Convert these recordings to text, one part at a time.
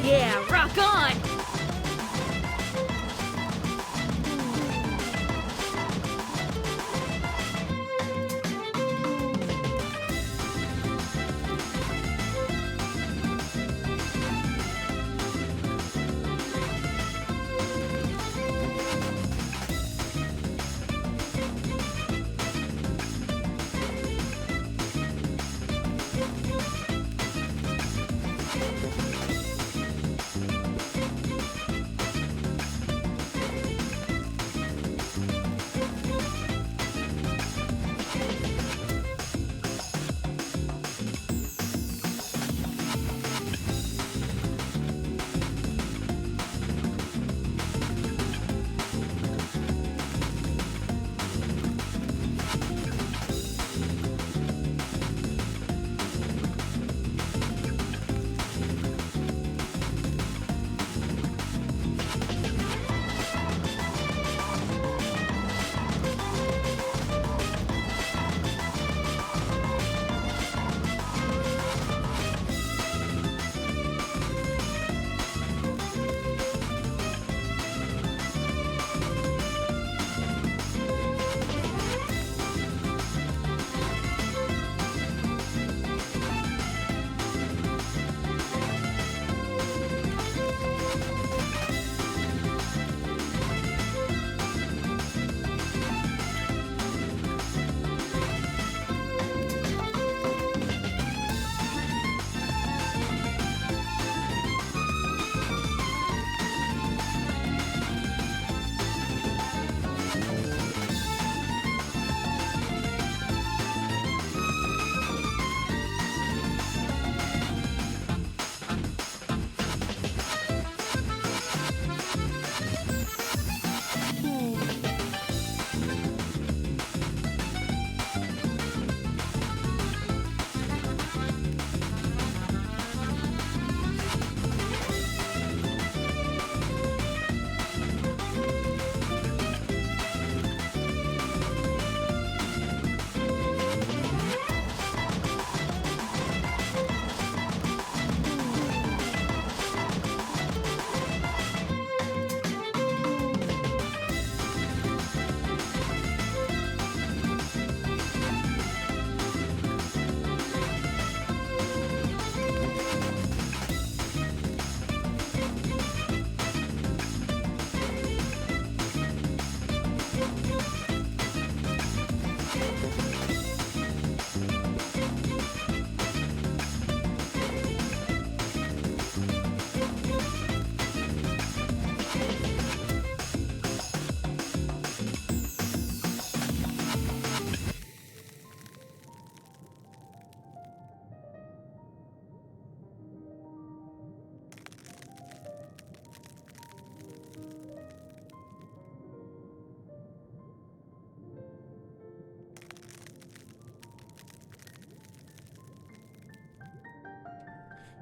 Yeah, rock on!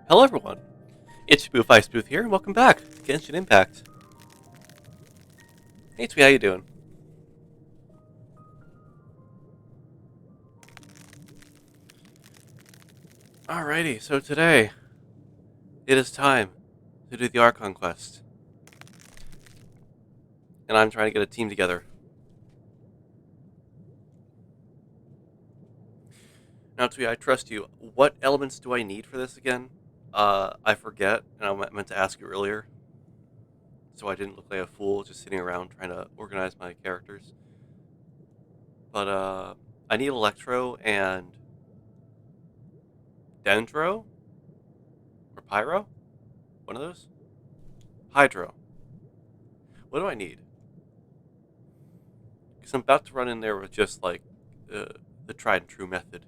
Hello everyone, it's Spoof Ice Booth here, and welcome back to Genshin Impact. Hey Twee, how you doing? Alrighty, so today, it is time to do the Archon quest. And I'm trying to get a team together. Now Twee, I trust you. What elements do I need for this again? I forget, and I meant to ask you earlier. So I didn't look like a fool just sitting around trying to organize my characters. But, I need Electro and Dendro? Or Pyro? One of those? Hydro. What do I need? Because I'm about to run in there with just, like, the tried and true method.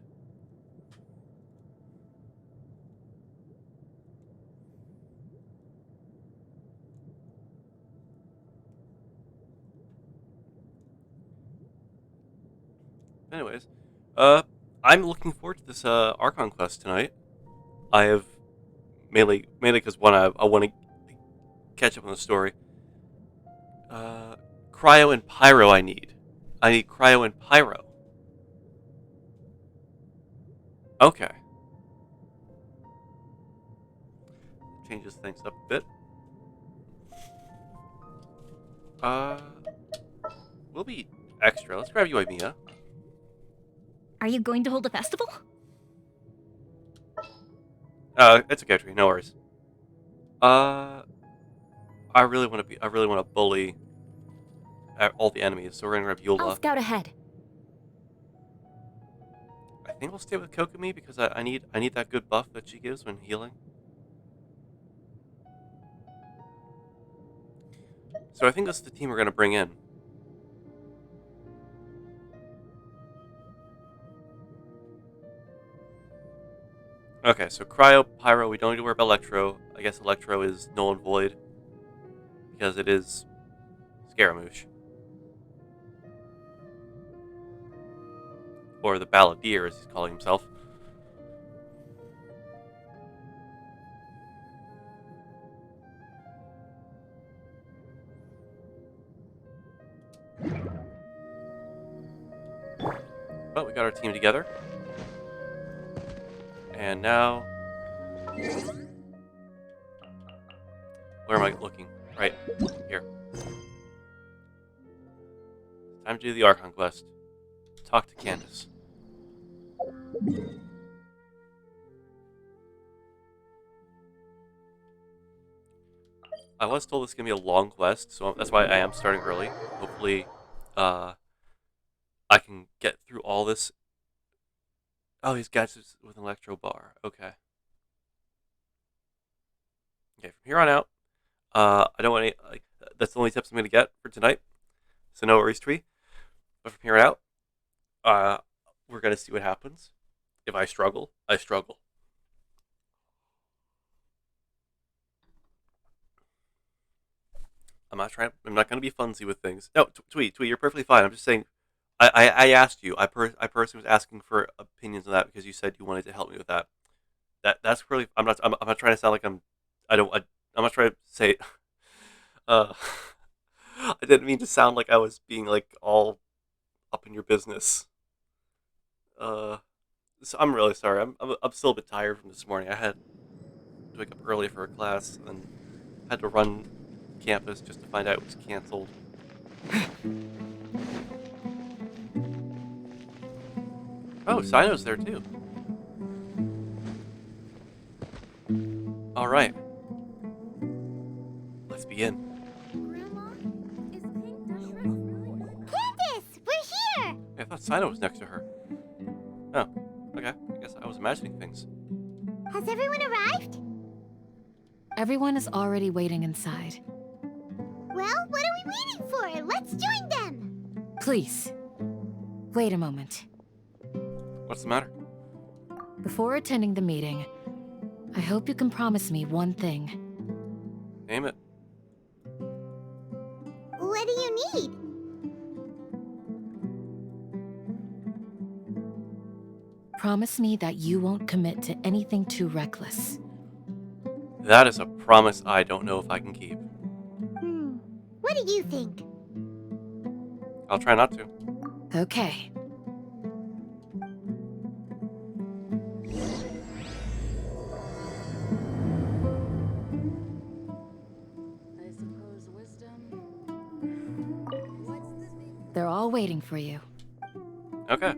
Anyways, I'm looking forward to this, Archon quest tonight. I have, mainly because, one, I want to catch up on the story. Cryo and Pyro I need. I need Cryo and Pyro. Okay. changes things up a bit. We'll be extra. Let's grab you, Mia. Are you going to hold a festival? It's okay, Tree. No worries. I really want to bully all the enemies, so we're gonna grab I'll Eula. scout ahead. I think we'll stay with Kokomi because I need that good buff that she gives when healing. So I think this is the team we're gonna bring in. Okay, so Cryo, Pyro, we don't need to worry about Electro. I guess Electro is null and void because it is Scaramouche. Or the Balladeer, as he's calling himself. But we got our team together. And now... Where am I looking? Right. Here. Time to do the Archon quest. Talk to Candace. I was told this is going to be a long quest, so that's why I am starting early. Hopefully, I can get through all this. Oh, these gadgets with an electro bar. Okay. Okay, from here on out, I don't want any, like, that's the only tips I'm going to get for tonight. So no worries, Twee. But from here on out, we're going to see what happens. If I struggle, I struggle. I'm not going to be funsy with things. No, Twee, you're perfectly fine. I'm just saying, I asked you. I personally was asking for opinions on that because you said you wanted to help me with that. That's really. I'm not trying to sound like I'm not trying to say. Uh, I didn't mean to sound like I was being like all up in your business. Uh, so I'm really sorry. I'm still a bit tired from this morning. I had to wake up early for a class and had to run campus just to find out it was canceled. Oh, Sino's there too. All right, let's begin. Grandma, is King Dashrath? Candace, we're here! I thought Sino was next to her. Oh, okay. I guess I was imagining things. Has everyone arrived? Everyone is already waiting inside. Well, what are we waiting for? Let's join them! Please, wait a moment. What's the matter? Before attending the meeting, I hope you can promise me one thing. Name it. What do you need? Promise me that you won't commit to anything too reckless. That is a promise I don't know if I can keep. What do you think? I'll try not to. Okay. I suppose wisdom. They're all waiting for you. Okay.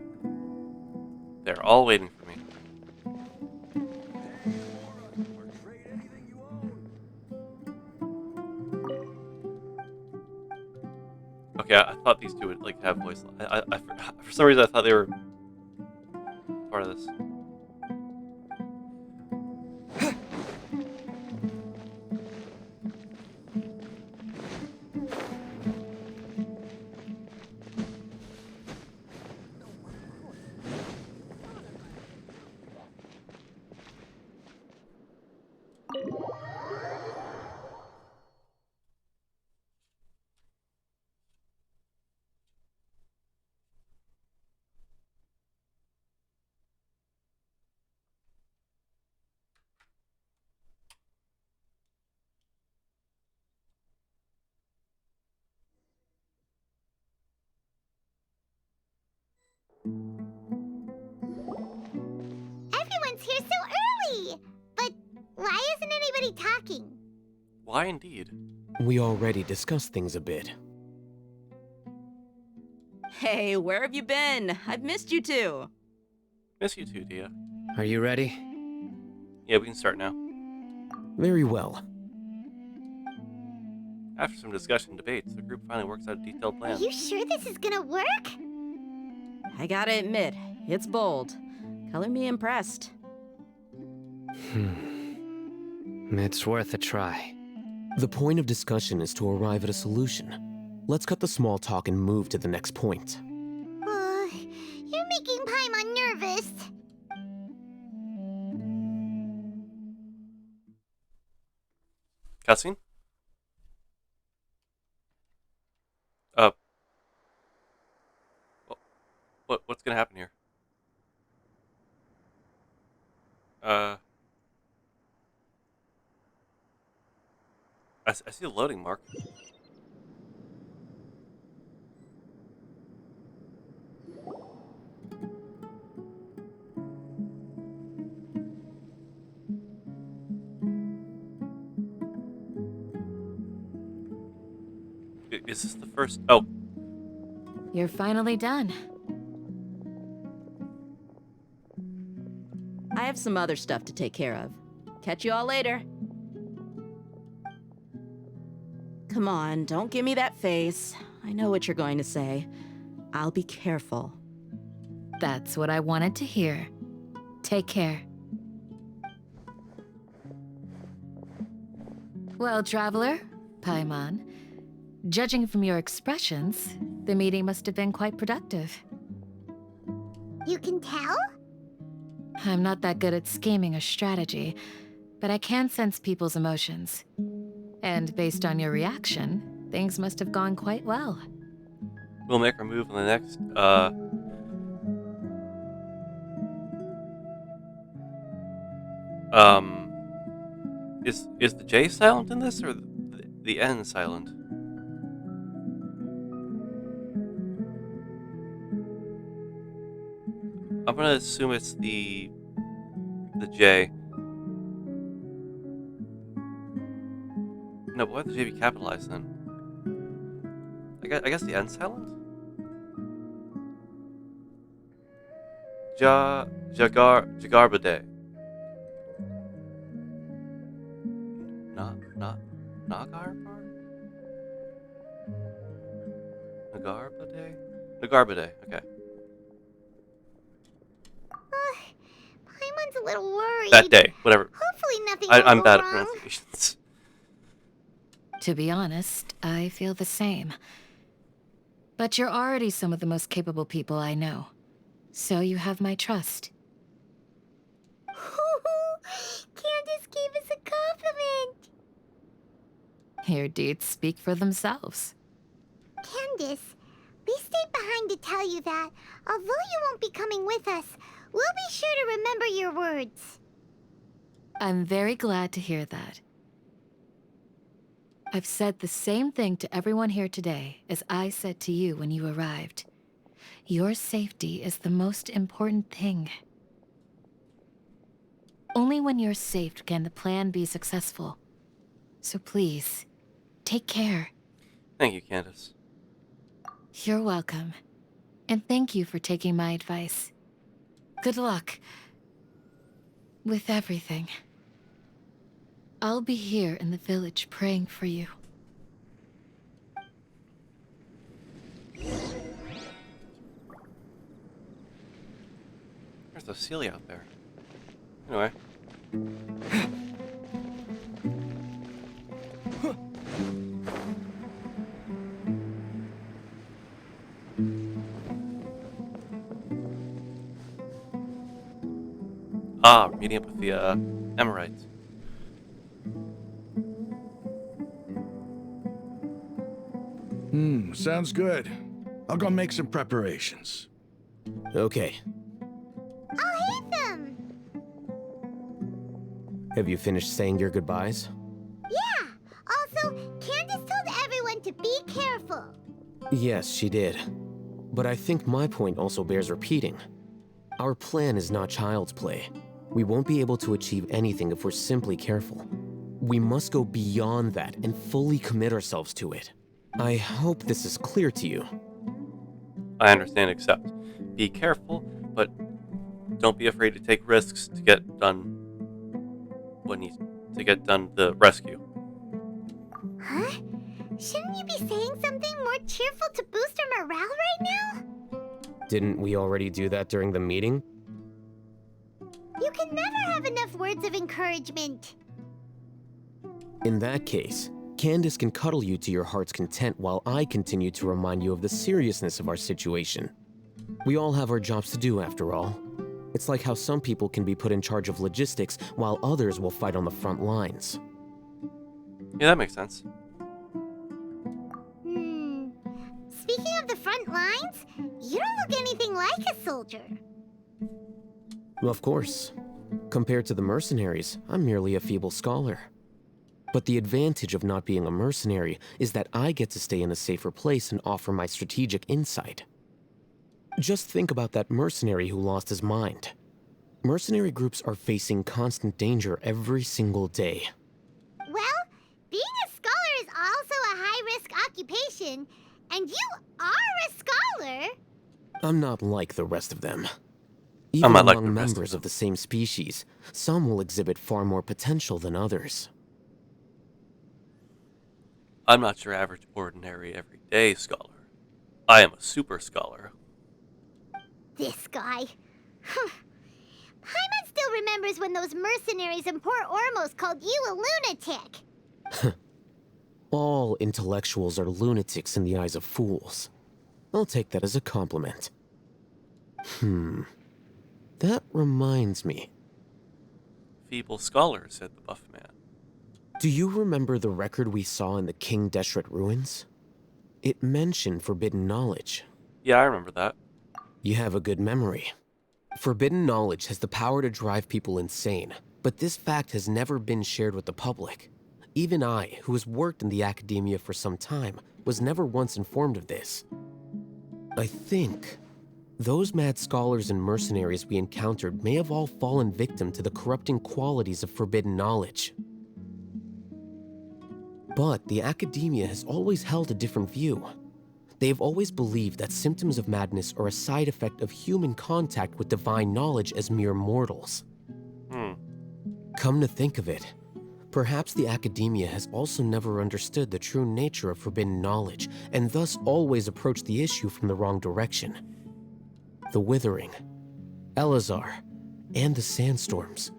They're all waiting for me. Okay, I thought these two would like have voice. For some reason I thought they were part of this. Everyone's here so early! But Why isn't anybody talking? Why indeed? We already discussed things a bit. Hey, where have you been? I've missed you too. Miss you too, Dia. Are you ready? Yeah, we can start now. Very well. After some discussion and debates, the group finally works out a detailed Are plan. you sure this is gonna work? I gotta admit, it's bold. Color me impressed. It's worth a try. The point of discussion is to arrive at a solution. Let's cut the small talk and move to the next point. You're making Paimon nervous. Cutscene? What's gonna happen here? I see a loading mark. Is this the first? Oh, You're finally done. I have some other stuff to take care of. Catch you all later. Come on, don't give me that face. I know what you're going to say. I'll be careful. That's what I wanted to hear. Take care. Well, traveler, Paimon, judging from your expressions, the meeting must have been quite productive. You can tell? I'm not that good at scheming or strategy, but I can sense people's emotions. And based on your reaction, things must have gone quite well. we'll make our move on the next. Is the J silent in this or the N silent? I'm gonna assume it's the J. No, but why would the J be capitalized then? I guess the N silent? Jagarbade. Nagarbar? Nagarbade, okay. Paimon's a little worried. That day, whatever. Hopefully nothing will I'm go bad at wrong. pronunciations. To be honest, I feel the same. But you're already some of the most capable people I know. So you have my trust. Candace gave us a compliment. Your deeds speak for themselves. Candace, we stayed behind to tell you that, although you won't be coming with us, we'll be sure to remember your words. I'm very glad to hear that. I've said the same thing to everyone here today as I said to you when you arrived. Your safety is the most important thing. Only when you're safe can the plan be successful. So please, take care. Thank you, Candace. You're welcome. And thank you for taking my advice. Good luck with everything. I'll be here in the village praying for you. There's a Celia out there. Anyway. We're meeting up with the Emirites. Sounds good. I'll go make some preparations. Okay. I'll hate them. Have you finished saying your goodbyes? Yeah. Also, Candace told everyone to be careful. Yes, she did. But I think my point also bears repeating. Our plan is not child's play. We won't be able to achieve anything if we're simply careful. We must go beyond that and fully commit ourselves to it. I hope this is clear to you. I understand, except be careful, but don't be afraid to take risks to get done what needs to get done the rescue. Huh? Shouldn't you be saying something more cheerful to boost our morale right now? Didn't we already do that during the meeting? You can never have enough words of encouragement. In that case, Candace can cuddle you to your heart's content while I continue to remind you of the seriousness of our situation. We all have our jobs to do, after all. It's like how some people can be put in charge of logistics while others will fight on the front lines. Yeah, that makes sense. Speaking of the front lines, you don't look anything like a soldier. Of course. Compared to the mercenaries, I'm merely a feeble scholar. But the advantage of not being a mercenary is that I get to stay in a safer place and offer my strategic insight. Just think about that mercenary who lost his mind. Mercenary groups are facing constant danger every single day. Well, being a scholar is also a high-risk occupation, and you are a scholar. I'm not like the rest of them. I'm Even not like among the rest of members them. of the same species, some will exhibit far more potential than others. I'm not your average, ordinary, everyday scholar. I am a super scholar. This guy. Paimon still remembers when those mercenaries in Port Ormos called you a lunatic. All intellectuals are lunatics in the eyes of fools. I'll take that as a compliment. That reminds me. Feeble scholar, said the buff man. Do you remember the record we saw in the King Deshret ruins? It mentioned forbidden knowledge. Yeah, I remember that. You have a good memory. Forbidden knowledge has the power to drive people insane, but this fact has never been shared with the public. Even I, who has worked in the academia for some time, was never once informed of this. I think those mad scholars and mercenaries we encountered may have all fallen victim to the corrupting qualities of forbidden knowledge. But the academia has always held a different view. They have always believed that symptoms of madness are a side effect of human contact with divine knowledge as mere mortals. Come to think of it, perhaps the academia has also never understood the true nature of forbidden knowledge, and thus always approached the issue from the wrong direction. The Withering, Elazar, and the Sandstorms.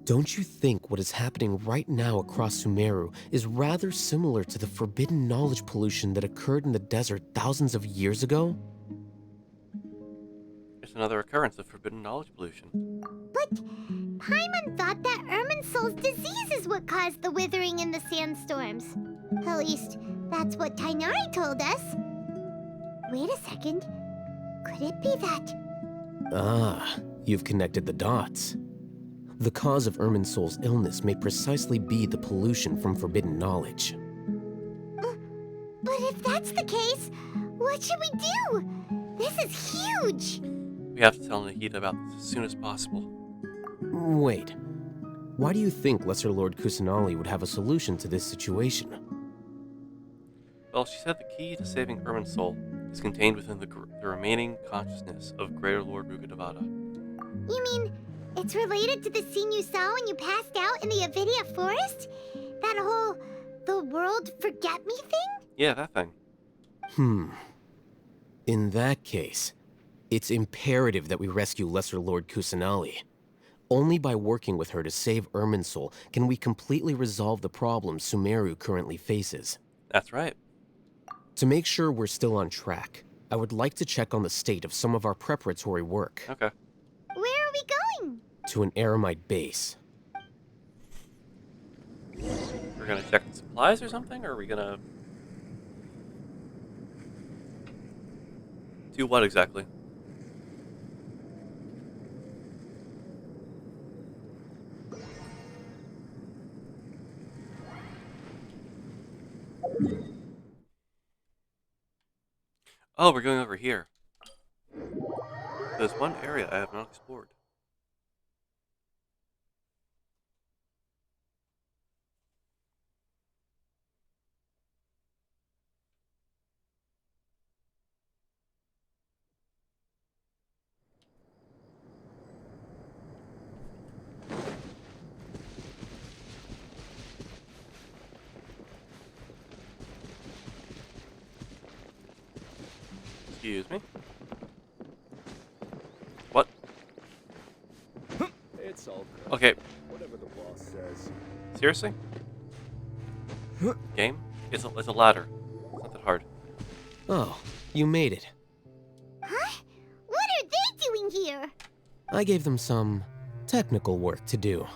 Don't you think what is happening right now across Sumeru is rather similar to the forbidden knowledge pollution that occurred in the desert thousands of years ago? It's another occurrence of forbidden knowledge pollution. But Paimon thought that Irminsul's disease is what caused the withering in the sandstorms. At least, that's what Tainari told us. Wait a second. Could it be that... Ah, you've connected the dots. The cause of Irminsul's illness may precisely be the pollution from forbidden knowledge. But if that's the case, what should we do? This is huge! We have to tell Nahida about this as soon as possible. Wait, why do you think Lesser Lord Kusanali would have a solution to this situation? Well, she said the key to saving Irminsul is contained within the remaining consciousness of Greater Lord Rukkhadevata. You mean, it's related to the scene you saw when you passed out in the Avidia forest? That whole, the world forget me thing? Yeah, that thing. In that case, it's imperative that we rescue Lesser Lord Kusanali. Only by working with her to save Irminsul can we completely resolve the problems Sumeru currently faces. That's right. To make sure we're still on track, I would like to check on the state of some of our preparatory work. Okay. Where are we going? To an Eremite base. We're gonna check the supplies or something, or are we gonna... do what exactly? Oh, we're going over here. There's one area I have not explored. Excuse me. What? It's all good. Okay, Whatever the boss says. seriously? Game? It's a ladder. It's not that hard. Oh, you made it. Huh? What are they doing here? I gave them some technical work to do.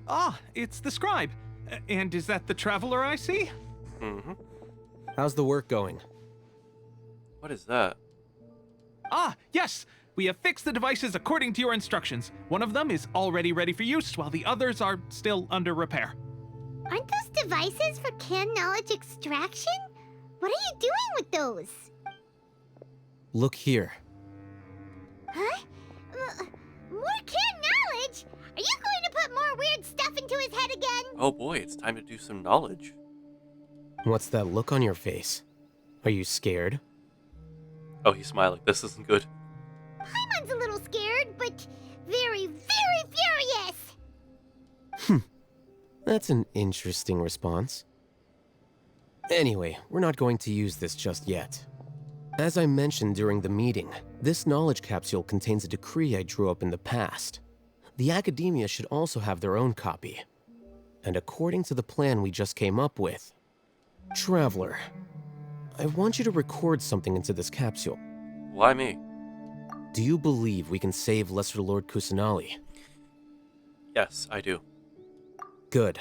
Ah, it's the scribe. And is that the traveler I see? Mm-hmm. How's the work going? What is that? Ah, yes! We have fixed the devices according to your instructions. One of them is already ready for use, while the others are still under repair. Aren't those devices for canned knowledge extraction? What are you doing with those? Look here. Huh? More canned knowledge? Are you going to put more weird stuff into his head again? Oh boy, it's time to do some knowledge. What's that look on your face? Are you scared? Oh, he's smiling. This isn't good. Paimon's a little scared, but very, very furious. That's an interesting response. Anyway, we're not going to use this just yet. As I mentioned during the meeting, this knowledge capsule contains a decree I drew up in the past. The academia should also have their own copy. And according to the plan we just came up with, Traveler, I want you to record something into this capsule. Why me? Do you believe we can save Lesser Lord Kusanali? Yes, I do. Good.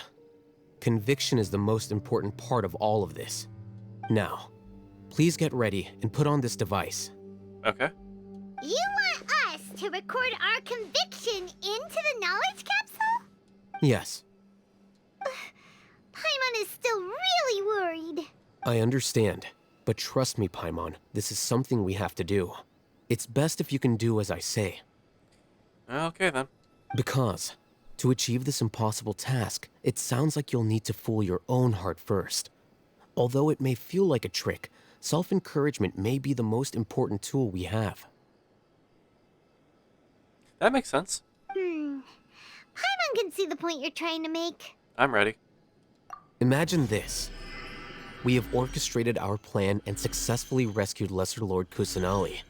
Conviction is the most important part of all of this. Now, please get ready and put on this device. Okay. You want us to record our conviction into the knowledge capsule? Yes, Paimon is still really worried. I understand. But trust me, Paimon, this is something we have to do. It's best if you can do as I say. Okay then. Because, to achieve this impossible task, it sounds like you'll need to fool your own heart first. Although it may feel like a trick, self-encouragement may be the most important tool we have. That makes sense. Paimon can see the point you're trying to make. I'm ready. Imagine this. We have orchestrated our plan and successfully rescued Lesser Lord Kusanali.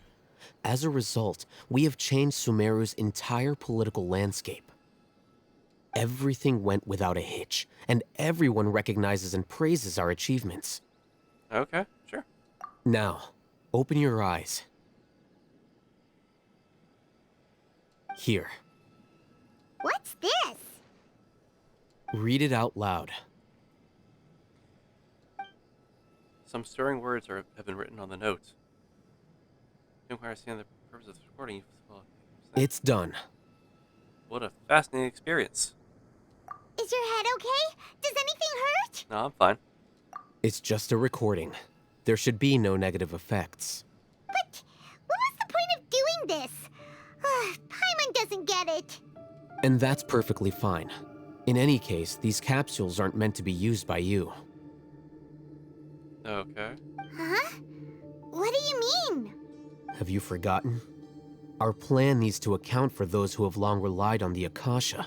As a result, we have changed Sumeru's entire political landscape. Everything went without a hitch, and everyone recognizes and praises our achievements. Okay, sure. Now, open your eyes. Here, What's this? read it out loud. Some stirring words have been written on the notes. Inquire seeing the purpose of the recording. It's done. What a fascinating experience. Is your head okay? Does anything hurt? No, I'm fine. It's just a recording. There should be no negative effects. But what was the point of doing this? Paimon doesn't get it. And that's perfectly fine. In any case, these capsules aren't meant to be used by you. Okay. Huh? What do you mean? Have you forgotten? Our plan needs to account for those who have long relied on the Akasha.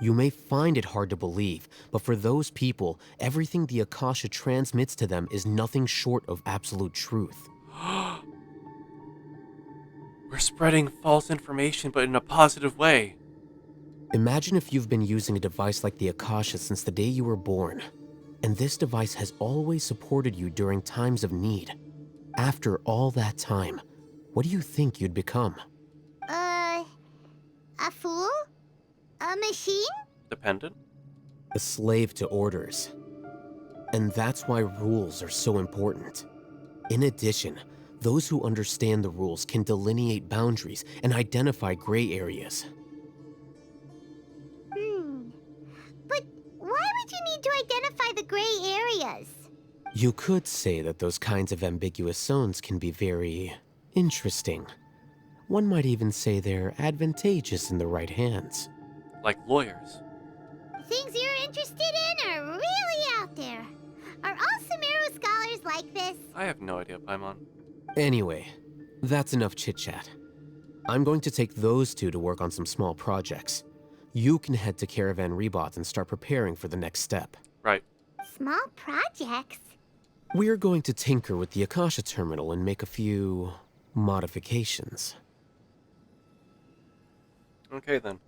You may find it hard to believe, but for those people, everything the Akasha transmits to them is nothing short of absolute truth. We're spreading false information, but in a positive way. Imagine if you've been using a device like the Akasha since the day you were born, and this device has always supported you during times of need. After all that time, what do you think you'd become? A fool? A machine? Dependent? A slave to orders. And that's why rules are so important. In addition, those who understand the rules can delineate boundaries and identify gray areas. But why would you need to identify the gray areas? You could say that those kinds of ambiguous zones can be very interesting. One might even say they're advantageous in the right hands. Like lawyers. Things you're interested in are really out there. Are all Sumeru scholars like this? I have no idea, Paimon. Anyway, that's enough chit-chat. I'm going to take those two to work on some small projects. You can head to Caravan Rebot and start preparing for the next step. Right. Small projects? We're going to tinker with the Akasha terminal and make a few modifications. Okay, then.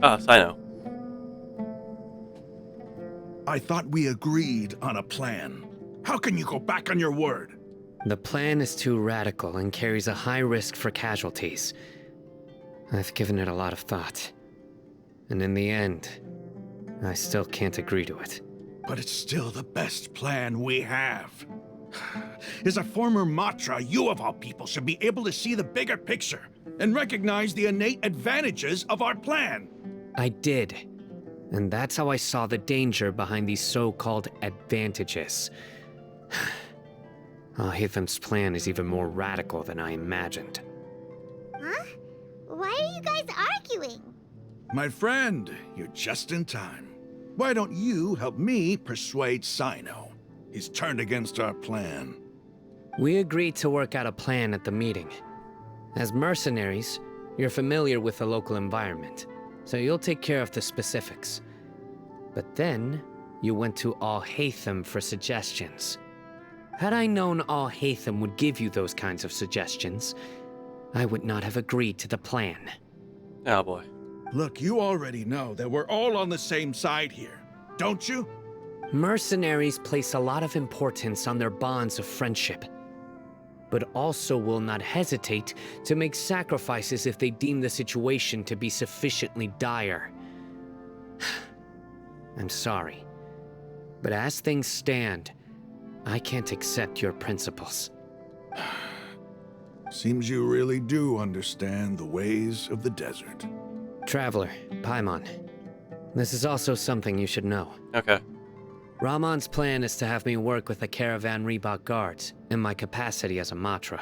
Ah, Sino. I thought we agreed on a plan. How can you go back on your word? The plan is too radical and carries a high risk for casualties. I've given it a lot of thought. And in the end, I still can't agree to it. But it's still the best plan we have. As a former Matra, you of all people should be able to see the bigger picture and recognize the innate advantages of our plan. I did. And that's how I saw the danger behind these so-called advantages. Al-Hitham's plan is even more radical than I imagined. Huh? Why are you guys arguing? My friend, you're just in time. Why don't you help me persuade Sino? He's turned against our plan. We agreed to work out a plan at the meeting. As mercenaries, you're familiar with the local environment, so you'll take care of the specifics. But then, you went to Al-Haytham for suggestions. Had I known Al-Haytham would give you those kinds of suggestions, I would not have agreed to the plan. Oh boy. Look, you already know that we're all on the same side here, don't you? Mercenaries place a lot of importance on their bonds of friendship, but also will not hesitate to make sacrifices if they deem the situation to be sufficiently dire. I'm sorry, but as things stand, I can't accept your principles. Seems you really do understand the ways of the desert. Traveler, Paimon, this is also something you should know. Okay. Rahman's plan is to have me work with the Caravan Reebok guards in my capacity as a Matra.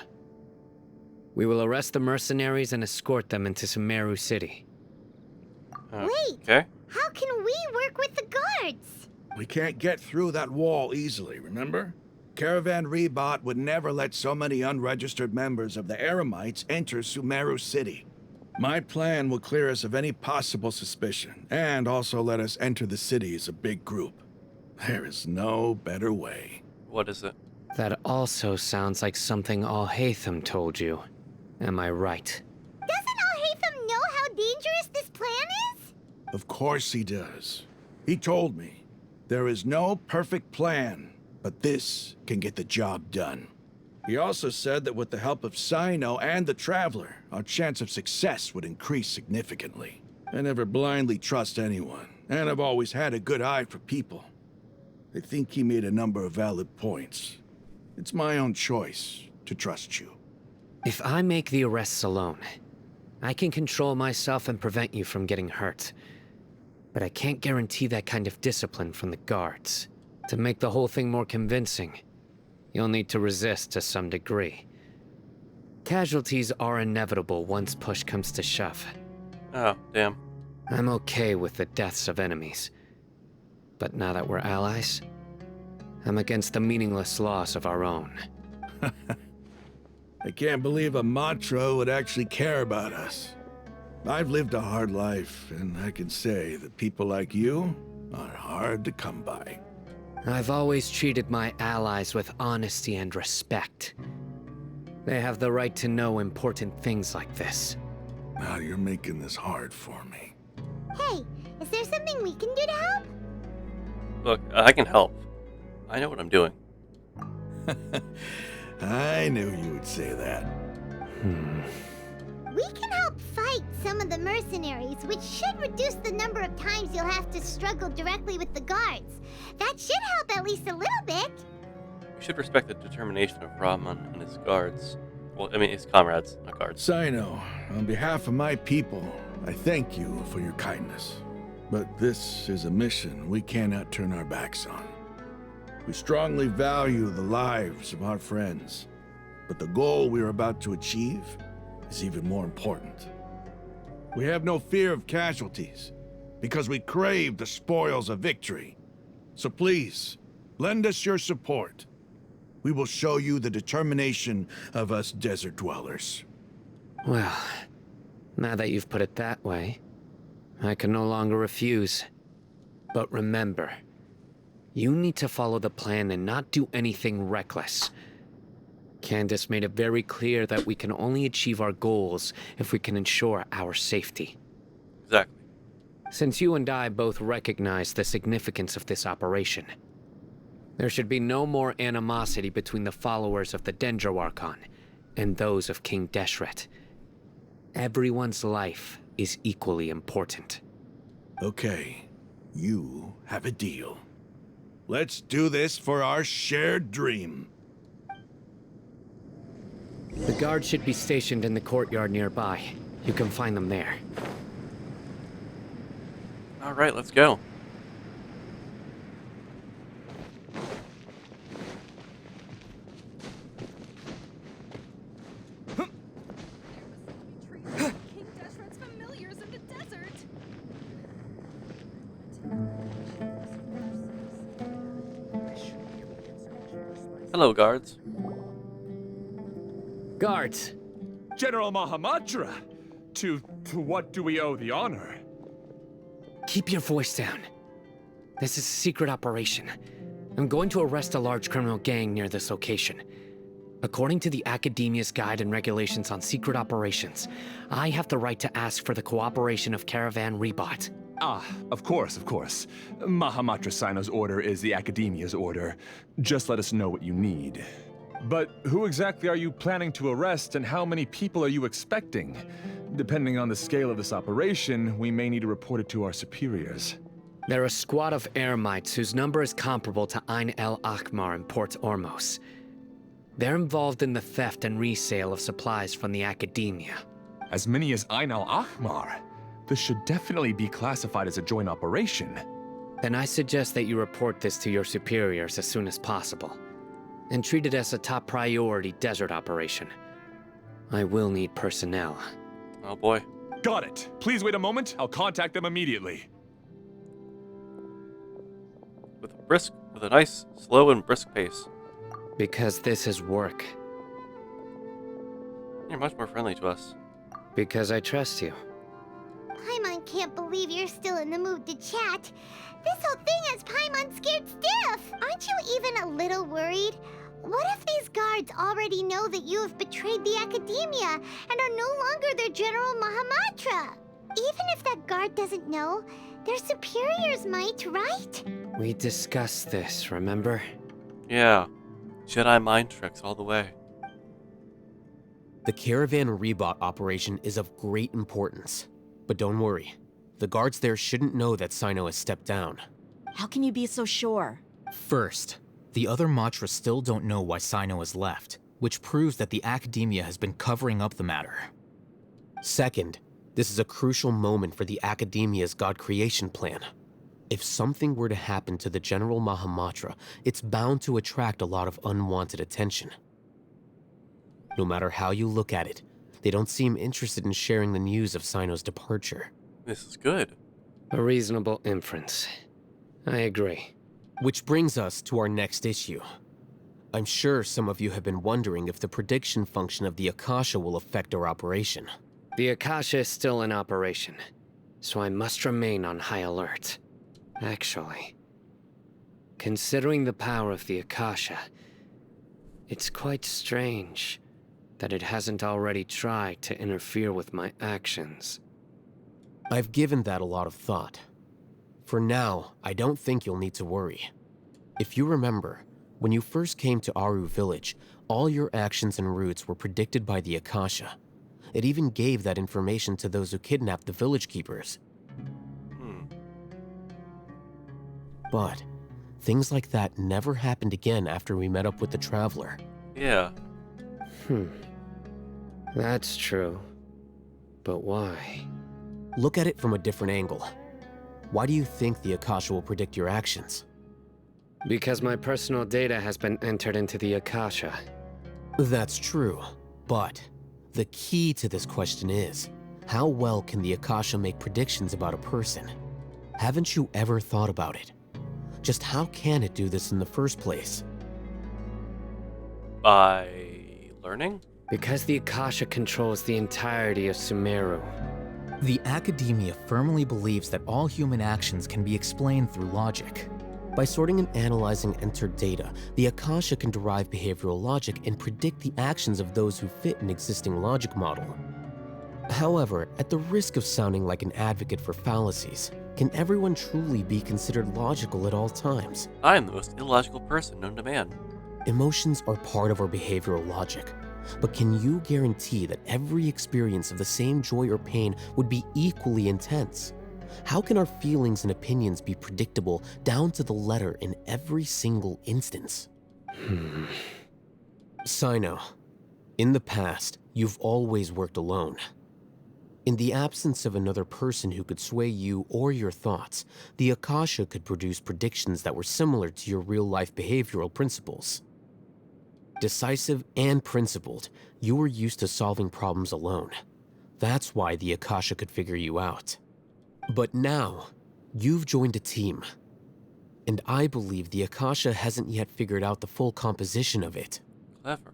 We will arrest the mercenaries and escort them into Sumeru City. Wait! Okay. How can we work with the guards? We can't get through that wall easily, remember? Caravan Rebot would never let so many unregistered members of the Eremites enter Sumeru City. My plan will clear us of any possible suspicion, and also let us enter the city as a big group. There is no better way. What is it? That also sounds like something Al-Haytham told you. Am I right? Doesn't Al-Haytham know how dangerous this plan is? Of course he does. He told me, there is no perfect plan, but this can get the job done. He also said that with the help of Sino and the Traveler, our chance of success would increase significantly. I never blindly trust anyone, and I've always had a good eye for people. I think he made a number of valid points. It's my own choice to trust you. If I make the arrests alone, I can control myself and prevent you from getting hurt. But I can't guarantee that kind of discipline from the guards. To make the whole thing more convincing, you'll need to resist to some degree. Casualties are inevitable once push comes to shove. Oh, damn. I'm okay with the deaths of enemies. But now that we're allies, I'm against the meaningless loss of our own. I can't believe a Matra would actually care about us. I've lived a hard life, and I can say that people like you are hard to come by. I've always treated my allies with honesty and respect. They have the right to know important things like this. Now you're making this hard for me. Hey, is there something we can do to help? Look, I can help. I know what I'm doing. I knew you would say that. We can help fight some of the mercenaries, which should reduce the number of times you'll have to struggle directly with the guards. That should help at least a little bit. We should respect the determination of Rahman and his guards. Well, I mean, his comrades, not guards. Sino, on behalf of my people, I thank you for your kindness. But this is a mission we cannot turn our backs on. We strongly value the lives of our friends, but the goal we are about to achieve is even more important. We have no fear of casualties, because we crave the spoils of victory. So please, lend us your support. We will show you the determination of us desert dwellers. Well, now that you've put it that way, I can no longer refuse. But remember, you need to follow the plan and not do anything reckless. Candace made it very clear that we can only achieve our goals if we can ensure our safety. Exactly. Since you and I both recognize the significance of this operation, there should be no more animosity between the followers of the Dendroarchon and those of King Deshret. Everyone's life is equally important. Okay, you have a deal. Let's do this for our shared dream. The guards should be stationed in the courtyard nearby. You can find them there. All right, let's go. King Deshret's familiars in the desert. Hello, guards. Guards! General Mahamatra! To what do we owe the honor? Keep your voice down. This is a secret operation. I'm going to arrest a large criminal gang near this location. According to the Academia's Guide and Regulations on Secret Operations, I have the right to ask for the cooperation of Caravan Rebot. Ah, of course, of course. Mahamatra Sino's order is the Academia's order. Just let us know what you need. But who exactly are you planning to arrest, and how many people are you expecting? Depending on the scale of this operation, we may need to report it to our superiors. They're a squad of Eremites whose number is comparable to Ain El Akhmar in Port Ormos. They're involved in the theft and resale of supplies from the Academia. As many as Ain al-Ahmar? This should definitely be classified as a joint operation. Then I suggest that you report this to your superiors as soon as possible, and treat it as a top priority desert operation. I will need personnel. Oh boy. Got it. Please wait a moment. I'll contact them immediately. With a nice, slow and brisk pace. Because this is work. You're much more friendly to us. Because I trust you. Paimon can't believe you're still in the mood to chat. This whole thing has Paimon scared stiff. Aren't you even a little worried? What if these guards already know that you have betrayed the Academia and are no longer their General Mahamatra? Even if that guard doesn't know, their superiors might, right? We discussed this, remember? Yeah. Jedi mind tricks all the way. The Caravan Rebot operation is of great importance. But don't worry, the guards there shouldn't know that Sino has stepped down. How can you be so sure? First, the other Matra still don't know why Sino has left, which proves that the Academia has been covering up the matter. Second, this is a crucial moment for the Academia's God creation plan. If something were to happen to the General Mahamatra, it's bound to attract a lot of unwanted attention. No matter how you look at it, they don't seem interested in sharing the news of Sino's departure. This is good. A reasonable inference. I agree. Which brings us to our next issue. I'm sure some of you have been wondering if the prediction function of the Akasha will affect our operation. The Akasha is still in operation, so I must remain on high alert. Actually, considering the power of the Akasha, it's quite strange that it hasn't already tried to interfere with my actions. I've given that a lot of thought. For now, I don't think you'll need to worry. If you remember, when you first came to Aru Village, all your actions and routes were predicted by the Akasha. It even gave that information to those who kidnapped the village keepers. But things like that never happened again after we met up with the Traveler. Yeah. That's true. But why? Look at it from a different angle. Why do you think the Akasha will predict your actions? Because my personal data has been entered into the Akasha. That's true, but the key to this question is, how well can the Akasha make predictions about a person? Haven't you ever thought about it? Just how can it do this in the first place? By learning? Because the Akasha controls the entirety of Sumeru. The academia firmly believes that all human actions can be explained through logic. By sorting and analyzing entered data, the Akasha can derive behavioral logic and predict the actions of those who fit an existing logic model. However, at the risk of sounding like an advocate for fallacies, can everyone truly be considered logical at all times? I am the most illogical person known to man. Emotions are part of our behavioral logic, but can you guarantee that every experience of the same joy or pain would be equally intense? How can our feelings and opinions be predictable down to the letter in every single instance? Sino, in the past, you've always worked alone. In the absence of another person who could sway you or your thoughts, the Akasha could produce predictions that were similar to your real-life behavioral principles. Decisive and principled, you were used to solving problems alone. That's why the Akasha could figure you out. But now, you've joined a team. And I believe the Akasha hasn't yet figured out the full composition of it. Clever.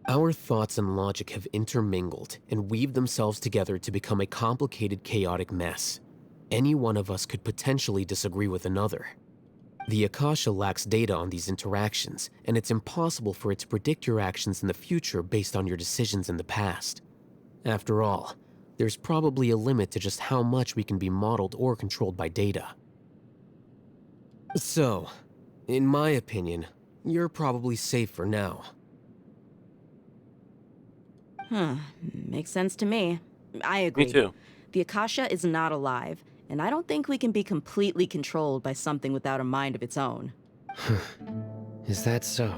Our thoughts and logic have intermingled and weaved themselves together to become a complicated, chaotic mess. Any one of us could potentially disagree with another. The Akasha lacks data on these interactions, and it's impossible for it to predict your actions in the future based on your decisions in the past. After all, there's probably a limit to just how much we can be modeled or controlled by data. So, in my opinion, you're probably safe for now. Makes sense to me. I agree. Me too. The Akasha is not alive, and I don't think we can be completely controlled by something without a mind of its own. Is that so?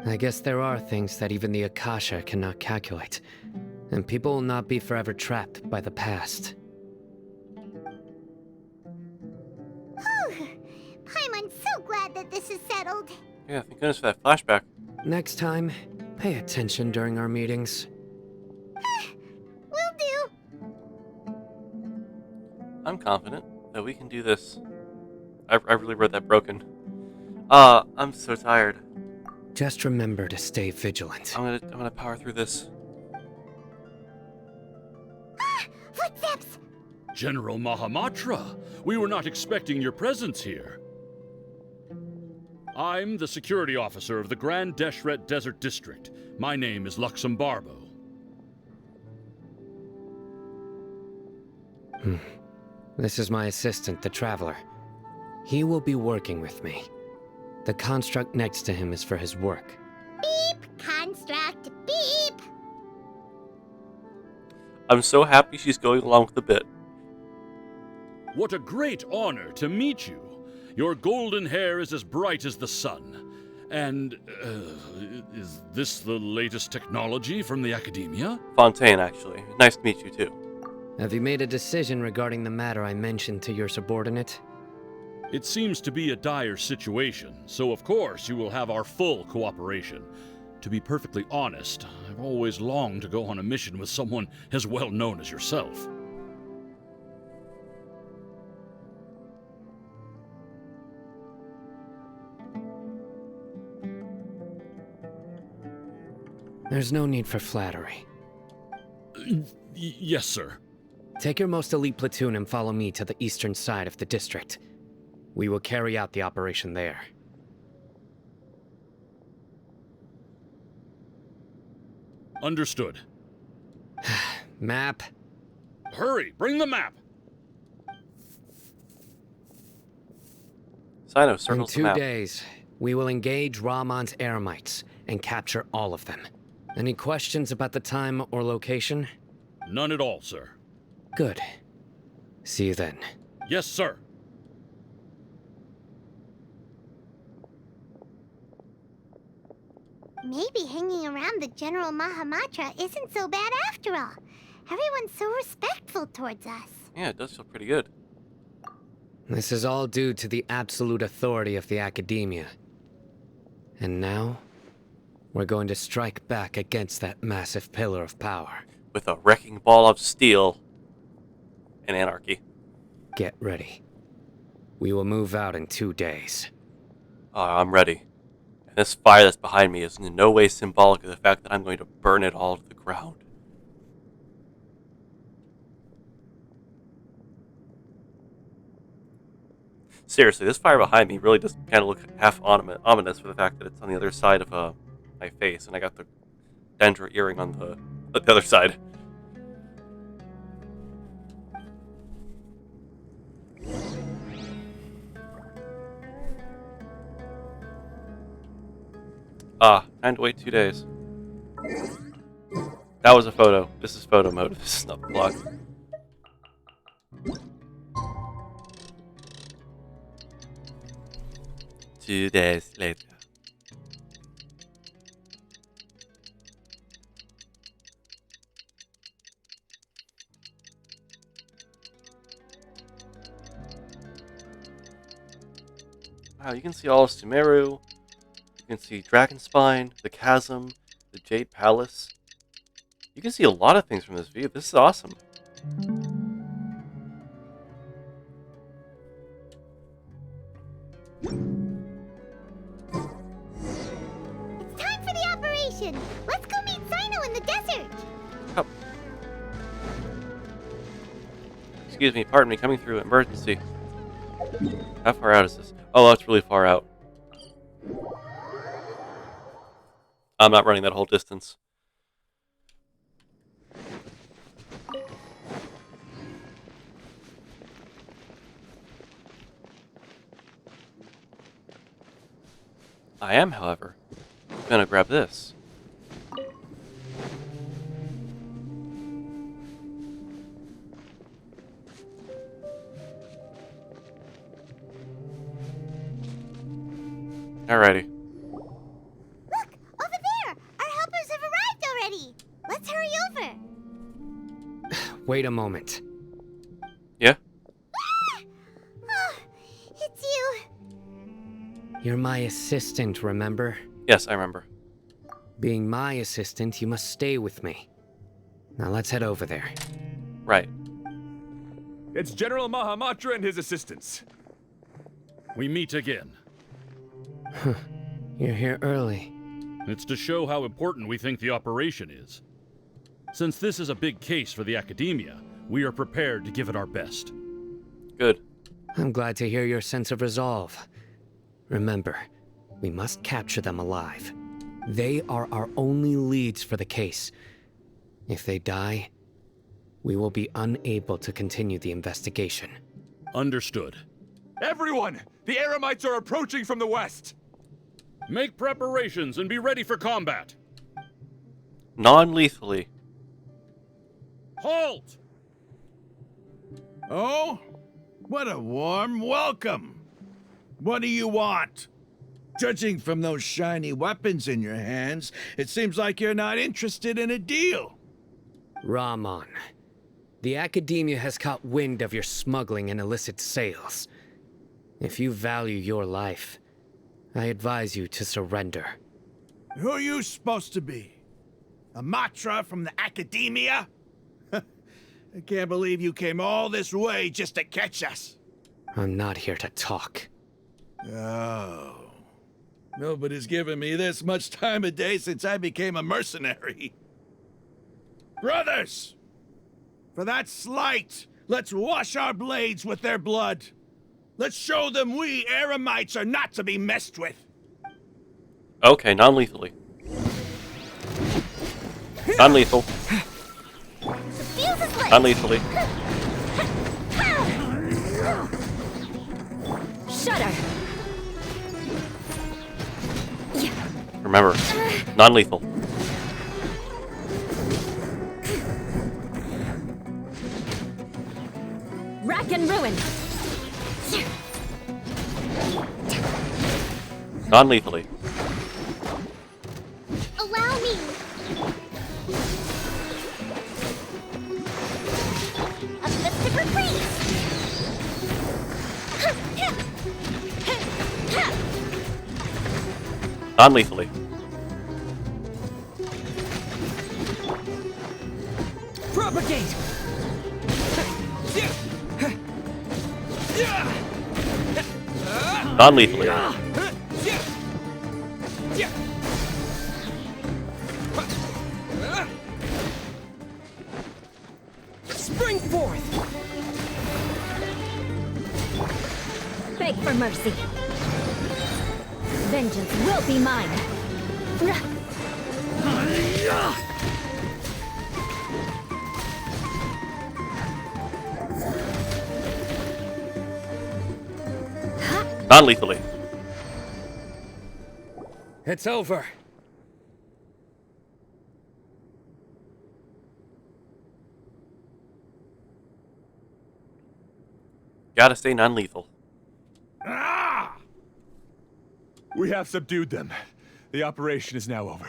I guess there are things that even the Akasha cannot calculate, and people will not be forever trapped by the past. Paimon's so glad that this is settled. Yeah, thank goodness for that flashback. Next time, pay attention during our meetings. Will do. I'm confident that we can do this. I really wrote that broken. I'm so tired. Just remember to stay vigilant. I'm gonna power through this. Footsteps! General Mahamatra, we were not expecting your presence here. I'm the security officer of the Grand Deshret Desert District. My name is Luxembarbo. This is my assistant, the Traveler. He will be working with me. The construct next to him is for his work. Beep! Construct! Beep! I'm so happy she's going along with the bit. What a great honor to meet you. Your golden hair is as bright as the sun. And, is this the latest technology from the Academia? Fontaine, actually. Nice to meet you, too. Have you made a decision regarding the matter I mentioned to your subordinate? It seems to be a dire situation, so of course you will have our full cooperation. To be perfectly honest, I've always longed to go on a mission with someone as well known as yourself. There's no need for flattery. Yes, sir. Take your most elite platoon and follow me to the eastern side of the district. We will carry out the operation there. Understood. Map. Hurry, bring the map! Sino In circles the 2 map. days, we will engage Rahman's Eremites and capture all of them. Any questions about the time or location? None at all, sir. Good. See you then. Yes, sir. Maybe hanging around the General Mahamatra isn't so bad after all. Everyone's so respectful towards us. Yeah, it does feel pretty good. This is all due to the absolute authority of the Academia. And now, we're going to strike back against that massive pillar of power. With a wrecking ball of steel and anarchy. Get ready. We will move out in 2 days. I'm ready. And this fire that's behind me is in no way symbolic of the fact that I'm going to burn it all to the ground. Seriously, this fire behind me really does kind of look half ominous for the fact that it's on the other side of my face, and I got the Dendra earring on the other side. Time to wait 2 days. That was a photo. This is photo mode. This is not the vlog. Two days later. Wow, you can see all of Sumeru. You can see Dragonspine, the Chasm, the Jade Palace. You can see a lot of things from this view. This is awesome. It's time for the operation. Let's go meet Sino in the desert. Oh. Excuse me, pardon me, coming through emergency. How far out is this? Oh, that's really far out. I'm not running that whole distance. I am, however, gonna grab this. Alrighty. Look, over there. Our helpers have arrived already. Let's hurry over. Wait a moment. Yeah? Oh, it's you. You're my assistant, remember? Yes, I remember. Being my assistant, you must stay with me. Now let's head over there. Right. It's General Mahamatra and his assistants. We meet again. You're here early. It's to show how important we think the operation is. Since this is a big case for the Academia, we are prepared to give it our best. Good. I'm glad to hear your sense of resolve. Remember, we must capture them alive. They are our only leads for the case. If they die, we will be unable to continue the investigation. Understood. Everyone! The Eremites are approaching from the west! Make preparations and be ready for combat. Non-lethally. Halt! Oh? What a warm welcome. What do you want? Judging from those shiny weapons in your hands, it seems like you're not interested in a deal. Rahman, the Academia has caught wind of your smuggling and illicit sales. If you value your life, I advise you to surrender. Who are you supposed to be? A Matra from the Academia? I can't believe you came all this way just to catch us. I'm not here to talk. Oh. Nobody's given me this much time of day since I became a mercenary. Brothers! For that slight, let's wash our blades with their blood. Let's show them we Eremites are not to be messed with. Okay, non-lethally. Non-lethal. The fuse is lit. Non-lethally. Shudder. Remember, non-lethal. Rack and ruin. Non-lethally. Allow me. A fist of reprise. Non-lethally. Propagate! Non-lethally. Spring forth! Beg for mercy. Vengeance will be mine. Non-lethally. It's over. Gotta stay non-lethal. We have subdued them. The operation is now over.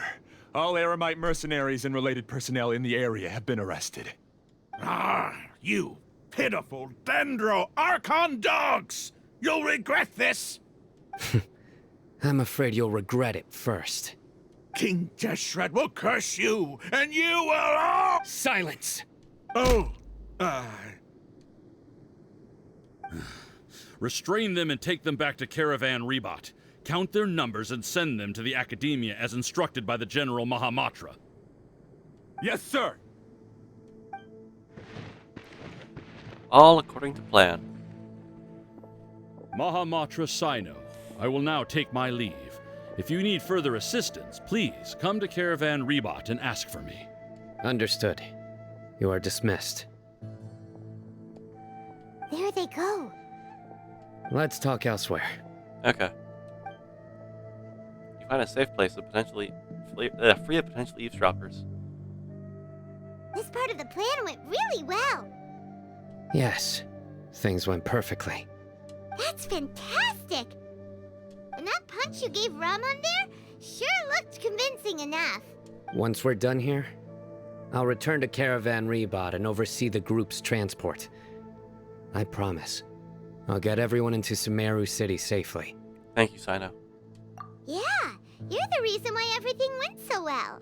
All Aramite mercenaries and related personnel in the area have been arrested. Ah, you pitiful Dendro Archon dogs! You'll regret this! I'm afraid you'll regret it first. King Deshret will curse you, and you will all— Silence! Oh, Restrain them and take them back to Caravan Rebot. Count their numbers and send them to the Academia as instructed by the General Mahamatra. Yes, sir! All according to plan. Mahamatra Sino, I will now take my leave. If you need further assistance, please come to Caravan Rebot and ask for me. Understood. You are dismissed. There they go. Let's talk elsewhere. Okay. You find a safe place to potentially free of potential eavesdroppers. This part of the plan went really well. Yes, things went perfectly. That's fantastic. And that punch you gave Ramon there sure looked convincing enough. Once we're done here, I'll return to Caravan Rebot and oversee the group's transport. I promise. I'll get everyone into Sumeru City safely. Thank you, Sino. Yeah, you're the reason why everything went so well.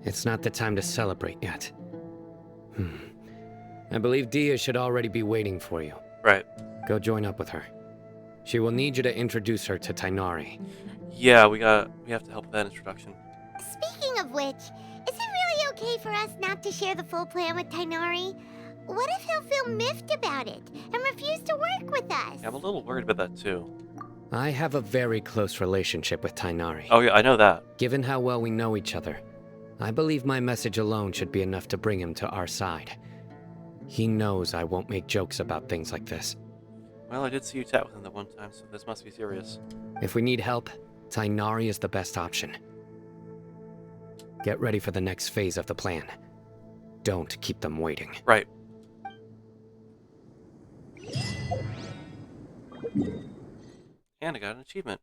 It's not the time to celebrate yet. I believe Dia should already be waiting for you. Right. Go join up with her. She will need you to introduce her to Tainari. Yeah, we have to help with that introduction. Speaking of which, is it really okay for us not to share the full plan with Tainari? What if he'll feel miffed about it and refuse to work with us? Yeah, I'm a little worried about that too. I have a very close relationship with Tainari. Oh yeah, I know that. Given how well we know each other, I believe my message alone should be enough to bring him to our side. He knows I won't make jokes about things like this. Well, I did see you chat with him that one time, so this must be serious. If we need help, Tainari is the best option. Get ready for the next phase of the plan. Don't keep them waiting. Right. And I got an achievement.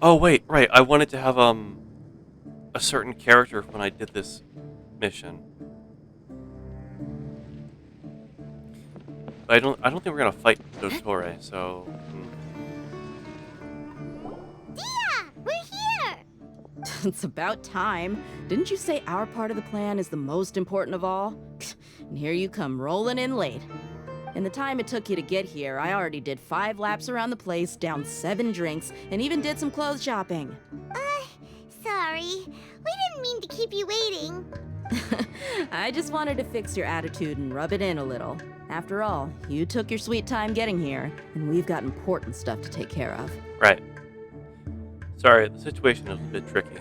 Oh wait, right. I wanted to have a certain character when I did this mission. But I don't think we're gonna fight Dottore, so Dia, we're here! It's about time. Didn't you say our part of the plan is the most important of all? And here you come rolling in late. In the time it took you to get here, I already did 5 laps around the place, downed 7 drinks, and even did some clothes shopping. Sorry. We didn't mean to keep you waiting. I just wanted to fix your attitude and rub it in a little. After all, you took your sweet time getting here, and we've got important stuff to take care of. right. Sorry, the situation was a bit tricky.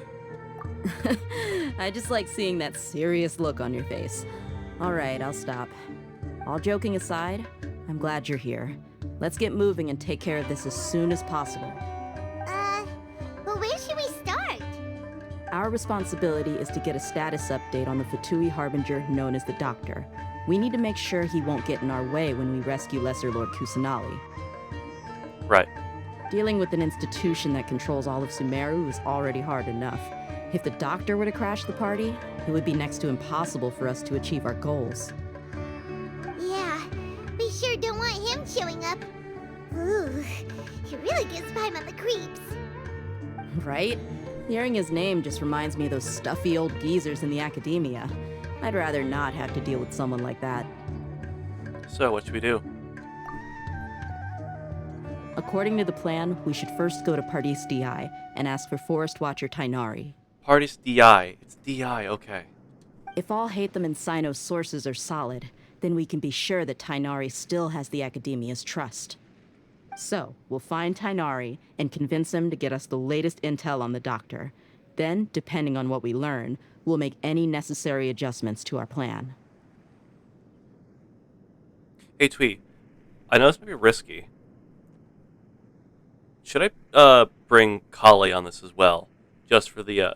I just like seeing that serious look on your face. All right, I'll stop. All joking aside, I'm glad you're here. Let's get moving and take care of this as soon as possible. But where should we start? Our responsibility is to get a status update on the Fatui Harbinger known as the Doctor. We need to make sure he won't get in our way when we rescue Lesser Lord Kusanali. Right. Dealing with an institution that controls all of Sumeru is already hard enough. If the doctor were to crash the party, it would be next to impossible for us to achieve our goals. Yeah, we sure don't want him showing up. Ooh, he really gives Paimon the creeps. Right? Hearing his name just reminds me of those stuffy old geezers in the academia. I'd rather not have to deal with someone like that. So, what should we do? According to the plan, we should first go to Pardis DI and ask for Forest Watcher Tainari. Party's DI. It's DI, okay. If all Hatham and Sino's sources are solid, then we can be sure that Tainari still has the Academia's trust. So, we'll find Tainari and convince him to get us the latest intel on the doctor. Then, depending on what we learn, we'll make any necessary adjustments to our plan. Hey, Tweet. I know this might be risky. Should I bring Kali on this as well? Just for the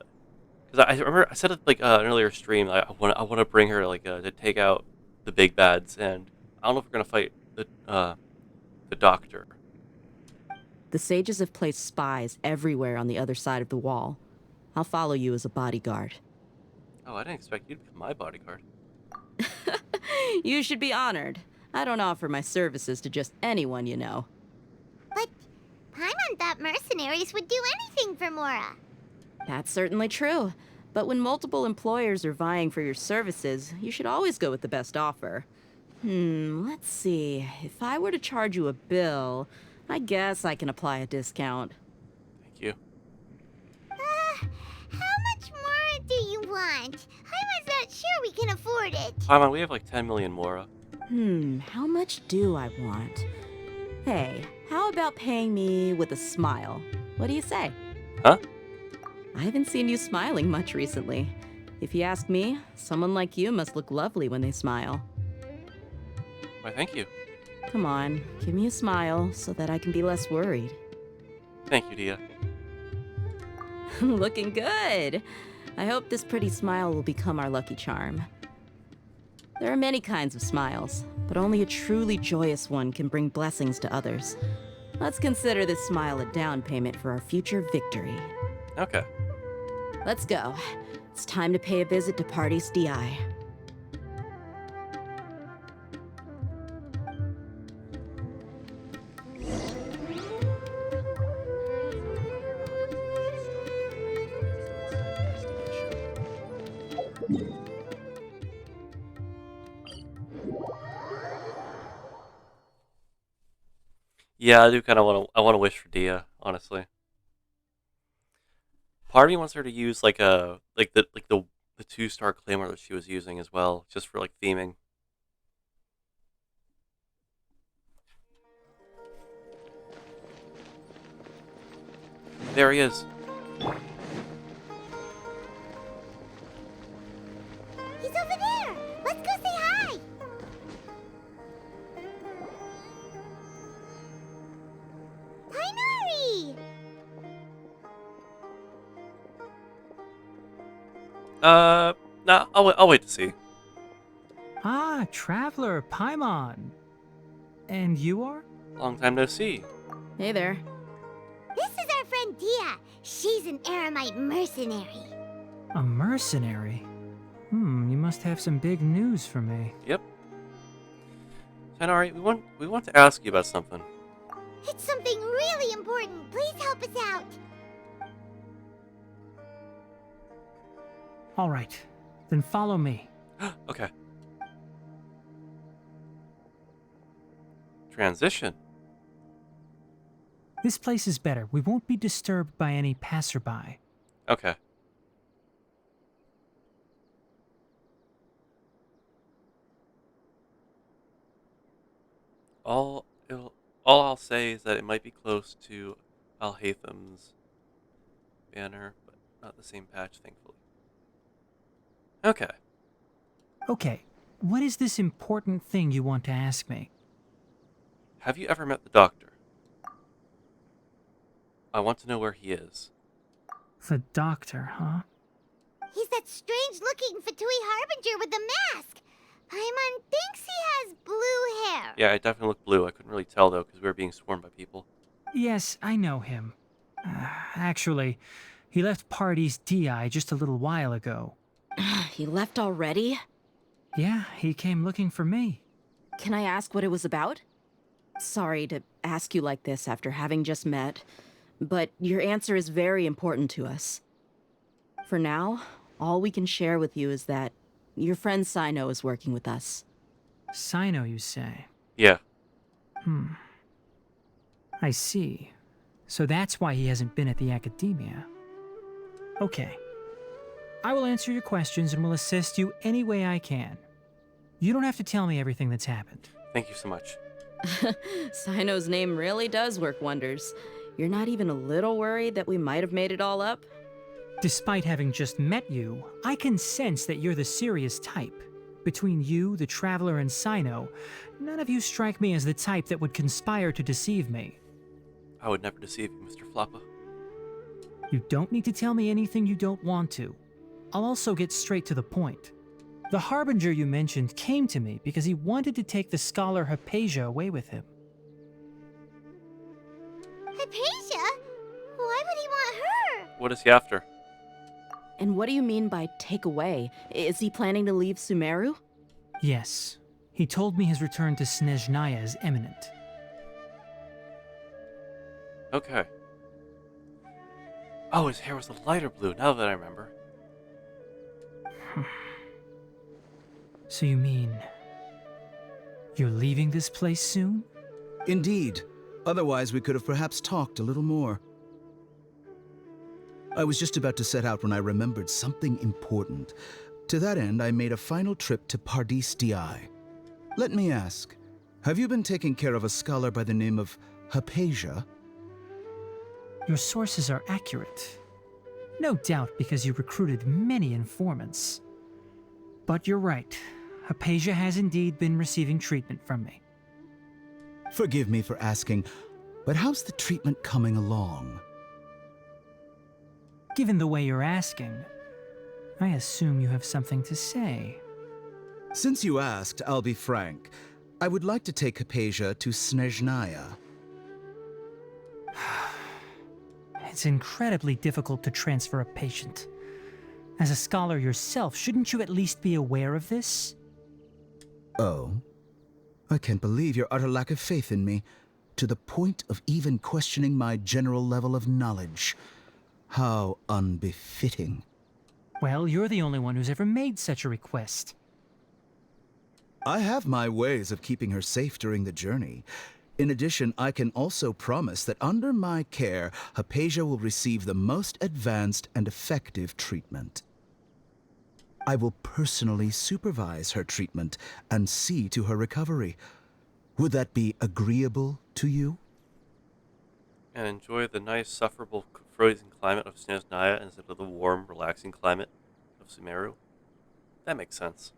because I remember I said it like an earlier stream. I want to bring her like to take out the big bads, and I don't know if we're gonna fight the doctor. The sages have placed spies everywhere on the other side of the wall. I'll follow you as a bodyguard. Oh, I didn't expect you to become my bodyguard. You should be honored. I don't offer my services to just anyone you know. But Paimon thought mercenaries would do anything for Mora. That's certainly true. But when multiple employers are vying for your services, you should always go with the best offer. Let's see. If I were to charge you a bill, I guess I can apply a discount. Thank you. How much more do you want? Paimon's not sure we can afford it. Paimon, we have like 10 million Mora. How much do I want? Hey, how about paying me with a smile? What do you say? Huh? I haven't seen you smiling much recently. If you ask me, someone like you must look lovely when they smile. Why, thank you. Come on, give me a smile so that I can be less worried. Thank you, Dia. Looking good. I hope this pretty smile will become our lucky charm. There are many kinds of smiles, but only a truly joyous one can bring blessings to others. Let's consider this smile a down payment for our future victory. Okay. Let's go. It's time to pay a visit to Pardis DI. Yeah, I do kind of want to wish for Dia, honestly. Part of me wants her to use like the 2-star claymore that she was using as well, just for like theming. There he is. He's over there. Let's go say hi. Tainari! Nah, I'll wait to see. Ah, Traveler, Paimon. And you are? Long time no see. Hey there. This is our friend Dia. She's an Aramite mercenary. A mercenary? You must have some big news for me. Yep. Tainari, we want to ask you about something. It's something really important. Please help us out. All right, then follow me. Okay. Transition. This place is better. We won't be disturbed by any passerby. Okay. All I'll say is that it might be close to Al Haytham's banner, but not the same patch, thankfully. Okay. Okay, what is this important thing you want to ask me? Have you ever met the doctor? I want to know where he is. The doctor, huh? He's that strange-looking Fatui Harbinger with the mask. Paimon thinks he has blue hair. Yeah, it definitely looked blue. I couldn't really tell, though, because we were being swarmed by people. Yes, I know him. Actually, He left Party's DI just a little while ago. He left already? Yeah, he came looking for me. Can I ask what it was about? Sorry to ask you like this after having just met, but your answer is very important to us. For now, all we can share with you is that your friend Sino is working with us. Sino, you say? Yeah. I see. So that's why he hasn't been at the academia. Okay. I will answer your questions and will assist you any way I can. You don't have to tell me everything that's happened. Thank you so much. Sino's name really does work wonders. You're not even a little worried that we might have made it all up? Despite having just met you, I can sense that you're the serious type. Between you, the Traveler, and Sino, none of you strike me as the type that would conspire to deceive me. I would never deceive you, Mr. Floppa. You don't need to tell me anything you don't want to. I'll also get straight to the point. The Harbinger you mentioned came to me because he wanted to take the scholar Hypatia away with him. Hypatia? Why would he want her? What is he after? And what do you mean by take away? Is he planning to leave Sumeru? Yes. He told me his return to Snezhnaya is imminent. Okay. Oh, his hair was a lighter blue, now that I remember. So you mean... you're leaving this place soon? Indeed. Otherwise, we could have perhaps talked a little more. I was just about to set out when I remembered something important. To that end, I made a final trip to Pardis Di. Let me ask, have you been taking care of a scholar by the name of Hypatia? Your sources are accurate. No doubt because you recruited many informants. But you're right. Hypatia has indeed been receiving treatment from me. Forgive me for asking, but how's the treatment coming along? Given the way you're asking, I assume you have something to say. Since you asked, I'll be frank. I would like to take Hypatia to Snezhnaya. It's incredibly difficult to transfer a patient. As a scholar yourself, shouldn't you at least be aware of this? Oh? I can't believe your utter lack of faith in me, to the point of even questioning my general level of knowledge. How unbefitting. Well, you're the only one who's ever made such a request. I have my ways of keeping her safe during the journey. In addition, I can also promise that under my care, Hypatia will receive the most advanced and effective treatment. I will personally supervise her treatment and see to her recovery. Would that be agreeable to you? And enjoy the nice, sufferable, frozen climate of Snezhnaya instead of the warm, relaxing climate of Sumeru? That makes sense.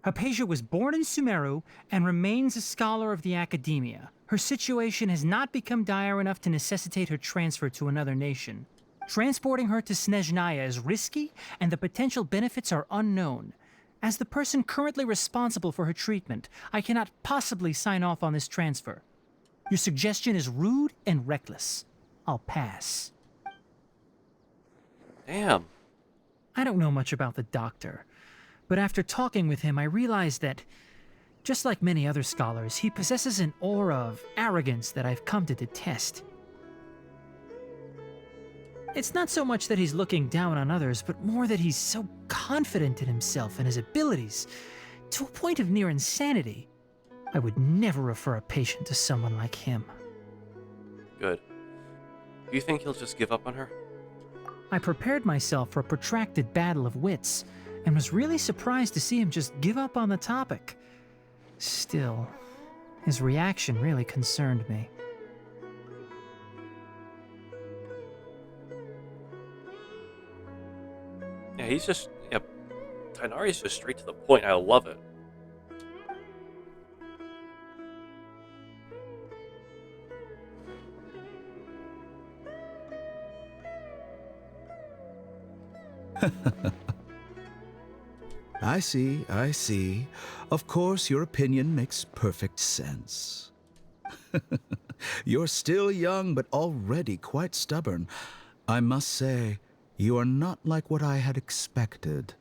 Hypatia was born in Sumeru and remains a scholar of the academia. Her situation has not become dire enough to necessitate her transfer to another nation. Transporting her to Snezhnaya is risky, and the potential benefits are unknown. As the person currently responsible for her treatment, I cannot possibly sign off on this transfer. Your suggestion is rude and reckless. I'll pass. Damn. I don't know much about the doctor, but after talking with him, I realized that, just like many other scholars, he possesses an aura of arrogance that I've come to detest. It's not so much that he's looking down on others, but more that he's so confident in himself and his abilities, to a point of near insanity. I would never refer a patient to someone like him. Good. Do you think he'll just give up on her? I prepared myself for a protracted battle of wits, and was really surprised to see him just give up on the topic. Still, his reaction really concerned me. Yeah, Tighnari's just straight to the point. I love it. I see. Of course, your opinion makes perfect sense. You're still young, but already quite stubborn. I must say, you are not like what I had expected.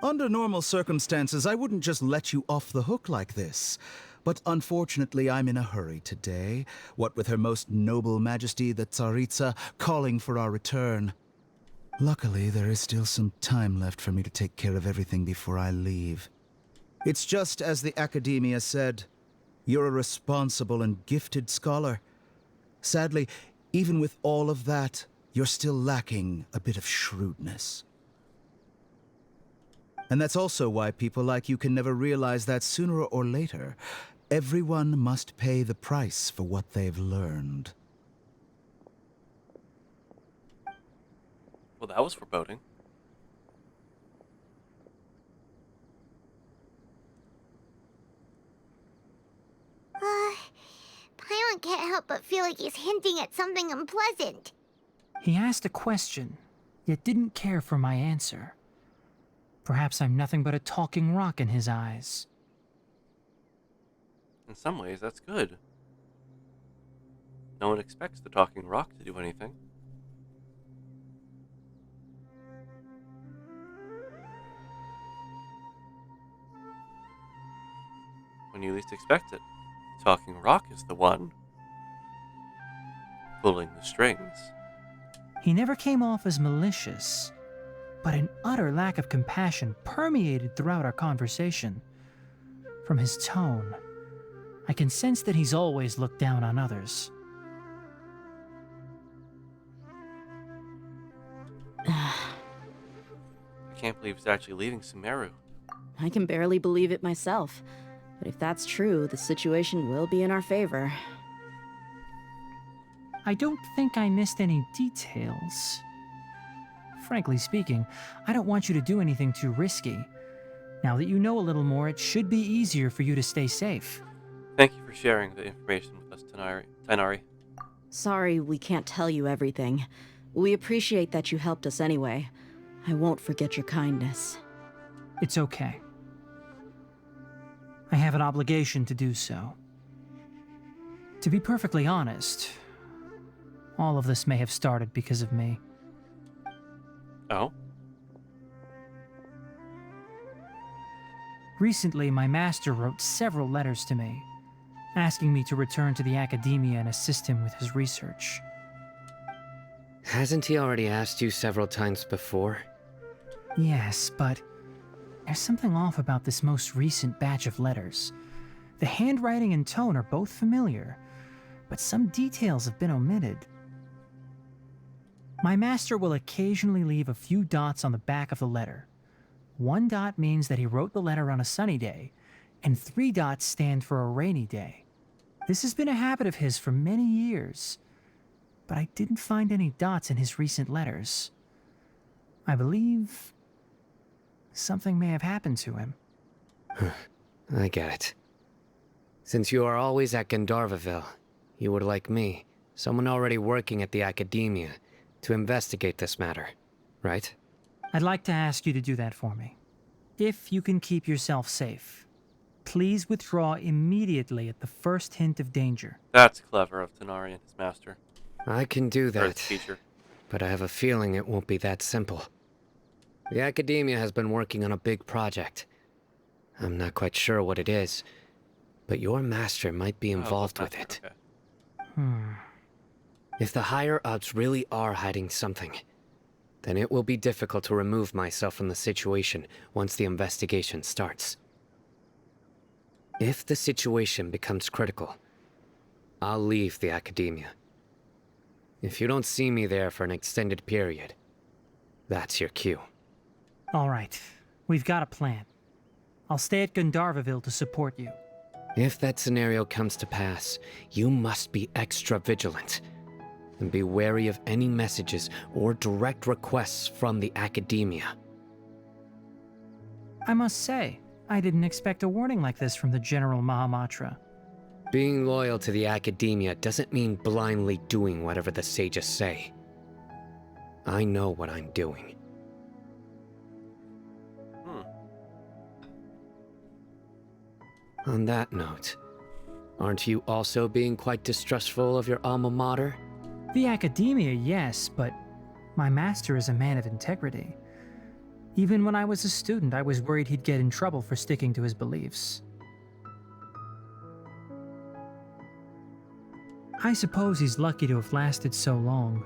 Under normal circumstances, I wouldn't just let you off the hook like this. But unfortunately, I'm in a hurry today, what with Her Most Noble Majesty the Tsaritsa calling for our return. Luckily, there is still some time left for me to take care of everything before I leave. It's just as the Academia said, you're a responsible and gifted scholar. Sadly, even with all of that, you're still lacking a bit of shrewdness. And that's also why people like you can never realize that sooner or later, everyone must pay the price for what they've learned. Well, that was foreboding. Paimon can't help but feel like he's hinting at something unpleasant. He asked a question, yet didn't care for my answer. Perhaps I'm nothing but a talking rock in his eyes. In some ways, that's good. No one expects the talking rock to do anything. When you least expect it, the talking rock is the one pulling the strings. He never came off as malicious, but an utter lack of compassion permeated throughout our conversation. From his tone, I can sense that he's always looked down on others. I can't believe he's actually leaving Sumeru. I can barely believe it myself. But if that's true, the situation will be in our favor. I don't think I missed any details. Frankly speaking, I don't want you to do anything too risky. Now that you know a little more, it should be easier for you to stay safe. Thank you for sharing the information with us, Tainari. Sorry we can't tell you everything. We appreciate that you helped us anyway. I won't forget your kindness. It's okay. I have an obligation to do so. To be perfectly honest, all of this may have started because of me. Oh? Recently, my master wrote several letters to me, asking me to return to the Academia and assist him with his research. Hasn't he already asked you several times before? Yes, but there's something off about this most recent batch of letters. The handwriting and tone are both familiar, but some details have been omitted. My master will occasionally leave a few dots on the back of the letter. 1 dot means that he wrote the letter on a sunny day, and 3 dots stand for a rainy day. This has been a habit of his for many years, but I didn't find any dots in his recent letters. I believe something may have happened to him. I get it. Since you are always at Gandharvaville, you would like me, someone already working at the Academia, to investigate this matter, right? I'd like to ask you to do that for me. If you can keep yourself safe, please withdraw immediately at the first hint of danger. That's clever of Tainari and his master. I can do Or his that, teacher. but I have a feeling it won't be that simple. The Academia has been working on a big project. I'm not quite sure what it is, but your master might be involved with it. Okay. If the higher-ups really are hiding something, then it will be difficult to remove myself from the situation once the investigation starts. If the situation becomes critical, I'll leave the Academia. If you don't see me there for an extended period, that's your cue. All right, we've got a plan. I'll stay at Gandharvaville to support you. If that scenario comes to pass, you must be extra vigilant. And be wary of any messages or direct requests from the Academia. I must say, I didn't expect a warning like this from the General Mahamatra. Being loyal to the Academia doesn't mean blindly doing whatever the sages say. I know what I'm doing. On that note, aren't you also being quite distrustful of your alma mater? The academia, yes, but my master is a man of integrity. Even when I was a student, I was worried he'd get in trouble for sticking to his beliefs. I suppose he's lucky to have lasted so long.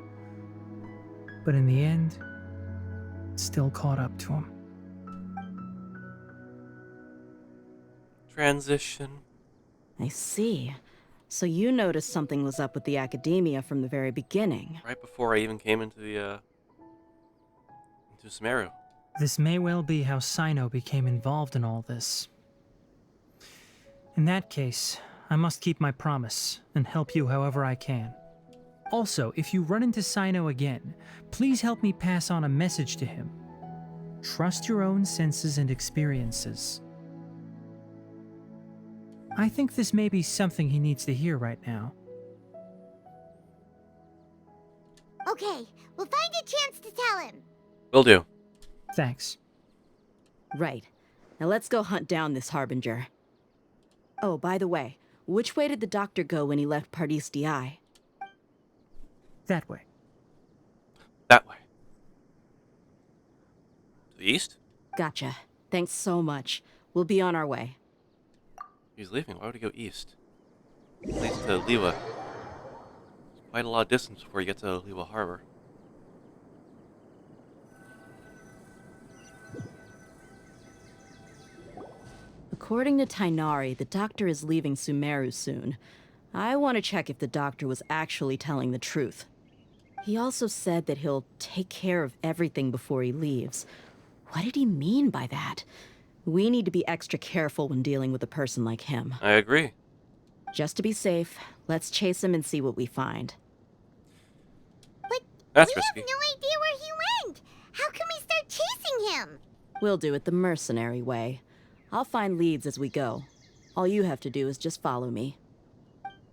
But in the end, it still caught up to him. Transition. I see. So you noticed something was up with the academia from the very beginning. Right before I even came into the, into Sumeru. This may well be how Sino became involved in all this. In that case, I must keep my promise and help you however I can. Also, if you run into Sino again, please help me pass on a message to him. Trust your own senses and experiences. I think this may be something he needs to hear right now. Okay, we'll find a chance to tell him. Will do. Thanks. Right. Now let's go hunt down this Harbinger. Oh, by the way, which way did the doctor go when he left Pardis Di? That way. That way. To the east? Gotcha. Thanks so much. We'll be on our way. He's leaving. Why would he go east? At least to Liwa. It's quite a lot of distance before you get to Liwa Harbor. According to Tainari, the doctor is leaving Sumeru soon. I want to check if the doctor was actually telling the truth. He also said that he'll take care of everything before he leaves. What did he mean by that? We need to be extra careful when dealing with a person like him. I agree. Just to be safe, let's chase him and see what we find. But That's we risky. have no idea where he went. How can we start chasing him? We'll do it the mercenary way. I'll find leads as we go. All you have to do is just follow me.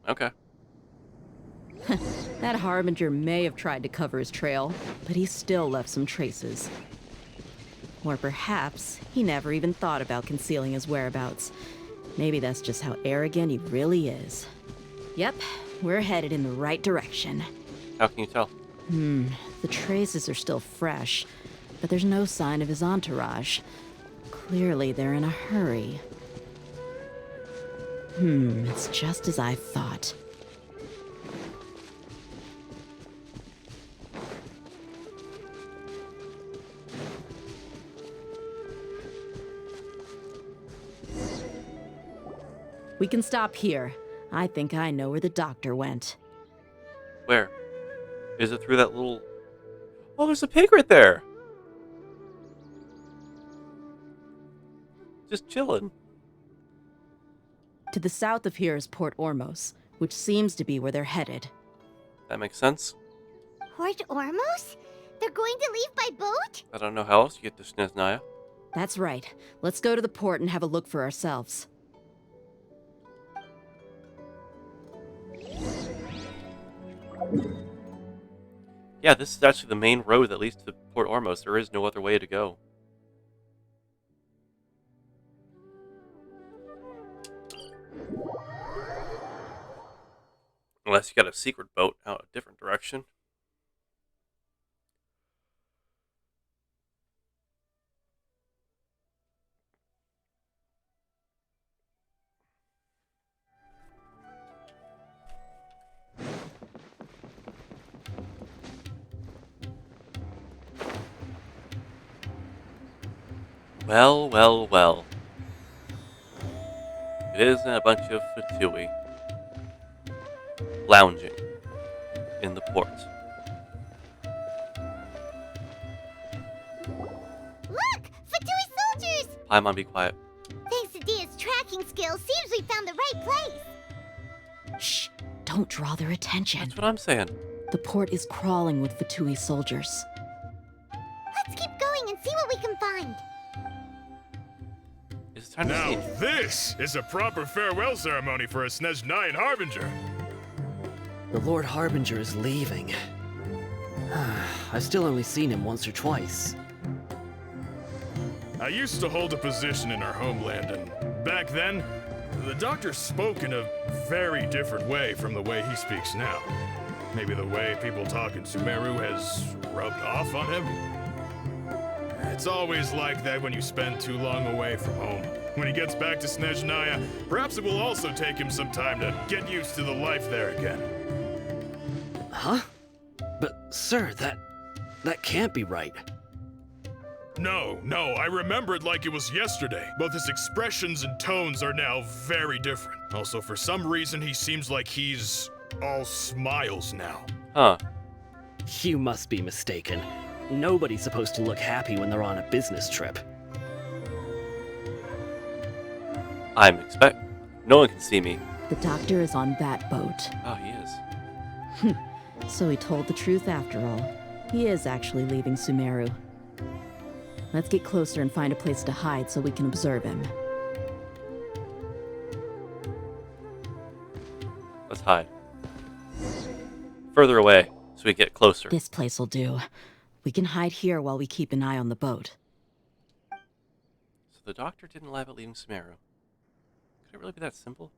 Okay. That Harbinger may have tried to cover his trail, but he still left some traces. Or perhaps he never even thought about concealing his whereabouts. Maybe that's just how arrogant he really is. Yep, we're headed in the right direction. How can you tell? The traces are still fresh, but there's no sign of his entourage. Clearly they're in a hurry. It's just as I thought. We can stop here. I think I know where the doctor went. Where? Is it through that little... Oh, there's a pig right there! Just chilling. To the south of here is Port Ormos, which seems to be where they're headed. That makes sense. Port Ormos? They're going to leave by boat? I don't know how else you get to Snezhnaya. That's right. Let's go to the port and have a look for ourselves. Yeah, this is actually the main road that leads to Port Ormos. There is no other way to go. Unless you got a secret boat out a different direction. Well, well, well. It isn't a bunch of Fatui lounging in the port. Look! Fatui soldiers! Paimon, be quiet. Thanks to Dia's tracking skills, seems we found the right place. Shh! Don't draw their attention. That's what I'm saying. The port is crawling with Fatui soldiers. Let's keep going and see what we can find. It's time to Now see. this is a proper farewell ceremony for a Snezhnayan Harbinger. The Lord Harbinger is leaving. I've still only seen him once or twice. I used to hold a position in our homeland, and back then, the doctor spoke in a very different way from the way he speaks now. Maybe the way people talk in Sumeru has rubbed off on him? It's always like that when you spend too long away from home. When he gets back to Snezhnaya, perhaps it will also take him some time to get used to the life there again. Huh? But, sir, that can't be right. No, I remember it like it was yesterday. Both his expressions and tones are now very different. Also, for some reason, he seems like he's all smiles now. Huh. You must be mistaken. Nobody's supposed to look happy when they're on a business trip. No one can see me. The doctor is on that boat. Oh, he is. So he told the truth after all. He is actually leaving Sumeru. Let's get closer and find a place to hide so we can observe him. Let's hide. Further away, so we get closer. This place will do. We can hide here while we keep an eye on the boat. So the doctor didn't lie about leaving Sumeru. Could it really be that simple?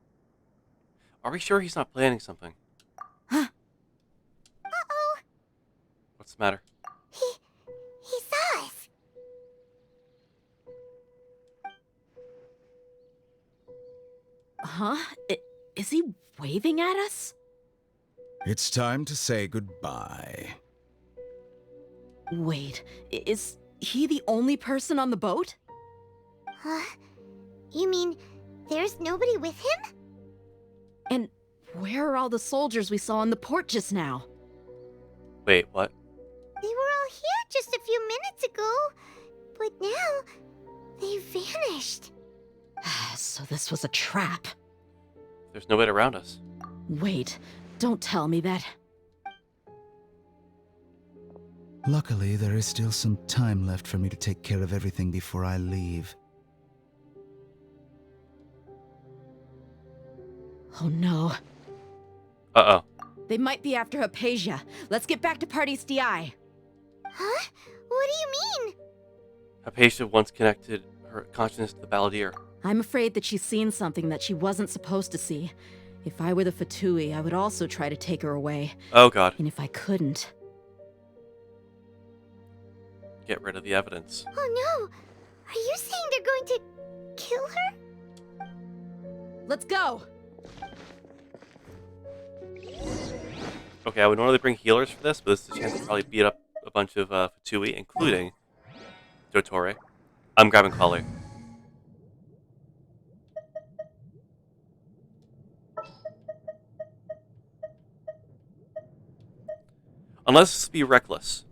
Are we sure he's not planning something? Uh-oh. What's the matter? He saw us. Huh? Is he waving at us? It's time to say goodbye. Wait, is he the only person on the boat? You mean there's nobody with him? And where are all the soldiers we saw in the port just now? Wait, what? They were all here just a few minutes ago, but now they vanished. So this was a trap. There's nobody around us. Wait, don't tell me that. Luckily, there is still some time left for me to take care of everything before I leave. Oh no. Uh-oh. They might be after Hypatia. Let's get back to Party's DI. Huh? What do you mean? Hypatia once connected her consciousness to the Balladeer. I'm afraid that she's seen something that she wasn't supposed to see. If I were the Fatui, I would also try to take her away. Oh god. And if I couldn't... Get rid of the evidence. Oh no! Are you saying they're going to kill her? Let's go! Okay, I would normally bring healers for this, but this is a chance to probably beat up a bunch of Fatui, including Dottore. I'm grabbing Kali. Unless this would be reckless.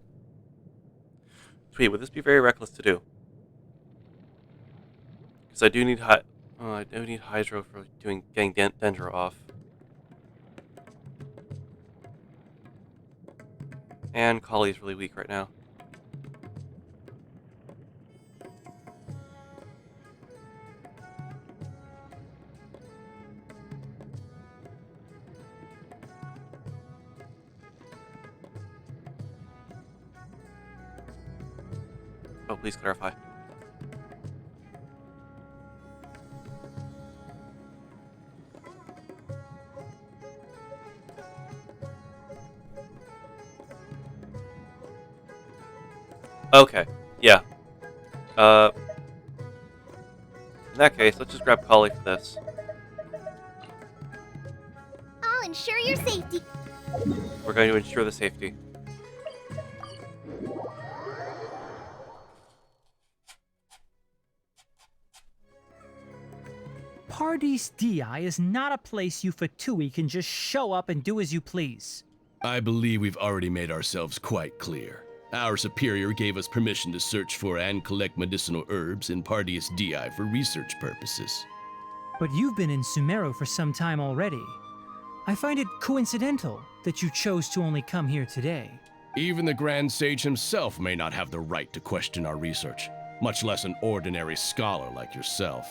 Sweet, would this be very reckless to do? Because I do need Hydro for getting Dendro off. And Kali's really weak right now. Oh, please clarify. Okay, yeah. In that case, let's just grab Kali for this. I'll ensure your safety. We're going to ensure the safety. Party's DI is not a place you Fatui can just show up and do as you please. I believe we've already made ourselves quite clear. Our superior gave us permission to search for and collect medicinal herbs in Pardius DI for research purposes. But you've been in Sumeru for some time already. I find it coincidental that you chose to only come here today. Even the Grand Sage himself may not have the right to question our research, much less an ordinary scholar like yourself.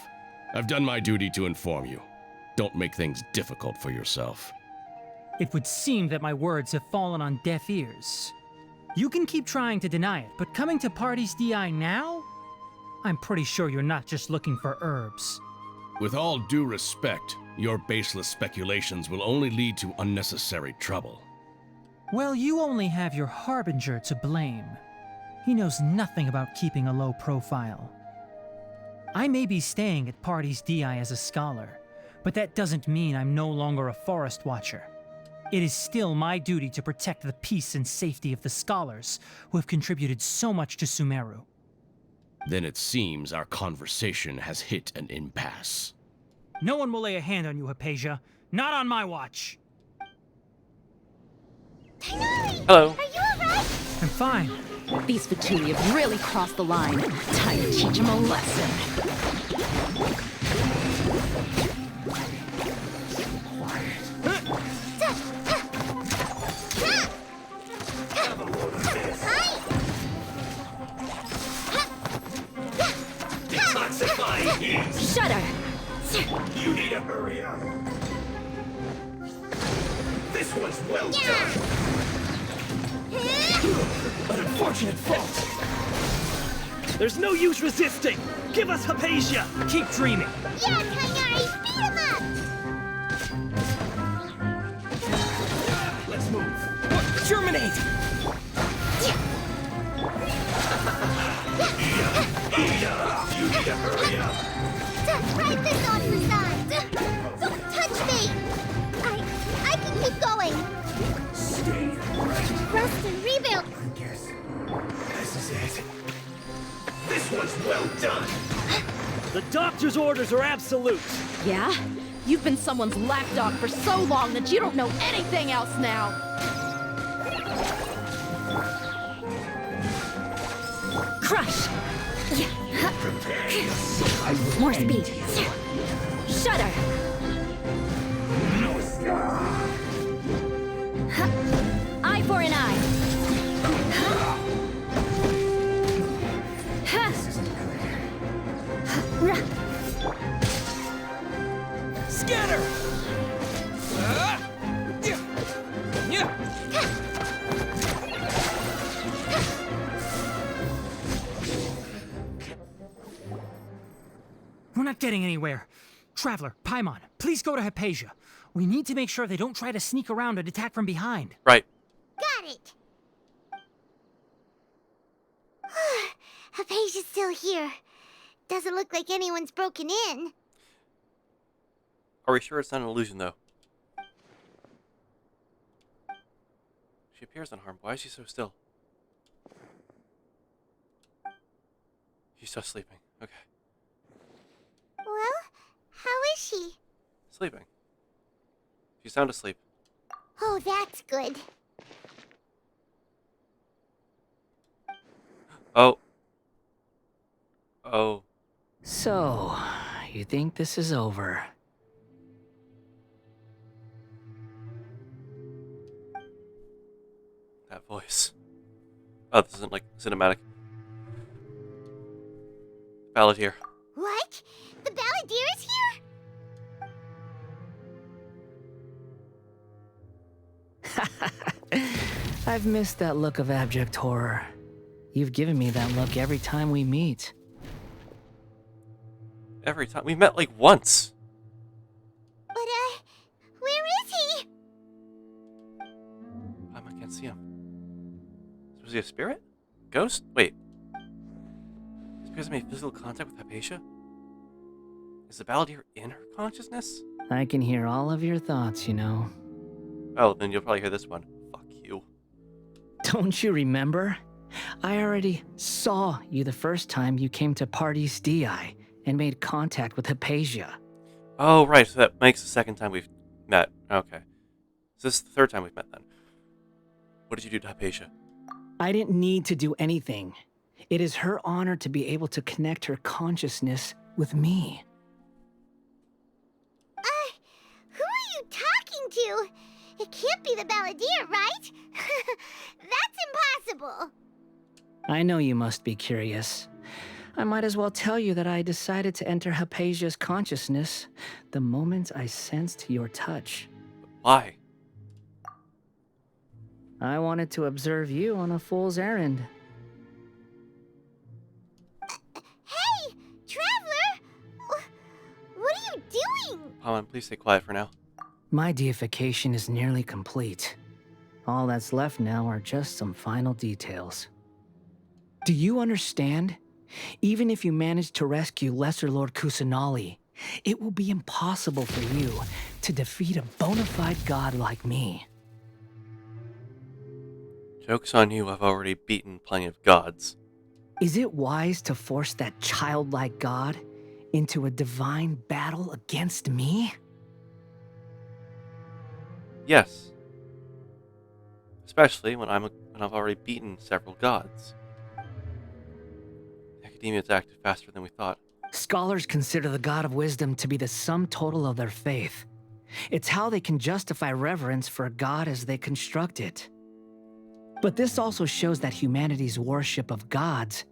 I've done my duty to inform you. Don't make things difficult for yourself. It would seem that my words have fallen on deaf ears. You can keep trying to deny it, but coming to Party's DI now? I'm pretty sure you're not just looking for herbs. With all due respect, your baseless speculations will only lead to unnecessary trouble. Well, you only have your Harbinger to blame. He knows nothing about keeping a low profile. I may be staying at Party's DI as a scholar, but that doesn't mean I'm no longer a Forest Watcher. It is still my duty to protect the peace and safety of the scholars who have contributed so much to Sumeru. Then it seems our conversation has hit an impasse. No one will lay a hand on you, Hypatia. Not on my watch. Hello. Are you alright? I'm fine. These Fatui have really crossed the line. Time to teach them a lesson. Detoxifying heat! Shut her! You need to hurry up! This one's well done! An unfortunate fault! There's no use resisting! Give us Hypatia! Keep dreaming! Yeah, Kainari, beat him up! Let's move! Germinate! You need to hurry up! Write this on the side! Don't touch me! I can keep going! Stay right. Rest and rebuild! I guess this is it. This one's well done! The doctor's orders are absolute! Yeah? You've been someone's lapdog for so long that you don't know anything else now! Crush! Prepare yourself. More speed! Shudder! No scar! Eye for an eye. Scanner! We're not getting anywhere. Traveler, Paimon, please go to Hypatia. We need to make sure they don't try to sneak around and attack from behind. Right. Got it! Hypatia's still here. Doesn't look like anyone's broken in. Are we sure it's not an illusion, though? She appears unharmed. Why is she so still? She's still sleeping. Okay. Well, how is she? Sleeping. She's sound asleep. Oh, that's good. Oh. Oh. So, you think this is over? That voice. Oh, this isn't like cinematic. Balladeer. What? The Balladeer is here? I've missed that look of abject horror. You've given me that look every time we meet. Every time. We met like once. But, where is he? I can't see him. Was he a spirit? Ghost? Wait. Has Piers made physical contact with Hypatia? Is the Balladeer in her consciousness? I can hear all of your thoughts, you know. Oh, then you'll probably hear this one. Fuck you. Don't you remember? I already saw you the first time you came to Party's DI and made contact with Hypatia. Oh, right. So that makes the second time we've met. Okay. So this is the third time we've met then. What did you do to Hypatia? I didn't need to do anything. It is her honor to be able to connect her consciousness with me. Who are you talking to? It can't be the Balladeer, right? That's impossible. I know you must be curious. I might as well tell you that I decided to enter Hypatia's consciousness the moment I sensed your touch. Why? I wanted to observe you on a fool's errand. Hey, Traveler! What are you doing? Paimon, please stay quiet for now. My deification is nearly complete. All that's left now are just some final details. Do you understand? Even if you manage to rescue Lesser Lord Kusanali, it will be impossible for you to defeat a bona fide god like me. Joke's on you, I've already beaten plenty of gods. Is it wise to force that childlike god into a divine battle against me? Yes. Especially when I've already beaten several gods. Academia's acted faster than we thought. Scholars consider the God of Wisdom to be the sum total of their faith. It's how they can justify reverence for a god as they construct it. But this also shows that humanity's worship of gods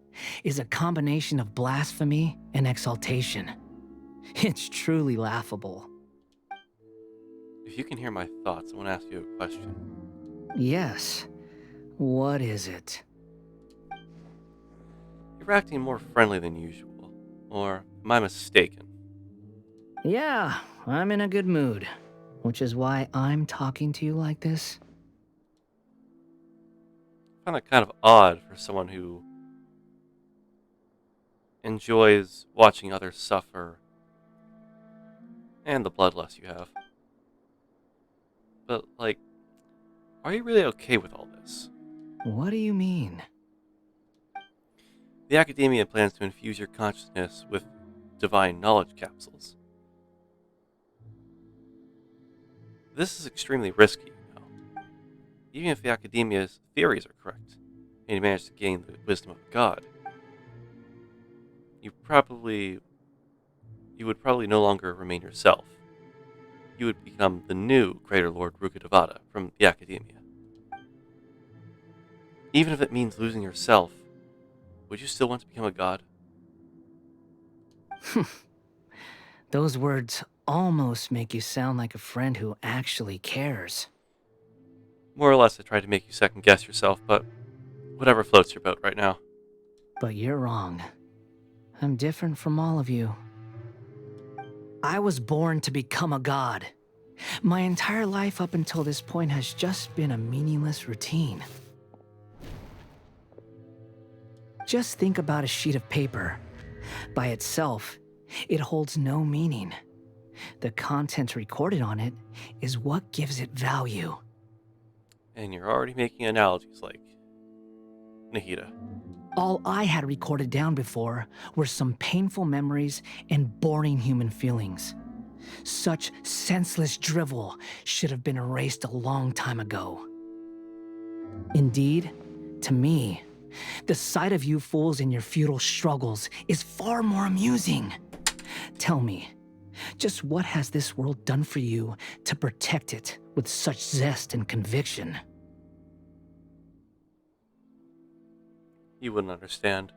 is a combination of blasphemy and exaltation. It's truly laughable. If you can hear my thoughts, I want to ask you a question. Yes. What is it? You're acting more friendly than usual. Or am I mistaken? Yeah, I'm in a good mood. Which is why I'm talking to you like this. I find that kind of odd for someone who enjoys watching others suffer and the bloodlust you have. But, like, are you really okay with all this? What do you mean? The Academia plans to infuse your consciousness with divine knowledge capsules. This is extremely risky, you know. Even if the Academia's theories are correct, and you manage to gain the wisdom of God, you would probably no longer remain yourself. You would become the new Greater Lord Rukkhadevata from the Academia. Even if it means losing yourself, would you still want to become a god? Those words almost make you sound like a friend who actually cares. More or less, I tried to make you second guess yourself, but whatever floats your boat right now. But you're wrong. I'm different from all of you. I was born to become a god. My entire life up until this point has just been a meaningless routine. Just think about a sheet of paper. By itself, it holds no meaning. The content recorded on it is what gives it value. And you're already making analogies like Nahida. All I had recorded down before were some painful memories and boring human feelings. Such senseless drivel should have been erased a long time ago. Indeed, to me, the sight of you fools in your futile struggles is far more amusing. Tell me, just what has this world done for you to protect it with such zest and conviction? You wouldn't understand.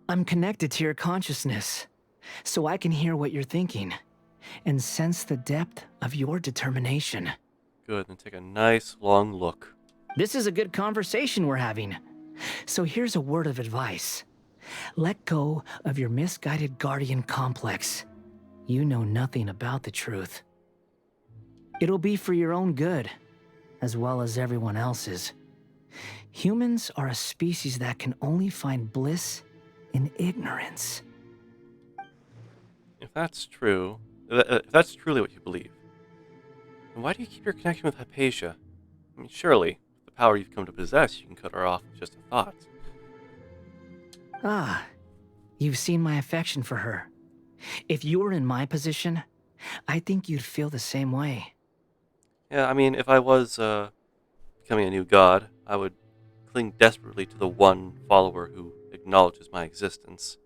I'm connected to your consciousness, so I can hear what you're thinking and sense the depth of your determination. Good, then take a nice long look. This is a good conversation we're having. So here's a word of advice. Let go of your misguided guardian complex. You know nothing about the truth. It'll be for your own good, as well as everyone else's. Humans are a species that can only find bliss in ignorance. If that's true, if that's truly what you believe, then why do you keep your connection with Hypatia? I mean, surely, with the power you've come to possess, you can cut her off with just a thought. Ah, you've seen my affection for her. If you were in my position, I think you'd feel the same way. Yeah, I mean, if I was becoming a new god, I would cling desperately to the one follower who acknowledges my existence.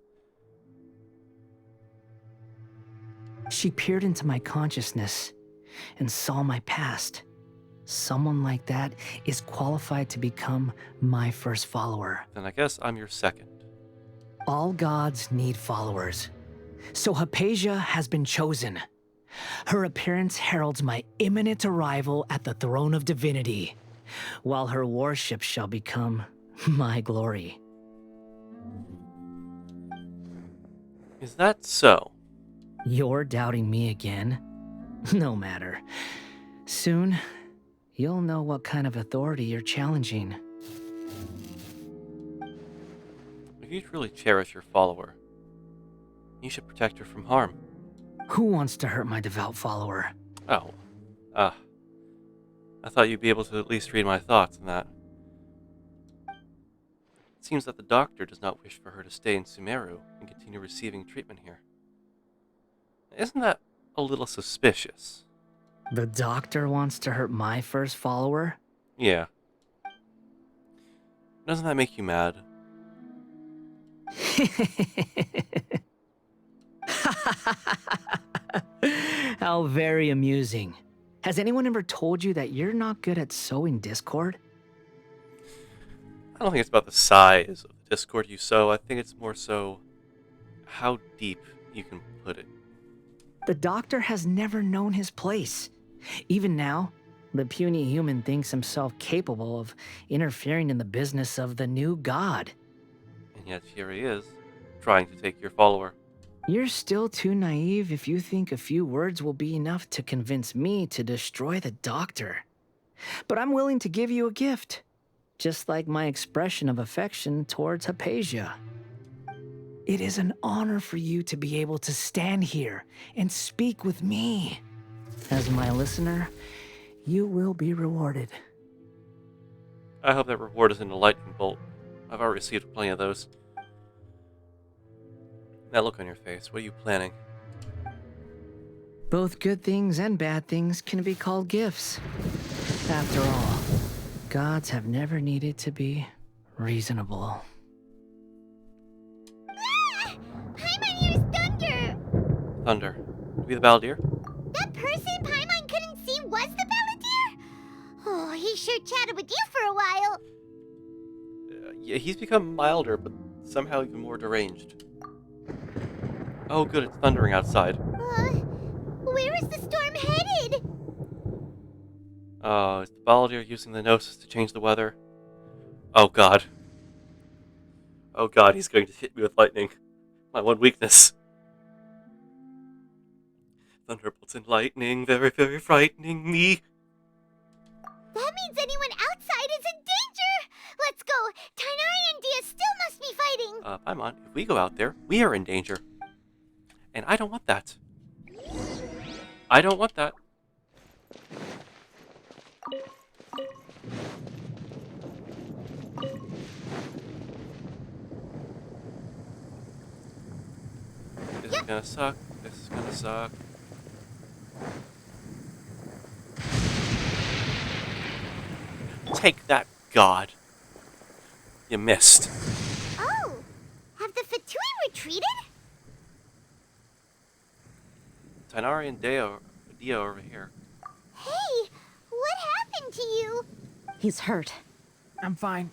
She peered into my consciousness and saw my past. Someone like that is qualified to become my first follower. Then I guess I'm your second. All gods need followers. So Hypatia has been chosen. Her appearance heralds my imminent arrival at the throne of divinity, while her worship shall become my glory. Is that so? You're doubting me again? No matter. Soon, you'll know what kind of authority you're challenging. If you truly cherish your follower, you should protect her from harm. Who wants to hurt my devout follower? Oh. I thought you'd be able to at least read my thoughts on that. It seems that the doctor does not wish for her to stay in Sumeru and continue receiving treatment here. Isn't that a little suspicious? The doctor wants to hurt my first follower? Yeah. Doesn't that make you mad? How very amusing. Has anyone ever told you that you're not good at sowing discord? I don't think it's about the size of the discord you sow. I think it's more so how deep you can put it. The doctor has never known his place. Even now, the puny human thinks himself capable of interfering in the business of the new god. And yet here he is, trying to take your follower. You're still too naive if you think a few words will be enough to convince me to destroy the doctor. But I'm willing to give you a gift, just like my expression of affection towards Hypatia. It is an honor for you to be able to stand here and speak with me. As my listener, you will be rewarded. I hope that reward isn't a lightning bolt. I've already received plenty of those. That look on your face, what are you planning? Both good things and bad things can be called gifts. After all, gods have never needed to be reasonable. Paimon hears thunder! Thunder. Be the Baldir? That person Paimon couldn't see was the Balladeer? Oh, he sure chatted with you for a while. Yeah, he's become milder, but somehow even more deranged. Oh good, it's thundering outside. Where is the storm headed? Oh, is the Baldir using the Gnosis to change the weather? Oh god. Oh god, he's going to hit me with lightning. My one weakness. Thunderbolts and lightning, very, very frightening me. That means anyone outside is in danger! Let's go! Tainari and Dia still must be fighting! Paimon, if we go out there, we are in danger. And I don't want that. I don't want that. This is gonna suck. This is gonna suck. Take that, God. You missed. Oh! Have the Fatui retreated? Tainari and Dia over here. Hey! What happened to you? He's hurt. I'm fine.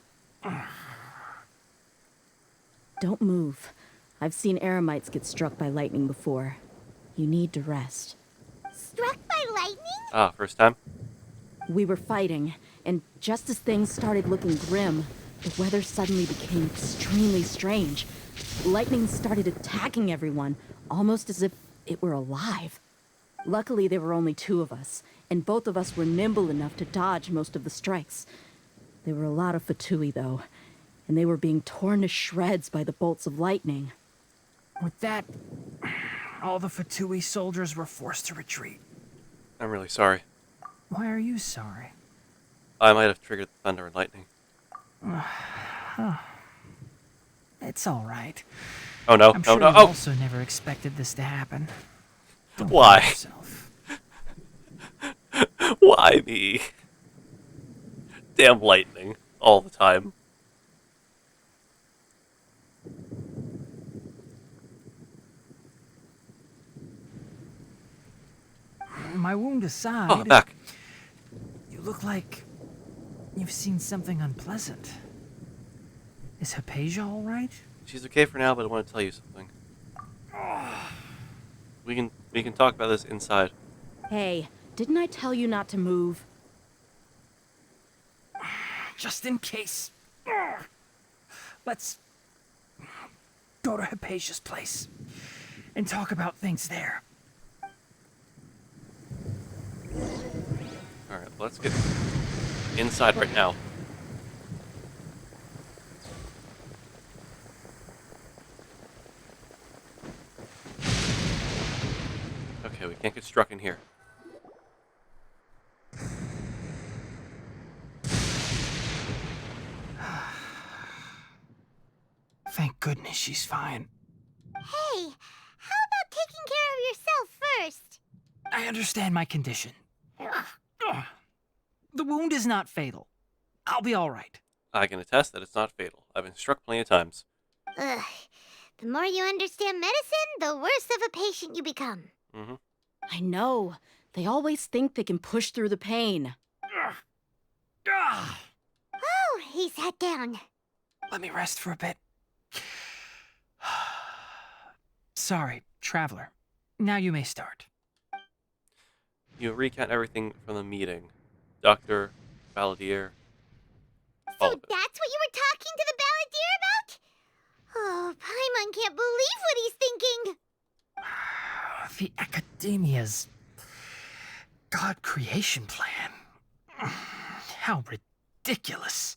Don't move. I've seen eremites get struck by lightning before. You need to rest. Struck by lightning? Ah, first time? We were fighting, and just as things started looking grim, the weather suddenly became extremely strange. Lightning started attacking everyone, almost as if it were alive. Luckily, there were only two of us, and both of us were nimble enough to dodge most of the strikes. There were a lot of Fatui, though, and they were being torn to shreds by the bolts of lightning. With that, all the Fatui soldiers were forced to retreat. I'm really sorry. Why are you sorry? I might have triggered the thunder and lightning. It's all right. Oh no, I'm no, sure no, you oh! also never expected this to happen. Don't blame Why? yourself. Why me? Damn lightning. All the time. My wound aside, Oh, I'm back. You look like you've seen something unpleasant. Is Hypatia all right? She's okay for now, but I want to tell you something. We can talk about this inside. Hey, didn't I tell you not to move? Just in case. Let's go to Hypatia's place and talk about things there. Alright, let's get inside right now. Okay, we can't get struck in here. Thank goodness she's fine. Hey, how about taking care of yourself first? I understand my condition. The wound is not fatal. I'll be all right. I can attest that it's not fatal. I've been struck plenty of times. Ugh. The more you understand medicine, the worse of a patient you become. Mm-hmm. I know. They always think they can push through the pain. Oh, he sat down. Let me rest for a bit. Sorry, Traveler. Now you may start. You recount everything from the meeting. Doctor, Valadier. So that's what you were talking to the Balladeer about? Oh, Paimon can't believe what he's thinking. The Academia's God creation plan. How ridiculous.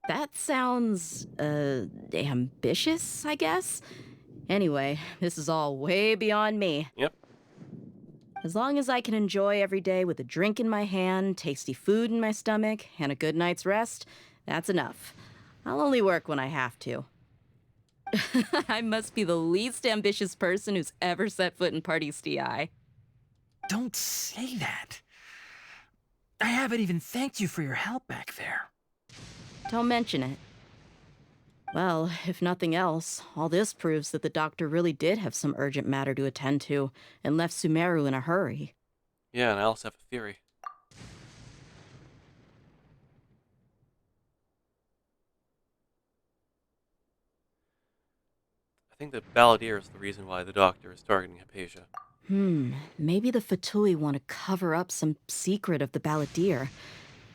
That sounds, ambitious, I guess? Anyway, this is all way beyond me. Yep. As long as I can enjoy every day with a drink in my hand, tasty food in my stomach, and a good night's rest, that's enough. I'll only work when I have to. I must be the least ambitious person who's ever set foot in Party STI. Don't say that. I haven't even thanked you for your help back there. Don't mention it. Well, if nothing else, all this proves that the doctor really did have some urgent matter to attend to and left Sumeru in a hurry. Yeah, and I also have a theory. I think that Balladeer is the reason why the doctor is targeting Hypatia. Maybe the Fatui want to cover up some secret of the Balladeer.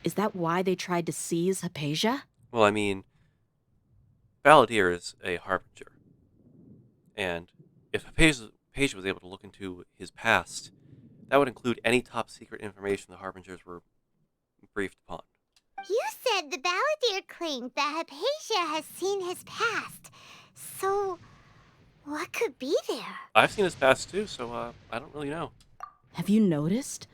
Is that why they tried to seize Hypatia? Well, I mean, Balladeer is a harbinger. And if Hypatia was able to look into his past, that would include any top secret information the harbingers were briefed upon. You said the Balladeer claimed that Hypatia has seen his past. So, what could be there? I've seen his past too, so I don't really know. Have you noticed?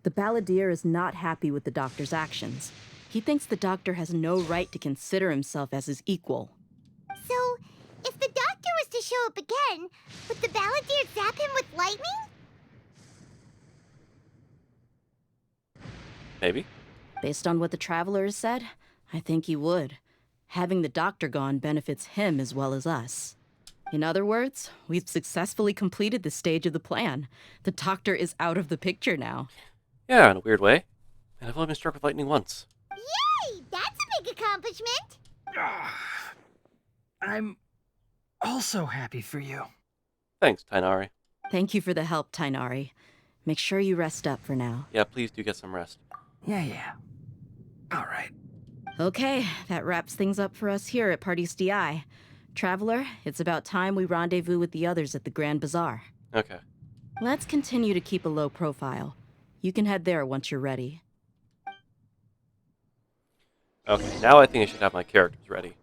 The Balladeer is not happy with the doctor's actions. He thinks the doctor has no right to consider himself as his equal. So, if the doctor was to show up again, would the Balladeer zap him with lightning? Maybe. Based on what the Traveler has said, I think he would. Having the doctor gone benefits him as well as us. In other words, we've successfully completed this stage of the plan. The doctor is out of the picture now. Yeah, in a weird way. And I've only been struck with lightning once. Yay! That's a big accomplishment! I'm also happy for you. Thanks, Tainari. Thank you for the help, Tainari. Make sure you rest up for now. Yeah, please do get some rest. Yeah. All right. Okay, that wraps things up for us here at Party STI. Traveler, it's about time we rendezvous with the others at the Grand Bazaar. Okay. Let's continue to keep a low profile. You can head there once you're ready. Okay, now I think I should have my characters ready.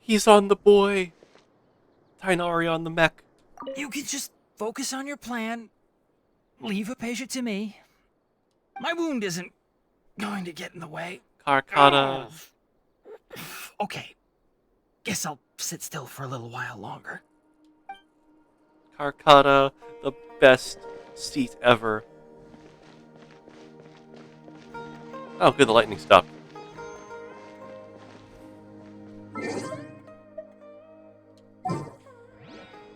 He's on the boy! Tainari on the mech. You can just focus on your plan. Leave Hypatia to me. My wound isn't going to get in the way. Carcata. Okay. Guess I'll sit still for a little while longer. Carcata, the best seat ever. Oh, good, the lightning stopped.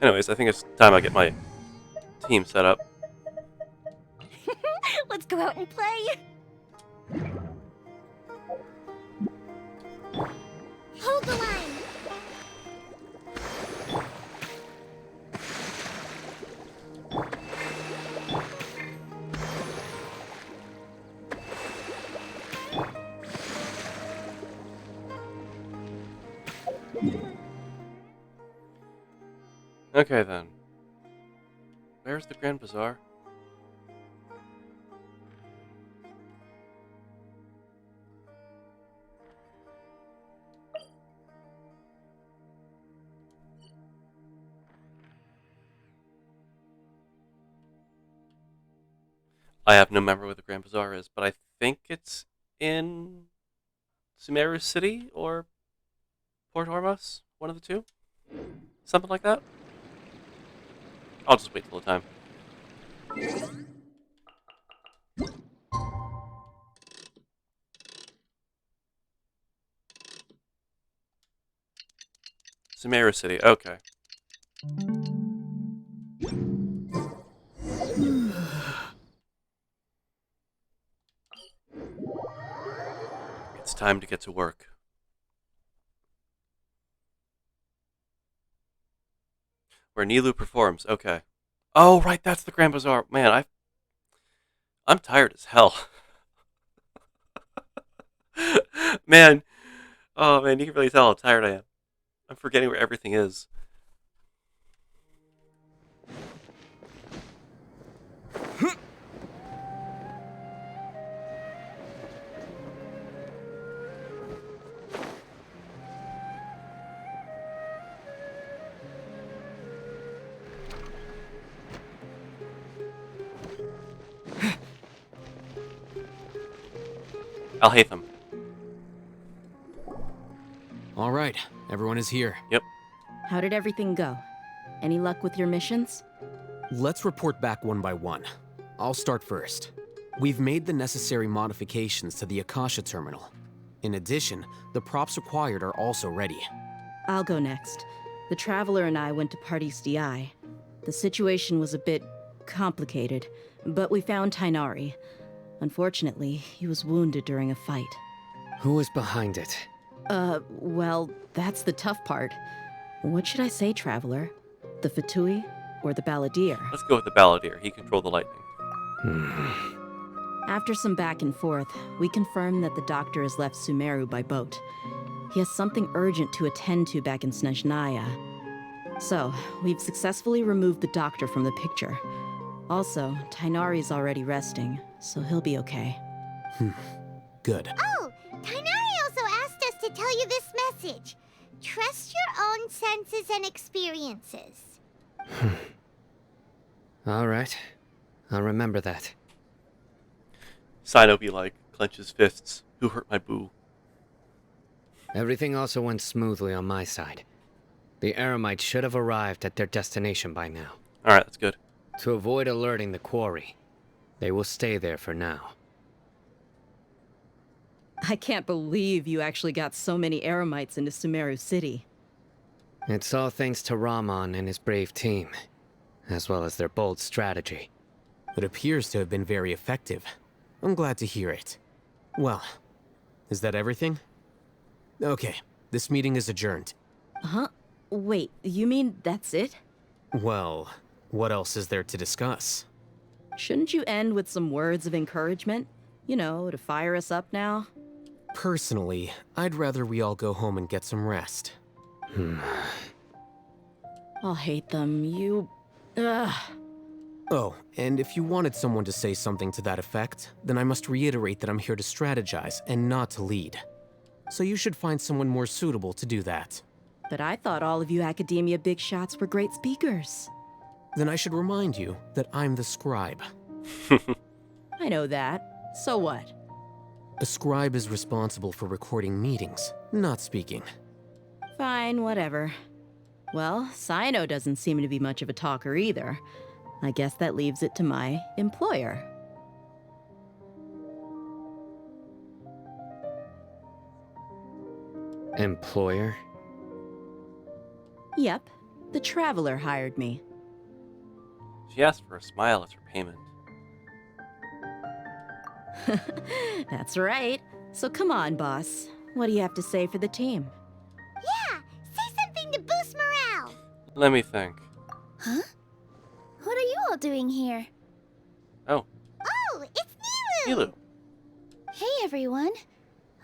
Anyways, I think it's time I get my team set up. Let's go out and play. Hold the line! Okay then. Where's the Grand Bazaar? I have no memory where the Grand Bazaar is, but I think it's in Sumeru City or Port Ormos, one of the two. Something like that. I'll just wait till the time. Sumeru City, okay. It's time to get to work. Where Nilu performs, okay. Oh, right, that's the Grand Bazaar. Man, I'm tired as hell. Man, oh man, you can really tell how tired I am. I'm forgetting where everything is. I'll hate them. All right, everyone is here. Yep. How did everything go? Any luck with your missions? Let's report back one by one. I'll start first. We've made the necessary modifications to the Akasha terminal. In addition, the props required are also ready. I'll go next. The Traveler and I went to Party's DI. The situation was a bit complicated, but we found Tainari. Unfortunately, he was wounded during a fight. Who is behind it? Well, that's the tough part. What should I say, Traveler? The Fatui or the Balladeer? Let's go with the Balladeer. He controlled the lightning. After some back and forth, we confirmed that the doctor has left Sumeru by boat. He has something urgent to attend to back in Snezhnaya. So, we've successfully removed the doctor from the picture. Also, Tainari's already resting, so he'll be okay. Good. Oh, Tainari also asked us to tell you this message. Trust your own senses and experiences. All right. I'll remember that. Sino clenches fists. Who hurt my boo? Everything also went smoothly on my side. The Eremites should have arrived at their destination by now. Alright, that's good. To avoid alerting the quarry, they will stay there for now. I can't believe you actually got so many Eremites into Sumeru City. It's all thanks to Rahman and his brave team, as well as their bold strategy. It appears to have been very effective. I'm glad to hear it. Well, is that everything? Okay, this meeting is adjourned. Huh? Wait, you mean that's it? Well, what else is there to discuss? Shouldn't you end with some words of encouragement? You know, to fire us up now? Personally, I'd rather we all go home and get some rest. I'll hate them, Ugh. Oh, and if you wanted someone to say something to that effect, then I must reiterate that I'm here to strategize and not to lead. So you should find someone more suitable to do that. But I thought all of you academia big shots were great speakers. Then I should remind you that I'm the scribe. I know that. So what? A scribe is responsible for recording meetings, not speaking. Fine, whatever. Well, Sino doesn't seem to be much of a talker either. I guess that leaves it to my employer. Employer? Yep, the Traveler hired me. She asked for a smile as her payment. That's right. So come on, boss. What do you have to say for the team? Yeah, say something to boost morale. Let me think. Huh? What are you all doing here? Oh. Oh, it's Nilu! Nilu. Hey, everyone.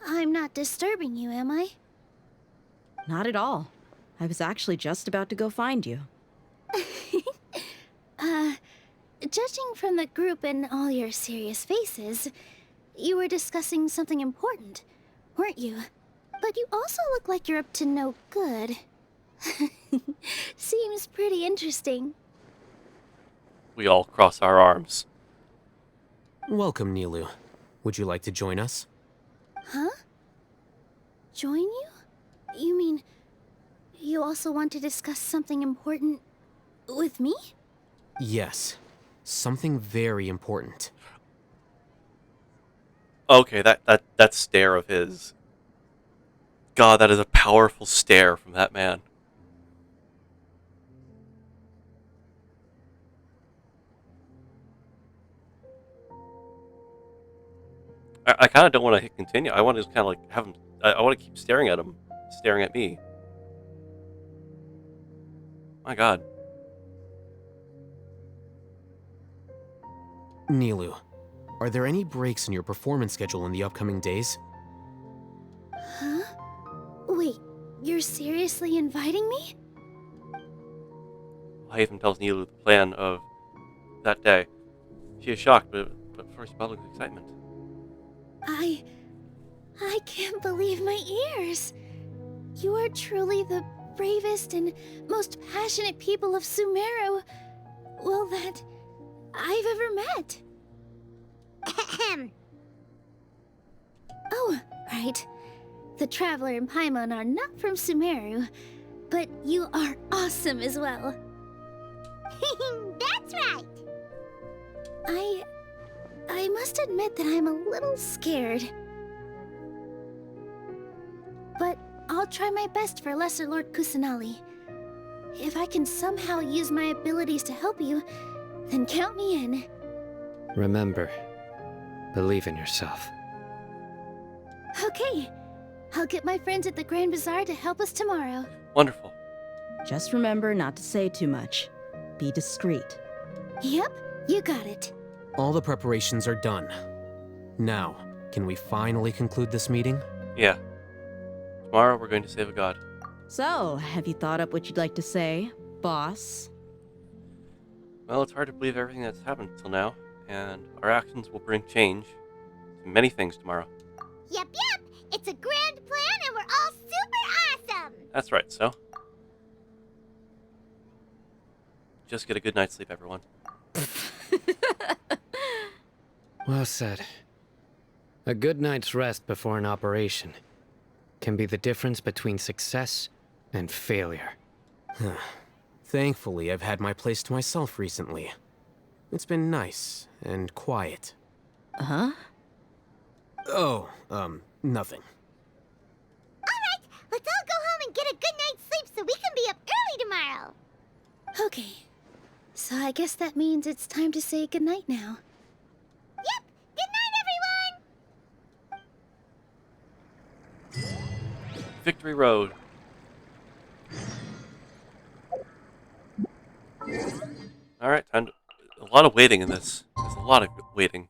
I'm not disturbing you, am I? Not at all. I was actually just about to go find you. Judging from the group and all your serious faces, you were discussing something important, weren't you? But you also look like you're up to no good. Seems pretty interesting. We all cross our arms. Welcome, Nilu. Would you like to join us? Huh? Join you? You mean you also want to discuss something important with me? Yes. Something very important. Okay, that stare of his. God, that is a powerful stare from that man. I kind of don't want to hit continue. I want to just kind of like have him. I want to keep staring at him, staring at me. My God. Nilu, are there any breaks in your performance schedule in the upcoming days? Huh? Wait, you're seriously inviting me? Hatham tells Nilu the plan of that day. She is shocked, but first bubbling with excitement. I can't believe my ears. You are truly the bravest and most passionate people of Sumeru, well, that I've ever met. Oh, right. The Traveler and Paimon are not from Sumeru, but you are awesome as well. That's right. I must admit that I'm a little scared. But I'll try my best for Lesser Lord Kusanali. If I can somehow use my abilities to help you, then count me in. Remember, believe in yourself. Okay. I'll get my friends at the Grand Bazaar to help us tomorrow. Wonderful. Just remember not to say too much. Be discreet. Yep, you got it. All the preparations are done. Now, can we finally conclude this meeting? Yeah. Tomorrow we're going to save a god. So, have you thought up what you'd like to say, boss? Well, it's hard to believe everything that's happened till now, and our actions will bring change to many things tomorrow. Yep. It's a grand plan and we're all super awesome. That's right, so. Just get a good night's sleep, everyone. Well said. A good night's rest before an operation can be the difference between success and failure. Thankfully, I've had my place to myself recently. It's been nice and quiet. Huh? Oh, nothing. Alright, let's all go home and get a good night's sleep so we can be up early tomorrow. Okay. So I guess that means it's time to say goodnight now. Yep, good night, everyone! Victory Road. Alright, time to... A lot of waiting in this. There's a lot of waiting.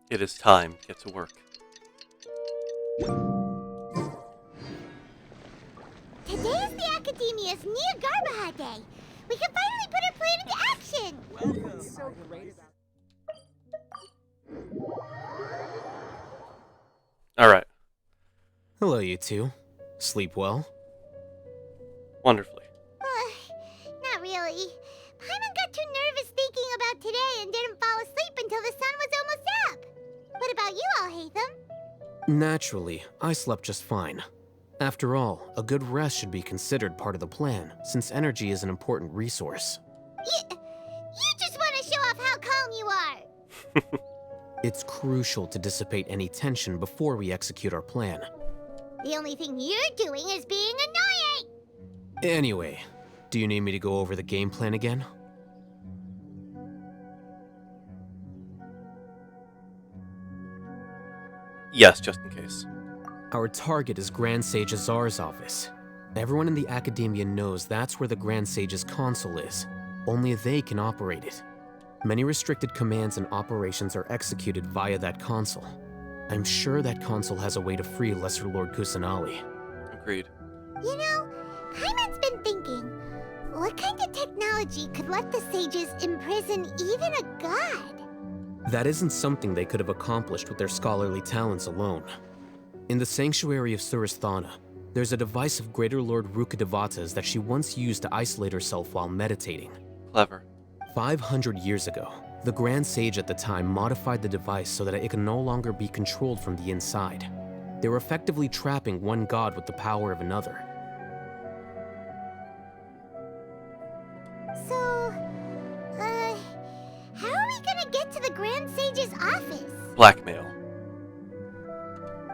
It is time to get to work. Today is the Academia's Nia Garbaha Day. We can finally put our plan into action. Alright. Hello, you two. Sleep well? Wonderfully. Not really. Paimon got too nervous thinking about today and didn't fall asleep until the sun was almost up. What about you all, Hatham? Naturally, I slept just fine. After all, a good rest should be considered part of the plan, since energy is an important resource. You just want to show off how calm you are. It's crucial to dissipate any tension before we execute our plan. The only thing you're doing is being annoying. Anyway, do you need me to go over the game plan again? Yes, just in case. Our target is Grand Sage Azar's office. Everyone in the Academia knows that's where the Grand Sage's console is. Only they can operate it. Many restricted commands and operations are executed via that console. I'm sure that console has a way to free Lesser Lord Kusanali. Agreed. You know, Paimon's been thinking, what kind of technology could let the sages imprison even a god? That isn't something they could have accomplished with their scholarly talents alone. In the sanctuary of Suristhana, there's a device of Greater Lord Rukkhadevata's that she once used to isolate herself while meditating. Clever. 500 years ago, the Grand Sage at the time modified the device so that it could no longer be controlled from the inside. They were effectively trapping one god with the power of another. So, how are we gonna get to the Grand Sage's office? Blackmail.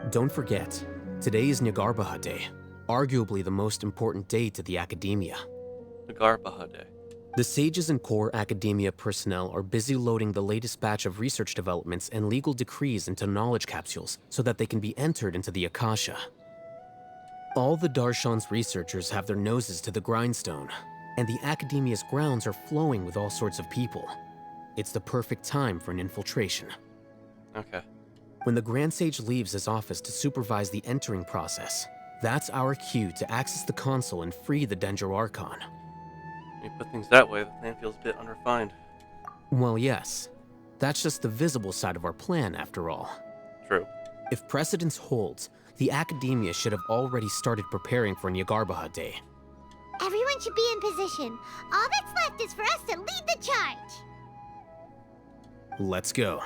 Don't forget, today is Nagarbaha Day, arguably the most important day to the Academia. Nagarbaha Day. The sages and core academia personnel are busy loading the latest batch of research developments and legal decrees into knowledge capsules so that they can be entered into the Akasha. All the Darshan's researchers have their noses to the grindstone, and the Academia's grounds are flowing with all sorts of people. It's the perfect time for an infiltration. Okay. When the Grand Sage leaves his office to supervise the entering process, that's our cue to access the console and free the Dendro Archon. When you put things that way, the plan feels a bit unrefined. Well, yes. That's just the visible side of our plan, after all. True. If precedence holds, the Academia should have already started preparing for Nagarbaha Day. Everyone should be in position. All that's left is for us to lead the charge. Let's go.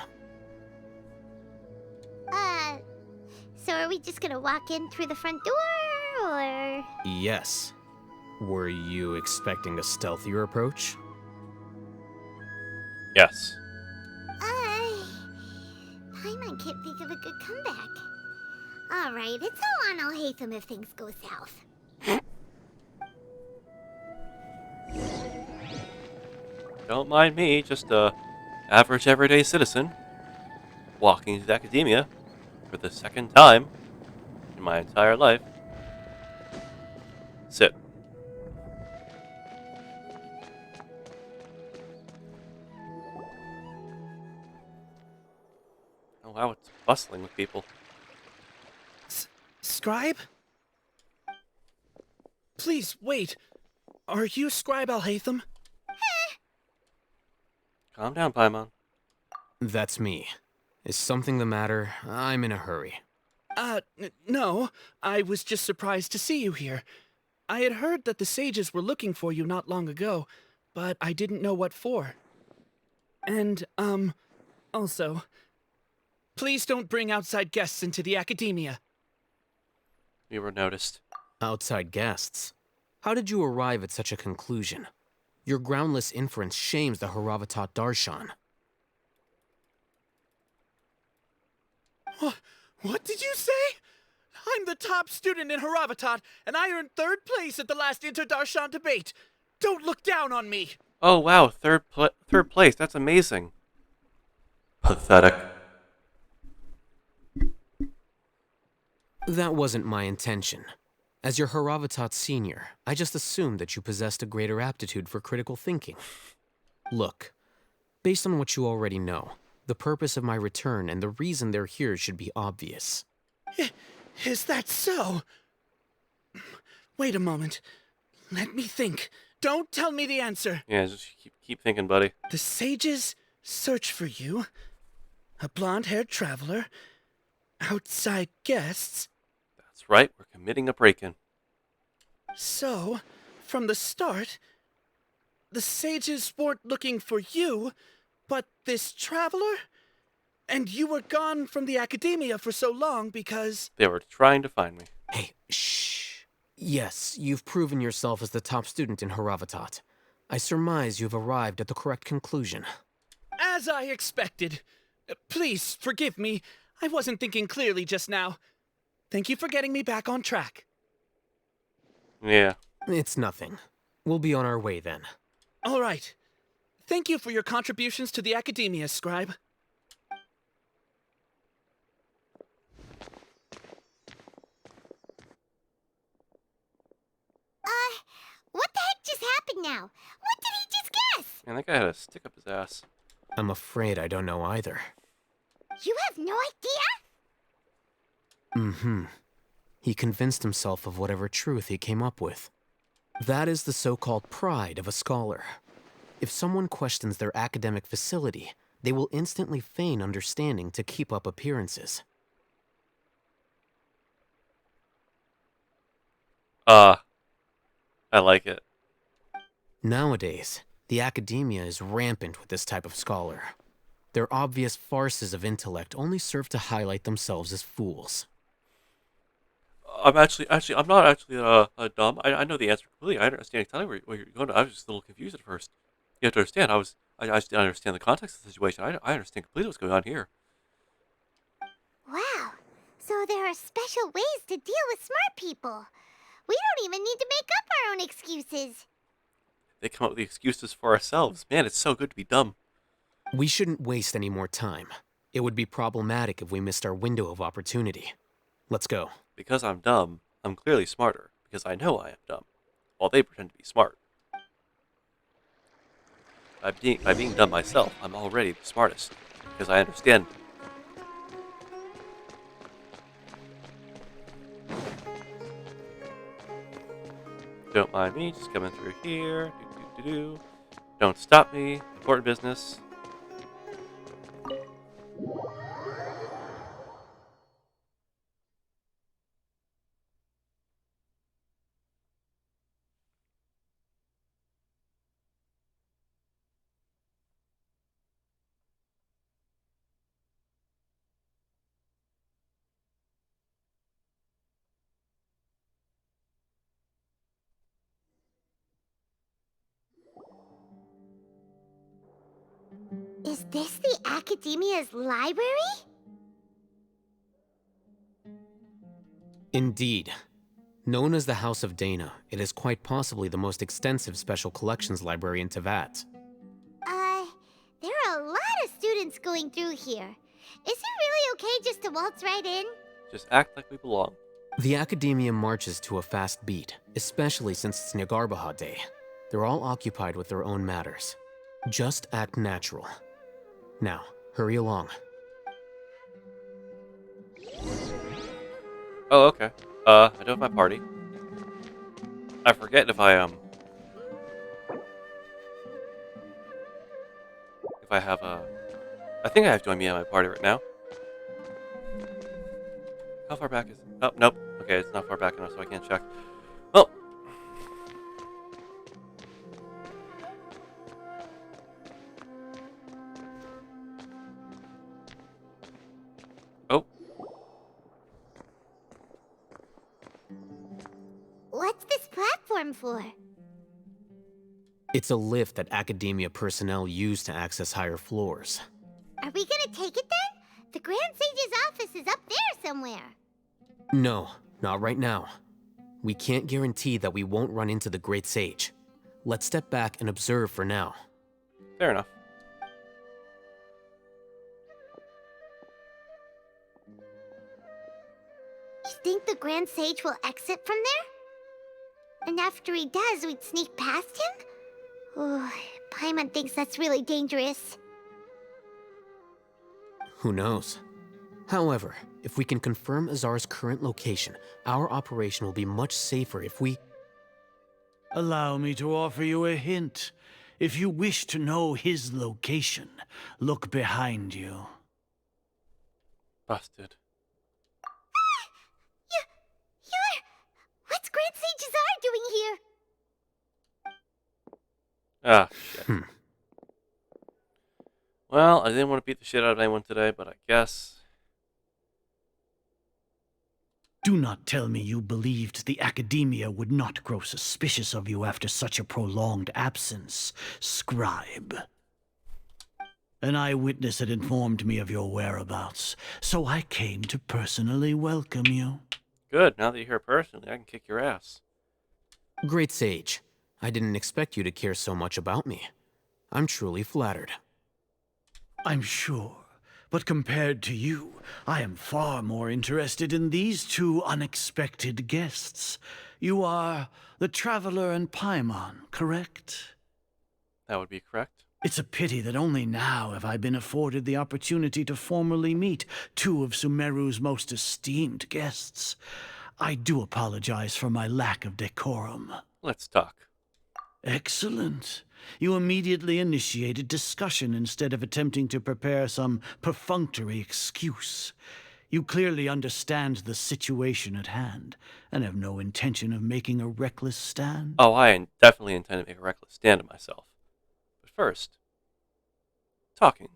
So are we just gonna walk in through the front door, or...? Yes. Were you expecting a stealthier approach? Yes. Paimon can't think of a good comeback. Alright, it's all on Alhaitham if things go south. Don't mind me, just a average everyday citizen walking into the Academia for the second time in my entire life. Sit. Oh wow, it's bustling with people. Scribe? Please, wait. Are you Scribe Alhaitham? Calm down, Paimon. That's me. Is something the matter? I'm in a hurry. No. I was just surprised to see you here. I had heard that the sages were looking for you not long ago, but I didn't know what for. And, also, please don't bring outside guests into the Academia. We were noticed. Outside guests? How did you arrive at such a conclusion? Your groundless inference shames the Haravatat Darshan. What did you say? I'm the top student in Haravatat, and I earned 3rd place at the last Inter-Darshan debate. Don't look down on me. Oh wow, third place. That's amazing. Pathetic. That wasn't my intention. As your Haravatat senior, I just assumed that you possessed a greater aptitude for critical thinking. Look, based on what you already know, the purpose of my return and the reason they're here should be obvious. Is that so? Wait a moment. Let me think. Don't tell me the answer. Yeah, just keep thinking, buddy. The sages search for you. A blonde-haired traveler. Outside guests. That's right, we're committing a break-in. So, from the start, the sages weren't looking for you, but this traveler? And you were gone from the Academia for so long because... They were trying to find me. Hey, shh. Yes, you've proven yourself as the top student in Haravatat. I surmise you've arrived at the correct conclusion. As I expected. Please, forgive me. I wasn't thinking clearly just now. Thank you for getting me back on track. Yeah. It's nothing. We'll be on our way then. All right. Thank you for your contributions to the Academia, Scribe. What the heck just happened now? What did he just guess? Man, that guy had a stick up his ass. I'm afraid I don't know either. You have no idea? Mm-hmm. He convinced himself of whatever truth he came up with. That is the so-called pride of a scholar. If someone questions their academic facility, they will instantly feign understanding to keep up appearances. I like it. Nowadays, the academia is rampant with this type of scholar. Their obvious farces of intellect only serve to highlight themselves as fools. I'm I'm not actually dumb. I know the answer completely. I understand exactly where you're going. I was just a little confused at first. You have to understand. I just didn't understand the context of the situation. I understand completely what's going on here. Wow. So there are special ways to deal with smart people. We don't even need to make up our own excuses. They come up with the excuses for ourselves. Man, it's so good to be dumb. We shouldn't waste any more time. It would be problematic if we missed our window of opportunity. Let's go. Because I'm dumb, I'm clearly smarter. Because I know I am dumb, while they pretend to be smart. By being dumb myself, I'm already the smartest. Because I understand. Don't mind me, just coming through here. Do. Don't stop me. Important business. Is this the Academia's library? Indeed. Known as the House of Dana, it is quite possibly the most extensive special collections library in Teyvat. There are a lot of students going through here. Is it really okay just to waltz right in? Just act like we belong. The Academia marches to a fast beat, especially since it's Nagarbaha Day. They're all occupied with their own matters. Just act natural. Now, hurry along. Oh, okay. I do have my party. I forget if I have I think I have joined me at my party right now. How far back is it? Oh, nope. Okay, it's not far back enough, so I can't check. Well. Oh. What's this platform for? It's a lift that Academia personnel use to access higher floors. Are we gonna take it then? The Grand Sage's office is up there somewhere. No, not right now. We can't guarantee that we won't run into the Great Sage. Let's step back and observe for now. Fair enough. You think the Grand Sage will exit from there? And after he does, we'd sneak past him? Oh, Paimon thinks that's really dangerous. Who knows? However, if we can confirm Azar's current location, our operation will be much safer if we... Allow me to offer you a hint. If you wish to know his location, look behind you. Busted. What's Grand Sage Azar doing here? Ah, shit. Well, I didn't want to beat the shit out of anyone today, but I guess... Do not tell me you believed the Academia would not grow suspicious of you after such a prolonged absence, scribe. An eyewitness had informed me of your whereabouts, so I came to personally welcome you. Good, now that you're here personally, I can kick your ass. Great Sage, I didn't expect you to care so much about me. I'm truly flattered. I'm sure, but compared to you, I am far more interested in these two unexpected guests. You are the Traveler and Paimon, correct? That would be correct. It's a pity that only now have I been afforded the opportunity to formally meet two of Sumeru's most esteemed guests. I do apologize for my lack of decorum. Let's talk. Excellent. You immediately initiated discussion instead of attempting to prepare some perfunctory excuse. You clearly understand the situation at hand, and have no intention of making a reckless stand. Oh, I definitely intend to make a reckless stand of myself. But first, talking.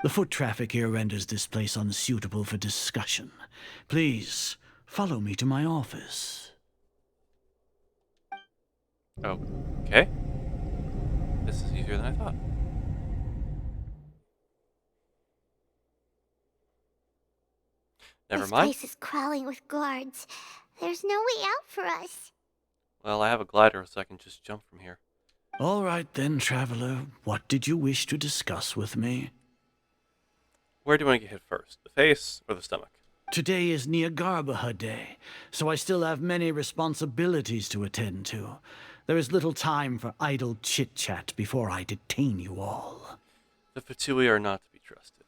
The foot traffic here renders this place unsuitable for discussion. Please, follow me to my office. Okay. This is easier than I thought. Never mind. This place is crawling with guards. There's no way out for us. Well, I have a glider, so I can just jump from here. All right then, traveler. What did you wish to discuss with me? Where do you want to get hit first? The face or the stomach? Today is Niagarbaha Day, so I still have many responsibilities to attend to. There is little time for idle chit-chat before I detain you all. The Fatui are not to be trusted.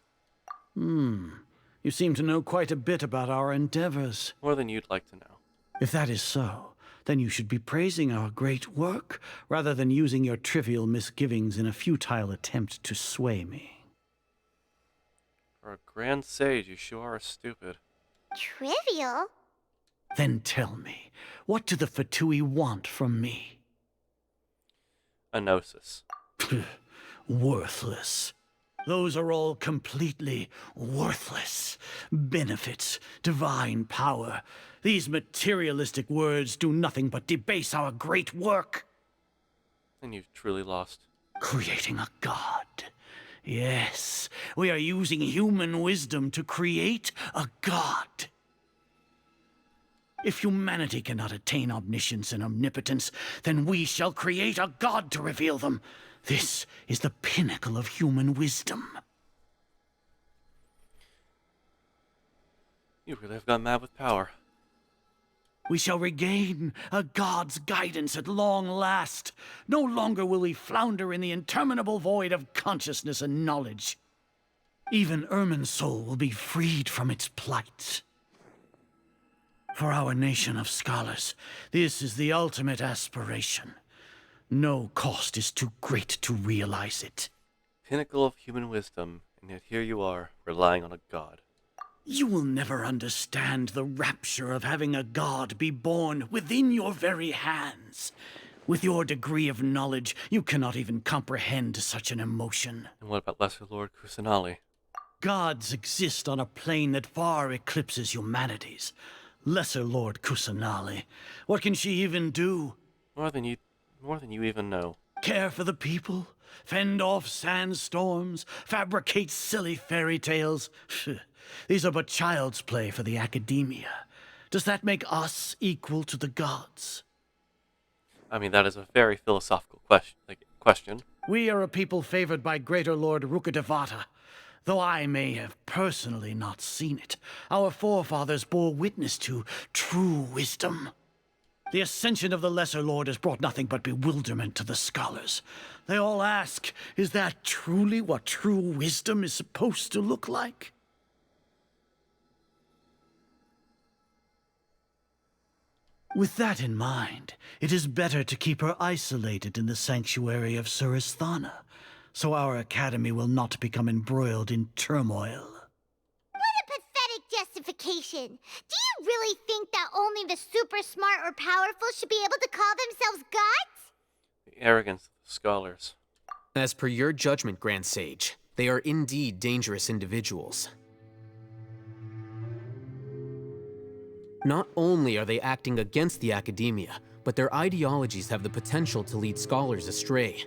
You seem to know quite a bit about our endeavors. More than you'd like to know. If that is so, then you should be praising our great work, rather than using your trivial misgivings in a futile attempt to sway me. For a grand sage, you sure are stupid. Trivial? Then tell me, what do the Fatui want from me? A gnosis. Worthless. Those are all completely worthless. Benefits, divine power. These materialistic words do nothing but debase our great work. And you've truly lost. Creating a god. Yes, we are using human wisdom to create a god. If humanity cannot attain omniscience and omnipotence, then we shall create a god to reveal them. This is the pinnacle of human wisdom. You really have gone mad with power. We shall regain a god's guidance at long last. No longer will we flounder in the interminable void of consciousness and knowledge. Even Irminsul will be freed from its plight. For our nation of scholars, this is the ultimate aspiration. No cost is too great to realize it. Pinnacle of human wisdom, and yet here you are, relying on a god. You will never understand the rapture of having a god be born within your very hands. With your degree of knowledge, you cannot even comprehend such an emotion. And what about Lesser Lord Kusanali? Gods exist on a plane that far eclipses humanity's. Lesser Lord Kusanali. What can she even do? More than you even know. Care for the people? Fend off sandstorms? Fabricate silly fairy tales? These are but child's play for the academia. Does that make us equal to the gods? I mean, that is a very philosophical question. We are a people favored by Greater Lord Rukadevata. Though I may have personally not seen it, our forefathers bore witness to true wisdom. The ascension of the Lesser Lord has brought nothing but bewilderment to the scholars. They all ask, is that truly what true wisdom is supposed to look like? With that in mind, it is better to keep her isolated in the sanctuary of Suristhana, so our academy will not become embroiled in turmoil. What a pathetic justification! Do you really think that only the super smart or powerful should be able to call themselves gods? The arrogance of the scholars. As per your judgment, Grand Sage, they are indeed dangerous individuals. Not only are they acting against the academia, but their ideologies have the potential to lead scholars astray.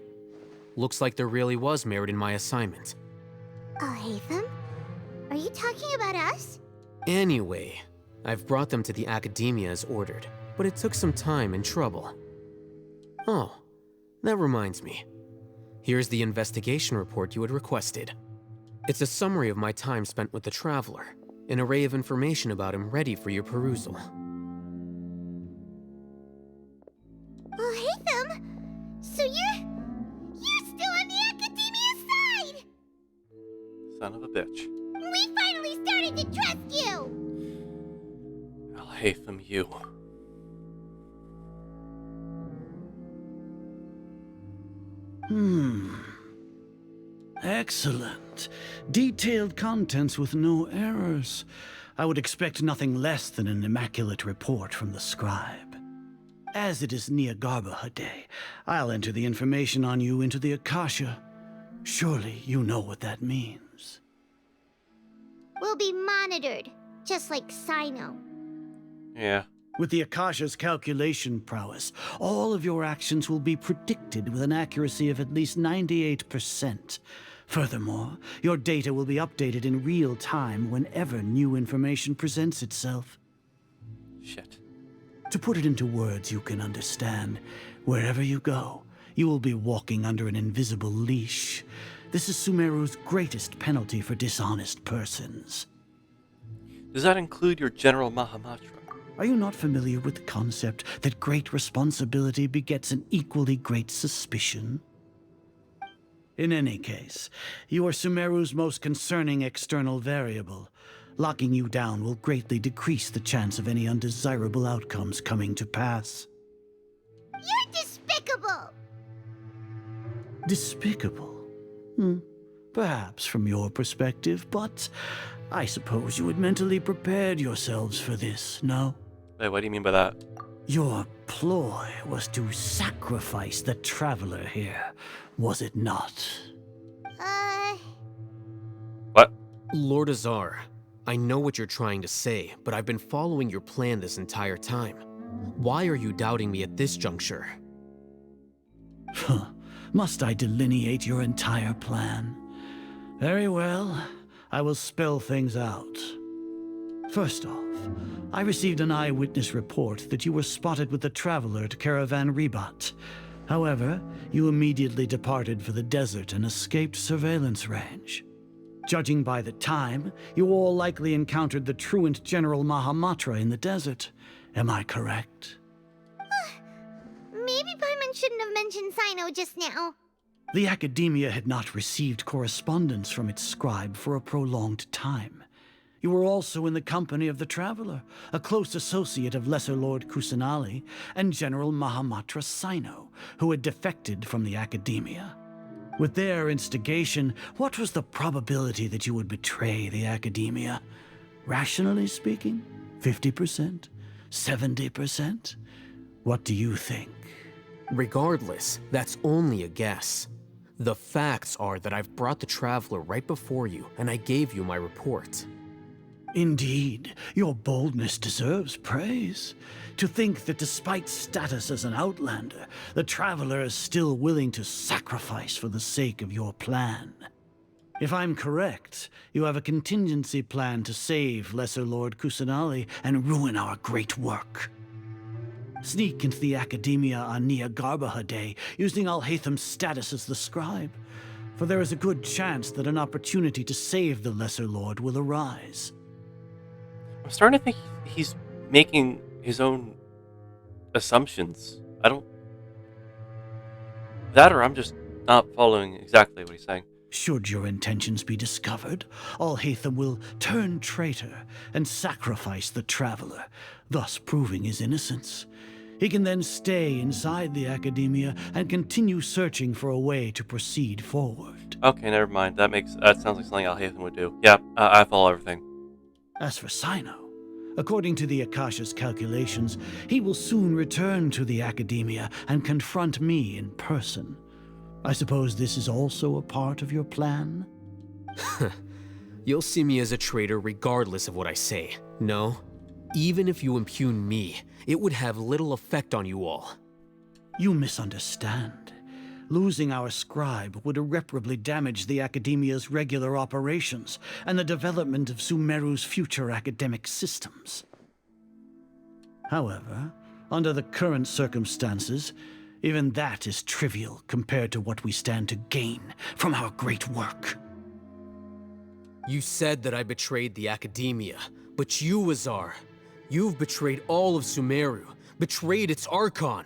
Looks like there really was merit in my assignment. Hatham? Are you talking about us? Anyway, I've brought them to the academia as ordered, but it took some time and trouble. Oh, that reminds me. Here's the investigation report you had requested. It's a summary of my time spent with the Traveler, an array of information about him ready for your perusal. Hatham? So you're still on the academia Hatham, you. Excellent. Detailed contents with no errors. I would expect nothing less than an immaculate report from the scribe. As it is Niagarbaha Day, I'll enter the information on you into the Akasha. Surely you know what that means. We'll be monitored, just like Sino. Yeah. With the Akasha's calculation prowess, all of your actions will be predicted with an accuracy of at least 98%. Furthermore, your data will be updated in real time whenever new information presents itself. Shit. To put it into words you can understand, wherever you go, you will be walking under an invisible leash. This is Sumeru's greatest penalty for dishonest persons. Does that include your General Mahamatra? Are you not familiar with the concept that great responsibility begets an equally great suspicion? In any case, you are Sumeru's most concerning external variable. Locking you down will greatly decrease the chance of any undesirable outcomes coming to pass. You're despicable! Despicable? Perhaps from your perspective, but I suppose you had mentally prepared yourselves for this, no? Wait, what do you mean by that? Your ploy was to sacrifice the traveler here, was it not? What? Lord Azar, I know what you're trying to say, but I've been following your plan this entire time. Why are you doubting me at this juncture? Must I delineate your entire plan? Very well, I will spell things out. First off, I received an eyewitness report that you were spotted with the traveler at Caravan Ribat. However, you immediately departed for the desert and escaped surveillance range. Judging by the time, you all likely encountered the truant General Mahamatra in the desert. Am I correct? Maybe Paimon shouldn't have mentioned Sino just now. The Academia had not received correspondence from its scribe for a prolonged time. You were also in the company of the Traveler, a close associate of Lesser Lord Kusanali and General Mahamatra Sino, who had defected from the Academia. With their instigation, what was the probability that you would betray the Academia? Rationally speaking, 50%? 70%? What do you think? Regardless, that's only a guess. The facts are that I've brought the Traveler right before you, and I gave you my report. Indeed, your boldness deserves praise. To think that despite status as an outlander, the Traveler is still willing to sacrifice for the sake of your plan. If I'm correct, you have a contingency plan to save Lesser Lord Kusanali and ruin our great work. Sneak into the Academia on Niagarbaha Day, using Alhatham's status as the scribe. For there is a good chance that an opportunity to save the Lesser Lord will arise. I'm starting to think he's making his own assumptions. I don't... That or I'm just not following exactly what he's saying. Should your intentions be discovered, Alhatham will turn traitor and sacrifice the Traveler, thus proving his innocence. He can then stay inside the Academia and continue searching for a way to proceed forward. Okay, never mind. That sounds like something Alhatham would do. Yeah, I follow everything. As for Sino, according to the Akasha's calculations, he will soon return to the Academia and confront me in person. I suppose this is also a part of your plan? You'll see me as a traitor regardless of what I say, no? Even if you impugn me, it would have little effect on you all. You misunderstand. Losing our scribe would irreparably damage the Academia's regular operations and the development of Sumeru's future academic systems. However, under the current circumstances, even that is trivial compared to what we stand to gain from our great work. You said that I betrayed the Academia, but you, Azar, you've betrayed all of Sumeru, betrayed its Archon.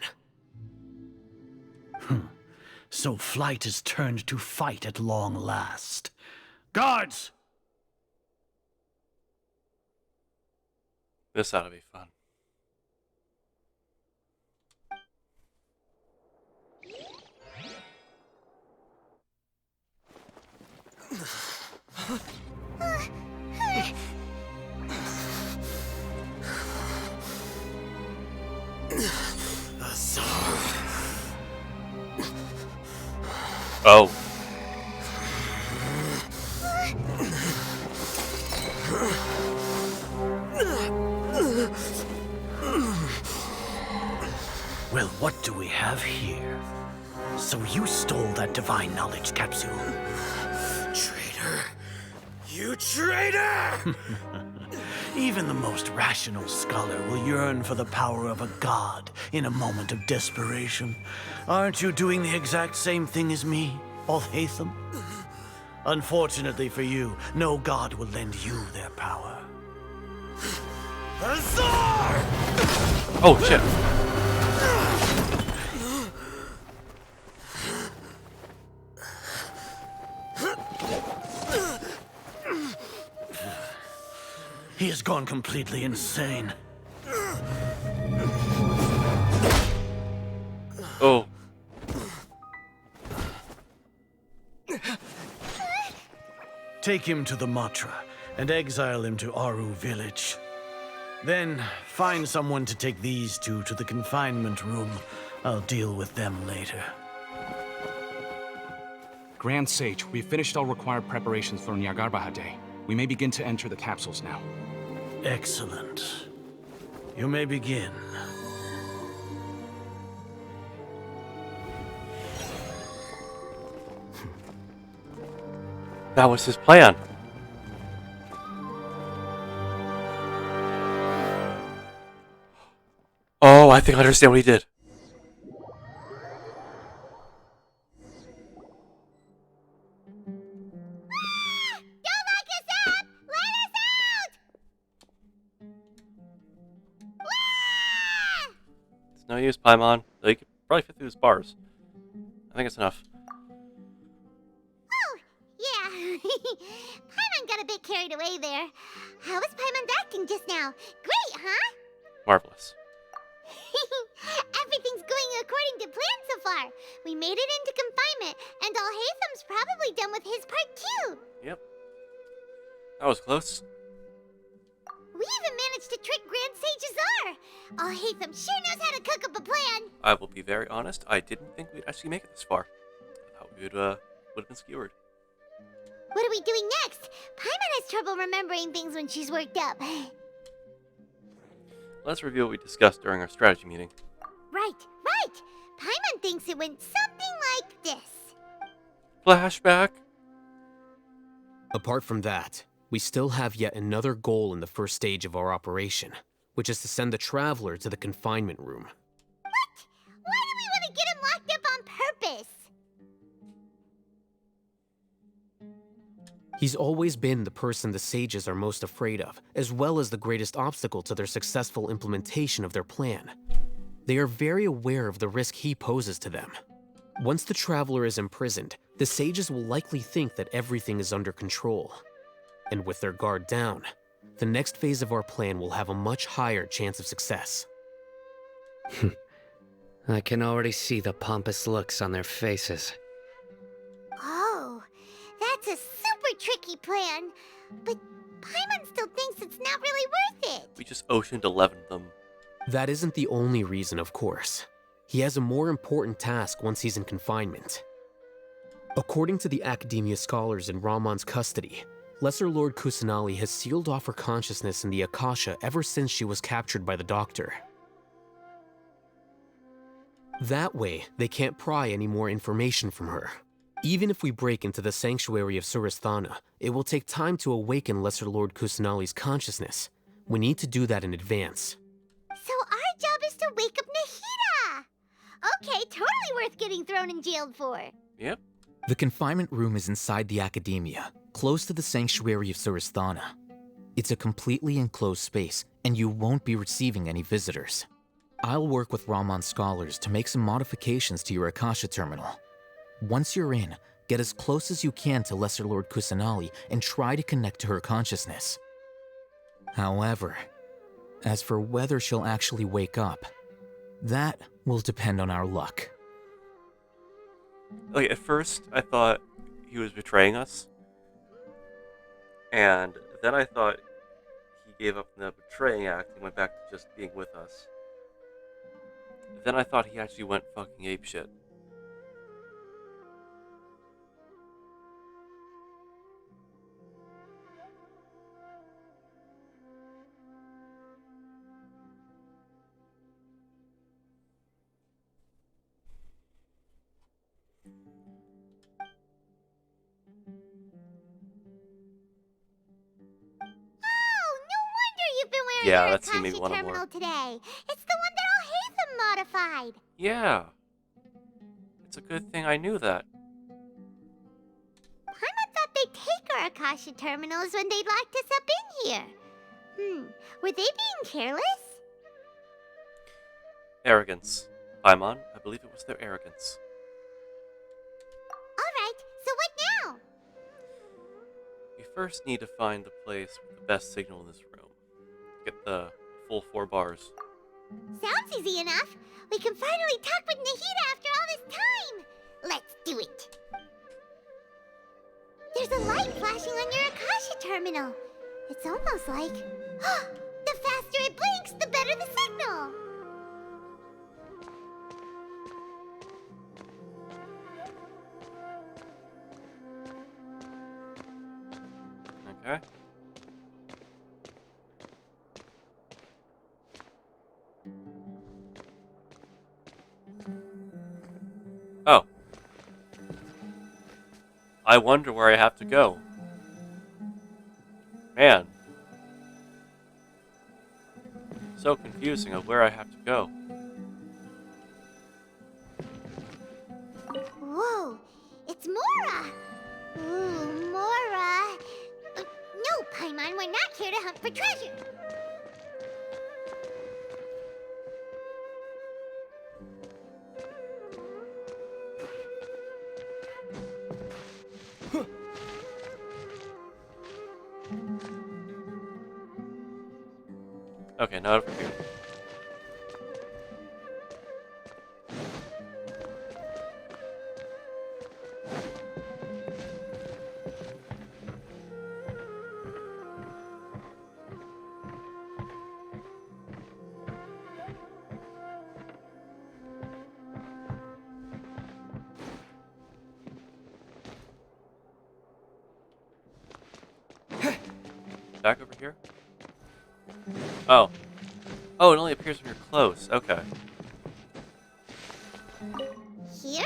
So flight has turned to fight at long last. Guards! This ought to be fun. Oh. Well, what do we have here? So you stole that divine knowledge capsule. Traitor! You traitor! Even the most rational scholar will yearn for the power of a god in a moment of desperation. Aren't you doing the exact same thing as me, Alhaitham? Unfortunately for you, no god will lend you their power. Azar! Oh, shit. He has gone completely insane. Oh. Take him to the Matra and exile him to Aru village. Then find someone to take these two to the confinement room. I'll deal with them later. Grand Sage, we've finished all required preparations for Nyagarbha Day. We may begin to enter the capsules now. Excellent. You may begin. That was his plan. Oh, I think I understand what he did. It's no use, Paimon. Though you could probably fit through his bars. I think it's enough. Yeah. Paimon got a bit carried away there. How was Paimon acting just now? Great, huh? Marvelous. Everything's going according to plan so far. We made it into confinement, and Alhaitham's probably done with his part too. Yep. That was close. We even managed to trick Grand Sage Azar. Alhaitham sure knows how to cook up a plan. I will be very honest. I didn't think we'd actually make it this far. I thought we would have been skewered. What are we doing next? Paimon has trouble remembering things when she's worked up. Let's review what we discussed during our strategy meeting. Right. Paimon thinks it went something like this. Flashback. Apart from that, we still have yet another goal in the first stage of our operation, which is to send the Traveler to the confinement room. What? Why do we want to get him locked up on purpose? He's always been the person the sages are most afraid of, as well as the greatest obstacle to their successful implementation of their plan. They are very aware of the risk he poses to them. Once the Traveler is imprisoned, the sages will likely think that everything is under control. And with their guard down, the next phase of our plan will have a much higher chance of success. I can already see the pompous looks on their faces. Oh, that's a super tricky plan. But Paimon still thinks it's not really worth it. We just Oceaned 11'd them. That isn't the only reason, of course. He has a more important task once he's in confinement. According to the Academia scholars in Ramon's custody, Lesser Lord Kusanali has sealed off her consciousness in the Akasha ever since she was captured by the Doctor. That way, they can't pry any more information from her. Even if we break into the sanctuary of Suristhana, it will take time to awaken Lesser Lord Kusanali's consciousness. We need to do that in advance. So our job is to wake up Nahida! Okay, totally worth getting thrown and jailed for. Yep. The confinement room is inside the Academia, close to the sanctuary of Suristhana. It's a completely enclosed space, and you won't be receiving any visitors. I'll work with Ramon's scholars to make some modifications to your Akasha terminal. Once you're in, get as close as you can to Lesser Lord Kusanali and try to connect to her consciousness. However, as for whether she'll actually wake up, that will depend on our luck. Like, at first, I thought he was betraying us. And then I thought he gave up the betraying act and went back to just being with us. Then I thought he actually went fucking apeshit. You've been wearing Yeah, your that scene made me Akashi want terminal more. today. It's the one that Al-Haytham modified. Yeah. It's a good thing I knew that. Paimon thought they'd take our Akasha terminals when they locked us up in here. Were they being careless? Arrogance. Paimon, I believe it was their arrogance. Alright, so what now? We first need to find the place with the best signal in this room. Get the full 4 bars. Sounds easy enough. We can finally talk with Nahida after all this time. Let's do it. There's a light flashing on your Akasha terminal. It's almost like... the faster it blinks, the better the signal. Okay. Oh. I wonder where I have to go. Man. So confusing of where I have to go. Whoa, it's Mora. Ooh, Mora. No, Paimon, we're not here to hunt for treasure. Okay, now over here. Back over here? Oh. Oh, it only appears when you're close. Okay. Here?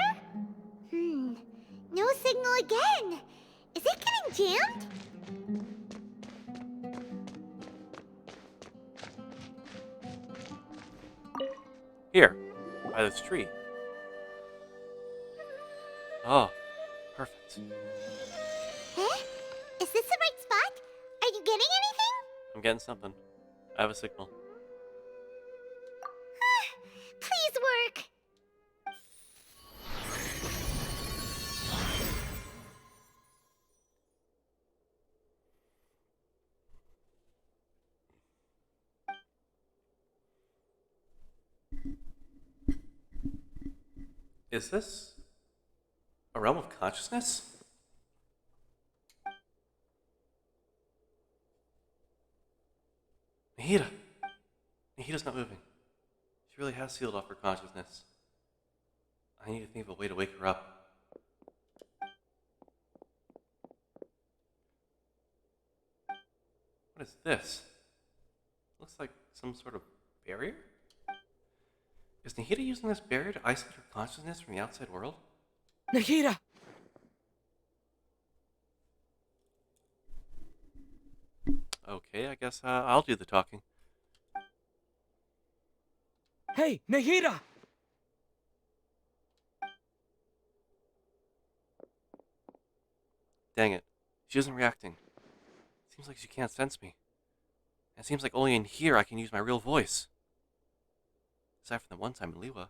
No signal again. Is it getting jammed? Here. By this tree. Oh. Perfect. Huh? Is this the right spot? Are you getting anything? I'm getting something. I have a signal. Please work. Is this a realm of consciousness? Nahida! Nahida's not moving. She really has sealed off her consciousness. I need to think of a way to wake her up. What is this? Looks like some sort of barrier? Is Nahida using this barrier to isolate her consciousness from the outside world? Nahida! Okay, I guess I'll do the talking. Hey, Nahida! Dang it. She isn't reacting. Seems like she can't sense me. It seems like only in here I can use my real voice. Aside from the one time in Liwa.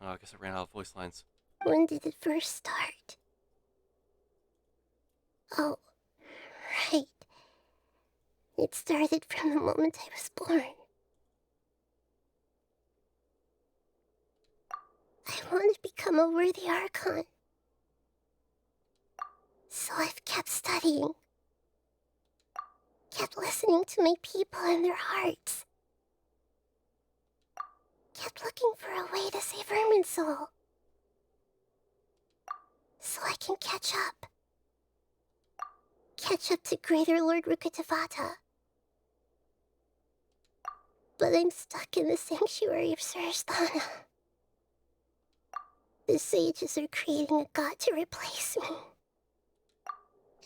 Oh, I guess I ran out of voice lines. When did it first start? Oh, right. It started from the moment I was born. I want to become a worthy Archon. So I've kept studying. Kept listening to my people and their hearts. Kept looking for a way to save Irminsul. So I can catch up. Catch up to Greater Lord Rukkhadevata. But I'm stuck in the sanctuary of Surasthana. The sages are creating a god to replace me.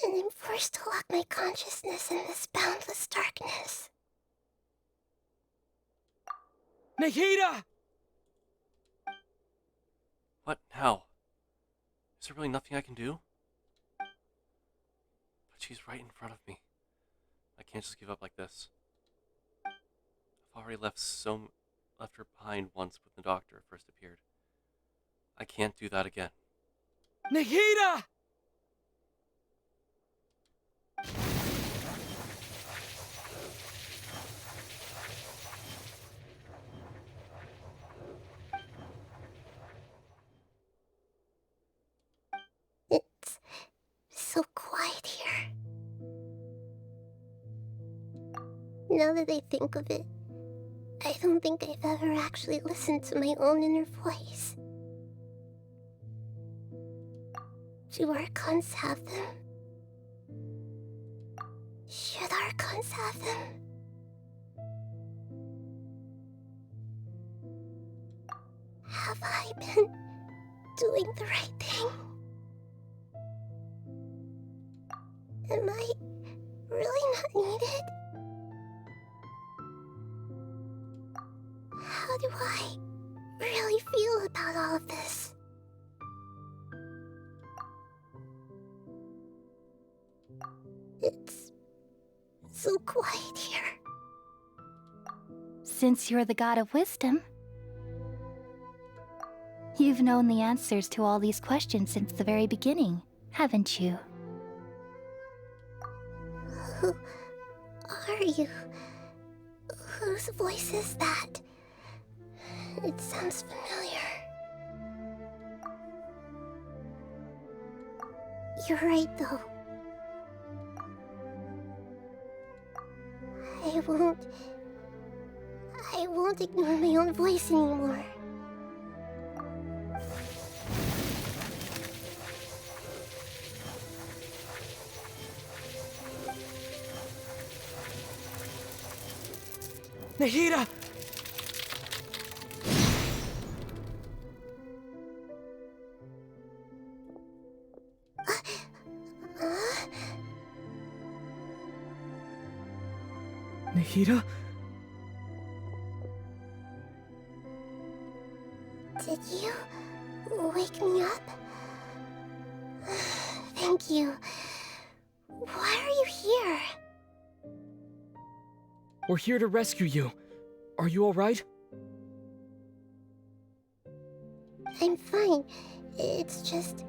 And I'm forced to lock my consciousness in this boundless darkness. Nahida! What now? Is there really nothing I can do? But she's right in front of me. I can't just give up like this. I've already left her behind once when the doctor first appeared. I can't do that again. Nahida! It's so quiet here. Now that I think of it, I don't think I've ever actually listened to my own inner voice. Do Archons have them? Should Archons have them? Have I been doing the right thing? Am I really not needed? How do I really feel about all of this? It's so quiet here. Since you're the god of wisdom, you've known the answers to all these questions since the very beginning, haven't you? Who are you? Whose voice is that? It sounds familiar. You're right, though. I won't ignore my own voice anymore. Nahida! Nahida? Did you wake me up? Thank you. Why are you here? We're here to rescue you. Are you alright? I'm fine. It's just...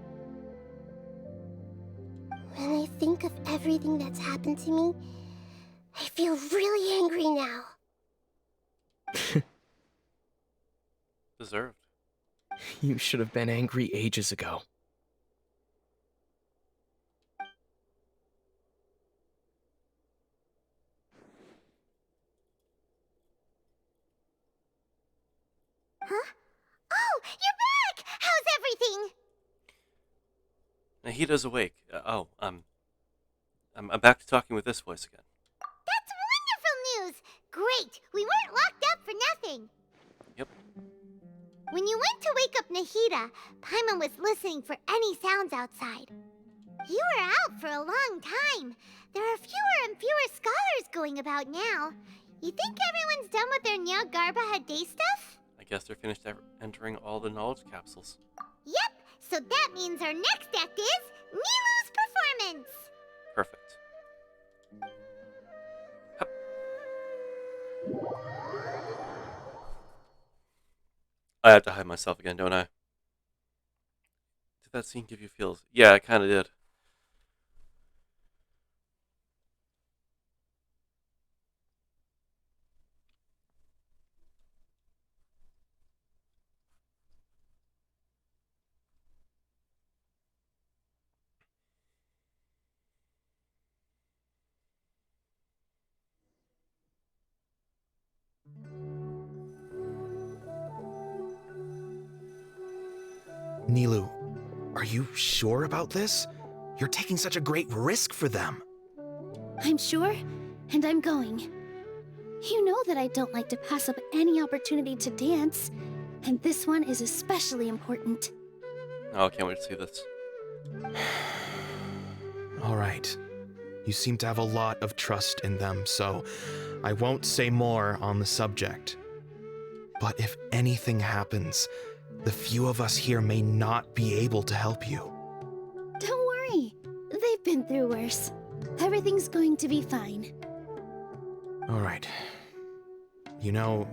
when I think of everything that's happened to me, I feel really angry now. Deserved. You should have been angry ages ago. Huh? Oh, you're back! How's everything? Nahida's awake. I'm back to talking with this voice again. That's wonderful news! Great! We weren't locked up for nothing! Yep. When you went to wake up Nahida, Paimon was listening for any sounds outside. You were out for a long time. There are fewer and fewer scholars going about now. You think everyone's done with their Nyagarba Day stuff? I guess they're finished entering all the knowledge capsules. Yep, so that means our next act is Nilu's performance! Perfect. Hup. I have to hide myself again, don't I? Did that scene give you feels? Yeah, it kind of did. Nilu, are you sure about this? You're taking such a great risk for them. I'm sure, and I'm going. You know that I don't like to pass up any opportunity to dance, and this one is especially important. Oh, I can't wait to see this. All right. You seem to have a lot of trust in them, so I won't say more on the subject. But if anything happens, the few of us here may not be able to help you. Don't worry. They've been through worse. Everything's going to be fine. All right. You know,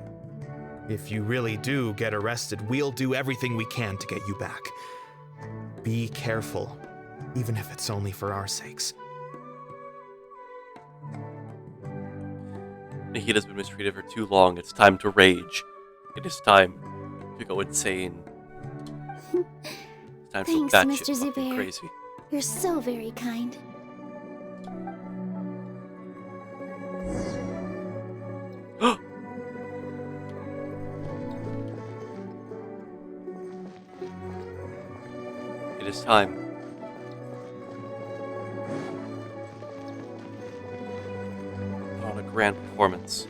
if you really do get arrested, we'll do everything we can to get you back. Be careful, even if it's only for our sakes. Nahida's been mistreated for too long. It's time to rage. It is time to go insane. It's time Thanks, to go Mr. batshit fucking Zubair. crazy. You're so very kind. It is time. On a grand performance.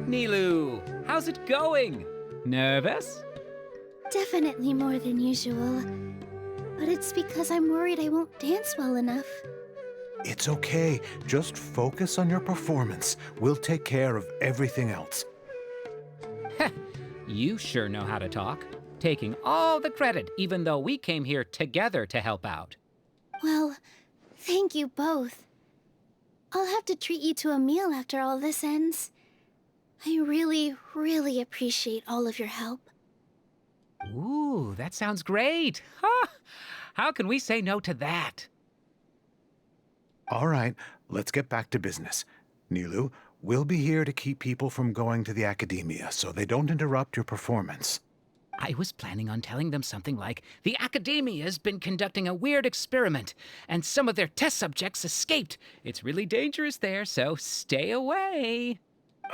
Nilu, how's it going? Nervous? Definitely more than usual. But it's because I'm worried I won't dance well enough. It's okay. Just focus on your performance. We'll take care of everything else. You sure know how to talk. Taking all the credit, even though we came here together to help out. Well, thank you both. I'll have to treat you to a meal after all this ends. I really, really appreciate all of your help. Ooh, that sounds great. Ha! How can we say no to that? All right, let's get back to business. Nilu, we'll be here to keep people from going to the academia so they don't interrupt your performance. I was planning on telling them something like, the Academia's been conducting a weird experiment, and some of their test subjects escaped. It's really dangerous there, so stay away.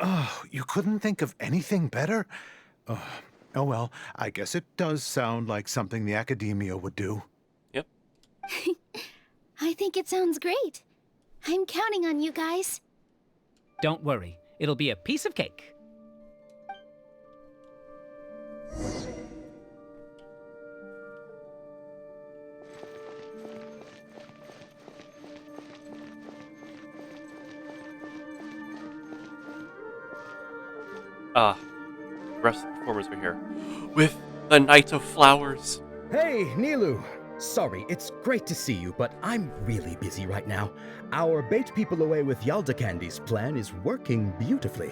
Oh, you couldn't think of anything better? Oh well, I guess it does sound like something the academia would do. Yep. I think it sounds great. I'm counting on you guys. Don't worry, it'll be a piece of cake. The rest of the performers are here. With the Knight of Flowers. Hey, Nilu! Sorry, it's great to see you, but I'm really busy right now. Our Bait People Away with Yalda Candies plan is working beautifully.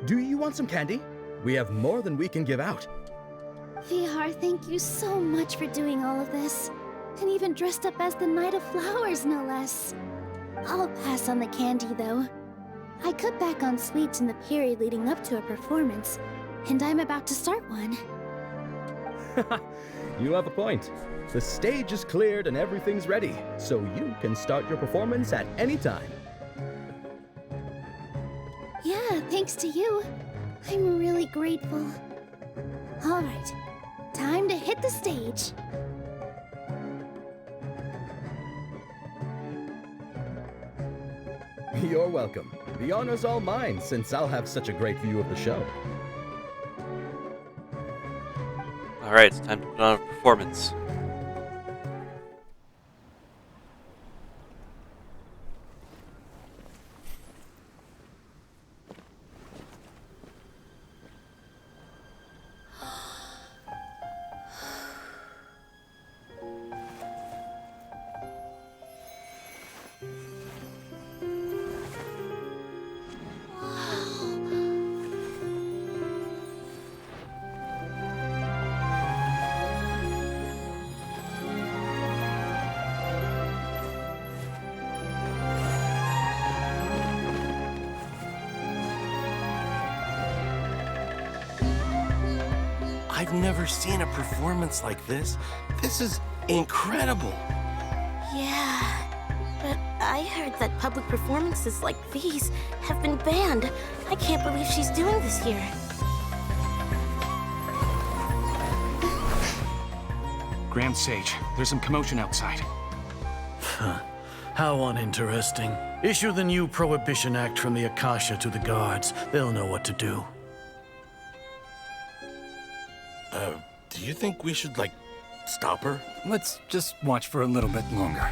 Do you want some candy? We have more than we can give out. VR, thank you so much for doing all of this. And even dressed up as the Knight of Flowers, no less. I'll pass on the candy, though. I cut back on sweets in the period leading up to a performance, and I'm about to start one. You have a point. The stage is cleared and everything's ready, so you can start your performance at any time. Yeah, thanks to you. I'm really grateful. All right, time to hit the stage. You're welcome. The honor's all mine, since I'll have such a great view of the show. Alright, it's time to put on a performance. I've never seen a performance like this. This is incredible. Yeah, But I heard that public performances like these have been banned. I can't believe she's doing this here. Grand Sage, there's some commotion outside. How uninteresting. Issue the new Prohibition Act from the Akasha to the guards. They'll know what to do. Do you think we should, like, stop her? Let's just watch for a little bit longer.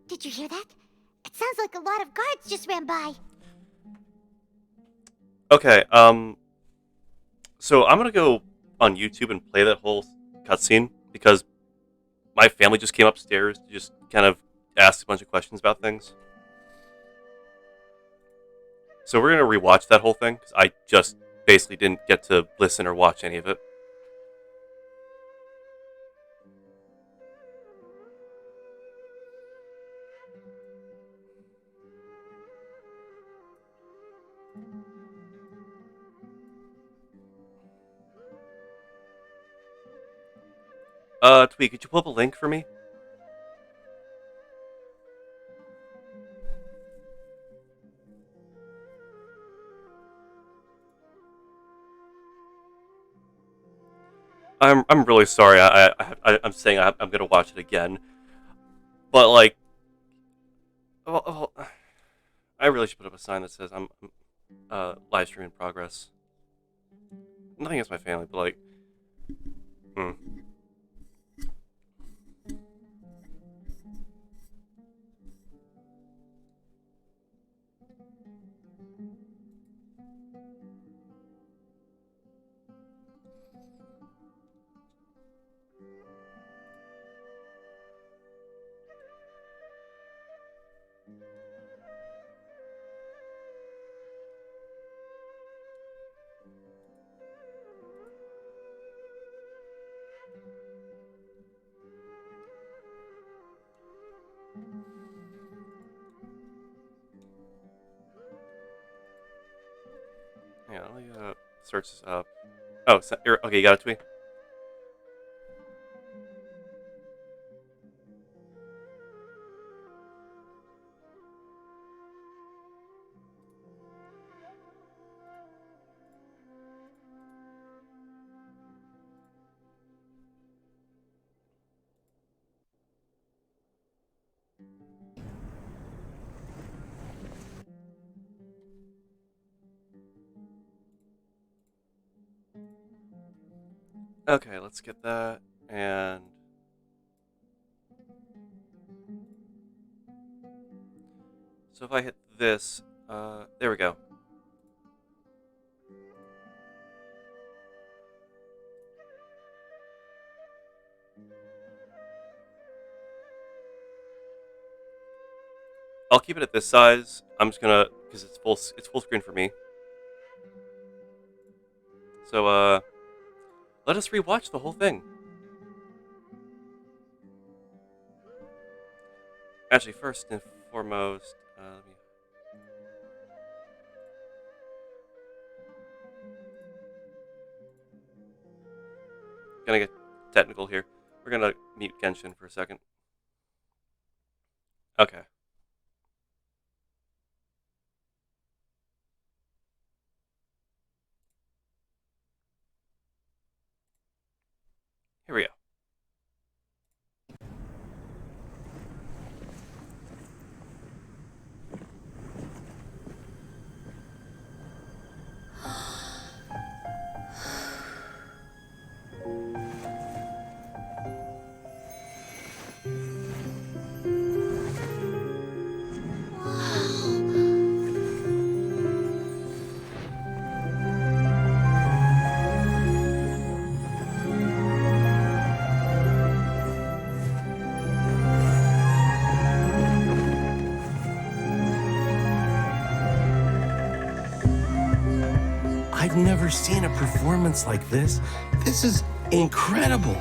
Did you hear that? It sounds like a lot of guards just ran by. Okay, so I'm gonna go on YouTube and play that whole cutscene because my family just came upstairs to just kind of ask a bunch of questions about things. So we're gonna rewatch that whole thing because I just basically didn't get to listen or watch any of it. Tweet, could you pull up a link for me? I'm really sorry. I'm saying I'm gonna watch it again, but like, I really should put up a sign that says I'm live stream in progress. Nothing against my family, but like, hmm. Yeah, let me search this up. Oh, okay, you got it, Tweet? Okay, let's get that, and so if I hit this, there we go. I'll keep it at this size. I'm just gonna, because it's full screen for me. So, let us rewatch the whole thing. Actually, first and foremost, let me... Gonna get technical here. We're gonna mute Genshin for a second. Okay. Here we go. I've never seen a performance like this. This is incredible.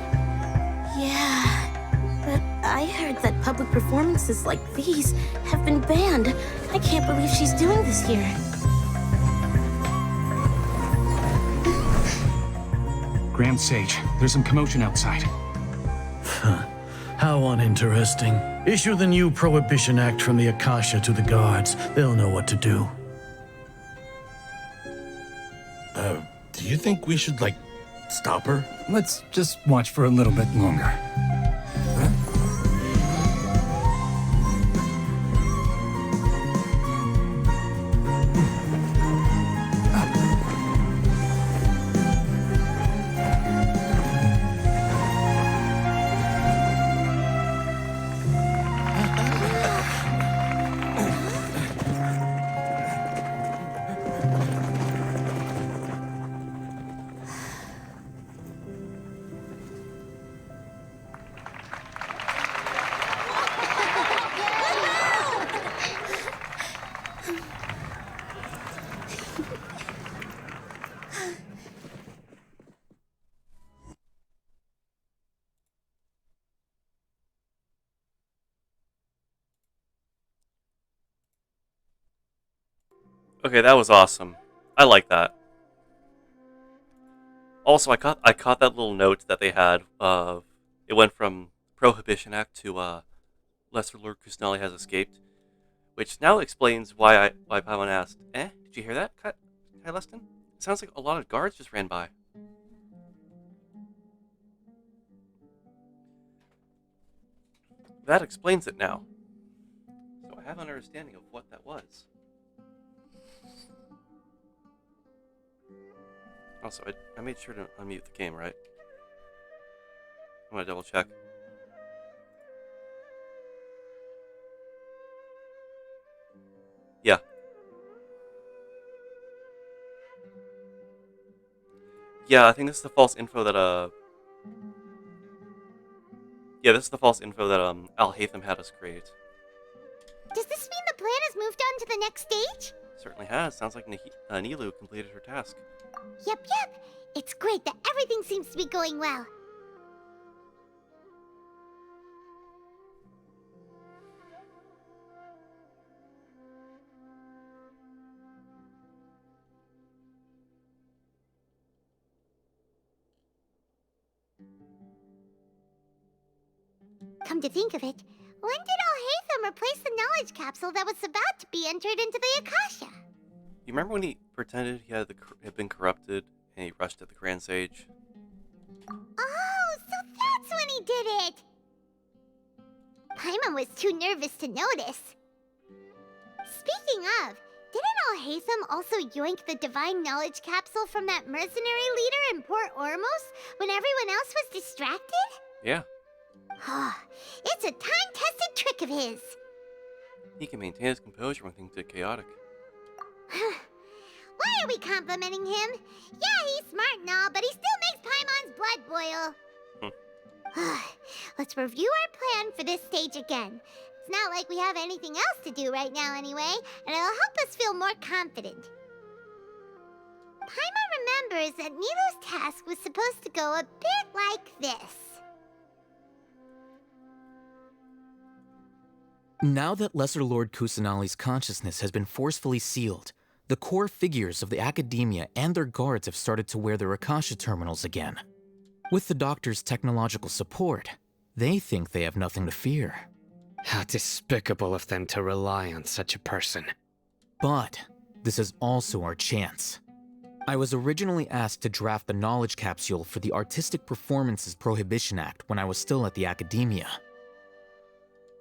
Yeah, but I heard that public performances like these have been banned. I can't believe she's doing this here. Grand Sage, there's some commotion outside. How uninteresting. Issue the new Prohibition Act from the Akasha to the guards. They'll know what to do. Do you think we should, like, stop her? Let's just watch for a little bit longer. Okay, that was awesome. I like that. Also, I caught that little note that they had. It went from Prohibition Act to Lesser Lord Kusanali has escaped, which now explains why Paimon asked, did you hear that, Kai Leston? It sounds like a lot of guards just ran by. That explains it now. So I have an understanding of what that was. Also, I made sure to unmute the game, right? I'm gonna double check. Yeah. Yeah, I think this is the false info that yeah, this is the false info that Al-Haytham had us create. Does this mean the plan has moved on to the next stage? Certainly has. Sounds like Nilu completed her task. Yep. It's great that everything seems to be going well. Come to think of it, when did Al-Haytham replace the knowledge capsule that was about to be entered into the Akasha? You remember when he pretended he had been corrupted and he rushed at the Grand Sage? Oh, so that's when he did it! Paimon was too nervous to notice. Speaking of, didn't Al-Haytham also yoink the divine knowledge capsule from that mercenary leader in Port Ormos when everyone else was distracted? Yeah. It's a time-tested trick of his. He can maintain his composure when things get chaotic. Why are we complimenting him? Yeah, he's smart and all, but he still makes Paimon's blood boil. Let's review our plan for this stage again. It's not like we have anything else to do right now anyway, and it'll help us feel more confident. Paimon remembers that Nilu's task was supposed to go a bit like this. Now that Lesser Lord Kusanali's consciousness has been forcefully sealed, the core figures of the academia and their guards have started to wear their Akasha terminals again. With the doctor's technological support, they think they have nothing to fear. How despicable of them to rely on such a person. But this is also our chance. I was originally asked to draft the knowledge capsule for the Artistic Performances Prohibition Act when I was still at the academia.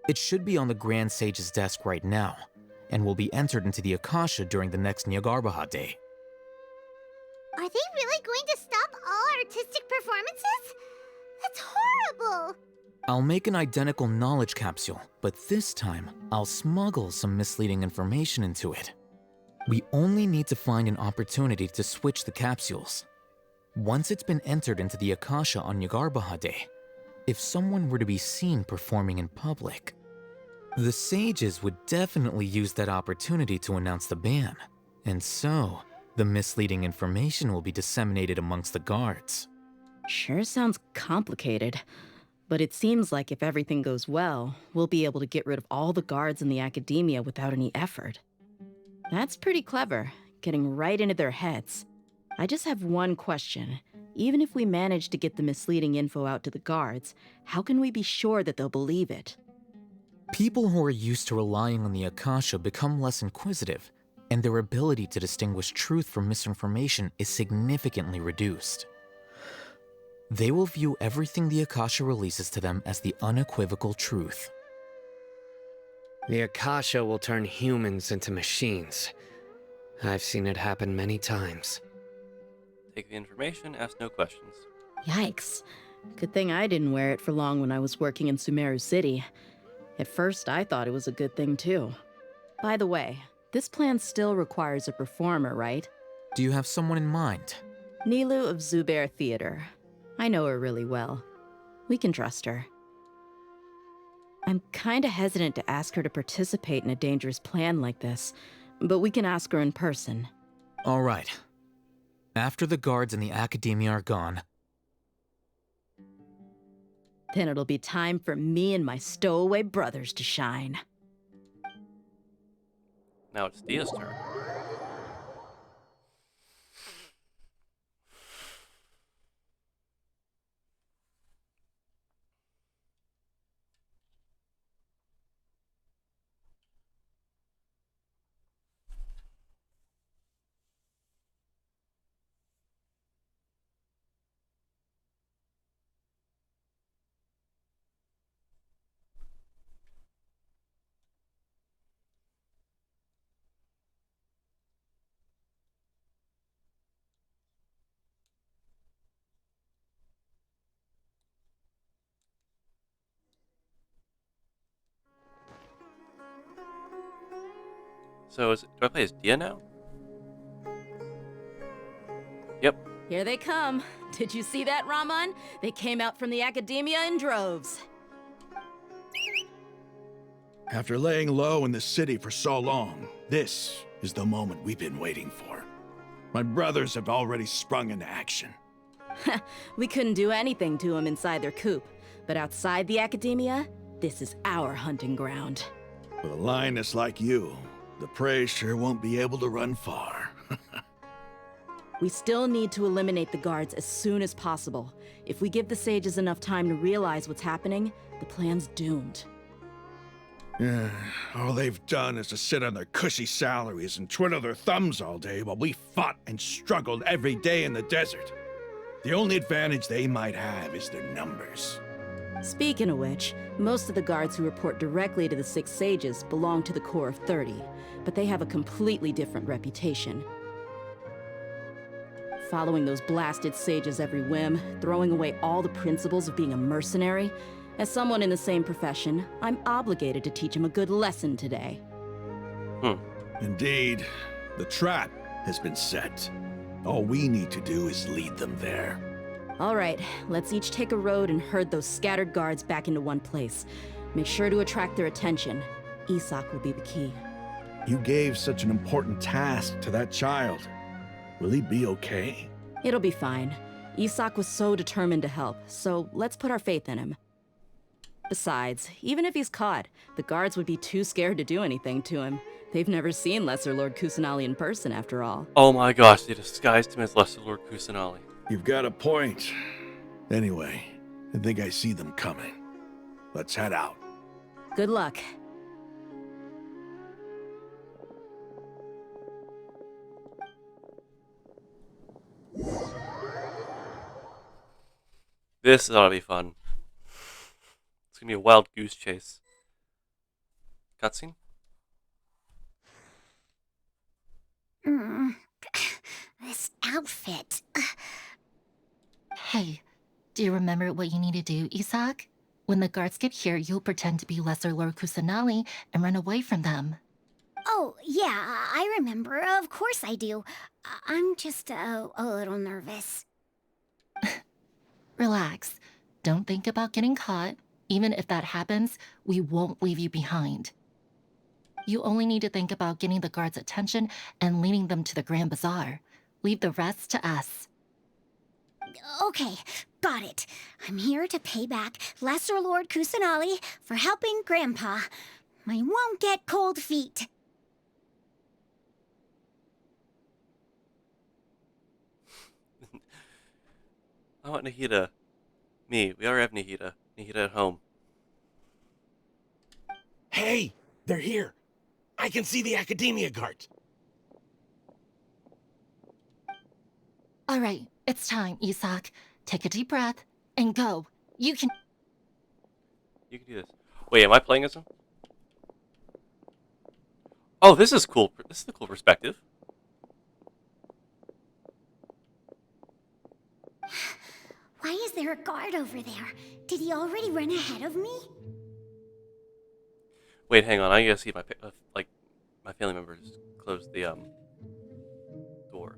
It should be on the Grand Sage's desk right now, and will be entered into the Akasha during the next Nyargarbaha Day. Are they really going to stop all artistic performances? That's horrible! I'll make an identical knowledge capsule, but this time, I'll smuggle some misleading information into it. We only need to find an opportunity to switch the capsules. Once it's been entered into the Akasha on Nyargarbaha Day, if someone were to be seen performing in public, the sages would definitely use that opportunity to announce the ban, and so The misleading information will be disseminated amongst the guards. Sure sounds complicated, but it seems like if everything goes well, we'll be able to get rid of all the guards in the academia without any effort. That's pretty clever, getting right into their heads. I just have one question. Even if we manage to get the misleading info out to the guards, how can we be sure that they'll believe it? People who are used to relying on the Akasha become less inquisitive, and their ability to distinguish truth from misinformation is significantly reduced. They will view everything the Akasha releases to them as the unequivocal truth. The Akasha will turn humans into machines. I've seen it happen many times. Take the information, ask no questions. Yikes. Good thing I didn't wear it for long when I was working in Sumeru City. At first, I thought it was a good thing too. By the way, this plan still requires a performer, right? Do you have someone in mind? Nilu of Zubair Theater. I know her really well. We can trust her. I'm kinda hesitant to ask her to participate in a dangerous plan like this, but we can ask her in person. All right. After the guards in the academia are gone, then it'll be time for me and my stowaway brothers to shine. Now it's Dia's turn. So do I play as Dia now? Yep. Here they come. Did you see that, Raman? They came out from the academia in droves. After laying low in the city for so long, this is the moment we've been waiting for. My brothers have already sprung into action. We couldn't do anything to them inside their coop, but outside the academia, this is our hunting ground. With a lioness like you, the prey sure won't be able to run far. We still need to eliminate the guards as soon as possible. If we give the sages enough time to realize what's happening, the plan's doomed. All they've done is to sit on their cushy salaries and twiddle their thumbs all day while we fought and struggled every day in the desert. The only advantage they might have is their numbers. Speaking of which, most of the guards who report directly to the Six Sages belong to the Corps of 30, but they have a completely different reputation. Following those blasted sages every whim, throwing away all the principles of being a mercenary. As someone in the same profession, I'm obligated to teach them a good lesson today. Indeed, the trap has been set. All we need to do is lead them there. All right, let's each take a road and herd those scattered guards back into one place. Make sure to attract their attention. Isak will be the key. You gave such an important task to that child. Will he be okay? It'll be fine. Isak was so determined to help, so let's put our faith in him. Besides, even if he's caught, the guards would be too scared to do anything to him. They've never seen Lesser Lord Kusanali in person, after all. Oh my gosh, they disguised him as Lesser Lord Kusanali. You've got a point. Anyway, I think I see them coming. Let's head out. Good luck. This ought to be fun. It's gonna be a wild goose chase. Cutscene? This outfit. Hey, do you remember what you need to do, Isak? When the guards get here, you'll pretend to be Lesser Lord Kusanali and run away from them. Oh, yeah, I remember. Of course I do. I'm just a little nervous. Relax. Don't think about getting caught. Even if that happens, we won't leave you behind. You only need to think about getting the guards' attention and leading them to the Grand Bazaar. Leave the rest to us. Okay, got it. I'm here to pay back Lesser Lord Kusanali for helping Grandpa. I won't get cold feet. I want Nahida. Me. We already have Nahida. Nahida at home. Hey, they're here. I can see the Academia guards. All right, it's time, Isak. Take a deep breath and go. You can You can do this. Wait, am I playing as him? Oh, this is cool. This is a cool perspective. Why is there a guard over there? Did he already run ahead of me? Wait, hang on. I gotta see if my family members close the door.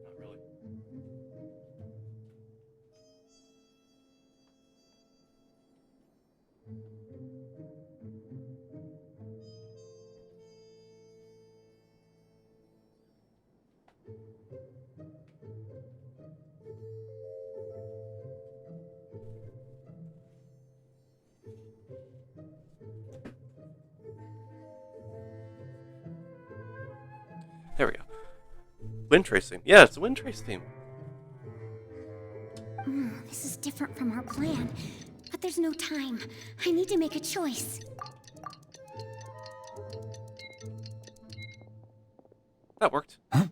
Not really. There we go. Wind trace theme. Yeah, it's a wind trace theme. This is different from our plan, but there's no time. I need to make a choice. That worked. Huh?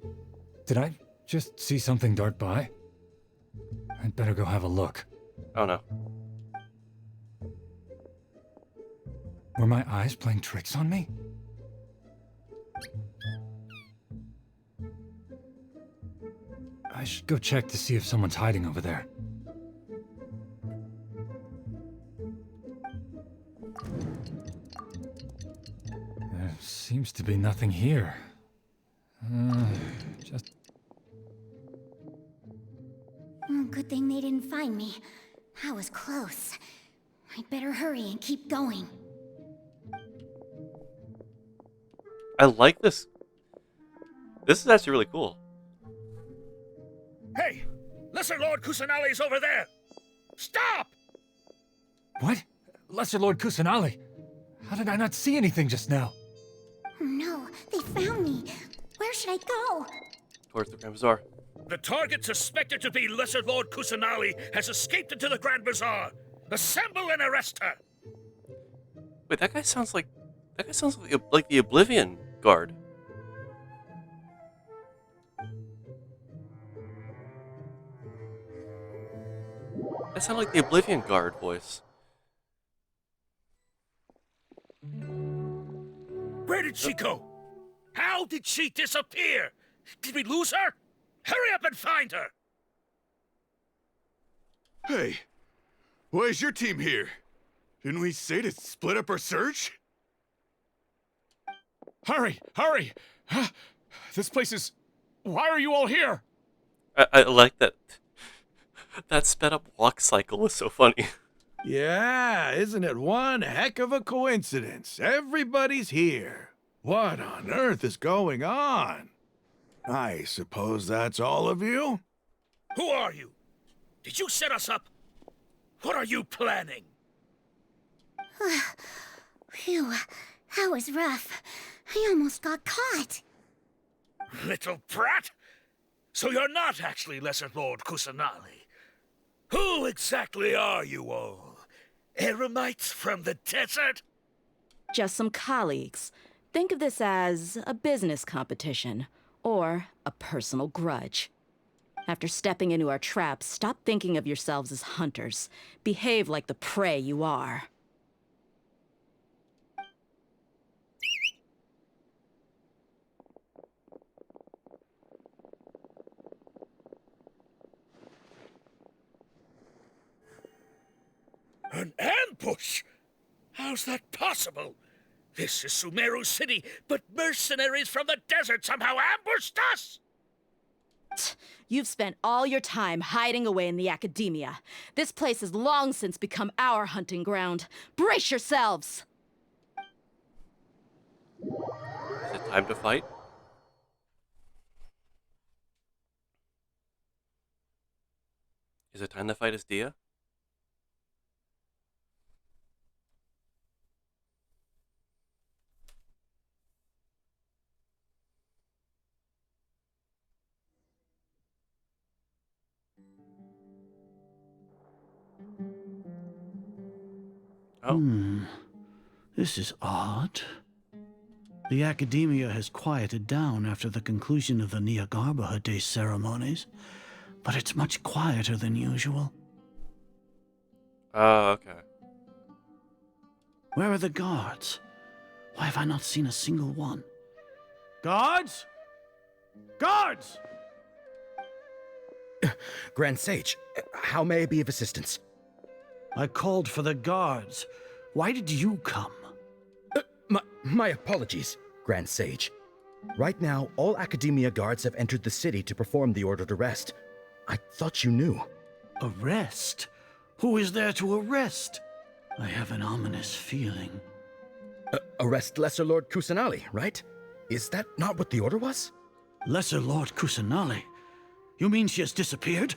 Did I just see something dart by? I'd better go have a look. Oh no. Were my eyes playing tricks on me? I should go check to see if someone's hiding over there. There seems to be nothing here. Just... Good thing they didn't find me. That was close. I'd better hurry and keep going. I like this. This is actually really cool. Hey! Lesser Lord Kusanali's over there! Stop! What? Lesser Lord Kusanali? How did I not see anything just now? Oh no, they found me. Where should I go? Towards the Grand Bazaar. The target suspected to be Lesser Lord Kusanali has escaped into the Grand Bazaar. Assemble and arrest her! Wait, that guy sounds like the Oblivion guard. That sounded like the Oblivion guard voice. Where did she go? How did she disappear? Did we lose her? Hurry up and find her! Hey, why is your team here? Didn't we say to split up our search? Hurry! Hurry! This place is... Why are you all here? I like that. That sped up walk cycle was so funny. Yeah, isn't it one heck of a coincidence? Everybody's here. What on earth is going on? I suppose that's all of you? Who are you? Did you set us up? What are you planning? Phew, that was rough. I almost got caught. Little brat! So you're not actually Lesser Lord Kusanali. Who exactly are you all? Eremites from the desert? Just some colleagues. Think of this as a business competition, or a personal grudge. After stepping into our traps, stop thinking of yourselves as hunters. Behave like the prey you are. An ambush? How's that possible? This is Sumeru City, but mercenaries from the desert somehow ambushed us! You've spent all your time hiding away in the academia. This place has long since become our hunting ground. Brace yourselves! Time to fight? Is it time to fight as Dia? Oh. This is odd. The Academia has quieted down after the conclusion of the Niagarbaha Day ceremonies, but it's much quieter than usual. Oh, okay. Where are the guards? Why have I not seen a single one? Guards? Guards! Grand Sage, how may I be of assistance? I called for the guards. Why did you come? My apologies, Grand Sage. Right now, all Academia guards have entered the city to perform the ordered arrest. I thought you knew. Arrest? Who is there to arrest? I have an ominous feeling. Arrest Lesser Lord Kusanali, right? Is that not what the order was? Lesser Lord Kusanali? You mean she has disappeared?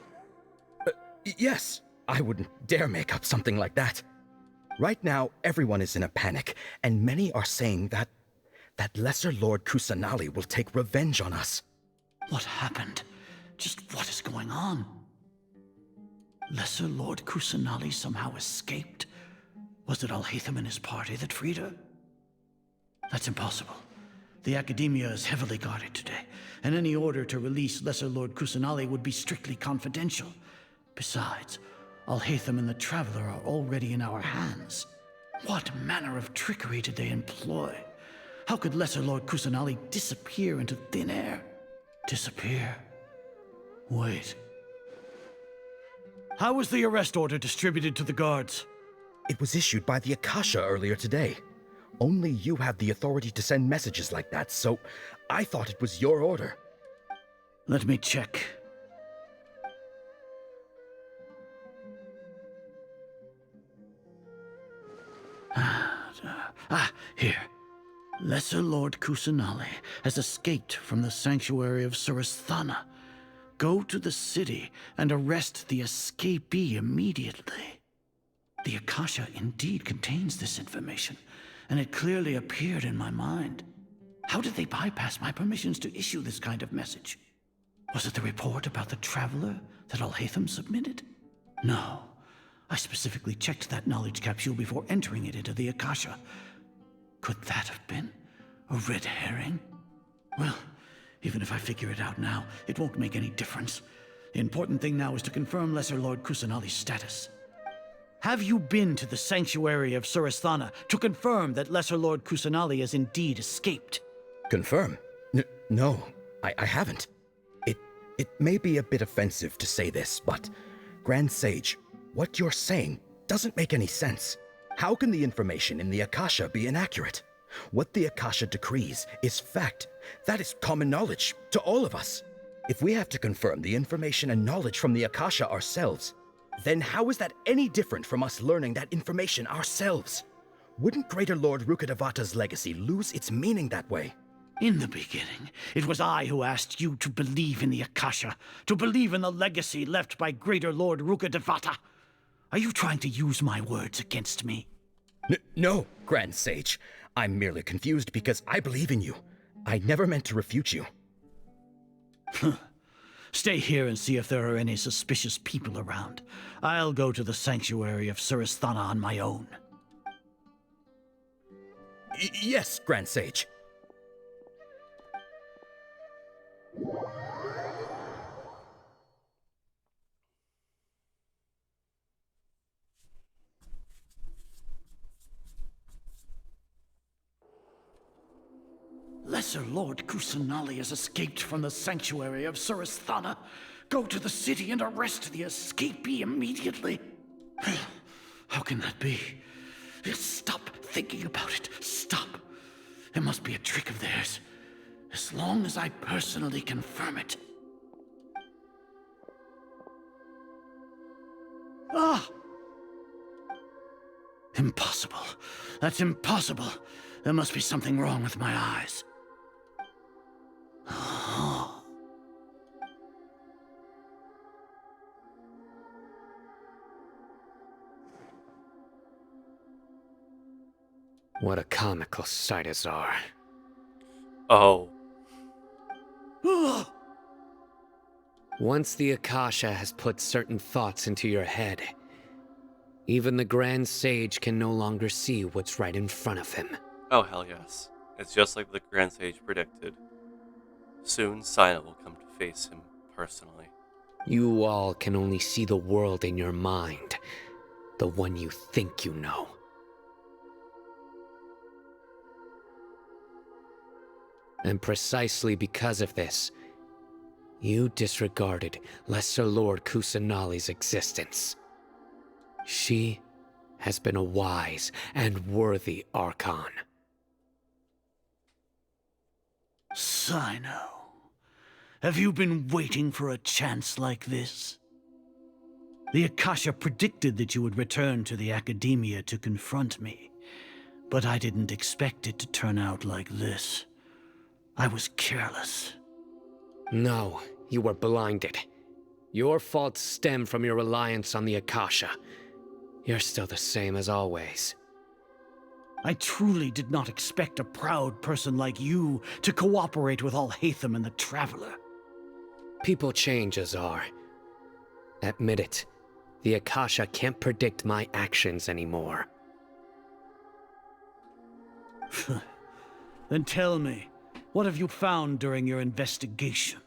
Yes. I wouldn't dare make up something like that. Right now, everyone is in a panic, and many are saying that Lesser Lord Kusanali will take revenge on us. What happened? Just what is going on? Lesser Lord Kusanali somehow escaped? Was it Alhaitham and his party that freed her? That's impossible. The Academia is heavily guarded today, and any order to release Lesser Lord Kusanali would be strictly confidential. Besides, Alhaitham and the Traveler are already in our hands. What manner of trickery did they employ? How could Lesser Lord Kusanali disappear into thin air? Disappear? Wait. How was the arrest order distributed to the guards? It was issued by the Akasha earlier today. Only you have the authority to send messages like that, so I thought it was your order. Let me check. Here. Lesser Lord Kusanali has escaped from the sanctuary of Surasthana. Go to the city and arrest the escapee immediately. The Akasha indeed contains this information, and it clearly appeared in my mind. How did they bypass my permissions to issue this kind of message? Was it the report about the Traveler that Alhaitham submitted? No. I specifically checked that knowledge capsule before entering it into the Akasha. Could that have been a red herring? Well, even if I figure it out now, it won't make any difference. The important thing now is to confirm Lesser Lord Kusanali's status. Have you been to the sanctuary of Surasthana to confirm that Lesser Lord Kusanali has indeed escaped? Confirm? No, I haven't. It may be a bit offensive to say this, but Grand Sage, what you're saying doesn't make any sense. How can the information in the Akasha be inaccurate? What the Akasha decrees is fact. That is common knowledge to all of us. If we have to confirm the information and knowledge from the Akasha ourselves, then how is that any different from us learning that information ourselves? Wouldn't Greater Lord Rukkhadevata's legacy lose its meaning that way? In the beginning, it was I who asked you to believe in the Akasha, to believe in the legacy left by Greater Lord Rukkhadevata. Are you trying to use my words against me? No, Grand Sage. I'm merely confused because I believe in you. I never meant to refute you. Stay here and see if there are any suspicious people around. I'll go to the sanctuary of Surasthana on my own. Yes, Grand Sage. Lesser Lord Kusanali has escaped from the sanctuary of Surasthana. Go to the city and arrest the escapee immediately. How can that be? Stop thinking about it. Stop. It must be a trick of theirs. As long as I personally confirm it. Ah! Impossible. That's impossible. There must be something wrong with my eyes. What a comical sight is are. Oh. Once the Akasha has put certain thoughts into your head, even the Grand Sage can no longer see what's right in front of him. Oh, hell yes. It's just like the Grand Sage predicted. Soon, Sino will come to face him personally. You all can only see the world in your mind, the one you think you know. And precisely because of this, you disregarded Lesser Lord Kusanali's existence. She has been a wise and worthy Archon. Sino, have you been waiting for a chance like this? The Akasha predicted that you would return to the Academia to confront me, but I didn't expect it to turn out like this. I was careless. No, you were blinded. Your faults stem from your reliance on the Akasha. You're still the same as always. I truly did not expect a proud person like you to cooperate with Alhaitham and the Traveler. People change, Azar. Admit it. The Akasha can't predict my actions anymore. Then tell me, what have you found during your investigation?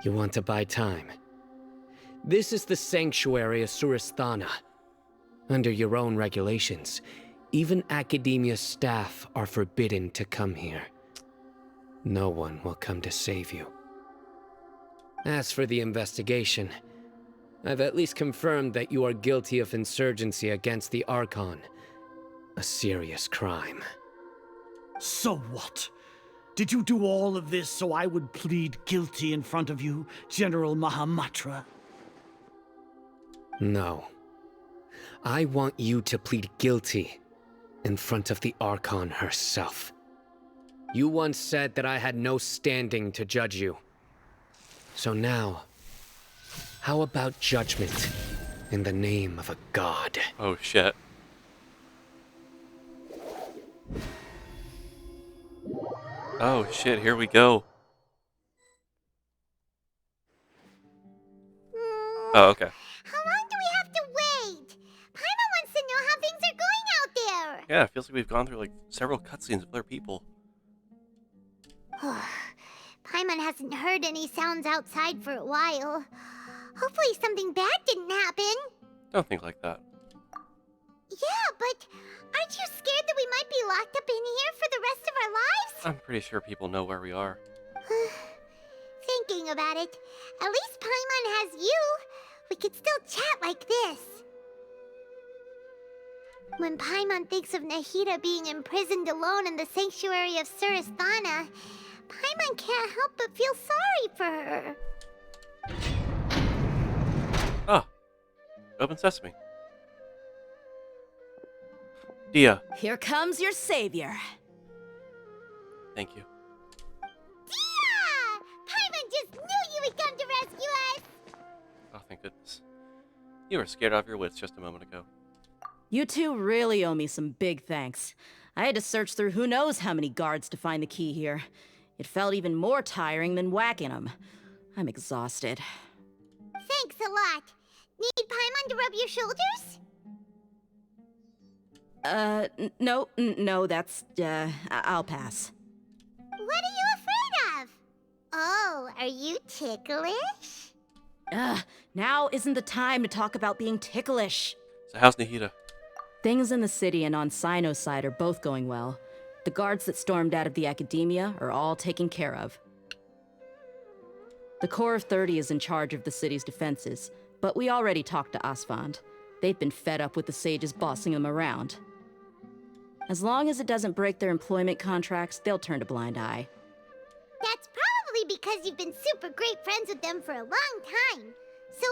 You want to buy time? This is the sanctuary of Surasthana. Under your own regulations, even Academia staff are forbidden to come here. No one will come to save you. As for the investigation, I've at least confirmed that you are guilty of insurgency against the Archon. A serious crime. So what? Did you do all of this so I would plead guilty in front of you, General Mahamatra? No. I want you to plead guilty in front of the Archon herself. You once said that I had no standing to judge you. So now, how about judgment in the name of a god? Oh, shit. Oh, shit, here we go. Oh, okay. How long do we have to wait? Paimon wants to know how things are going out there. Yeah, it feels like we've gone through, like, several cutscenes with other people. Paimon hasn't heard any sounds outside for a while. Hopefully something bad didn't happen. Don't think like that. Yeah, but aren't you scared that we might be locked up in here for the rest of our lives? I'm pretty sure people know where we are. Thinking about it, at least Paimon has you. We could still chat like this. When Paimon thinks of Nahida being imprisoned alone in the sanctuary of Surasthana, Paimon can't help but feel sorry for her. Ah. Open sesame. Dia. Here comes your savior. Thank you. Dia! Paimon just knew you would come to rescue us! Oh, thank goodness. You were scared out of your wits just a moment ago. You two really owe me some big thanks. I had to search through who knows how many guards to find the key here. It felt even more tiring than whacking them. I'm exhausted. Thanks a lot. Need Paimon to rub your shoulders? No, that's, I'll pass. What are you afraid of? Oh, are you ticklish? Now isn't the time to talk about being ticklish. So how's Nahida? Things in the city and on Sino's side are both going well. The guards that stormed out of the Academia are all taken care of. The Corps of 30 is in charge of the city's defenses, but we already talked to Asfand. They've been fed up with the sages bossing them around. As long as it doesn't break their employment contracts, they'll turn a blind eye. That's probably because you've been super great friends with them for a long time. So,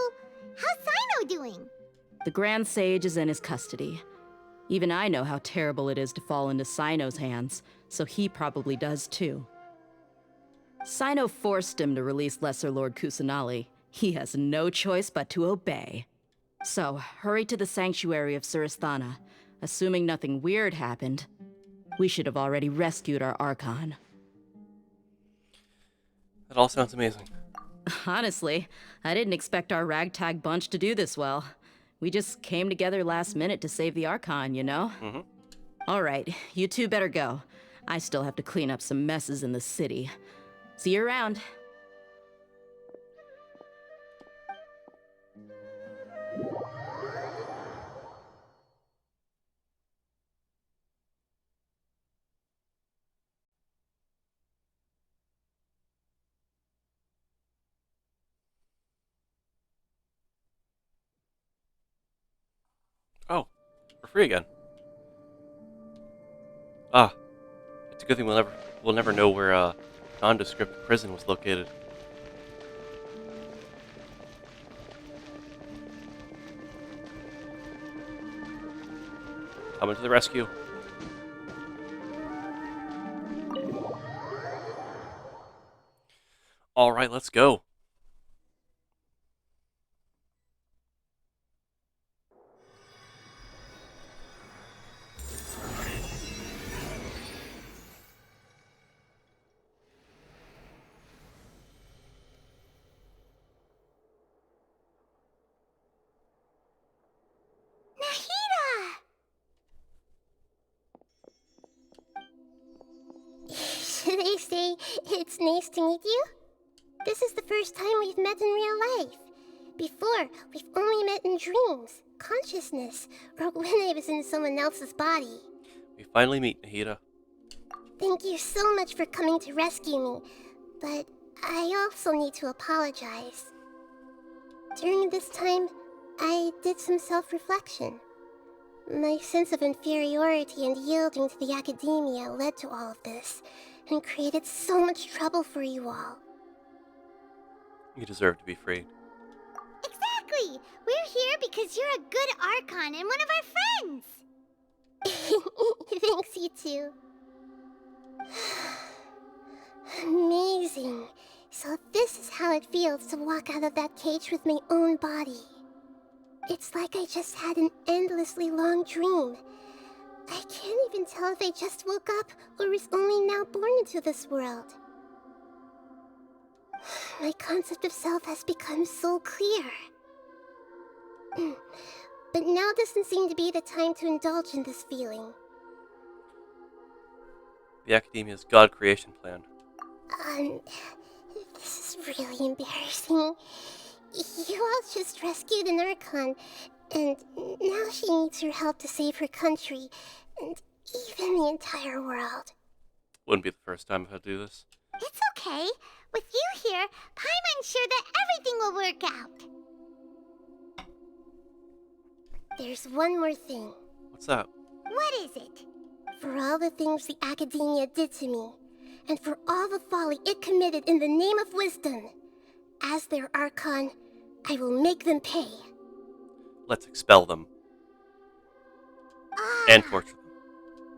how's Sino doing? The Grand Sage is in his custody. Even I know how terrible it is to fall into Sino's hands, so he probably does too. Sino forced him to release Lesser Lord Kusanali. He has no choice but to obey. So, hurry to the sanctuary of Surasthana. Assuming nothing weird happened, we should have already rescued our Archon. That all sounds amazing. Honestly, I didn't expect our ragtag bunch to do this well. We just came together last minute to save the Archon, you know? Mm-hmm. All right, you two better go. I still have to clean up some messes in the city. See you around. Oh, we're free again. Ah, it's a good thing we'll never know where nondescript prison was located. Coming to the rescue. All right, let's go. Nahida! Should I say it's nice to meet you? This is the first time we've met in real life. Before, we've only met in dreams, consciousness, or when I was in someone else's body. We finally meet, Nahida. Thank you so much for coming to rescue me, but I also need to apologize. During this time, I did some self-reflection. My sense of inferiority and yielding to the academia led to all of this, and created so much trouble for you all. You deserve to be free. Exactly! We're here because you're a good Archon and one of our friends! Thanks, you two. Amazing. So this is how it feels to walk out of that cage with my own body. It's like I just had an endlessly long dream. I can't even tell if I just woke up or was only now born into this world. My concept of self has become so clear. But now doesn't seem to be the time to indulge in this feeling. The Academia's God creation plan. This is really embarrassing. You all just rescued an Archon, and now she needs your help to save her country, and even the entire world. Wouldn't be the first time I've had to do this. It's okay. With you here, Paimon's sure that everything will work out. There's one more thing. What's that? What is it? For all the things the Academia did to me, and for all the folly it committed in the name of wisdom, as their Archon, I will make them pay. Let's expel them. And torture them.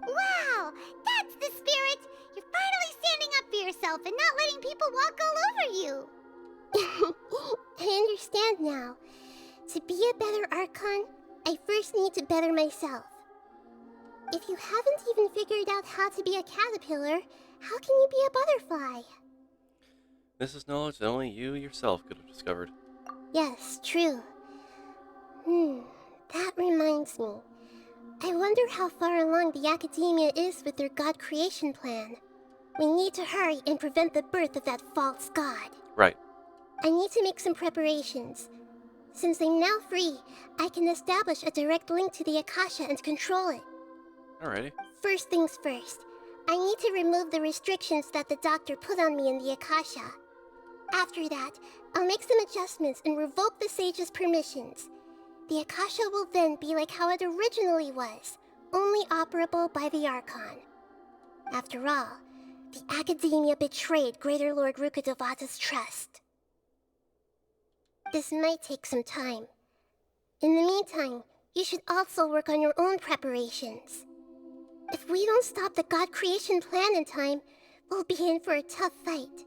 Wow! That's the spirit! You're finally standing up for yourself and not letting people walk all over you! I understand now. To be a better Archon, I first need to better myself. If you haven't even figured out how to be a caterpillar, how can you be a butterfly? This is knowledge that only you yourself could have discovered. Yes, true. That reminds me. I wonder how far along the Academia is with their God creation plan. We need to hurry and prevent the birth of that false god. Right. I need to make some preparations. Since I'm now free, I can establish a direct link to the Akasha and control it. Alrighty. First things first, I need to remove the restrictions that the doctor put on me in the Akasha. After that, I'll make some adjustments and revoke the sage's permissions. The Akasha will then be like how it originally was, only operable by the Archon. After all, the Academia betrayed Greater Lord Rukkhadevata's trust. This might take some time. In the meantime, you should also work on your own preparations. If we don't stop the God creation plan in time, we'll be in for a tough fight.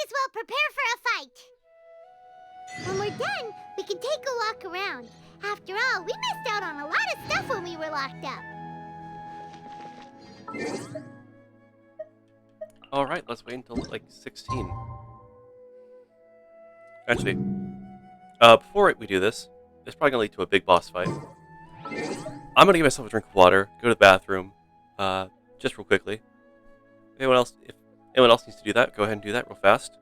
as well prepare for a fight. When we're done, we can take a walk around. After all, we missed out on a lot of stuff when we were locked up. Alright, let's wait until like 16. Actually, before we do this, it's probably gonna lead to a big boss fight. I'm gonna give myself a drink of water, go to the bathroom, just real quickly. If anyone else needs to do that, go ahead and do that real fast.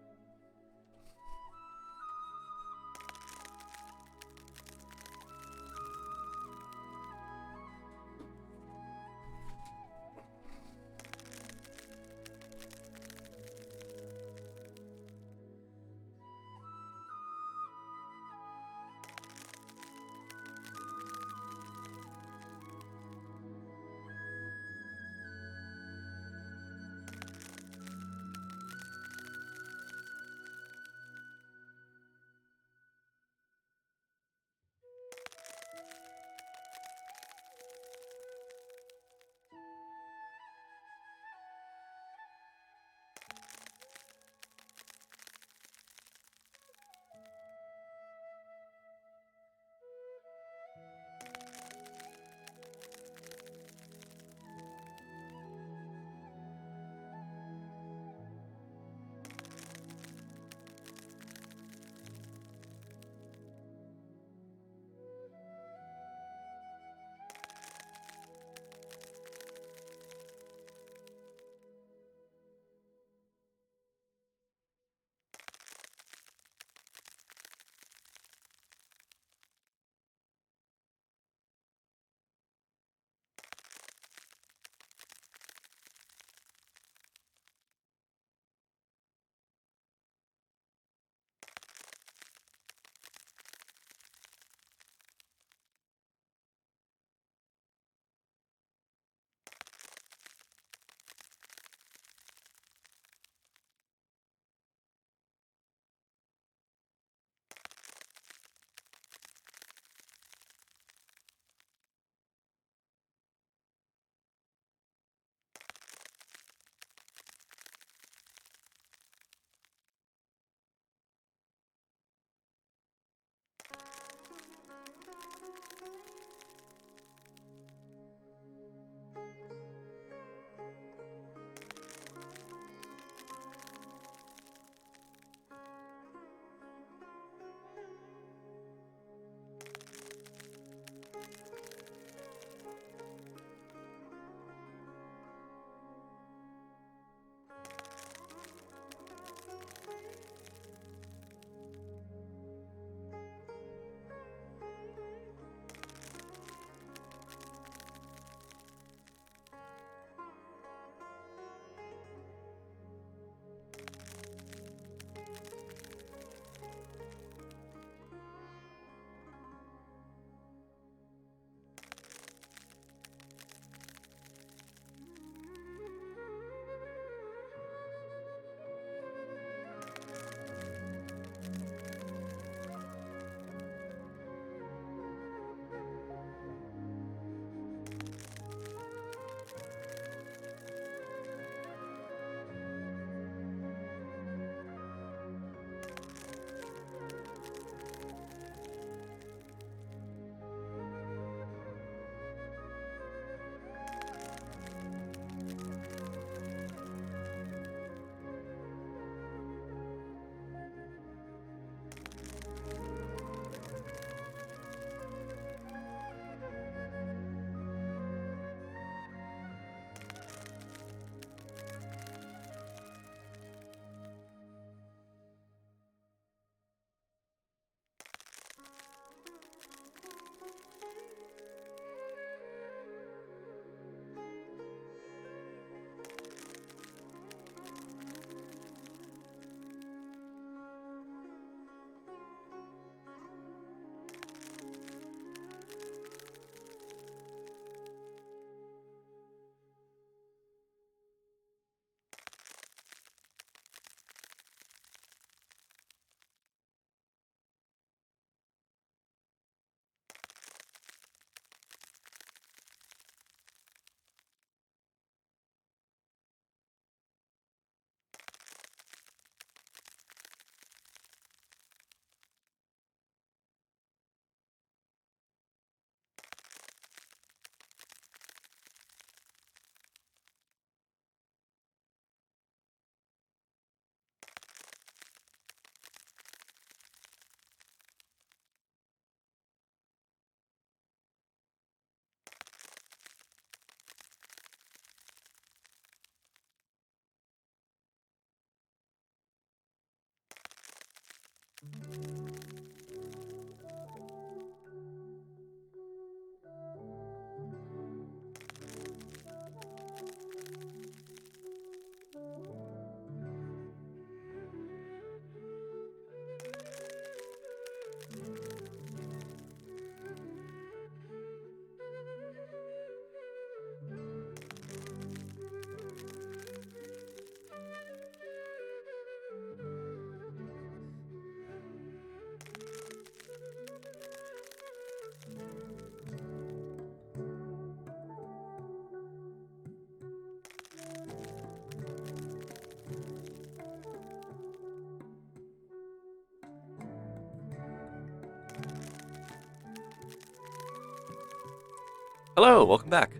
Hello, welcome back.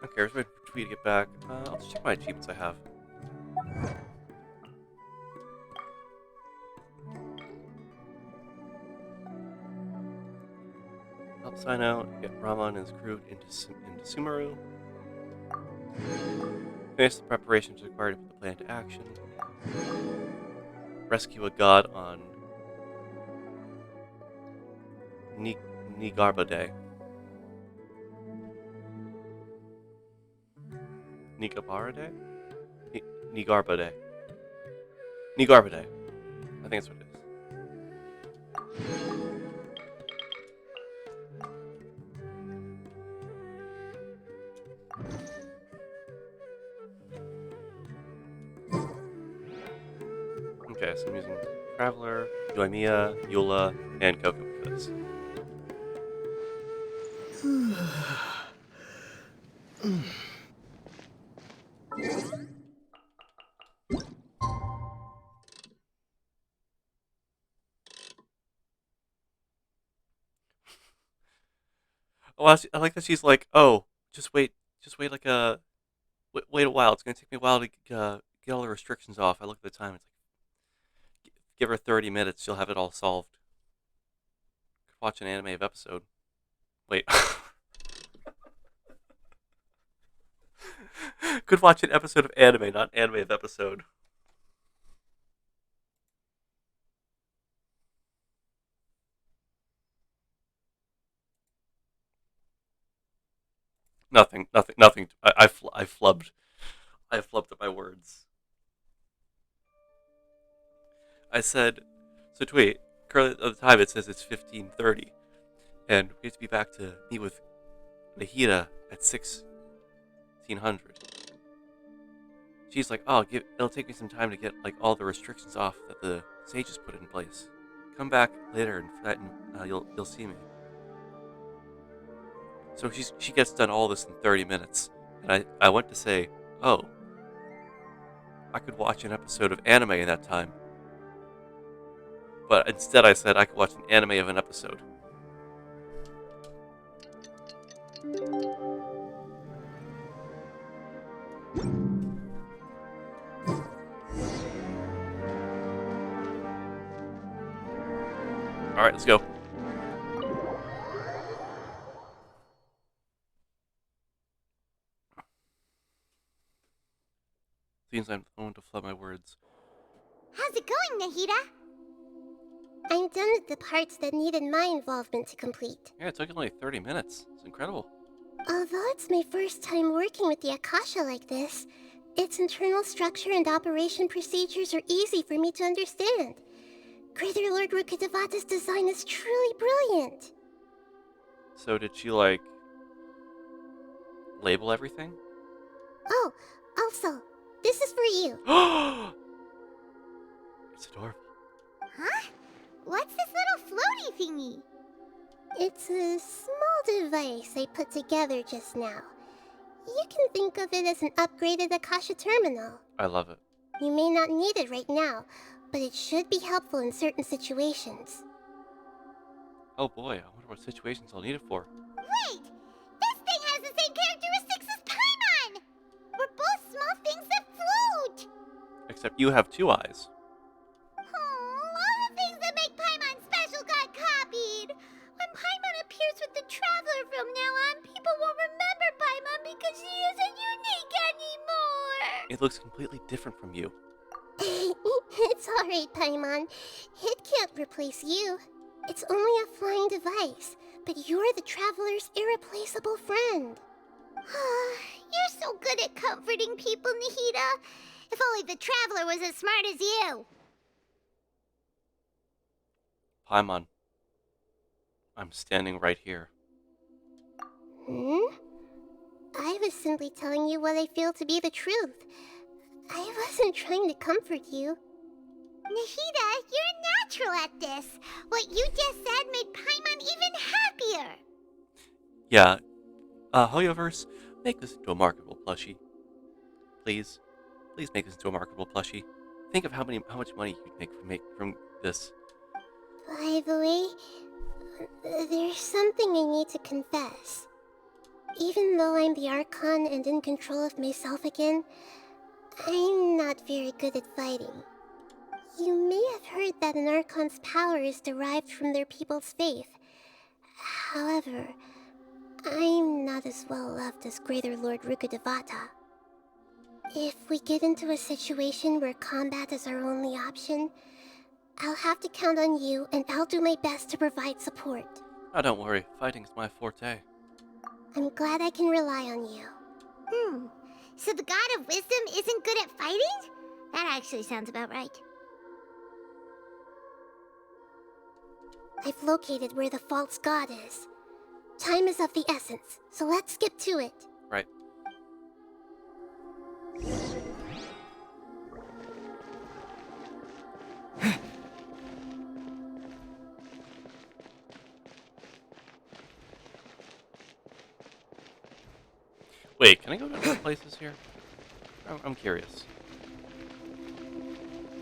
Okay, where's my tweet to get back? I'll just check my achievements I have. Help sign out, get Rama and his crew into Sumeru. Finish the preparations required to put the plan to action. Rescue a god on Nigarba Day. Nigabara Day? Nigarba Day. Nigarba Day. I think that's what it is. Okay, so I'm using Traveler, Yoimiya, Eula, and Coco for this. Oh, I like that she's like, oh, just wait like wait a while. It's gonna take me a while to get all the restrictions off. I look at the time. It's like, give her 30 minutes. She'll have it all solved. Could watch an anime of episode. Wait. Could watch an episode of anime, not anime of episode. Nothing. I flubbed. I flubbed up my words. I said, so tweet, currently at the time it says it's 15:30, and we have to be back to meet with Nahida at 1600. She's like, oh, it'll take me some time to get like all the restrictions off that the sages put in place. Come back later and for that, you'll see me. So she gets done all this in 30 minutes, and I went to say, oh, I could watch an episode of anime in that time. But instead I said I could watch an anime of an episode. Alright, let's go. Seems I'm going to flub my words. How's it going, Nahida? I'm done with the parts that needed my involvement to complete. Yeah, it took only 30 minutes. It's incredible. Although it's my first time working with the Akasha like this, its internal structure and operation procedures are easy for me to understand. Greater Lord Rukkhadevata's design is truly brilliant. So did she, like, label everything? Oh, also, this is for you. It's adorable. Huh? What's this little floaty thingy? It's a small device I put together just now. You can think of it as an upgraded Akasha terminal. I love it. You may not need it right now, but it should be helpful in certain situations. Oh boy, I wonder what situations I'll need it for. Wait! This thing has the same characteristics as Paimon! We're both small things that float! Except you have 2 eyes. All the things that make Paimon special got copied! When Paimon appears with the Traveler from now on, people will remember It looks completely different from you. It's alright, Paimon. It can't replace you. It's only a flying device, but you're the Traveler's irreplaceable friend. You're so good at comforting people, Nahida. If only the Traveler was as smart as you. Paimon, I'm standing right here. I was simply telling you what I feel to be the truth. I wasn't trying to comfort you. Nahida, you're natural at this. What you just said made Paimon even happier. Yeah, Hoyoverse, make this into a marketable plushie. Please. Please make this into a marketable plushie. Think of how much money you'd make from this. By the way, there's something I need to confess. Even though I'm the Archon and in control of myself again, I'm not very good at fighting. You may have heard that an Archon's power is derived from their people's faith. However, I'm not as well loved as Greater Lord Rukkhadevata. If we get into a situation where combat is our only option, I'll have to count on you, and I'll do my best to provide support. Oh, don't worry. Fighting's my forte. I'm glad I can rely on you. So the God of Wisdom isn't good at fighting? That actually sounds about right. I've located where the false god is. Time is of the essence, so let's skip to it. Right. Wait, can I go to other places here? I'm curious.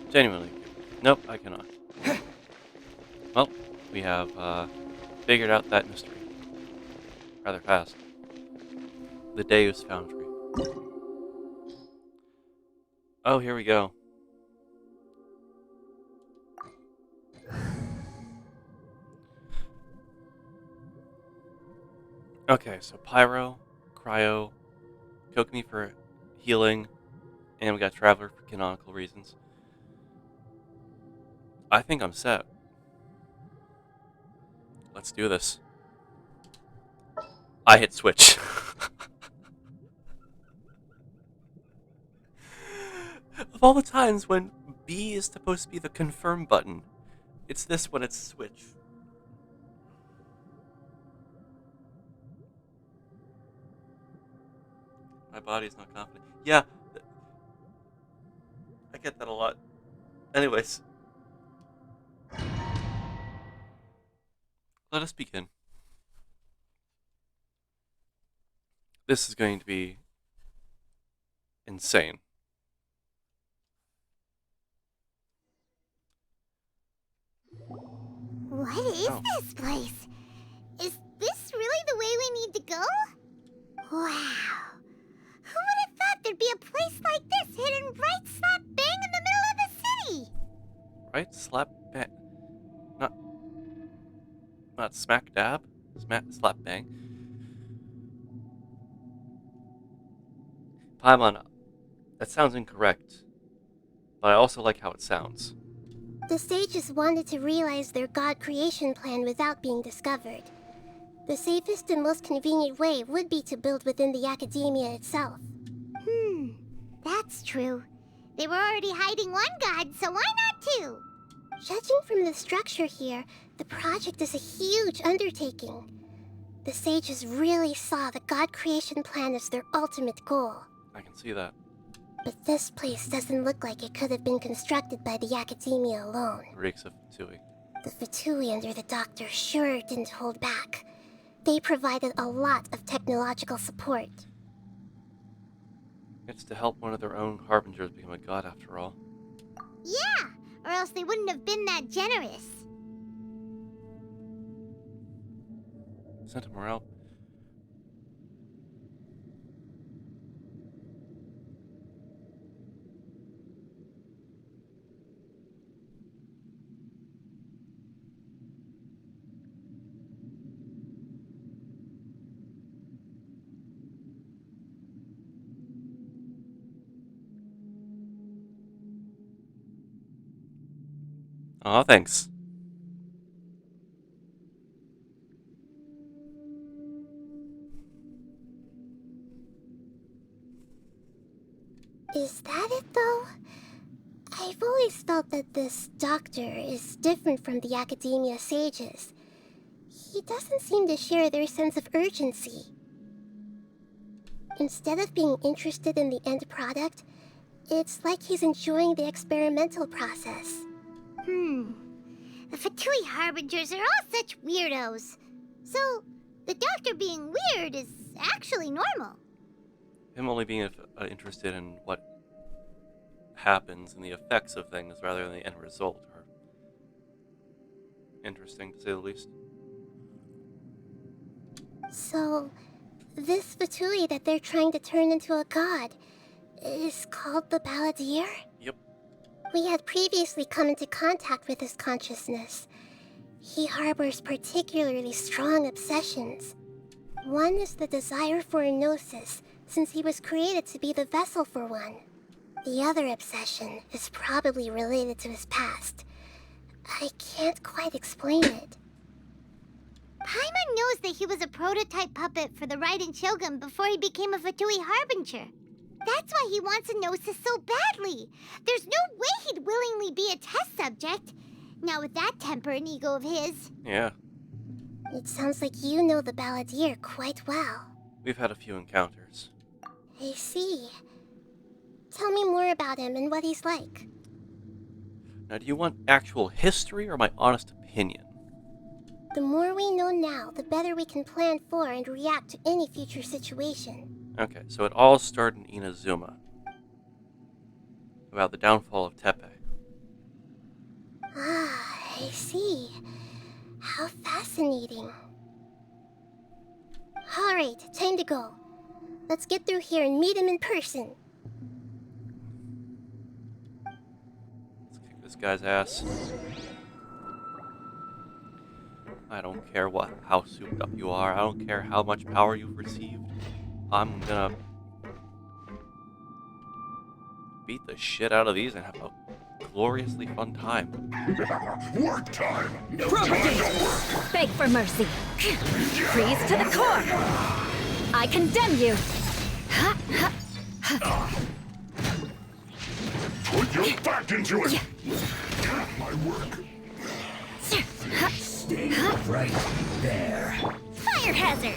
Genuinely. Nope, I cannot. Well, we have figured out that mystery. Rather fast. The Deus Foundry. Oh, here we go. Okay, so Pyro, Cryo, Kokomi for healing, and we got Traveler for canonical reasons. I think I'm set. Let's do this. I hit switch. Of all the times when B is supposed to be the confirm button, it's this when it's switch. My body's not confident. Yeah, I get that a lot. Anyways. Let us begin. This is going to be insane. What is this place? Is this really the way we need to go? Wow. Who would have thought there'd be a place like this hidden right slap bang in the middle of the city? Right? Slap bang. Not smack dab. Slap bang. Paimon, that sounds incorrect. But I also like how it sounds. The sages wanted to realize their god creation plan without being discovered. The safest and most convenient way would be to build within the academia itself. That's true. They were already hiding one god, so why not two? Judging from the structure here, the project is a huge undertaking. The sages really saw the god creation plan as their ultimate goal. I can see that. But this place doesn't look like it could have been constructed by the academia alone. Reeks of Fatui. The Fatui under the Doctor sure didn't hold back. They provided a lot of technological support. It's to help one of their own harbingers become a god after all. Yeah, or else they wouldn't have been that generous. Santa Morale. Aw, thanks. Is that it, though? I've always felt that this doctor is different from the academia sages. He doesn't seem to share their sense of urgency. Instead of being interested in the end product, it's like he's enjoying the experimental process. The Fatui Harbingers are all such weirdos. So, the doctor being weird is actually normal. Him only being interested in what happens and the effects of things rather than the end result are interesting, to say the least. So, this Fatui that they're trying to turn into a god is called the Balladeer? Yep. We had previously come into contact with his consciousness. He harbors particularly strong obsessions. One is the desire for a gnosis, since he was created to be the vessel for one. The other obsession is probably related to his past. I can't quite explain it. Paimon knows that he was a prototype puppet for the Raiden Shogun before he became a Fatui Harbinger. That's why he wants a gnosis so badly. There's no way he'd willingly be a test subject. Not with that temper and ego of his. Yeah, It sounds like you know the Balladeer quite well. we've had a few encounters. I see. Tell me more about him and what he's like. Now, do you want actual history or my honest opinion? The more we know now, the better we can plan for and react to any future situation. Okay, so it all started in Inazuma. About the downfall of Tepe. Ah, I see. How fascinating. Alright, time to go. Let's get through here and meet him in person. Let's kick this guy's ass. I don't care how souped up you are. I don't care how much power you've received. I'm gonna beat the shit out of these and have a gloriously fun time. Work time! No Beg for mercy. Freeze to the core. I condemn you. Put your back into it! My work. Stay right there. Fire hazard.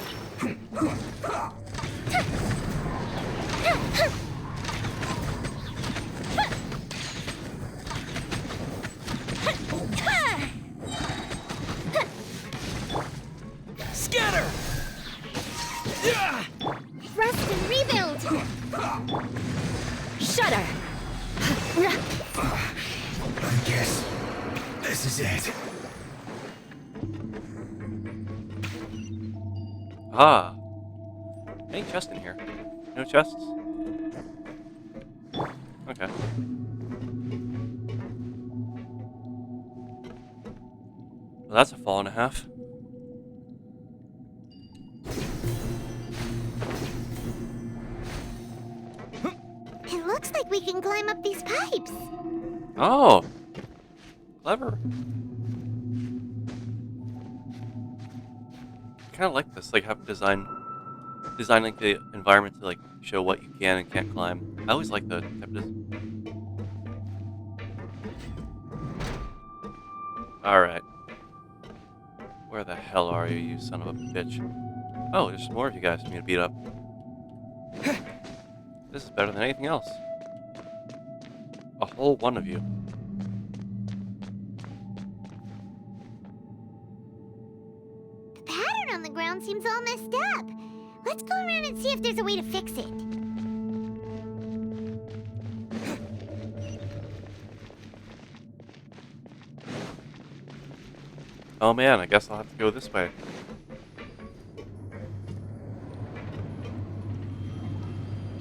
Scatter! Rest and rebuild! Shudder. I guess this is it. Ah. Any chest in here? No chests? Okay. Well, that's a fall and a half. It looks like we can climb up these pipes. Oh! Clever. Kind of like this, like have design like the environment to like show what you can and can't climb. I always like the type of Alright. Where the hell are you, you son of a bitch? Oh, there's more of you guys for me to beat up. This is better than anything else. A whole one of you. The pattern on the ground seems all messed up. Let's go around and see if there's a way to fix it. Oh man, I guess I'll have to go this way.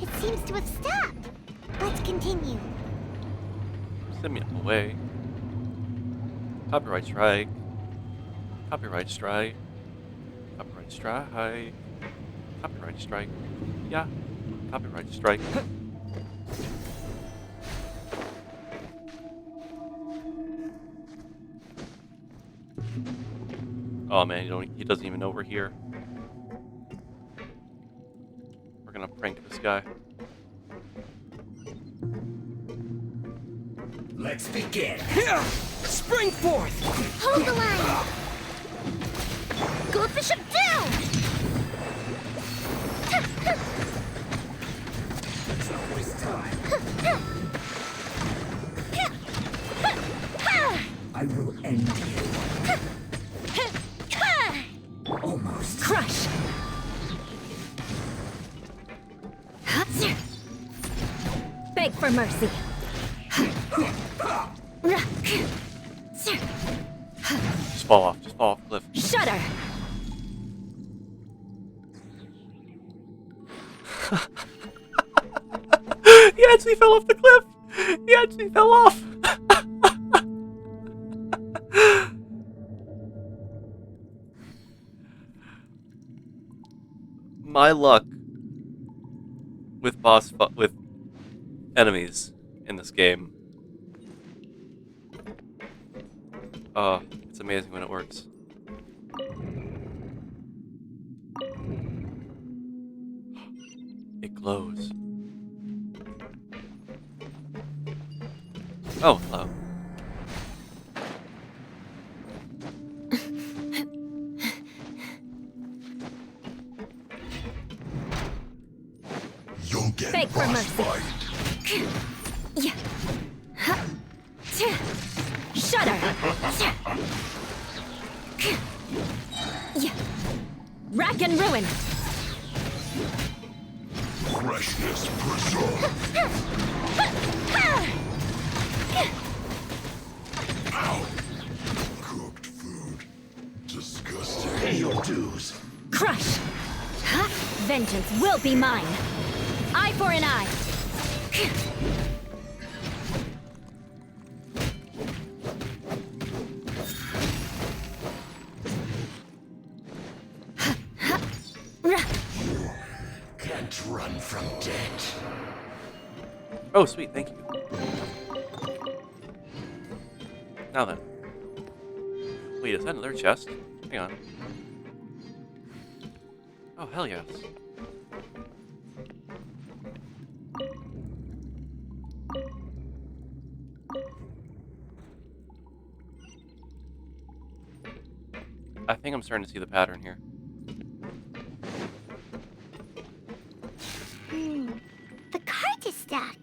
It seems to have stopped. Let's continue. Send me away. Copyright strike. Copyright strike. Copyright strike. Copyright strike. Yeah. Copyright strike. Oh man, he doesn't even know we're here. We're gonna prank this guy. Let's begin. Spring forth! Hold the line! Goldfish him down! It's always time. I will end you. Almost. Crush! Beg for mercy. Just fall off. Just fall off the cliff. Shudder! He actually fell off the cliff! He actually fell off! My luck with with enemies in this game. It's amazing when it works. It glows. Oh, hello. You'll get Beg for mercy. Yeah. Shudder! Yeah. Rack and ruin! Freshness preserved. Ow! Cooked food. Disgusting. Pay your dues. Crush! Vengeance will be mine! Eye for an eye! Can't run from death. Oh, sweet, thank you. Now then. Wait, is that another chest? Hang on. Oh, hell yes. I think I'm starting to see the pattern here. The cart is stuck.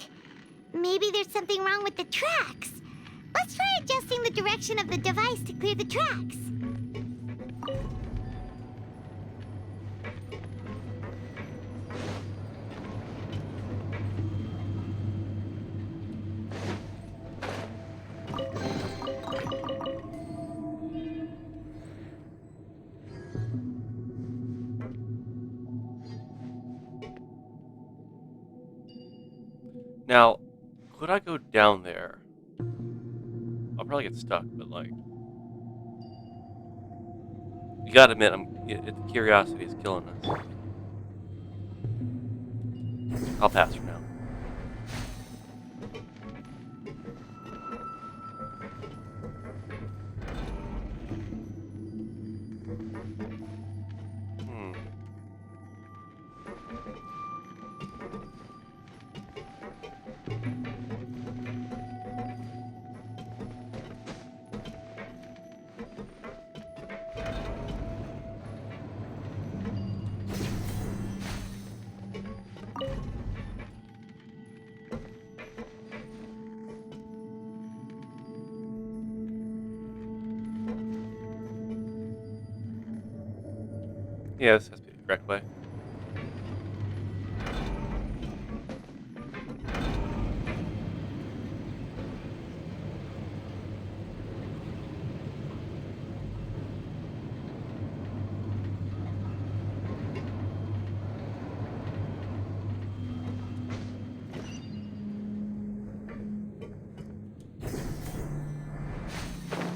Maybe there's something wrong with the tracks. Let's try adjusting the direction of the device to clear the tracks. Now, could I go down there? I'll probably get stuck, but like, you gotta admit, the curiosity is killing us. I'll pass for now. Yeah, this has to be the correct way.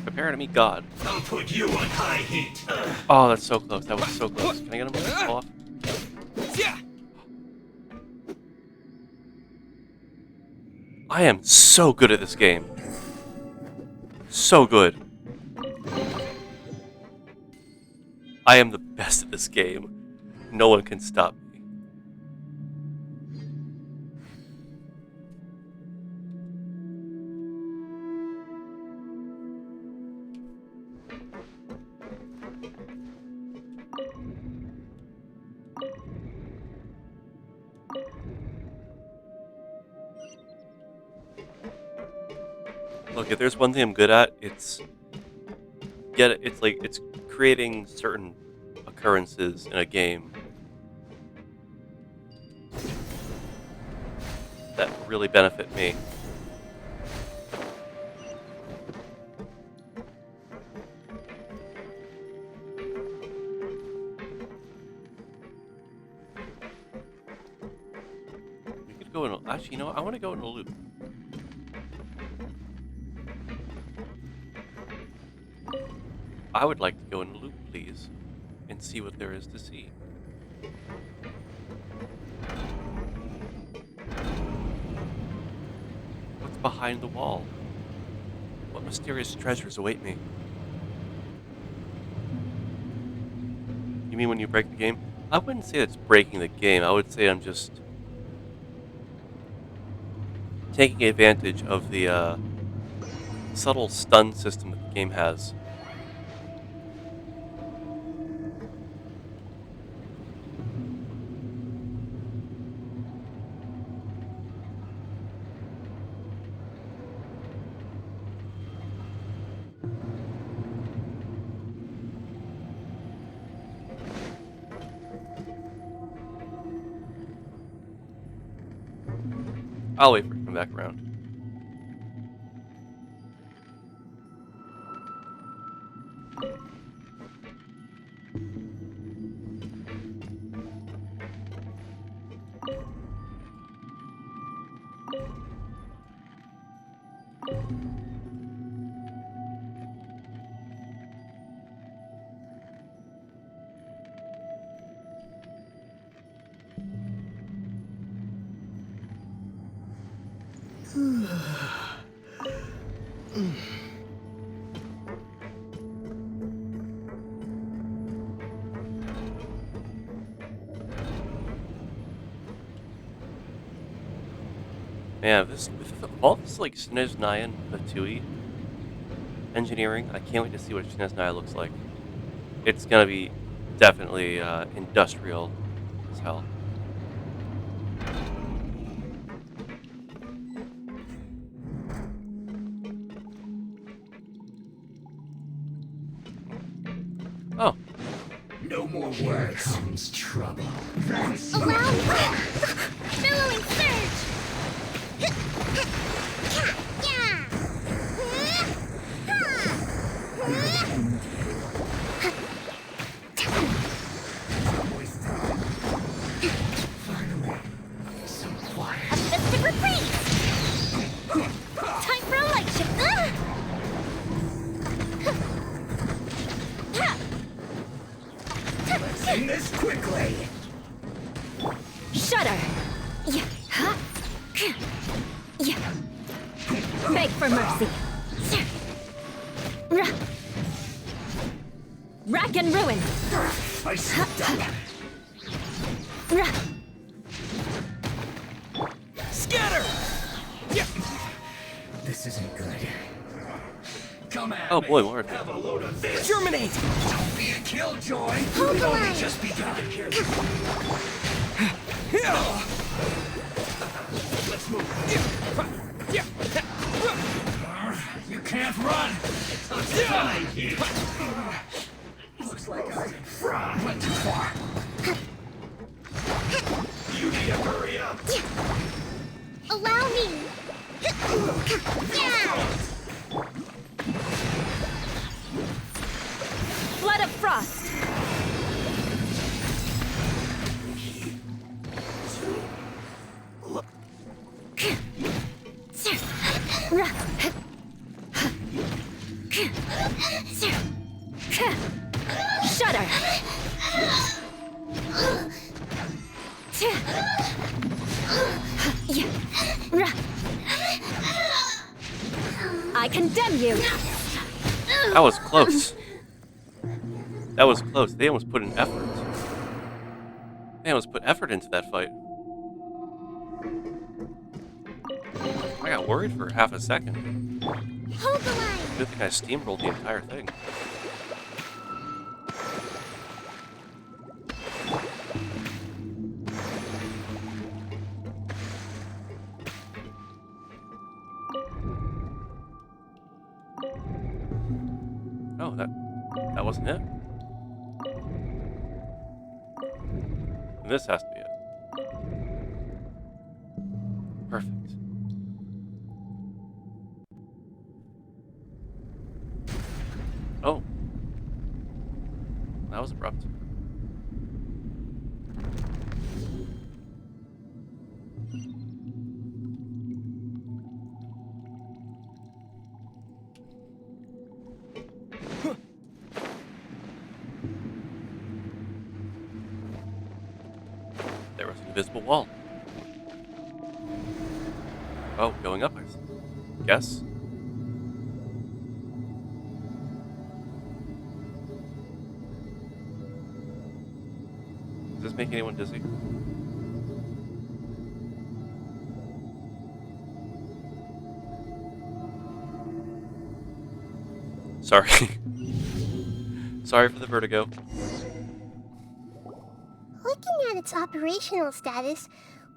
Prepare to meet God. I'll put you on high heat. Oh, that's so close. That was so close. Can I get him off? I am so good at this game. So good. I am the best at this game. No one can stop me. Look, if there's one thing I'm good at, it's creating certain occurrences in a game that really benefit me. We could go in. Actually, you know what? I want to go in a loop. I would like to go in a loop, please, and see what there is to see. What's behind the wall? What mysterious treasures await me? You mean when you break the game? I wouldn't say it's breaking the game. I would say I'm just taking advantage of the subtle stun system that the game has. I'll wait for it to come back around. Man, with all this like SNES 9 Fatui engineering, I can't wait to see what SNES 9 looks like. It's gonna be definitely industrial as hell. Oh. No more words. Comes trouble. Allow me! Billowing surge! Finally, some quiet. A festive reprise! Time for a light shift! Let's end this quickly. Shudder! Yeah. Huh? Yeah. Beg for mercy. Rack and ruin. I slipped up. Scatter! Yeah. This isn't good. Come at Oh me. boy, more of it. Have a load of this. Germinate! Don't be a killjoy. Hold We've the only line. just begun. Let's move. You can't run. It's time here. Looks like I went too far. You need to hurry up. Allow me! Yeah! Flood of frost! Shudder! I condemn you! That was close. That That was close. They almost put in effort. They almost put effort into that fight. I got worried for half a second. Hold the line. I didn't think I steamrolled the entire thing. Oh, that wasn't it. And this has to be it. Perfect. Oh. That was abrupt. There was an invisible wall. Oh, going up, I guess. Does this make anyone dizzy? Sorry. Sorry for the vertigo. Looking at its operational status,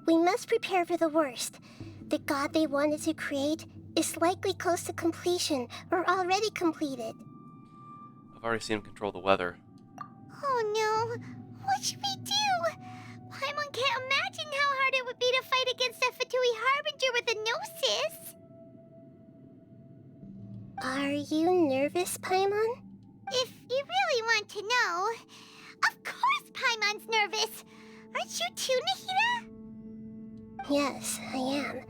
we must prepare for the worst. The god they wanted to create is likely close to completion or already completed. I've already seen him control the weather. Oh no! What should we do? Paimon can't imagine how hard it would be to fight against a Fatui Harbinger with a gnosis! Are you nervous, Paimon? If you really want to know, of course Paimon's nervous! Aren't you too, Nahida? Yes, I am.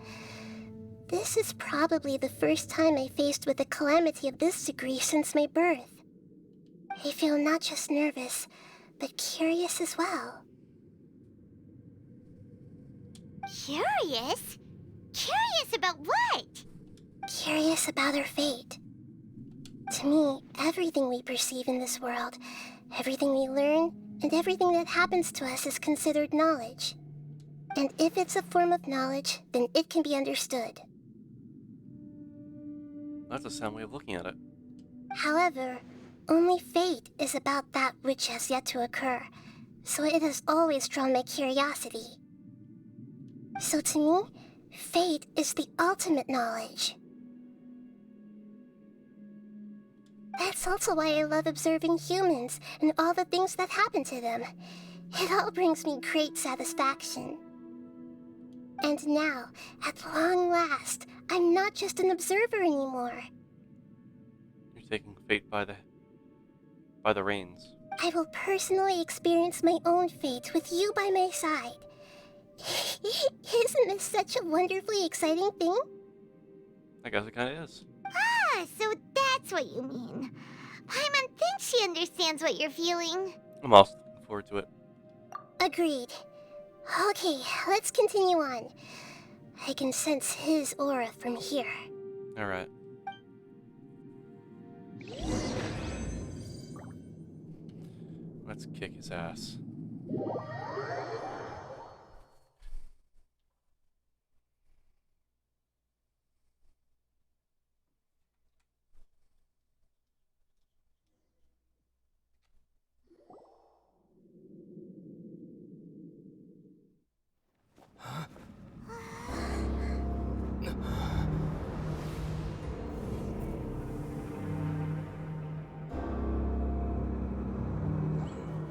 This is probably the first time I faced with a calamity of this degree since my birth. I feel not just nervous, but curious as well. Curious? Curious about what? Curious about our fate. To me, everything we perceive in this world, everything we learn, and everything that happens to us is considered knowledge. And if it's a form of knowledge, then it can be understood. That's a sound way of looking at it. However, only fate is about that which has yet to occur, so it has always drawn my curiosity. So to me, fate is the ultimate knowledge. That's also why I love observing humans and all the things that happen to them. It all brings me great satisfaction. And now, at long last, I'm not just an observer anymore. You're taking fate by the reins. I will personally experience my own fate with you by my side. Isn't this such a wonderfully exciting thing? I guess it kind of is. Ah, so that's what you mean. Paimon thinks she understands what you're feeling. I'm also looking forward to it. Agreed. Okay, let's continue on. I can sense his aura from here. Alright. Let's kick his ass.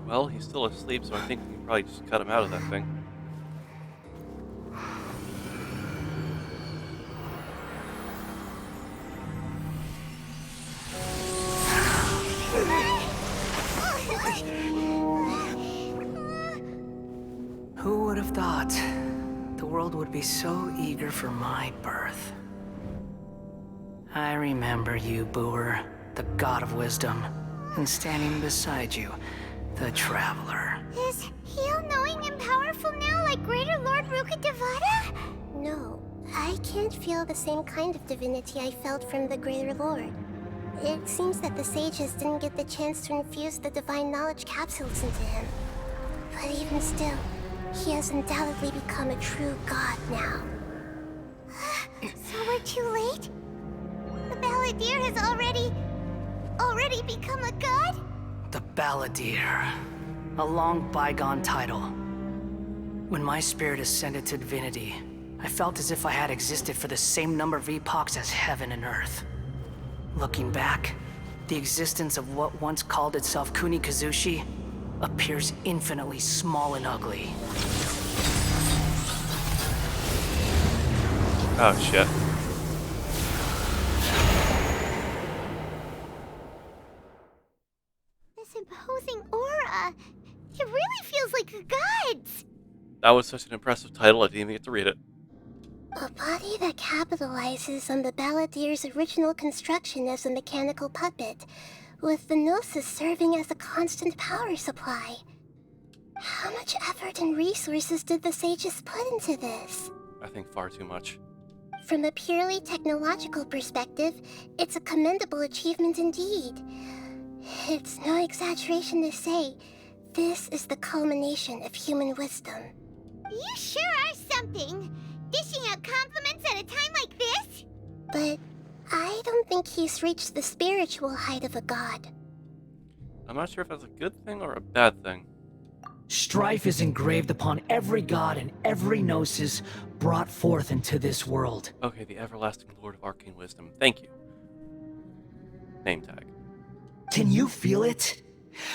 Well, he's still asleep, so I think we can probably just cut him out of that thing. Who would have thought the world would be so eager for my birth? I remember you, Booer, the god of wisdom, and standing beside you, the traveler. Is he all-knowing and powerful now, like Greater Lord Rukkhadevata? No, I can't feel the same kind of divinity I felt from the Greater Lord. It seems that the sages didn't get the chance to infuse the divine knowledge capsules into him. But even still, he has undoubtedly become a true god now. So we're too late? The Balladeer has already become a god? The Balladeer. A long bygone title. When my spirit ascended to divinity, I felt as if I had existed for the same number of epochs as heaven and earth. Looking back, the existence of what once called itself Kuni Kazushi appears infinitely small and ugly. Oh shit. This imposing aura. It really feels like a god's. That was such an impressive title, I didn't even get to read it. A body that capitalizes on the Balladeer's original construction as a mechanical puppet, with the Gnosis serving as a constant power supply. How much effort and resources did the sages put into this? I think far too much. From a purely technological perspective, it's a commendable achievement indeed. It's no exaggeration to say, this is the culmination of human wisdom. You sure are something! Dishing out compliments at a time like this? But I don't think he's reached the spiritual height of a god. I'm not sure if that's a good thing or a bad thing. Strife is engraved upon every god and every gnosis brought forth into this world. Okay, the everlasting Lord of Arcane Wisdom. Thank you. Name tag. Can you feel it?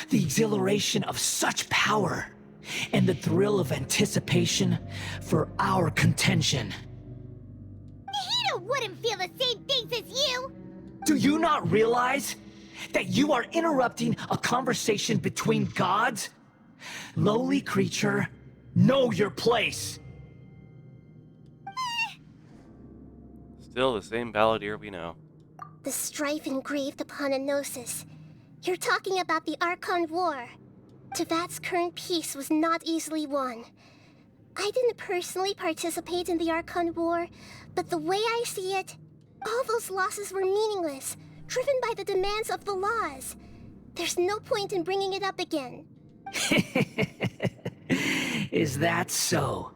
The exhilaration of such power, and the thrill of anticipation for our contention. Nahida wouldn't feel the same things as you! Do you not realize that you are interrupting a conversation between gods? Lowly creature, know your place! Still the same Balladeer we know. The strife engraved upon a Gnosis. You're talking about the Archon War. Tevat's current peace was not easily won. I didn't personally participate in the Archon War, but the way I see it, all those losses were meaningless, driven by the demands of the laws. There's no point in bringing it up again. Is that so?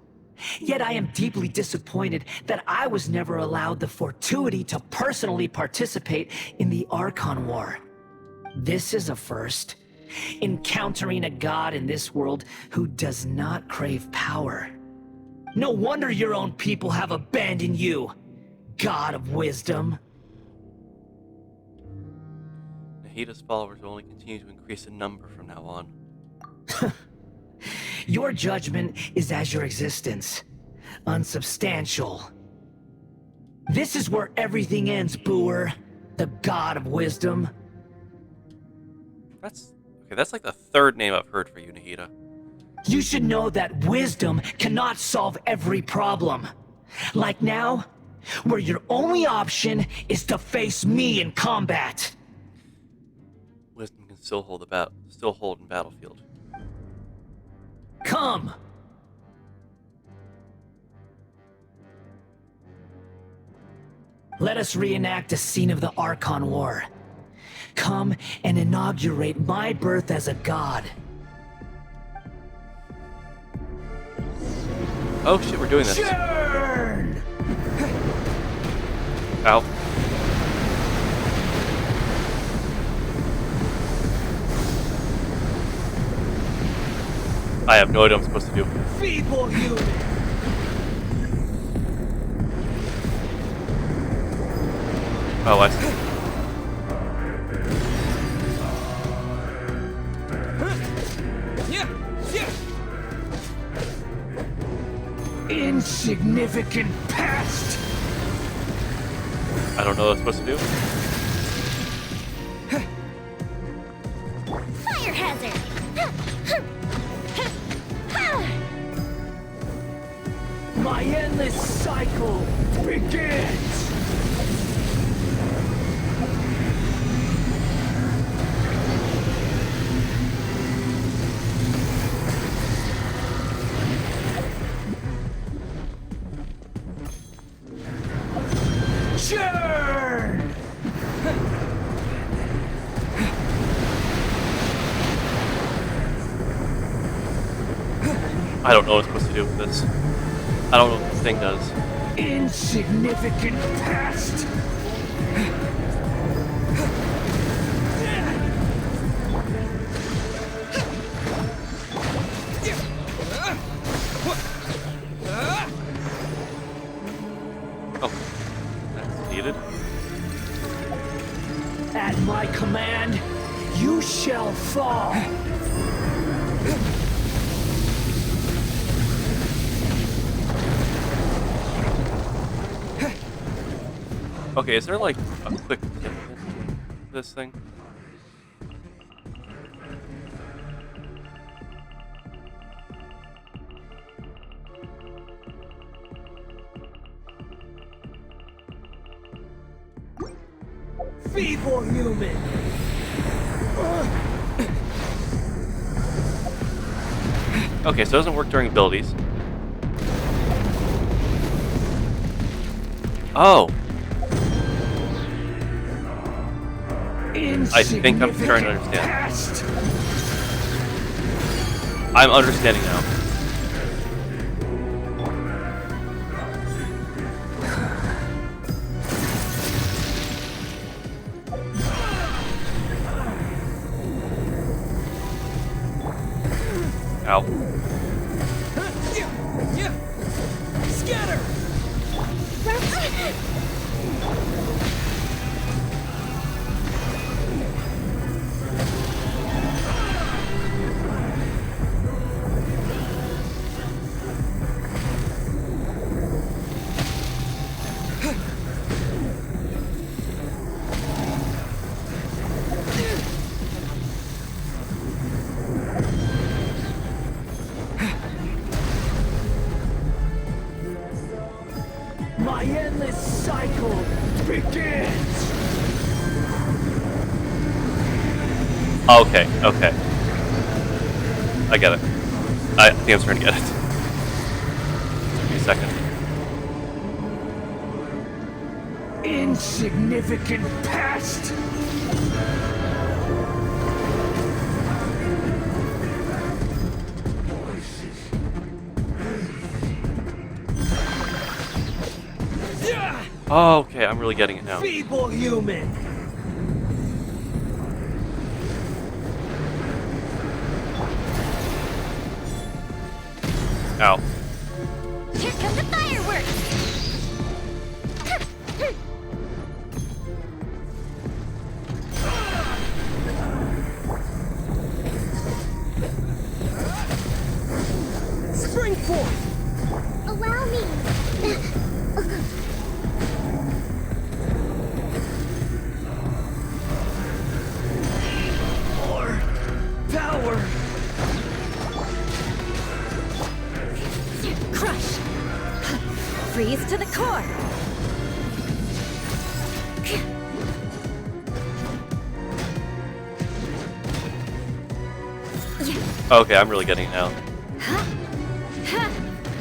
Yet I am deeply disappointed that I was never allowed the fortuity to personally participate in the Archon War. This is a first. Encountering a god in this world who does not crave power. No wonder your own people have abandoned you, God of Wisdom. Nahida's followers will only continue to increase in number from now on. Your judgment is as your existence, unsubstantial. This is where everything ends, Booer, the God of Wisdom. That's like the third name I've heard for you, Nahida. You should know that wisdom cannot solve every problem. Like now, where your only option is to face me in combat. Wisdom can still hold in battlefield. Come! Let us reenact a scene of the Archon War. Come and inaugurate my birth as a god. Oh shit, we're doing this. Churn! Ow. I have no idea what I'm supposed to do. Feeble human! Oh, I see. Insignificant pest! I don't know what I'm supposed to do. Fire hazard! My endless cycle begins! Churn! I don't know what I'm supposed to do with this. I don't know what this thing does. Insignificant past. Oh, that's needed. At my command, you shall fall. Okay, is there like a quick tip to this thing? Feeble human. Okay, so it doesn't work during abilities. Oh. I think I'm starting to understand. I'm understanding now. Ow. Scatter. My endless cycle begins! Okay, okay. I get it. I think I'm starting to get it. Took me a second. Insignificant past! Oh, okay, I'm really getting it now. Feeble human! Ow. Here come the fireworks! Spring forth! Allow me! More power! Crush! Freeze to the core! Okay, I'm really getting it now.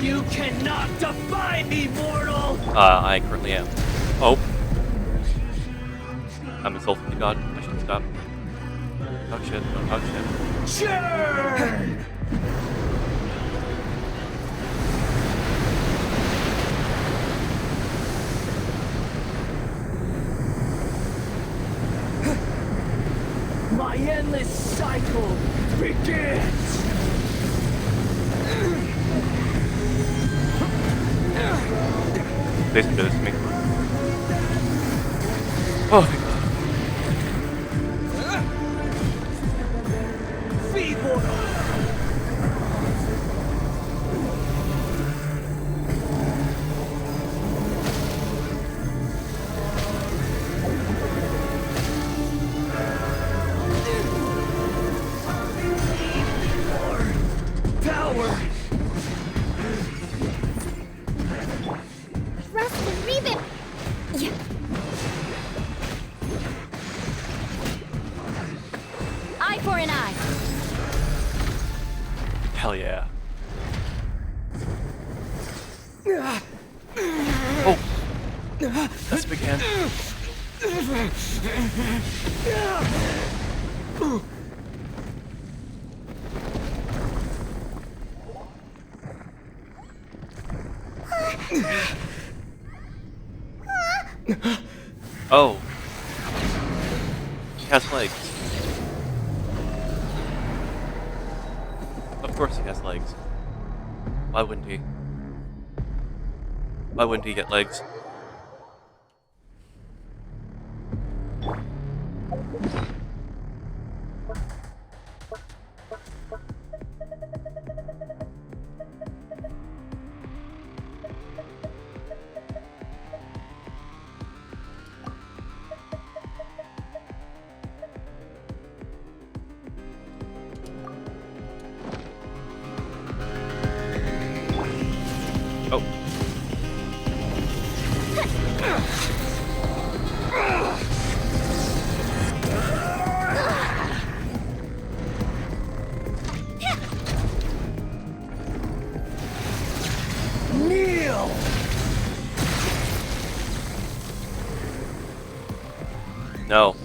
You cannot defy me, mortal! I currently am. Oh. I'm insulting the god. I should stop. Talk shit. Don't talk shit. Churn! My endless cycle begins! Please do this to me. Oh, thank God. Feeble! Power! Rust and Revan! Eye for an eye! Hell yeah. Oh. That's a big hand. Oh. He has legs. Of course he has legs. Why wouldn't he? Why wouldn't he get legs? Oh. Kneel! No.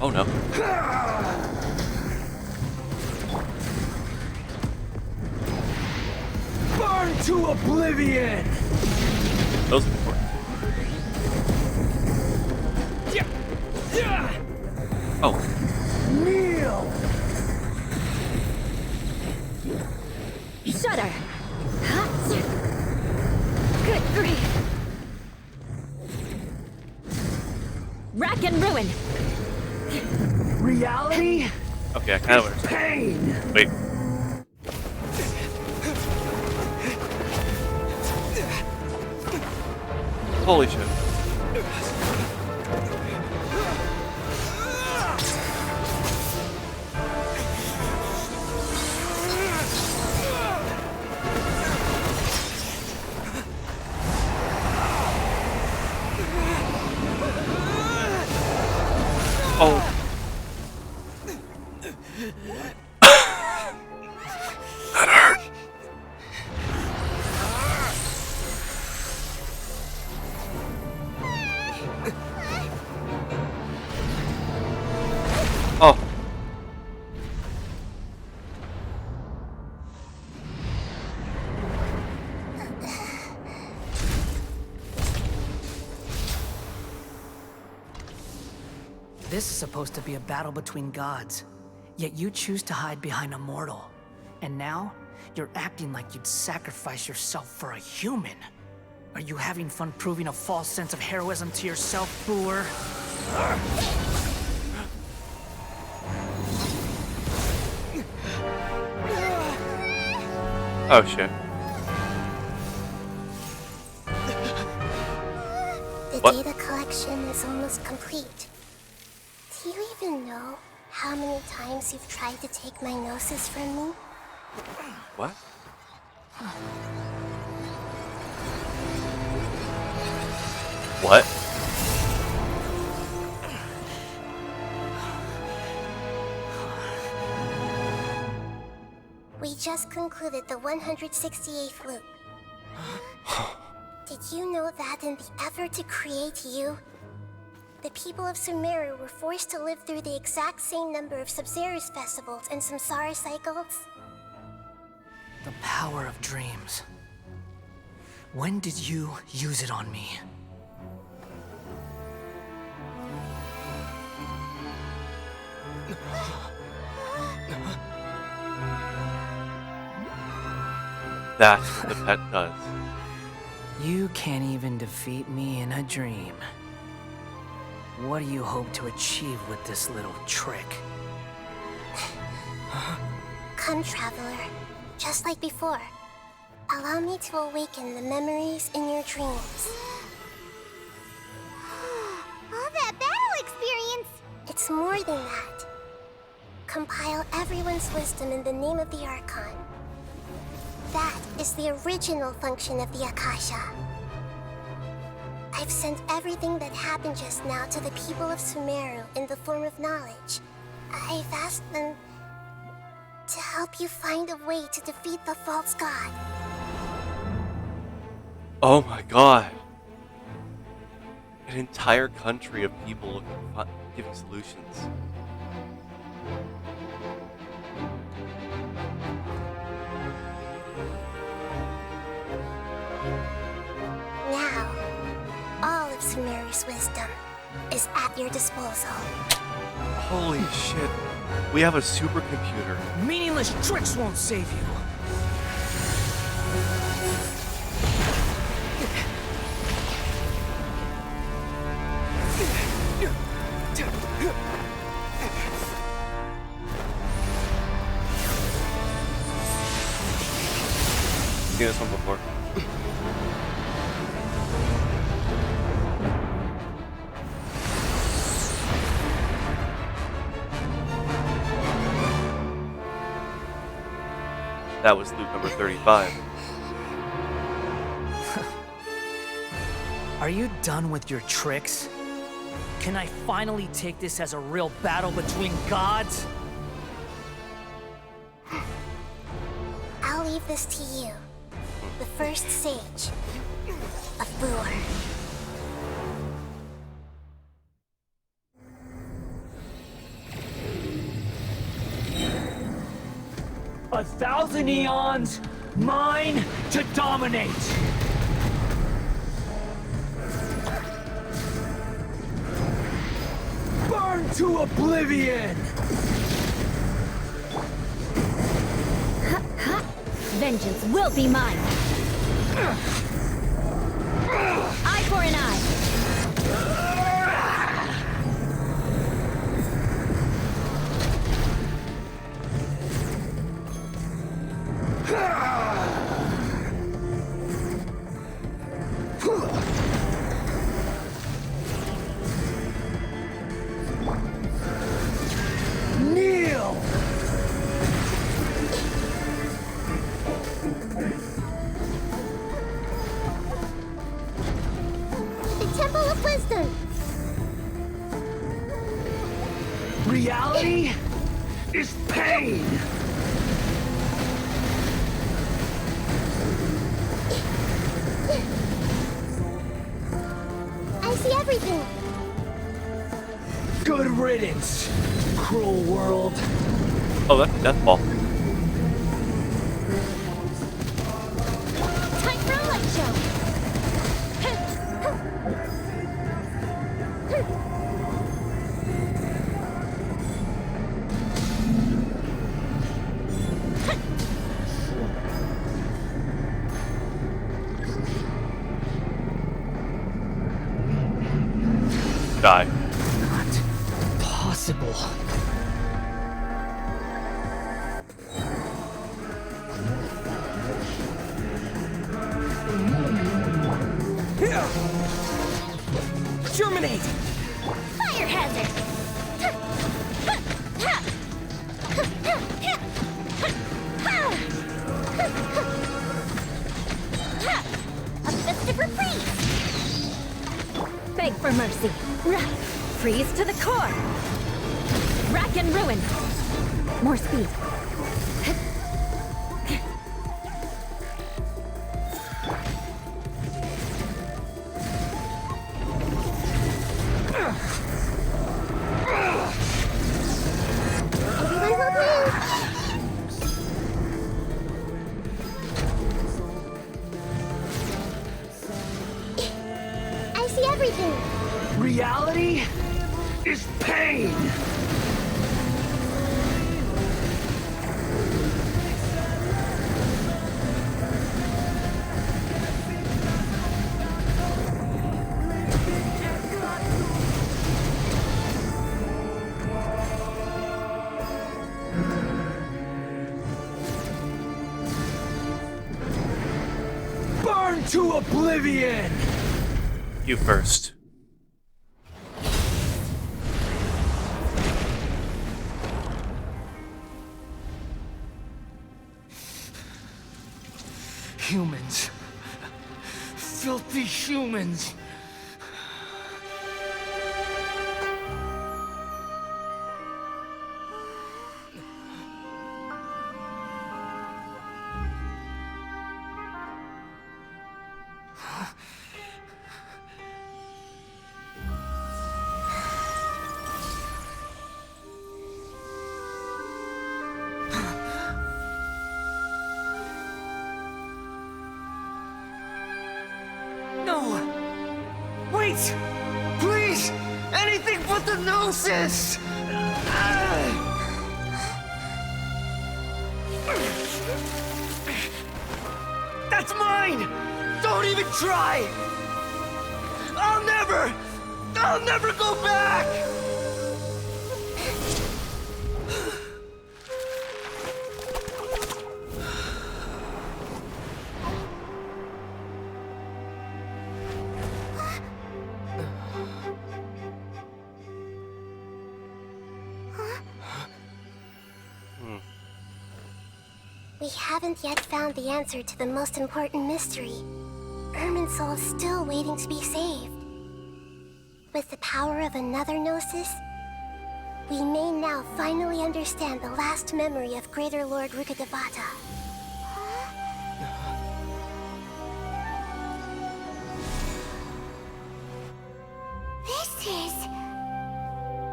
Oh no. Burn to oblivion! Those are important. Oh. Kneel! Shudder! Good grief! Rack and ruin! Reality? Okay, I kind of understand. Pain! Wait. Holy shit. Oh. That hurt. Oh. This is supposed to be a battle between gods, yet you choose to hide behind a mortal. And now, you're acting like you'd sacrifice yourself for a human. Are you having fun proving a false sense of heroism to yourself, Boor? Oh shit. The What? data collection is almost complete. Do you even know how many times you've tried to take my gnosis from me? What? What? We just concluded the 168th loop. Did you know that in the effort to create you, the people of Sumeru were forced to live through the exact same number of Sub-Zerus festivals and Samsara cycles? The power of dreams. When did you use it on me? That's what the pet does. You can't even defeat me in a dream. What do you hope to achieve with this little trick? Come, Traveler. Just like before. Allow me to awaken the memories in your dreams. All that battle experience! It's more than that. Compile everyone's wisdom in the name of the Archon. That is the original function of the Akasha. I've sent everything that happened just now to the people of Sumeru in the form of knowledge. I've asked them to help you find a way to defeat the false god. Oh my god. It An entire country of people looking, giving solutions. Now, all of Sumeru's wisdom is at your disposal. Holy shit. We have a supercomputer. Meaningless tricks won't save you. Seen this one before. That was loop number 35. Are you done with your tricks? Can I finally take this as a real battle between gods? I'll leave this to you, the first sage of Boor. 1,000 eons, mine to dominate! Burn to oblivion! Vengeance will be mine. Eye for an eye. Kneel! The Temple of Wisdom. Reality is pain! I see everything. Good riddance, cruel world. Oh, that's a death ball. Time for a light show. Die. Not possible. Germinate! Fire hazard. A festive reprise. Beg for mercy. Freeze to the core. Rack and ruin. More speed. Everyone hold me. I see everything. Reality is pain! Burn to oblivion! You first. Humans. Filthy humans. Please! Please! Anything but the Gnosis! That's mine! Don't even try! I'll never go back! We haven't yet found the answer to the most important mystery. Irminsul is still waiting to be saved. With the power of another Gnosis, we may now finally understand the last memory of Greater Lord Rukkhadevata. This is...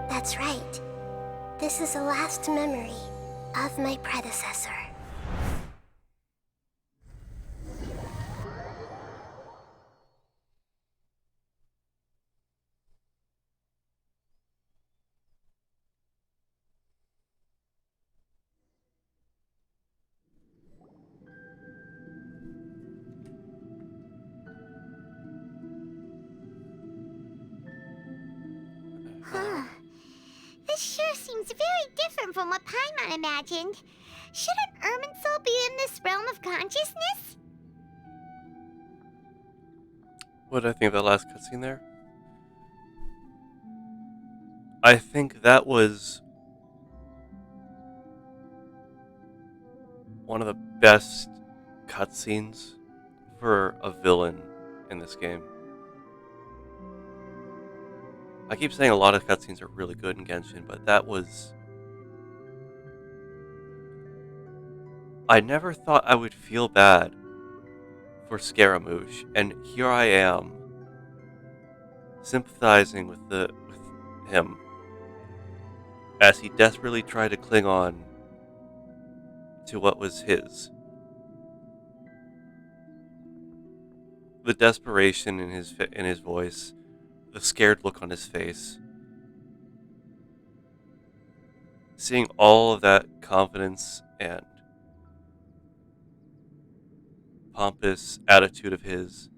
That's right. This is the last memory of my predecessor. Huh. This sure seems very different from what Paimon imagined. Shouldn't Irminsul be in this realm of consciousness? What did I think of that last cutscene there? I think that was one of the best cutscenes for a villain in this game. I keep saying a lot of cutscenes are really good in Genshin, but that was... I never thought I would feel bad for Scaramouche, and here I am, sympathizing with him as he desperately tried to cling on to what was his. The desperation in his voice, the scared look on his face, seeing all of that confidence and pompous attitude of his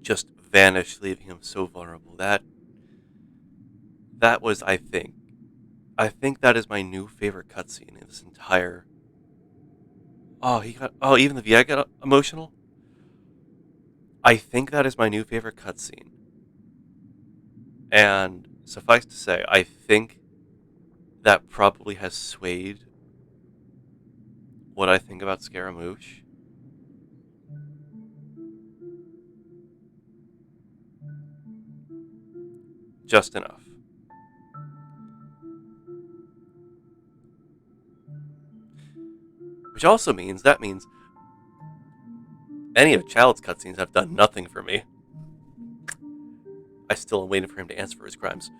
just vanish, leaving him so vulnerable. That was, I think that is my new favorite cutscene in this entire... even the VI got emotional? I think that is my new favorite cutscene. And suffice to say, I think that probably has swayed what I think about Scaramouche. Just enough. Which also means, any of Child's cutscenes have done nothing for me. I still am waiting for him to answer for his crimes.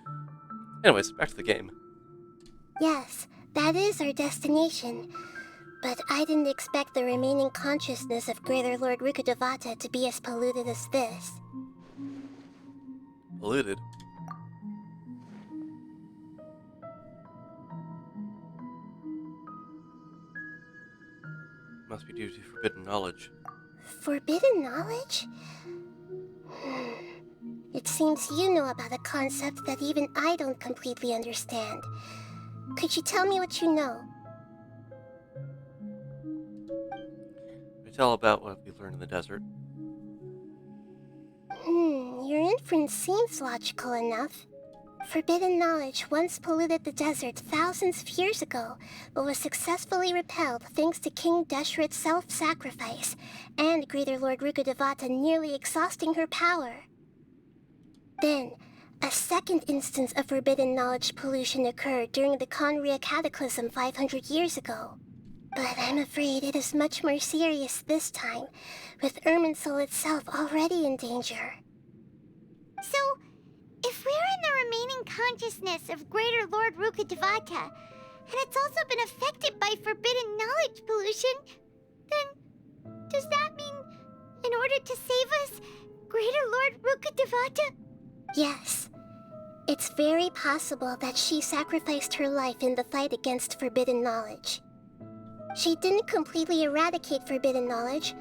Anyways, back to the game. Yes, that is our destination. But I didn't expect the remaining consciousness of Greater Lord Rukkhadevata to be as polluted as this. Polluted? Must be due to forbidden knowledge. Forbidden knowledge? It seems you know about a concept that even I don't completely understand. Could you tell me what you know? I tell about what we learned in the desert. Your inference seems logical enough. Forbidden knowledge once polluted the desert thousands of years ago, but was successfully repelled thanks to King Deshret's self-sacrifice, and Greater Lord Rukkhadevata nearly exhausting her power. Then, a second instance of forbidden knowledge pollution occurred during the Conria Cataclysm 500 years ago. But I'm afraid it is much more serious this time, with Irminsul itself already in danger. So, if we're in the remaining consciousness of Greater Lord Rukkhadevata, and it's also been affected by forbidden knowledge pollution, then does that mean, in order to save us, Greater Lord Rukkhadevata? Yes. It's very possible that she sacrificed her life in the fight against forbidden knowledge. She didn't completely eradicate forbidden knowledge,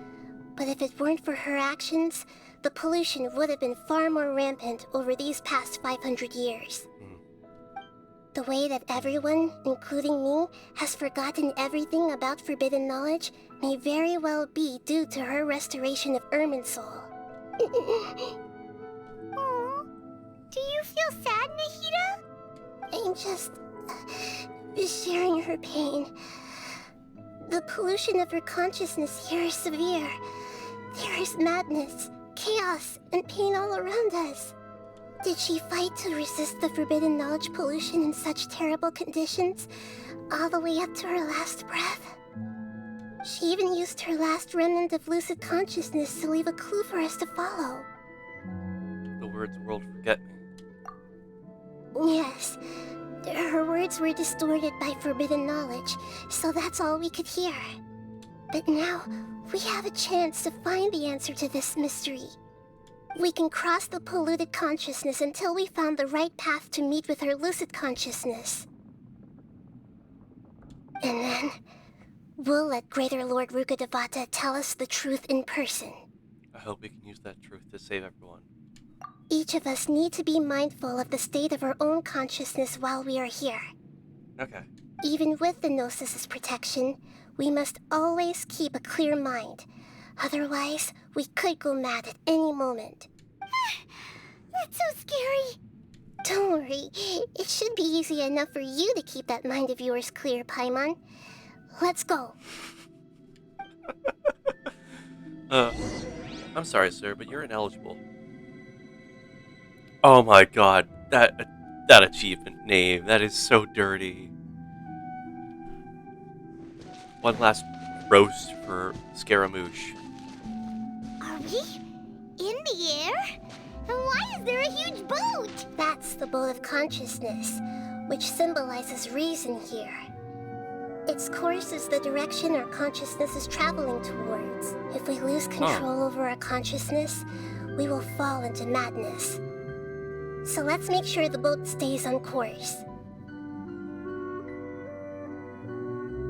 but if it weren't for her actions, the pollution would have been far more rampant over these past 500 years. The way that everyone, including me, has forgotten everything about forbidden knowledge may very well be due to her restoration of Irminsul. Aww. Do you feel sad, Nahida? I'm just sharing her pain. The pollution of her consciousness here is severe. There is madness, chaos, and pain all around us. Did she fight to resist the forbidden knowledge pollution in such terrible conditions, all the way up to her last breath? She even used her last remnant of lucid consciousness to leave a clue for us to follow. The words world forget me. Yes, her words were distorted by forbidden knowledge, so that's all we could hear. But now, we have a chance to find the answer to this mystery. We can cross the polluted consciousness until we found the right path to meet with her lucid consciousness. And then, we'll let Greater Lord Rukkhadevata tell us the truth in person. I hope we can use that truth to save everyone. Each of us need to be mindful of the state of our own consciousness while we are here. Okay. Even with the Gnosis' protection, we must always keep a clear mind. Otherwise, we could go mad at any moment. That's so scary. Don't worry, it should be easy enough for you to keep that mind of yours clear, Paimon. Let's go. I'm sorry, sir, but you're ineligible. Oh my god, that achievement name, that is so dirty. One last roast for Scaramouche. Are we in the air? And why is there a huge boat? That's the boat of consciousness, which symbolizes reason here. Its course is the direction our consciousness is traveling towards. If we lose control over our consciousness, we will fall into madness. So let's make sure the boat stays on course.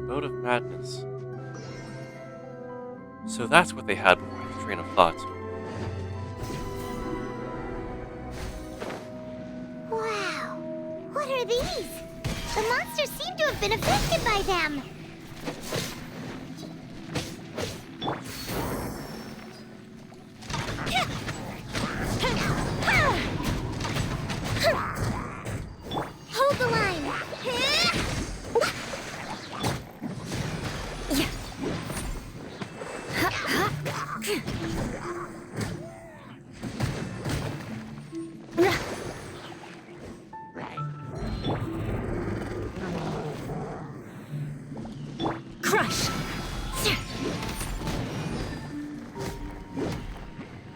Boat of Madness. So that's what they had before the train of thought. Wow. What are these? The monsters seem to have been affected by them. Hold the line. Crush!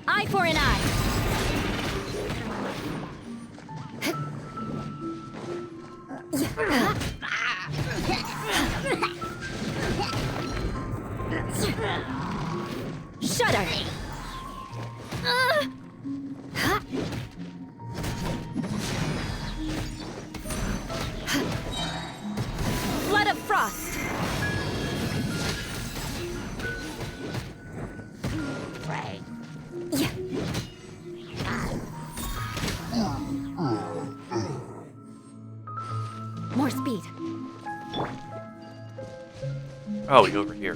Eye for an eye! Shudder! Flood of frost! More speed. Oh, we go over here.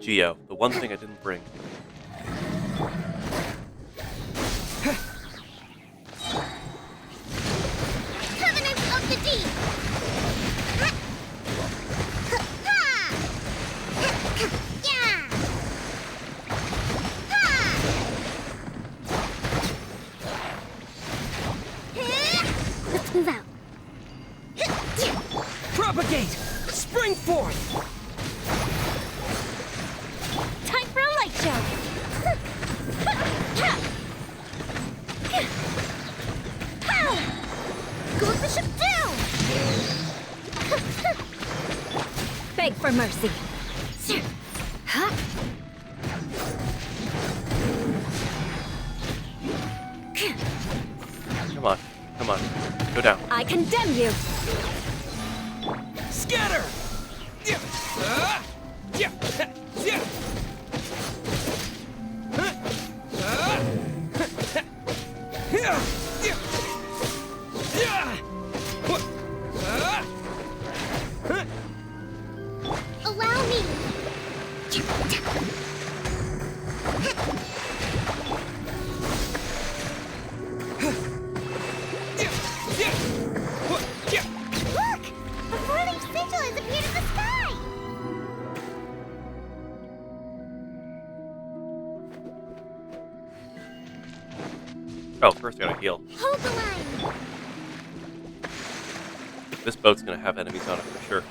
Geo, the one thing I didn't bring. Covenant of the Deep. Let's move out. Propagate! Spring forth! Time for a light show! Go bishop down! Beg for mercy. Huh? Come on. Come on. Go down. I condemn you. Scatter! Allow me. Look! A four-leaf sigil has appeared in the sky! Oh, first I gotta heal. Hold the line! This boat's gonna have enemies on it for sure.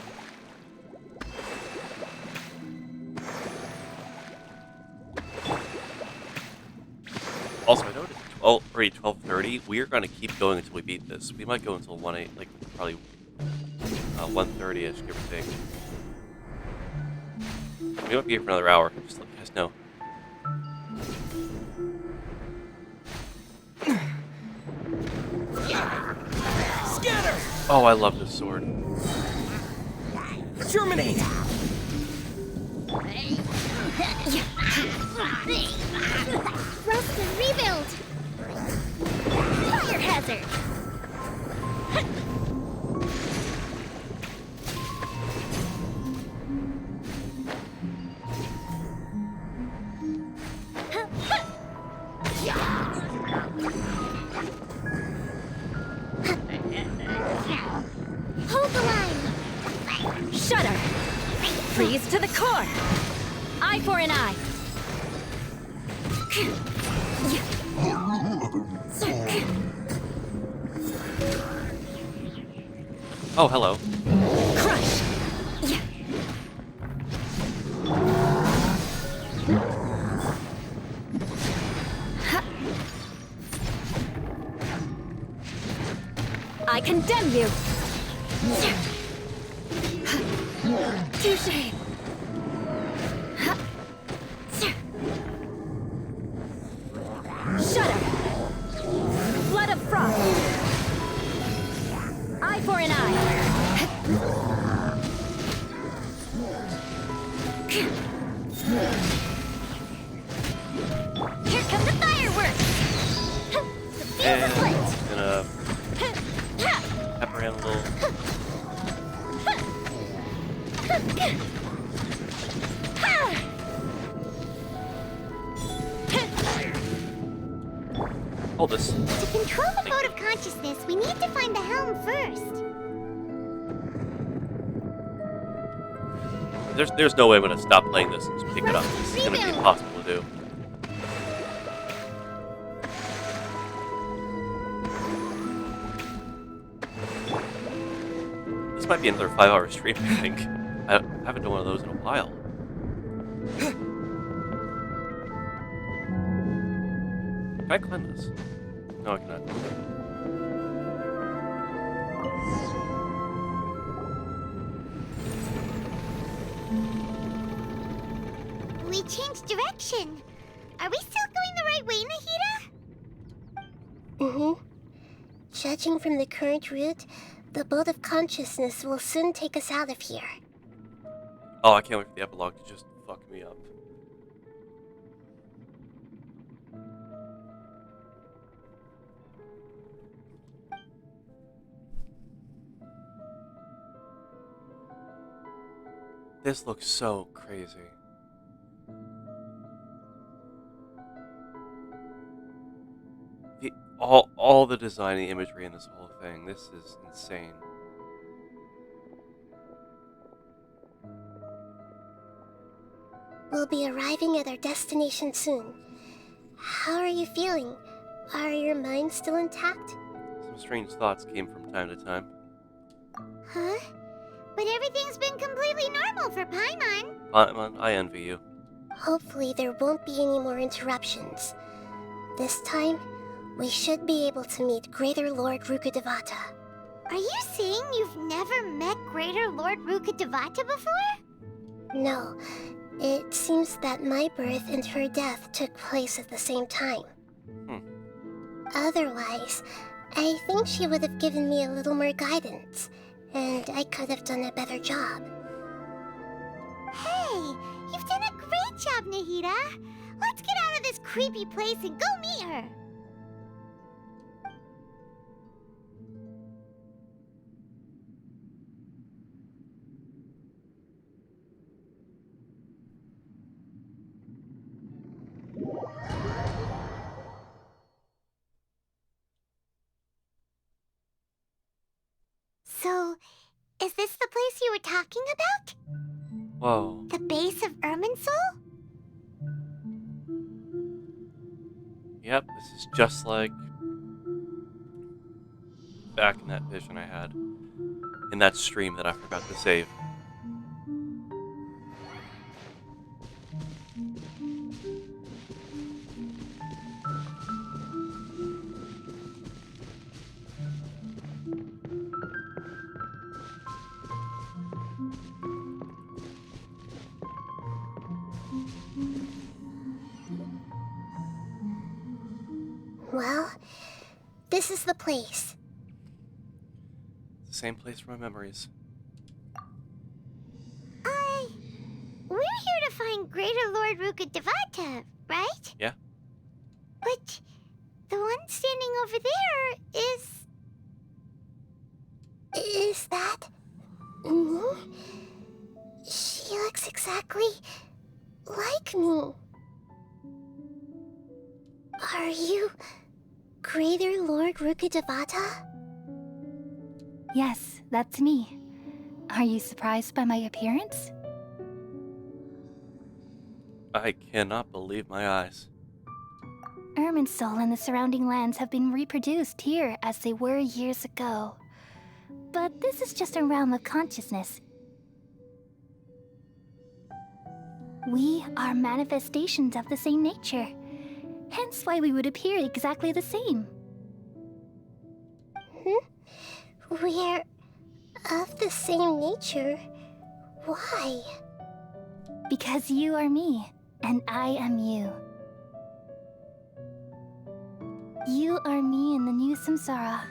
Also, I know it's already 12:30. We are gonna keep going until we beat this. We might go until 1:08, like probably 1:30ish, give or take. We might be here for another hour. Just let you guys know. Scatter! Oh, I love this sword. Germinate! Rust and rebuild! Fire hazard! Hold the line! Shudder. Freeze to the core. Eye for an eye. Oh, hello. Crush. I condemn you. Touche. Shudder. Flood of frost. Eye for an eye. Here come the fireworks! The fuse is lit! Gonna pepper in a little. Hold this. To control the boat of consciousness, we need to find the helm first. There's no way I'm gonna stop playing this and just pick it up. This is gonna be impossible to do. This might be another 5-hour stream, I think. I haven't done one of those in a while. Can I climb this? No, I cannot. We changed direction. Are we still going the right way, Nahida? Mm-hmm. Judging from the current route, the boat of consciousness will soon take us out of here. Oh, I can't wait for the epilogue to just fuck me up. This looks so crazy. All the design and the imagery in this whole thing, this is insane. We'll be arriving at our destination soon. How are you feeling? Are your minds still intact? Some strange thoughts came from time to time. Huh? But everything's been completely normal for Paimon. Paimon, I envy you. Hopefully there won't be any more interruptions. This time, we should be able to meet Greater Lord Rukkhadevata. Are you saying you've never met Greater Lord Rukkhadevata before? No, it seems that my birth and her death took place at the same time. Otherwise, I think she would have given me a little more guidance, and I could have done a better job. Hey, you've done a great job, Nahida. Let's get out of this creepy place and go meet her. So, is this the place you were talking about? Whoa. The base of Irminsul? Yep, this is just like back in that vision I had. In that stream that I forgot to save. Well, this is the place. It's the same place for my memories. We're here to find Greater Lord Rukkhadevata, right? Yeah. But the one standing over there is... Is that me? She looks exactly like me. Are you Greater Lord Rukkhadevata? Yes, that's me. Are you surprised by my appearance? I cannot believe my eyes. Irminsul and the surrounding lands have been reproduced here as they were years ago. But this is just a realm of consciousness. We are manifestations of the same nature. Hence why we would appear exactly the same. We're of the same nature. Why? Because you are me, and I am you. You are me in the new samsara.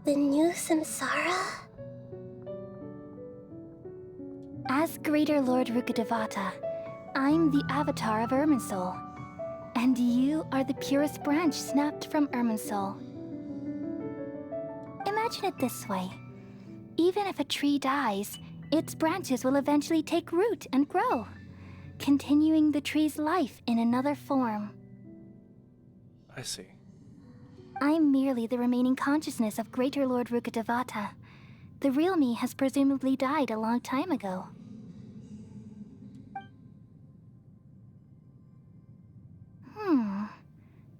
The new samsara? As Greater Lord Rukkhadevata, I'm the avatar of Irminsul. And you are the purest branch snapped from Irminsul. Imagine it this way. Even if a tree dies, its branches will eventually take root and grow, continuing the tree's life in another form. I see. I'm merely the remaining consciousness of Greater Lord Rukkhadevata. The real me has presumably died a long time ago.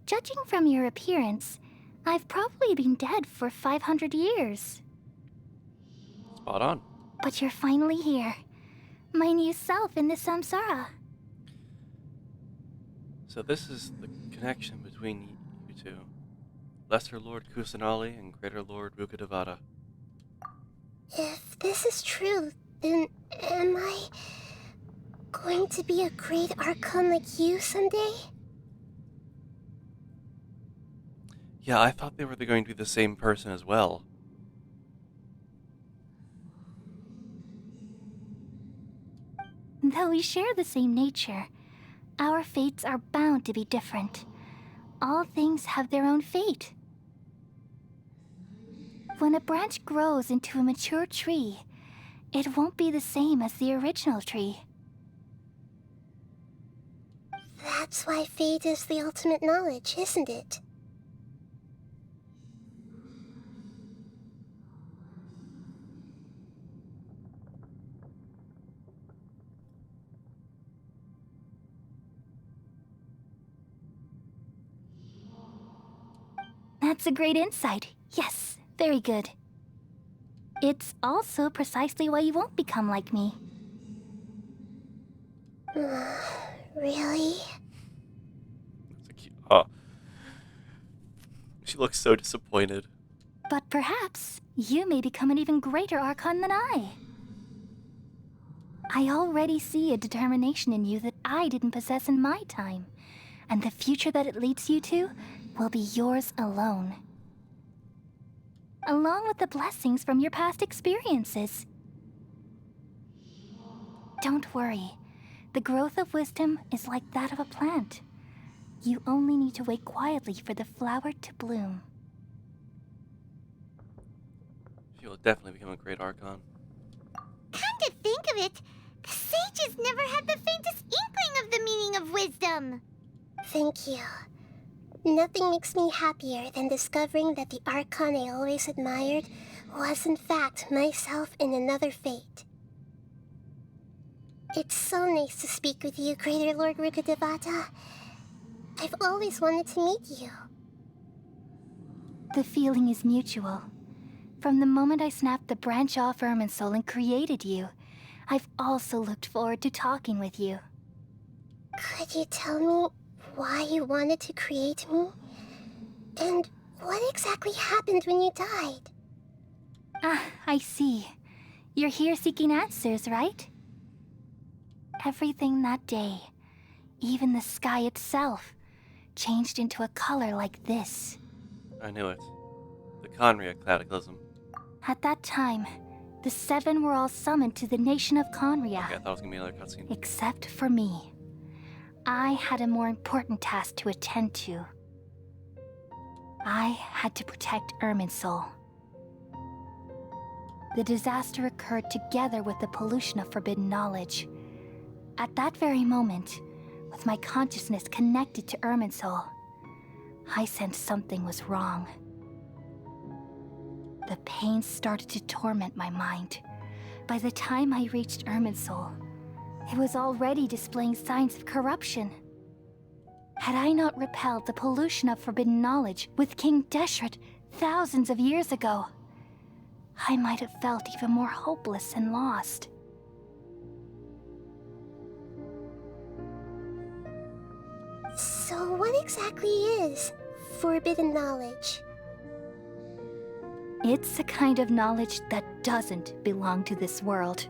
Judging from your appearance, I've probably been dead for 500 years. Spot on. But you're finally here. My new self in the samsara. So this is the connection between you two. Lesser Lord Kusanali and Greater Lord Rukkhadevata. If this is true, then am I going to be a great Archon like you someday? Yeah, I thought they were going to be the same person as well. Though we share the same nature, our fates are bound to be different. All things have their own fate. When a branch grows into a mature tree, it won't be the same as the original tree. That's why fate is the ultimate knowledge, isn't it? That's a great insight. Yes, very good. It's also precisely why you won't become like me. Really? Oh. She looks so disappointed. But perhaps you may become an even greater Archon than I. I already see a determination in you that I didn't possess in my time, and the future that it leads you to will be yours alone. Along with the blessings from your past experiences. Don't worry. The growth of wisdom is like that of a plant. You only need to wait quietly for the flower to bloom. She will definitely become a great Archon. Come to think of it, the sages never had the faintest inkling of the meaning of wisdom. Thank you. Nothing makes me happier than discovering that the Archon I always admired was in fact myself in another fate. It's so nice to speak with you, Greater Lord Rukkhadevata. I've always wanted to meet you. The feeling is mutual. From the moment I snapped the branch off Irminsul and created you, I've also looked forward to talking with you. Could you tell me why you wanted to create me? And what exactly happened when you died? Ah, I see. You're here seeking answers, right? Everything that day, even the sky itself, changed into a color like this. I knew it. The Conria Cataclysm. At that time, the seven were all summoned to the nation of Conria. Okay, I thought it was gonna be another cutscene. Except for me. I had a more important task to attend to. I had to protect Irminsul. The disaster occurred together with the pollution of forbidden knowledge. At that very moment, with my consciousness connected to Irminsul, I sensed something was wrong. The pain started to torment my mind. By the time I reached Irminsul, it was already displaying signs of corruption. Had I not repelled the pollution of forbidden knowledge with King Deshret thousands of years ago, I might have felt even more hopeless and lost. So what exactly is forbidden knowledge? It's a kind of knowledge that doesn't belong to this world,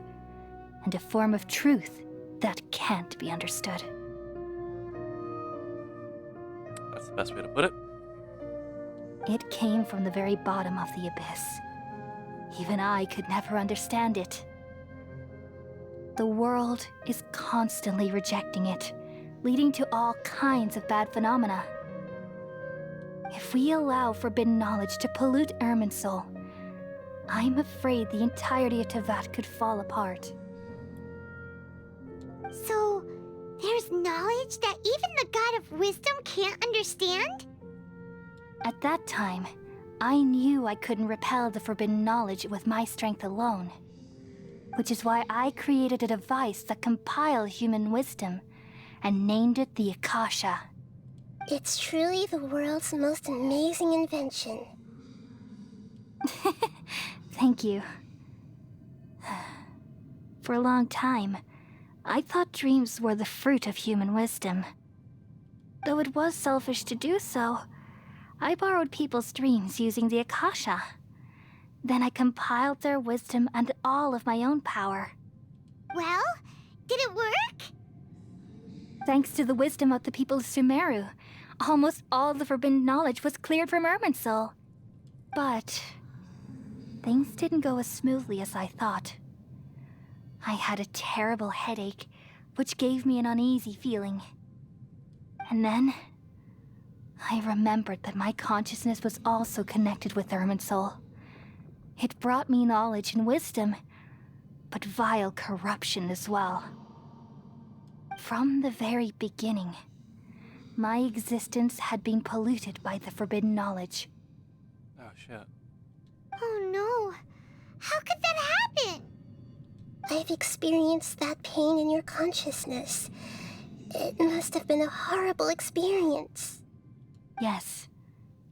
and a form of truth that can't be understood. That's the best way to put it. It came from the very bottom of the abyss. Even I could never understand it. The world is constantly rejecting it, leading to all kinds of bad phenomena. If we allow forbidden knowledge to pollute Irminsul, I'm afraid the entirety of Teyvat could fall apart. So, there's knowledge that even the God of Wisdom can't understand? At that time, I knew I couldn't repel the forbidden knowledge with my strength alone. Which is why I created a device that compiled human wisdom and named it the Akasha. It's truly the world's most amazing invention. Thank you. For a long time, I thought dreams were the fruit of human wisdom. Though it was selfish to do so, I borrowed people's dreams using the Akasha. Then I compiled their wisdom and all of my own power. Well, did it work? Thanks to the wisdom of the people of Sumeru, almost all the forbidden knowledge was cleared from Irminsul. But things didn't go as smoothly as I thought. I had a terrible headache, which gave me an uneasy feeling. And then I remembered that my consciousness was also connected with Irminsul. It brought me knowledge and wisdom, but vile corruption as well. From the very beginning, my existence had been polluted by the forbidden knowledge. Oh, shit. Oh no. How could that happen? I've experienced that pain in your consciousness. It must have been a horrible experience. Yes,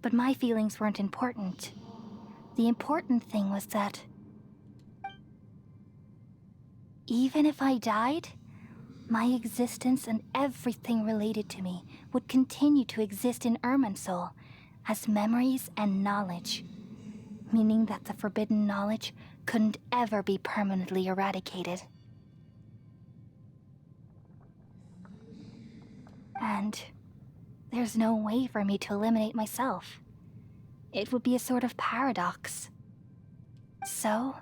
but my feelings weren't important. The important thing was that even if I died, my existence and everything related to me would continue to exist in Irminsul as memories and knowledge, meaning that the forbidden knowledge couldn't ever be permanently eradicated. And there's no way for me to eliminate myself. It would be a sort of paradox. So,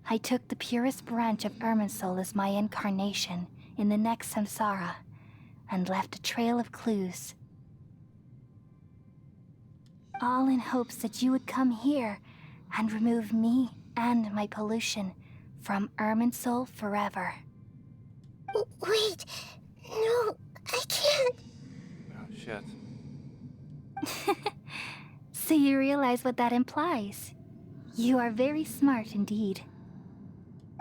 I took the purest branch of Irminsul as my incarnation in the next samsara, and left a trail of clues. All in hopes that you would come here and remove me and my pollution from Irminsul forever. Wait, no, I can't. Oh, shit. So you realize what that implies. You are very smart indeed.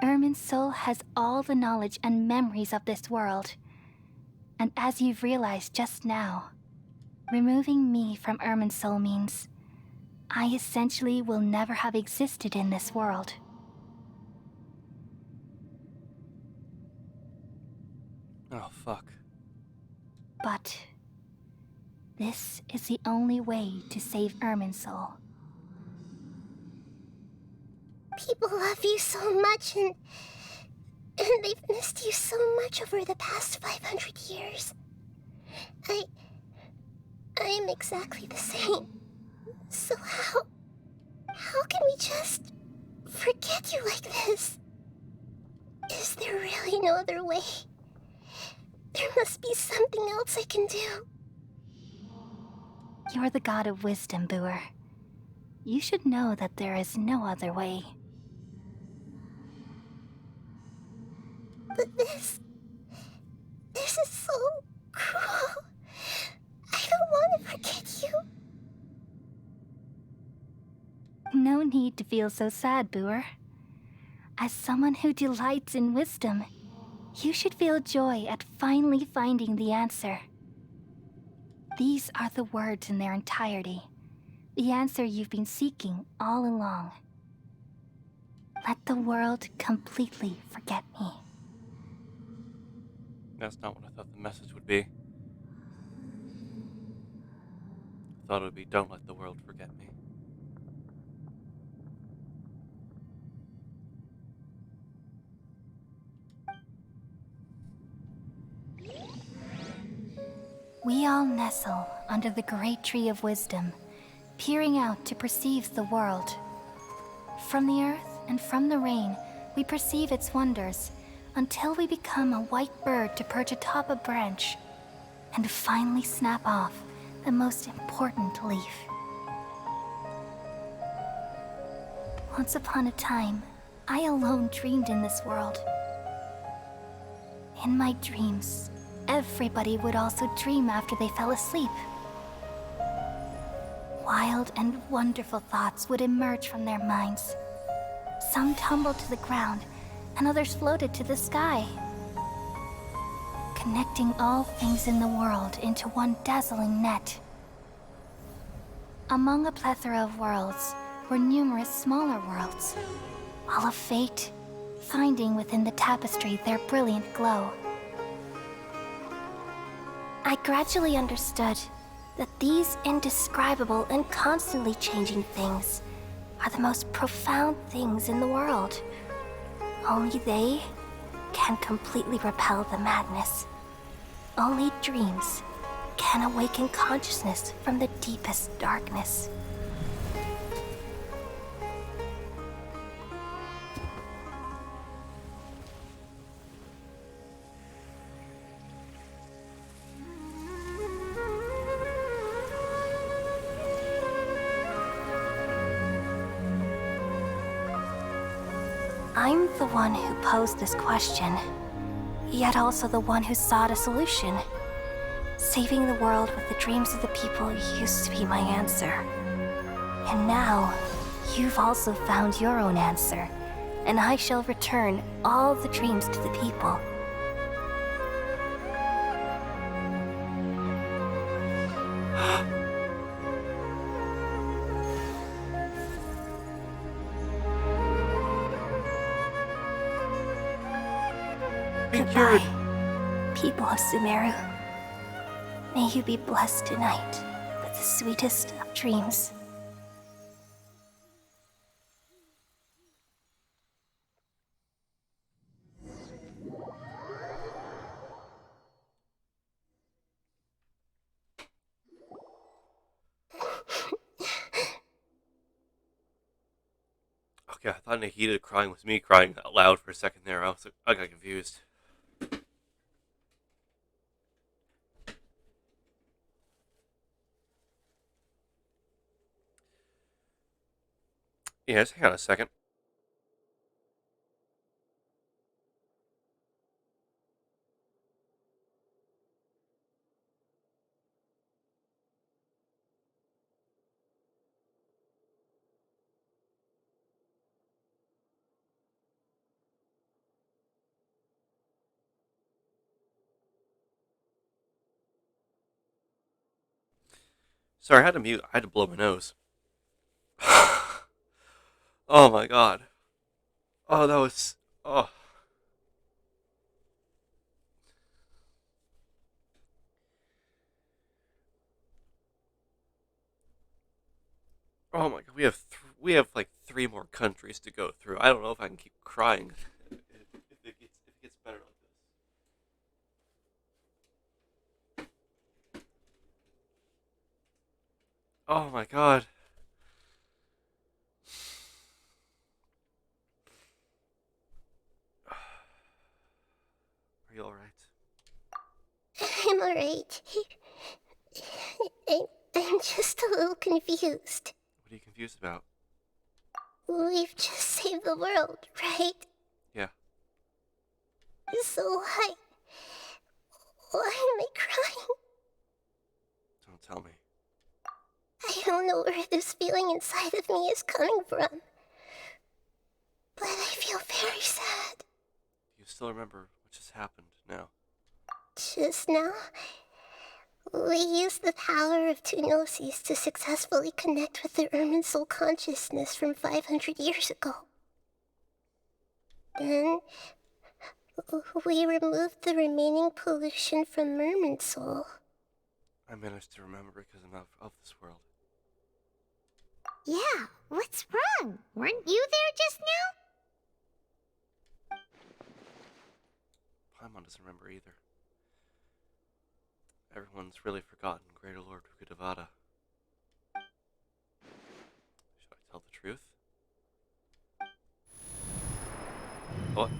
Irminsul has all the knowledge and memories of this world. And as you've realized just now, removing me from Irminsul means I essentially will never have existed in this world. Oh, fuck. But this is the only way to save Irminsul. People love you so much, and they've missed you so much over the past 500 years. I am exactly the same. So how can we just forget you like this? Is there really no other way? There must be something else I can do. You're the god of wisdom, Booer. You should know that there is no other way. But this is so cruel. I don't want to forget you. No need to feel so sad, Booer. As someone who delights in wisdom, you should feel joy at finally finding the answer. These are the words in their entirety. The answer you've been seeking all along. Let the world completely forget me. That's not what I thought the message would be. I thought it would be, don't let the world forget me. We all nestle under the great tree of wisdom, peering out to perceive the world. From the earth and from the rain, we perceive its wonders, until we become a white bird to perch atop a branch, and finally snap off the most important leaf. Once upon a time, I alone dreamed in this world. In my dreams, everybody would also dream after they fell asleep. Wild and wonderful thoughts would emerge from their minds. Some tumbled to the ground, and others floated to the sky, connecting all things in the world into one dazzling net. Among a plethora of worlds were numerous smaller worlds, all of fate, finding within the tapestry their brilliant glow. I gradually understood that these indescribable and constantly changing things are the most profound things in the world. Only they can completely repel the madness. Only dreams can awaken consciousness from the deepest darkness. I'm the one who posed this question, yet also the one who sought a solution. Saving the world with the dreams of the people used to be my answer. And now, you've also found your own answer, and I shall return all the dreams to the people. Goodbye, people of Sumeru. May you be blessed tonight with the sweetest of dreams. Okay, I thought Nahida crying was me crying out loud for a second there. I got confused. Yeah, just hang on a second. Sorry, I had to mute. I had to blow my nose. Oh my god. Oh, that was. Oh. Oh my god. We have like 3 more countries to go through. I don't know if I can keep crying if it gets better like this. Oh my god. Are you alright? I'm alright. I'm just a little confused. What are you confused about? We've just saved the world, right? Yeah. So why am I crying? Don't tell me. I don't know where this feeling inside of me is coming from. But I feel very sad. Do you still remember what just happened now? Just now, we used the power of two gnosis to successfully connect with the Ermin soul consciousness from 500 years ago. Then, we removed the remaining pollution from Merman soul. I managed to remember because I'm not of this world. Yeah, what's wrong? Weren't you there just now? Paimon doesn't remember either. Everyone's really forgotten Greater Lord Rukadevada. Should I tell the truth? What?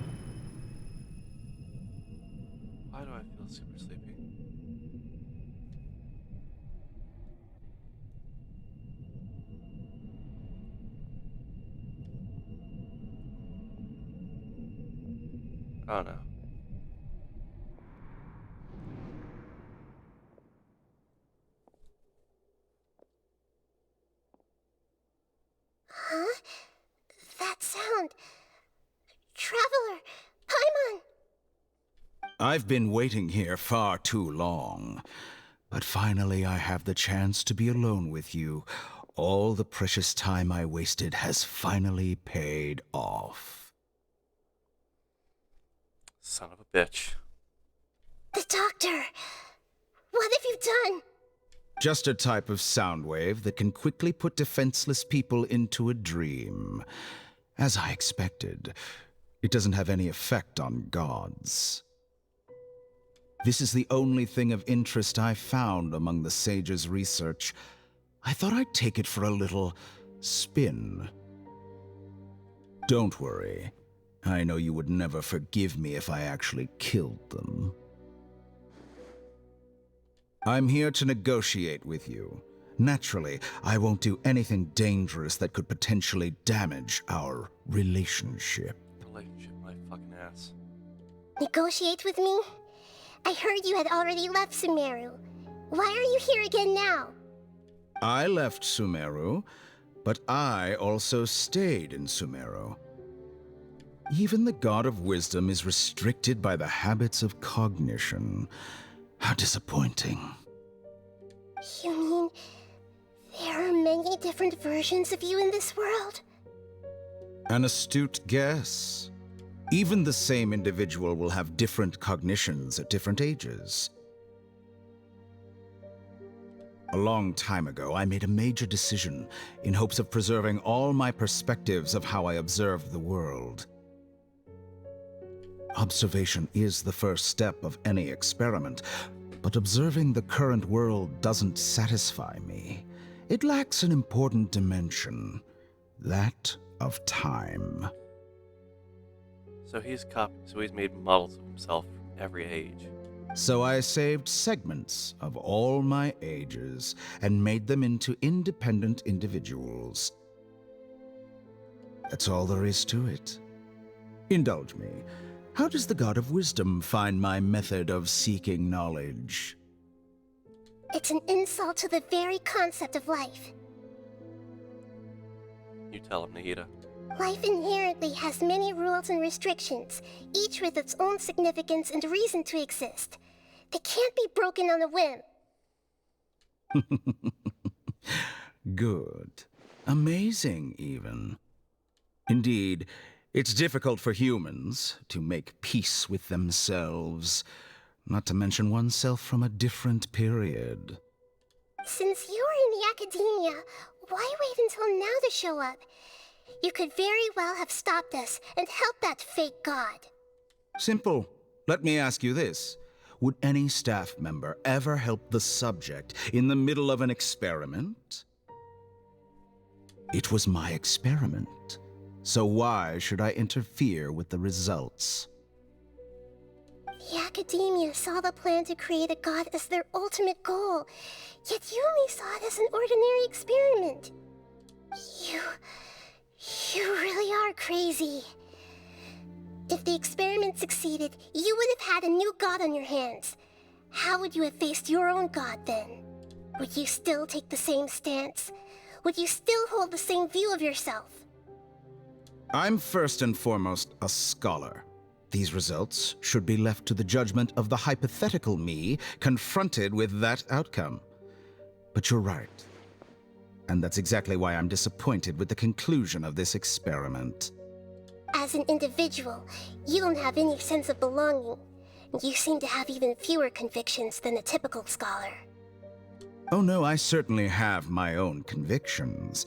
Why do I feel super sleepy? Oh no. Huh? That sound. Traveler! Paimon! I've been waiting here far too long. But finally I have the chance to be alone with you. All the precious time I wasted has finally paid off. Son of a bitch. The doctor! What have you done? Just a type of sound wave that can quickly put defenseless people into a dream. As I expected, it doesn't have any effect on gods. This is the only thing of interest I found among the sage's research. I thought I'd take it for a little spin. Don't worry. I know you would never forgive me if I actually killed them. I'm here to negotiate with you. Naturally, I won't do anything dangerous that could potentially damage our relationship. Relationship, my fucking ass. Negotiate with me? I heard you had already left Sumeru. Why are you here again now? I left Sumeru, but I also stayed in Sumeru. Even the God of Wisdom is restricted by the habits of cognition. How disappointing. You mean there are many different versions of you in this world? An astute guess. Even the same individual will have different cognitions at different ages. A long time ago, I made a major decision in hopes of preserving all my perspectives of how I observed the world. Observation is the first step of any experiment, but observing the current world doesn't satisfy me. It lacks an important dimension. That of time. So he's made models of himself from every age. So I saved segments of all my ages and made them into independent individuals. That's all there is to it. Indulge me. How does the God of Wisdom find my method of seeking knowledge? It's an insult to the very concept of life. You tell him, Nahida. Life inherently has many rules and restrictions, each with its own significance and reason to exist. They can't be broken on a whim. Good. Amazing, even. Indeed, it's difficult for humans to make peace with themselves, not to mention oneself from a different period. Since you're in the academia, why wait until now to show up? You could very well have stopped us and helped that fake god. Simple. Let me ask you this. Would any staff member ever help the subject in the middle of an experiment? It was my experiment, so why should I interfere with the results? The academia saw the plan to create a god as their ultimate goal, yet you only saw it as an ordinary experiment. You really are crazy. If the experiment succeeded, you would have had a new god on your hands. How would you have faced your own god then? Would you still take the same stance? Would you still hold the same view of yourself? I'm first and foremost a scholar. These results should be left to the judgment of the hypothetical me confronted with that outcome. But you're right. And that's exactly why I'm disappointed with the conclusion of this experiment. As an individual, you don't have any sense of belonging. You seem to have even fewer convictions than a typical scholar. Oh no, I certainly have my own convictions.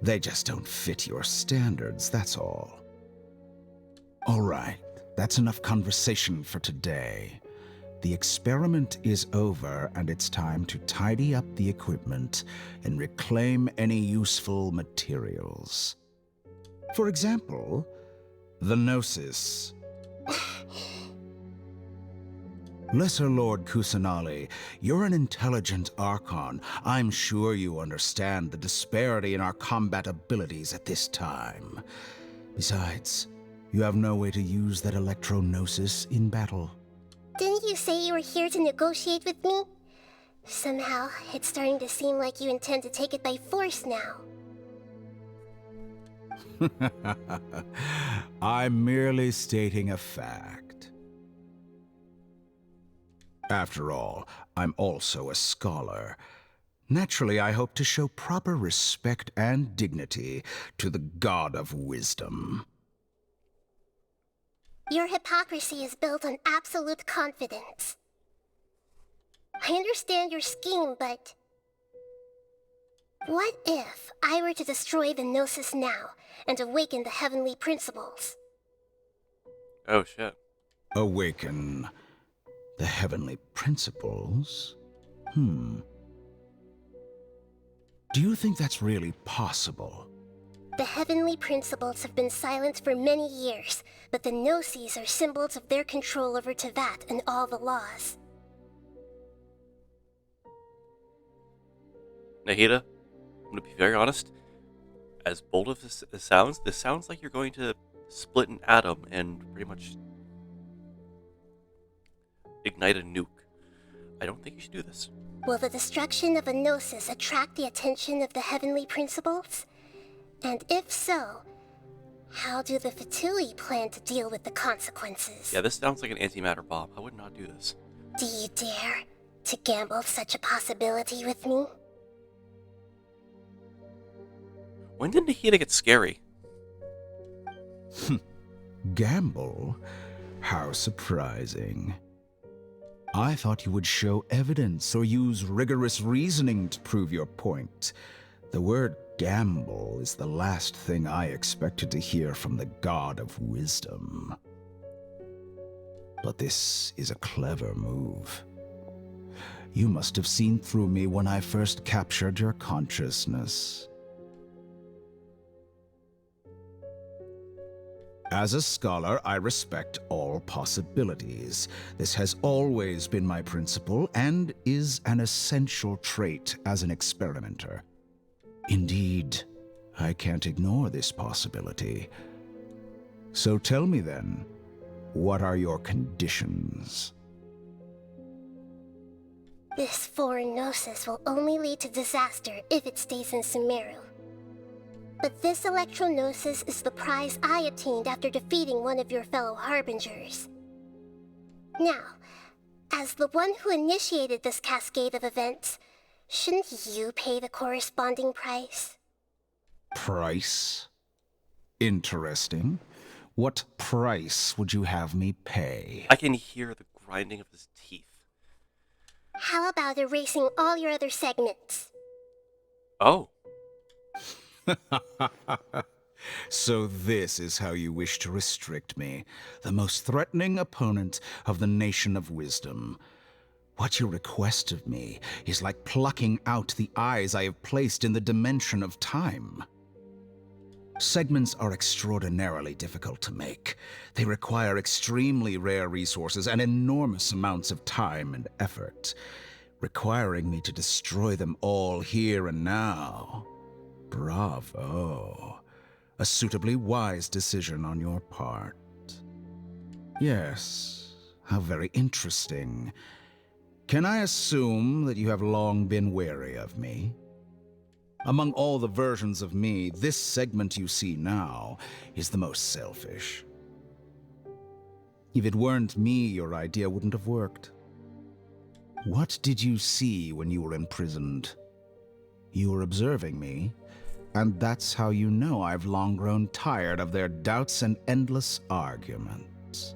They just don't fit your standards, that's all. All right, that's enough conversation for today. The experiment is over, and it's time to tidy up the equipment and reclaim any useful materials. For example, the Gnosis. Lesser Lord Kusanali, you're an intelligent Archon. I'm sure you understand the disparity in our combat abilities at this time. Besides, you have no way to use that Electro-Gnosis in battle. Didn't you say you were here to negotiate with me? Somehow, it's starting to seem like you intend to take it by force now. I'm merely stating a fact. After all, I'm also a scholar. Naturally, I hope to show proper respect and dignity to the God of Wisdom. Your hypocrisy is built on absolute confidence. I understand your scheme, but... what if I were to destroy the Gnosis now and awaken the heavenly principles? Oh, shit. Awaken the heavenly principles? Do you think that's really possible? The heavenly principles have been silent for many years, but the Gnosis are symbols of their control over Tevat and all the laws. Nahida, I'm going to be very honest. As bold as this sounds like you're going to split an atom and pretty much ignite a nuke. I don't think you should do this. Will the destruction of a Gnosis attract the attention of the heavenly principles? And if so, how do the Fatui plan to deal with the consequences? Yeah, this sounds like an antimatter bomb. I would not do this. Do you dare to gamble such a possibility with me? When did Nahida get scary? Gamble? How surprising. I thought you would show evidence or use rigorous reasoning to prove your point. The word gamble is the last thing I expected to hear from the God of Wisdom. But this is a clever move. You must have seen through me when I first captured your consciousness. As a scholar, I respect all possibilities. This has always been my principle and is an essential trait as an experimenter. Indeed, I can't ignore this possibility. So tell me then, what are your conditions? This foreign gnosis will only lead to disaster if it stays in Sumeru. But this electro-gnosis is the prize I attained after defeating one of your fellow harbingers. Now, as the one who initiated this cascade of events, shouldn't you pay the corresponding price? Price? Interesting. What price would you have me pay? I can hear the grinding of his teeth. How about erasing all your other segments? Oh. So this is how you wish to restrict me, the most threatening opponent of the Nation of Wisdom. What you request of me is like plucking out the eyes I have placed in the dimension of time. Segments are extraordinarily difficult to make. They require extremely rare resources and enormous amounts of time and effort, requiring me to destroy them all here and now. Bravo. A suitably wise decision on your part. Yes, how very interesting. Can I assume that you have long been wary of me? Among all the versions of me, this segment you see now is the most selfish. If it weren't me, your idea wouldn't have worked. What did you see when you were imprisoned? You were observing me, and that's how you know I've long grown tired of their doubts and endless arguments.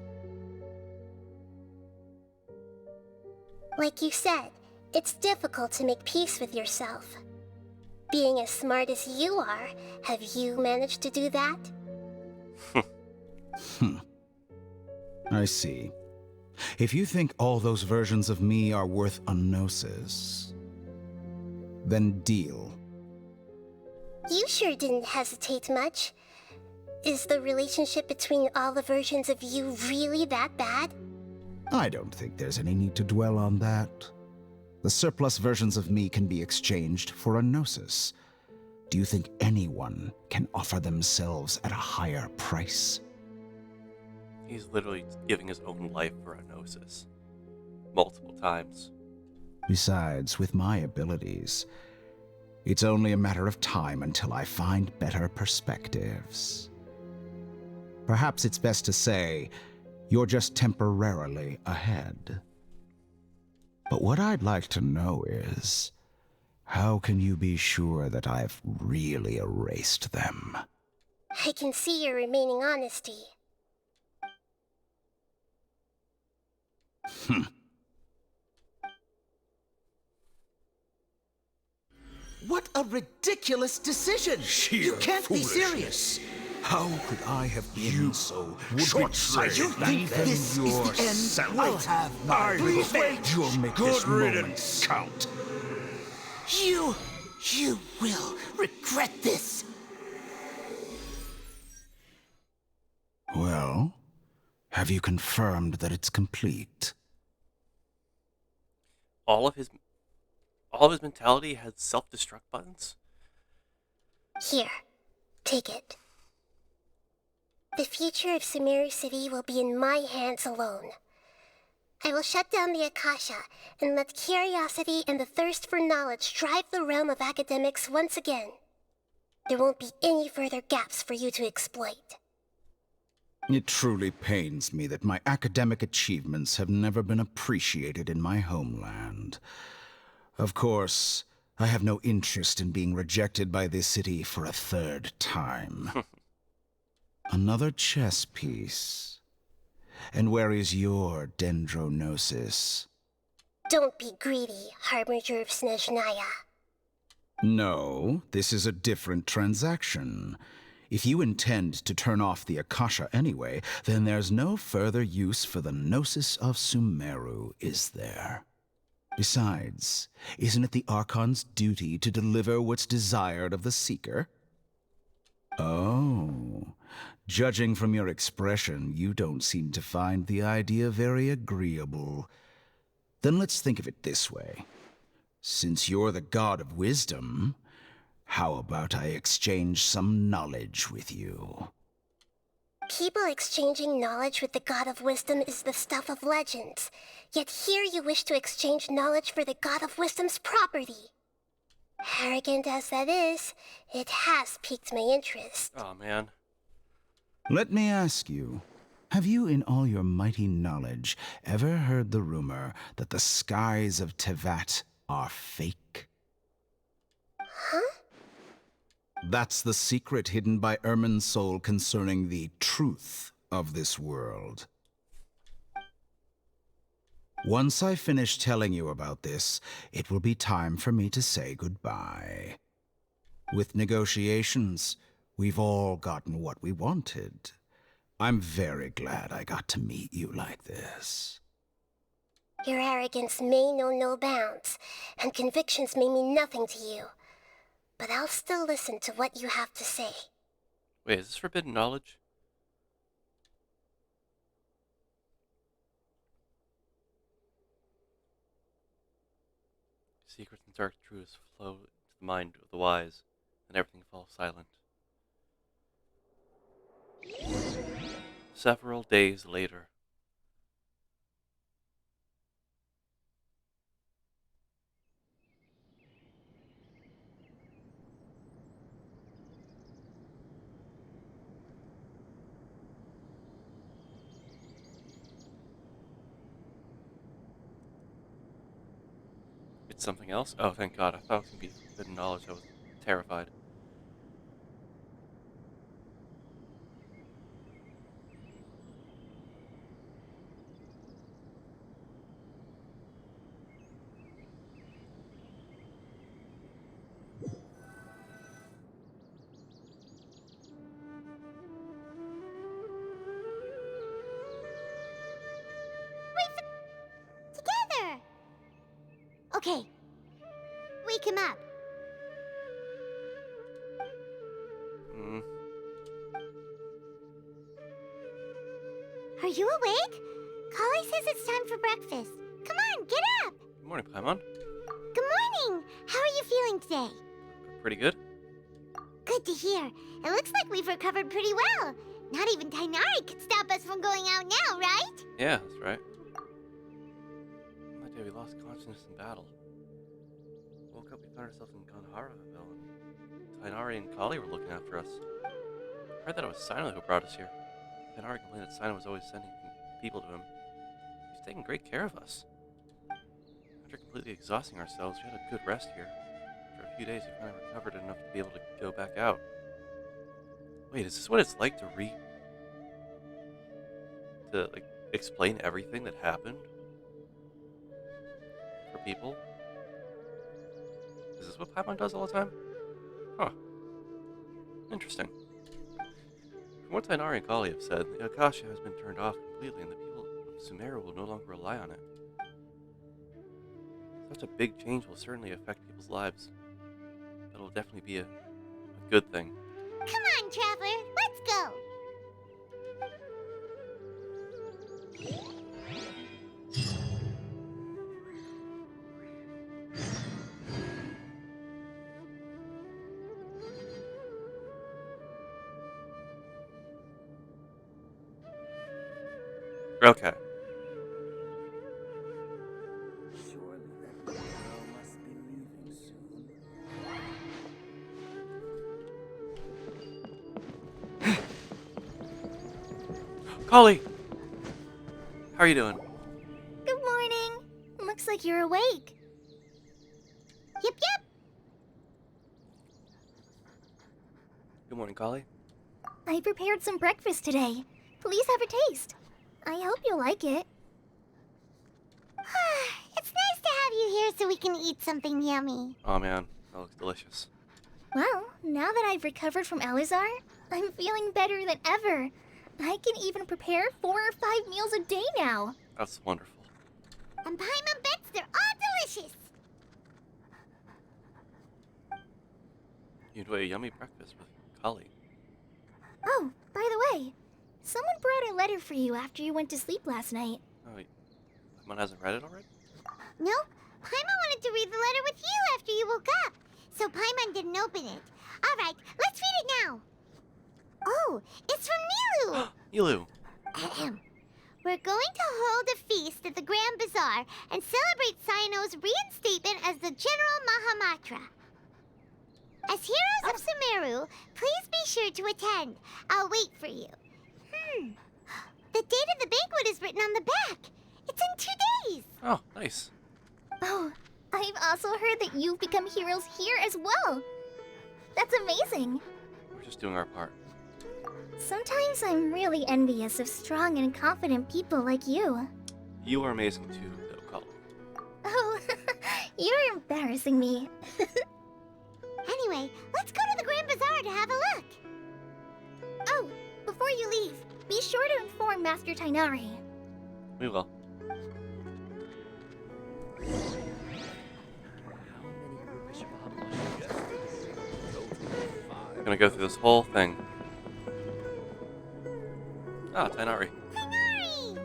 Like you said, it's difficult to make peace with yourself. Being as smart as you are, have you managed to do that? I see. If you think all those versions of me are worth a gnosis, then deal. You sure didn't hesitate much. Is the relationship between all the versions of you really that bad? I don't think there's any need to dwell on that. The surplus versions of me can be exchanged for a gnosis. Do you think anyone can offer themselves at a higher price? He's literally giving his own life for a gnosis. Multiple times. Besides, with my abilities, it's only a matter of time until I find better perspectives. Perhaps it's best to say, you're just temporarily ahead. But what I'd like to know is, how can you be sure that I've really erased them? I can see your remaining honesty. What a ridiculous decision! You can't be serious! How could I have been so short-sighted? You think this is the end? I'll have my revenge! You'll make this moment count. You will regret this! Well, have you confirmed that it's complete? All of his mentality has self-destruct buttons? Here, take it. The future of Sumeru City will be in my hands alone. I will shut down the Akasha and let curiosity and the thirst for knowledge drive the realm of academics once again. There won't be any further gaps for you to exploit. It truly pains me that my academic achievements have never been appreciated in my homeland. Of course, I have no interest in being rejected by this city for a third time. Another chess piece. And where is your dendronosis? Don't be greedy, Harbinger of Snezhnaya. No, this is a different transaction. If you intend to turn off the Akasha anyway, then there's no further use for the Gnosis of Sumeru, is there? Besides, isn't it the Archon's duty to deliver what's desired of the Seeker? Oh, Judging from your expression, you don't seem to find the idea very agreeable. Then let's think of it this way. Since you're the god of wisdom, how about I exchange some knowledge with you? People exchanging knowledge with the God of Wisdom is the stuff of legends. Yet here you wish to exchange knowledge for the God of Wisdom's property. Arrogant as that is, it has piqued my interest. Oh, man. Let me ask you, have you in all your mighty knowledge ever heard the rumor that the skies of Tevat are fake? Huh? That's the secret hidden by Irminsul concerning the truth of this world. Once I finish telling you about this, it will be time for me to say goodbye. With negotiations, we've all gotten what we wanted. I'm very glad I got to meet you like this. Your arrogance may know no bounds, and convictions may mean nothing to you. But I'll still listen to what you have to say. Wait, is this forbidden knowledge? Secrets and dark truths flow into the mind of the wise, and everything falls silent. Several days later. It's something else? Oh, thank God. I thought it was going to be forbidden knowledge. I was terrified. Together! Okay. Wake him up. Hmm. Are you awake? Kali says it's time for breakfast. Come on, get up! Good morning, Paimon. Good morning! How are you feeling today? Pretty good? Good to hear. It looks like we've recovered pretty well. Not even Tainari could stop us from going out now, right? Yeah, that's right. That day we lost consciousness in battle. Woke up, we found ourselves in Ganharaville, and Tainari and Kali were looking after us. Heard that it was Sino who brought us here. Tainari complained that Sino was always sending people to him. He's taking great care of us. After completely exhausting ourselves, we had a good rest here. After a few days, we finally recovered enough to be able to go back out. Wait, is this what it's like to explain everything that happened? For people? Is this what Paimon does all the time? Huh. Interesting. From what Tainari and Kali have said, the Akasha has been turned off completely and the people of Sumeru will no longer rely on it. Such a big change will certainly affect people's lives. That'll definitely be a good thing. Come on, Traveler, let's go! Okay. Kali! How are you doing? Good morning. Looks like you're awake. Yep, yep. Good morning, Kali. I prepared some breakfast today. Please have a taste. I hope you like it. It's nice to have you here so we can eat something yummy. Oh man, that looks delicious. Well, now that I've recovered from Alizar, I'm feeling better than ever. I can even prepare 4 or 5 meals a day now. That's wonderful. And Paimon bets they're all delicious. You enjoy a yummy breakfast with Kali. Oh, by the way, Someone brought a letter for you after you went to sleep last night. Oh, someone hasn't read it already? Nope. Paimon wanted to read the letter with you after you woke up, so Paimon didn't open it. All right, let's read it now. Oh, it's from Nilu. Nilu. Ahem. We're going to hold a feast at the Grand Bazaar and celebrate Cyano's reinstatement as the General Mahamatra. As heroes of Sumeru, please be sure to attend. I'll wait for you. The date of the banquet is written on the back. It's in 2 days. Oh, nice. Oh, I've also heard that you've become heroes here as well. That's amazing. We're just doing our part. Sometimes I'm really envious of strong and confident people like you. You are amazing too, though, Cullen. Oh, you're embarrassing me. Anyway, let's go to the Grand Bazaar to have a look. Oh, before you leave, be sure to inform Master Tainari. We will. I'm gonna go through this whole thing. Ah, Tainari. Tainari!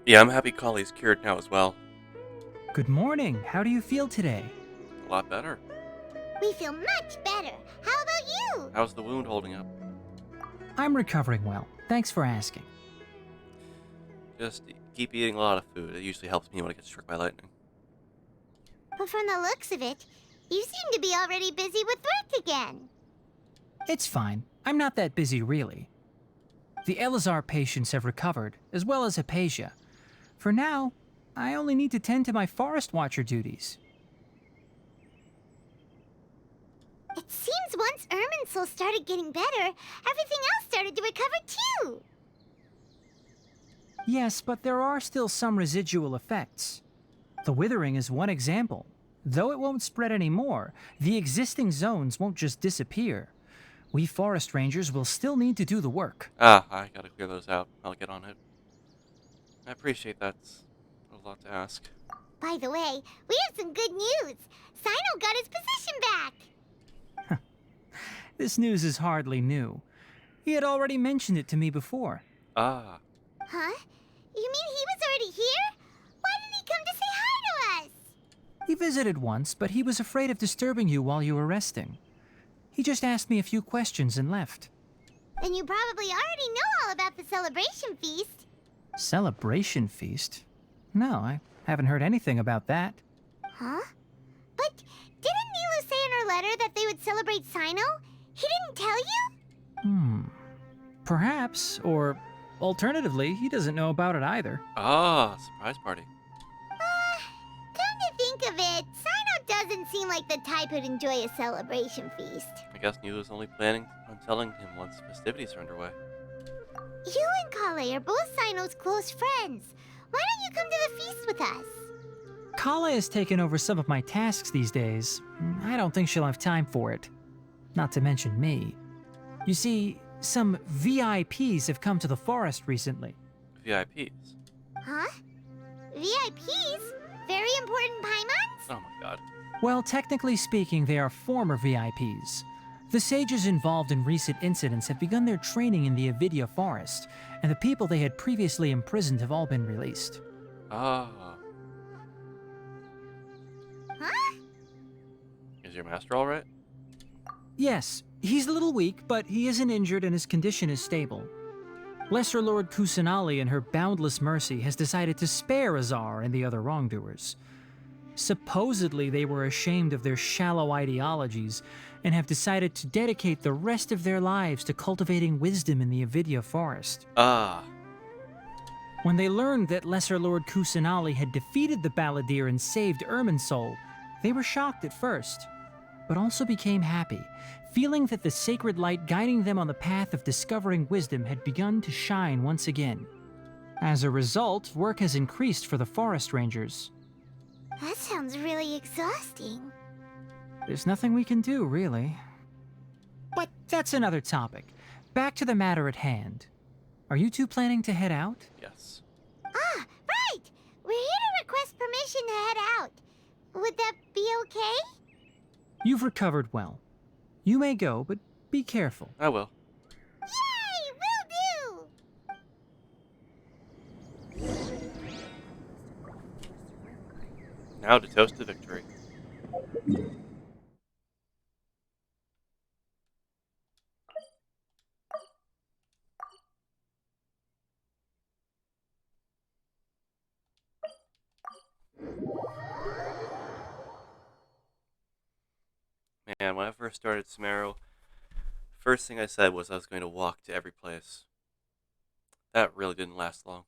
Yeah, I'm happy Collie's cured now as well. Good morning. How do you feel today? A lot better. We feel much better. How about you? How's the wound holding up? I'm recovering well. Thanks for asking. Just keep eating a lot of food. It usually helps me when I get struck by lightning. But from the looks of it, you seem to be already busy with work again. It's fine. I'm not that busy, really. The Elazar patients have recovered, as well as Hypatia. For now, I only need to tend to my Forest Watcher duties. It seems once Irminsul started getting better, everything else started to recover too. Yes, but there are still some residual effects. The withering is one example. Though it won't spread anymore, the existing zones won't just disappear. We forest rangers will still need to do the work. Ah, I gotta clear those out. I'll get on it. I appreciate that's a lot to ask. By the way, we have some good news. Cyno got his position back. This news is hardly new. He had already mentioned it to me before. Ah. Huh? You mean he was already here? Why didn't he come to say hi to us? He visited once, but he was afraid of disturbing you while you were resting. He just asked me a few questions and left. Then you probably already know all about the celebration feast. Celebration feast? No, I haven't heard anything about that. Huh? But didn't Nilu say in her letter that they would celebrate Cyno? He didn't tell you? Perhaps, or alternatively, he doesn't know about it either. Ah, surprise party. Come to think of it, Cyno doesn't seem like the type who'd enjoy a celebration feast. I guess Nilu's only planning on telling him once festivities are underway. You and Kale are both Cyno's close friends. Why don't you come to the feast with us? Kala has taken over some of my tasks these days. I don't think she'll have time for it. Not to mention me. You see, some VIPs have come to the forest recently. VIPs? Huh? VIPs? Very important Paimons? Oh my god. Well, technically speaking, they are former VIPs. The sages involved in recent incidents have begun their training in the Avidya forest, and the people they had previously imprisoned have all been released. Ah. Huh? Is your master alright? Yes, he's a little weak, but he isn't injured and his condition is stable. Lesser Lord Kusanali, in her boundless mercy, has decided to spare Azar and the other wrongdoers. Supposedly, they were ashamed of their shallow ideologies and have decided to dedicate the rest of their lives to cultivating wisdom in the Avidya forest. Ah. When they learned that Lesser Lord Kusanali had defeated the Balladeer and saved Irminsul, they were shocked at first, but also became happy, feeling that the sacred light guiding them on the path of discovering wisdom had begun to shine once again. As a result, work has increased for the forest rangers. That sounds really exhausting. There's nothing we can do, really. But that's another topic. Back to the matter at hand. Are you two planning to head out? Yes. Ah, right! We're here to request permission to head out. Would that be okay? You've recovered well. You may go, but be careful. I will. Yay! Will do! Now to toast to victory. Man, when I first started Samaro, first thing I said was I was going to walk to every place. That really didn't last long.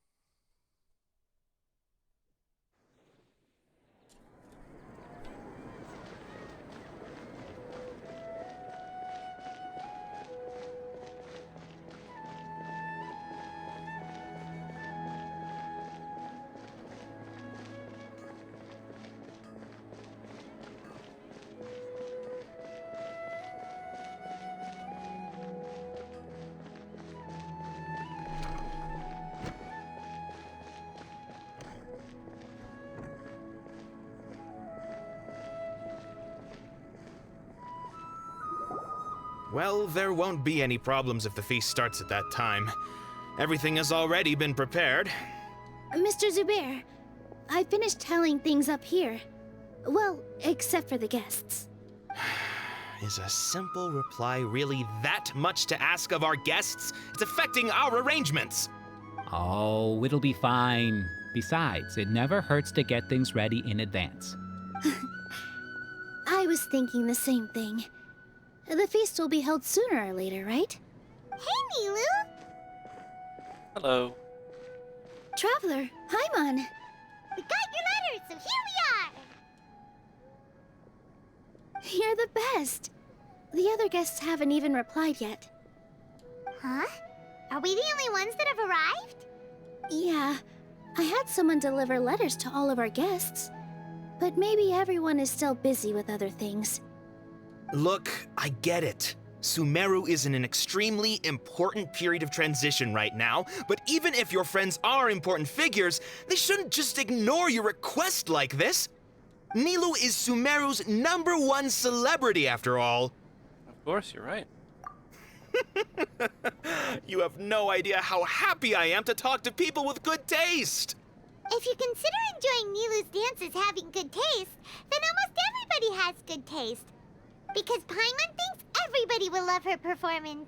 Well, there won't be any problems if the feast starts at that time. Everything has already been prepared. Mr. Zubair, I finished tallying things up here. Well, except for the guests. Is a simple reply really that much to ask of our guests? It's affecting our arrangements. Oh, it'll be fine. Besides, it never hurts to get things ready in advance. I was thinking the same thing. The feast will be held sooner or later, right? Hey, Nilu! Hello. Traveler, Paimon! We got your letters, so here we are! You're the best. The other guests haven't even replied yet. Huh? Are we the only ones that have arrived? Yeah. I had someone deliver letters to all of our guests. But maybe everyone is still busy with other things. Look, I get it. Sumeru is in an extremely important period of transition right now, but even if your friends are important figures, they shouldn't just ignore your request like this. Nilu is Sumeru's #1 celebrity, after all. Of course, you're right. You have no idea how happy I am to talk to people with good taste. If you consider enjoying Nilu's dances having good taste, then almost everybody has good taste. Because Paimon thinks everybody will love her performance.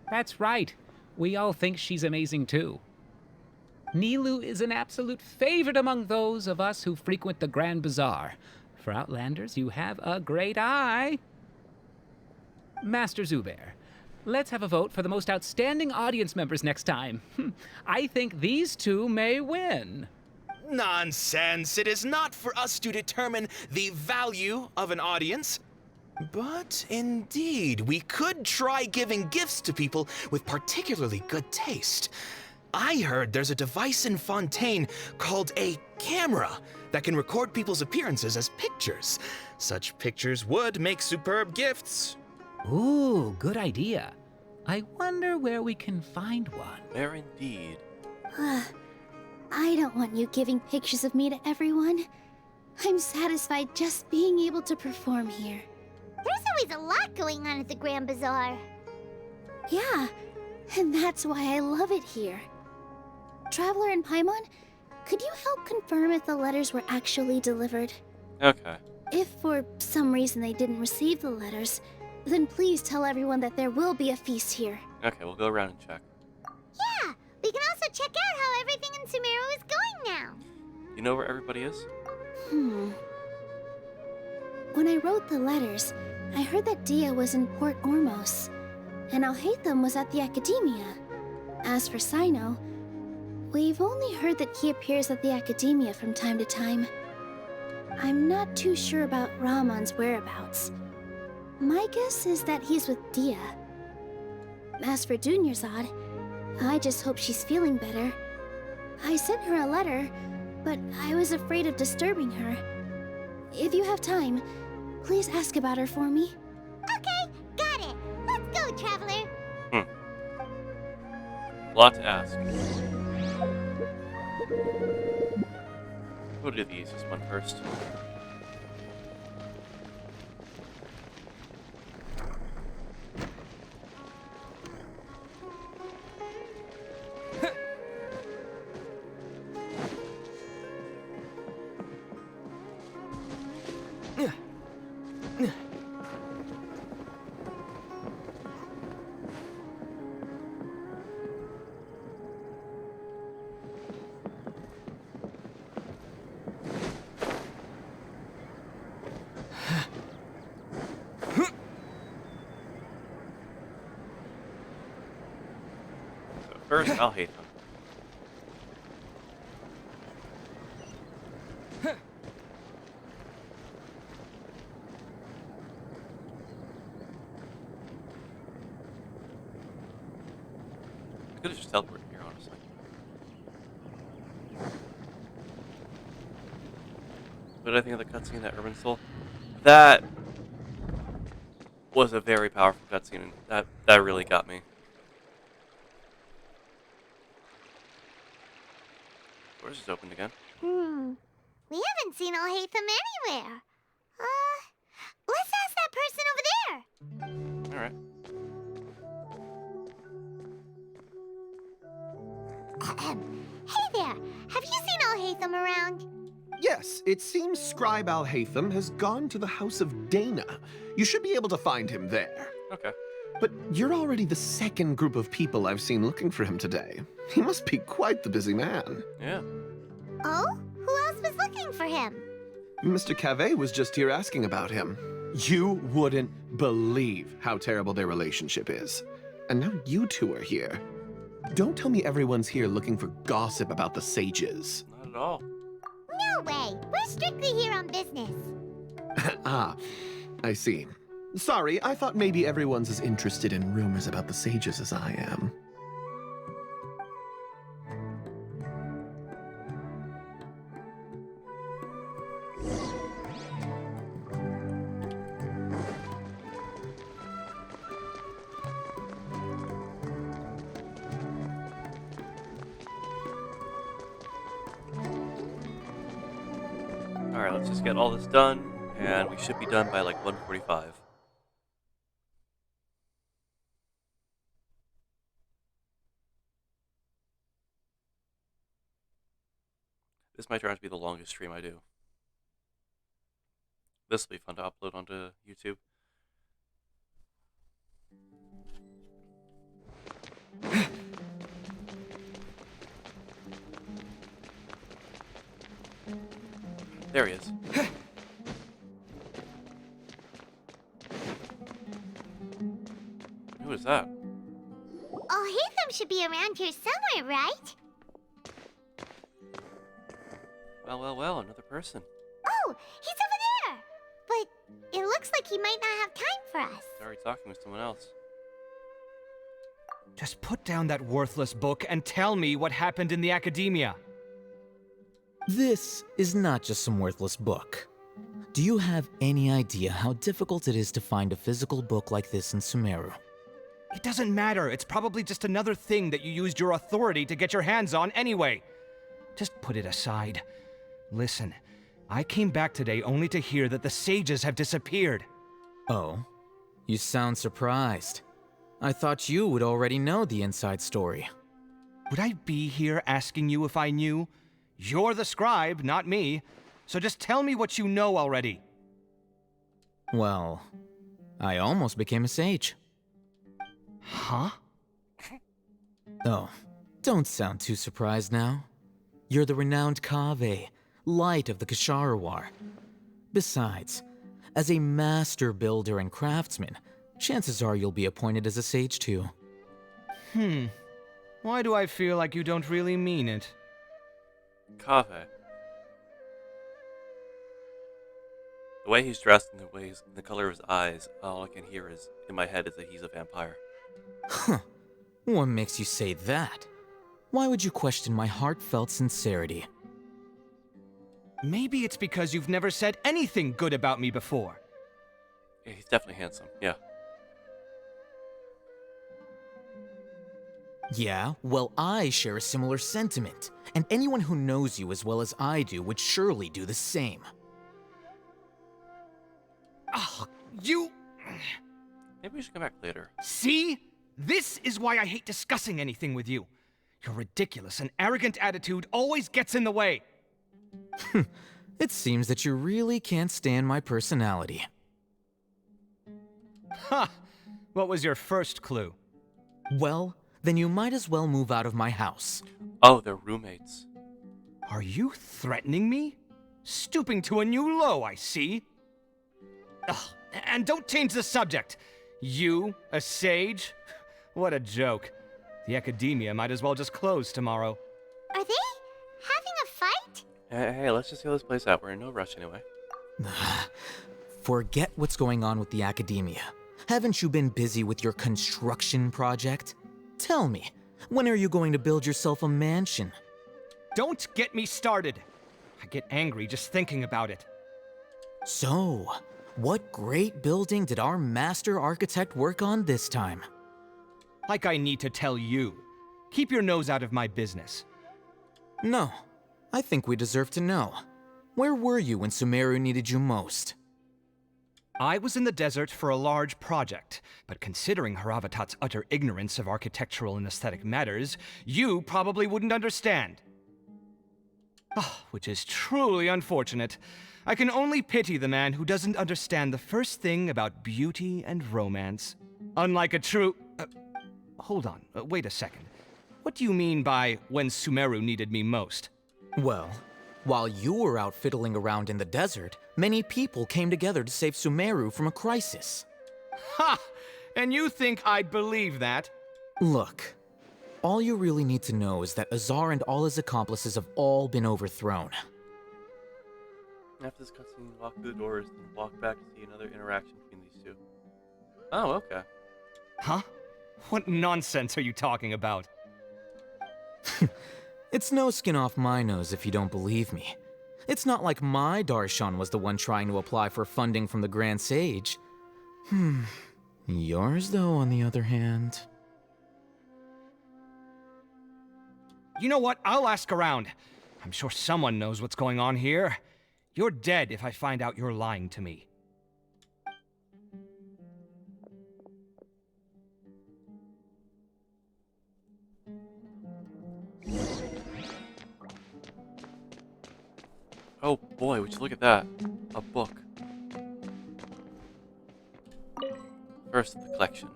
That's right. We all think she's amazing too. Nilu is an absolute favorite among those of us who frequent the Grand Bazaar. For Outlanders, you have a great eye. Master Zubair, let's have a vote for the most outstanding audience members next time. I think these two may win. Nonsense. It is not for us to determine the value of an audience. But indeed, we could try giving gifts to people with particularly good taste. I heard there's a device in Fontaine called a camera that can record people's appearances as pictures. Such pictures would make superb gifts. Ooh, good idea. I wonder where we can find one. There indeed. I don't want you giving pictures of me to everyone. I'm satisfied just being able to perform here. There's always a lot going on at the Grand Bazaar. Yeah, and that's why I love it here. Traveler and Paimon, could you help confirm if the letters were actually delivered? Okay. If for some reason they didn't receive the letters, then please tell everyone that there will be a feast here. Okay, we'll go around and check. Yeah, we can also check out how everything in Sumeru is going now. You know where everybody is? When I wrote the letters, I heard that Dia was in Port Ormos, and Alhaitham was at the Academia. As for Sino, we've only heard that he appears at the Academia from time to time. I'm not too sure about Rahman's whereabouts. My guess is that he's with Dia. As for Dunyarzad, I just hope she's feeling better. I sent her a letter, but I was afraid of disturbing her. If you have time, please ask about her for me. Okay, got it. Let's go, Traveler. Lot to ask. We'll do the easiest one first. Where's Al Hatham? I could have just teleported here, honestly. What did I think of the cutscene that Urban Soul? That was a very powerful cutscene, and that really got me. Doors is opened again. We haven't seen Al Hatham anywhere. Let's ask that person over there. Alright. Hey there, have you seen Al Hatham around? Yes, it seems Scribe Al Hatham has gone to the House of Dana. You should be able to find him there. Okay. But you're already the second group of people I've seen looking for him today. He must be quite the busy man. Yeah. Oh? Who else was looking for him? Mr. Cavey was just here asking about him. You wouldn't believe how terrible their relationship is. And now you two are here. Don't tell me everyone's here looking for gossip about the sages. Not at all. No way. We're strictly here on business. Ah, I see. Sorry, I thought maybe everyone's as interested in rumors about the sages as I am. Alright, let's just get all this done, and we should be done by like 1:45. This might turn out to be the longest stream I do. This will be fun to upload onto YouTube. There he is. Who is that? Al Hatham should be around here somewhere, right? Well, another person. Oh, he's over there! But it looks like he might not have time for us. He's already talking with someone else. Just put down that worthless book and tell me what happened in the academia. This is not just some worthless book. Do you have any idea how difficult it is to find a physical book like this in Sumeru? It doesn't matter. It's probably just another thing that you used your authority to get your hands on anyway. Just put it aside. Listen, I came back today only to hear that the sages have disappeared. Oh? You sound surprised. I thought you would already know the inside story. Would I be here asking you if I knew? You're the scribe, not me. So just tell me what you know already. Well, I almost became a sage. Huh? Oh, don't sound too surprised now. You're the renowned Kaveh, light of the Ksharawar. Besides, as a master builder and craftsman, chances are you'll be appointed as a sage too. Why do I feel like you don't really mean it? Kaveh. The way he's dressed and the color of his eyes, all I can hear is in my head is that he's a vampire. Huh. What makes you say that? Why would you question my heartfelt sincerity? Maybe it's because you've never said anything good about me before. Yeah, he's definitely handsome, yeah. Yeah, well, I share a similar sentiment, and anyone who knows you as well as I do would surely do the same. Ugh, you... Maybe we should come back later. See? This is why I hate discussing anything with you. Your ridiculous and arrogant attitude always gets in the way. It seems that you really can't stand my personality. Ha! What was your first clue? Well, then you might as well move out of my house. Oh, they're roommates. Are you threatening me? Stooping to a new low, I see. Ugh, and don't change the subject. You, a sage? What a joke. The academia might as well just close tomorrow. Are they having a fight? Hey, let's just see how this plays out. We're in no rush anyway. Forget what's going on with the academia. Haven't you been busy with your construction project? Tell me, when are you going to build yourself a mansion? Don't get me started. I get angry just thinking about it. So, what great building did our master architect work on this time? Like I need to tell you. Keep your nose out of my business. No, I think we deserve to know. Where were you when Sumeru needed you most? I was in the desert for a large project, but considering Haravatat's utter ignorance of architectural and aesthetic matters, you probably wouldn't understand. Which is truly unfortunate. I can only pity the man who doesn't understand the first thing about beauty and romance. Unlike a true... hold on, wait a second. What do you mean by when Sumeru needed me most? Well, while you were out fiddling around in the desert, many people came together to save Sumeru from a crisis. Ha! And you think I'd believe that? Look, all you really need to know is that Azar and all his accomplices have all been overthrown. After this cutscene, walk through the doors, then walk back to see another interaction between these two. Oh, okay. Huh? What nonsense are you talking about? It's no skin off my nose if you don't believe me. It's not like my Darshan was the one trying to apply for funding from the Grand Sage. Yours, though, on the other hand... You know what? I'll ask around. I'm sure someone knows what's going on here. You're dead if I find out you're lying to me. Oh boy, would you look at that. A book. First, the collection.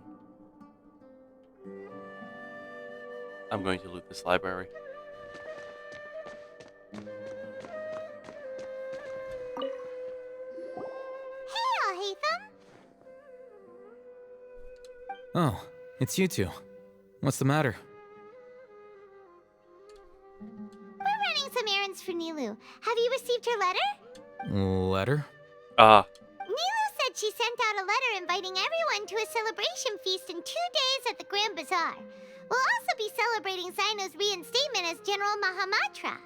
I'm going to loot this library. Hey, Hatham! Oh, it's you two. What's the matter? We're running some errands for Nilu. Have you received her letter? Letter? Nilu said she sent out a letter inviting everyone to a celebration feast in 2 days at the Grand Bazaar. We'll also be celebrating Zaino's reinstatement as General Mahamatra.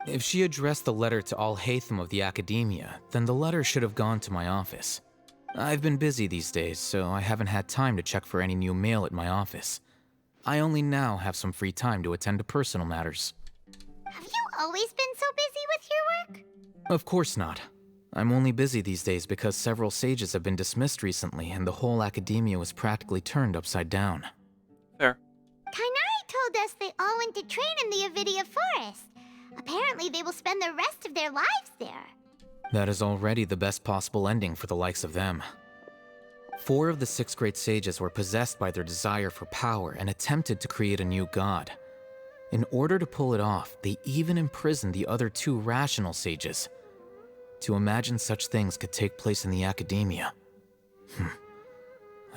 If she addressed the letter to all Hatham of the Academia, then the letter should have gone to my office. I've been busy these days, so I haven't had time to check for any new mail at my office. I only now have some free time to attend to personal matters. Have you always been so busy with your work? Of course not. I'm only busy these days because several sages have been dismissed recently and the whole Academia was practically turned upside down. Fair. Kainari told us they all went to train in the Avidia Forest. Apparently they will spend the rest of their lives there. That is already the best possible ending for the likes of them. 4 of the 6 great sages were possessed by their desire for power and attempted to create a new god. In order to pull it off, they even imprisoned the other 2 rational sages. To imagine such things could take place in the Academia.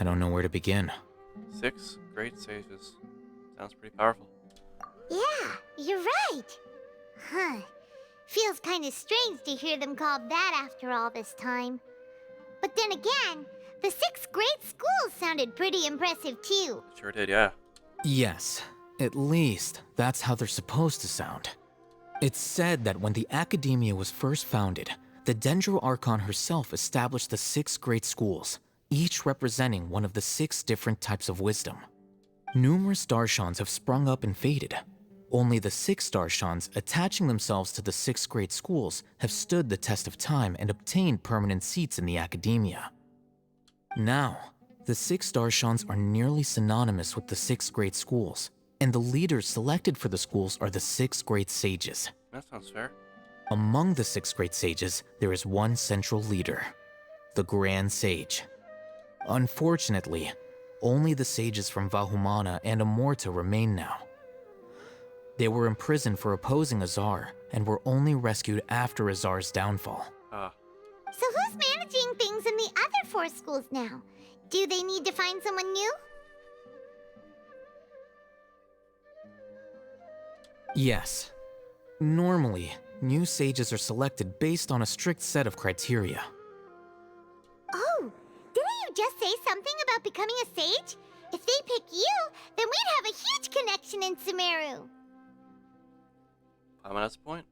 I don't know where to begin. 6 great sages. Sounds pretty powerful. Yeah, you're right. Huh. Feels kind of strange to hear them called that after all this time. But then again, the 6 great schools sounded pretty impressive too. Sure did, yeah. Yes, at least that's how they're supposed to sound. It's said that when the Academia was first founded, the Dendro Archon herself established the 6 great schools, each representing one of the 6 different types of wisdom. Numerous Darshans have sprung up and faded. Only the 6 Darshans attaching themselves to the 6 great schools have stood the test of time and obtained permanent seats in the Academia. Now, the 6 Darshans are nearly synonymous with the 6 great schools, and the leaders selected for the schools are the 6 great sages. That sounds fair. Among the 6 great sages, there is one central leader, the Grand Sage. Unfortunately, only the sages from Vahumana and Amorta remain now. They were imprisoned for opposing Azar, and were only rescued after Azar's downfall. So who's managing things in the other 4 schools now? Do they need to find someone new? Yes. Normally, new sages are selected based on a strict set of criteria. Oh, didn't you just say something about becoming a sage? If they pick you, then we'd have a huge connection in Sumeru. Paimon has a point.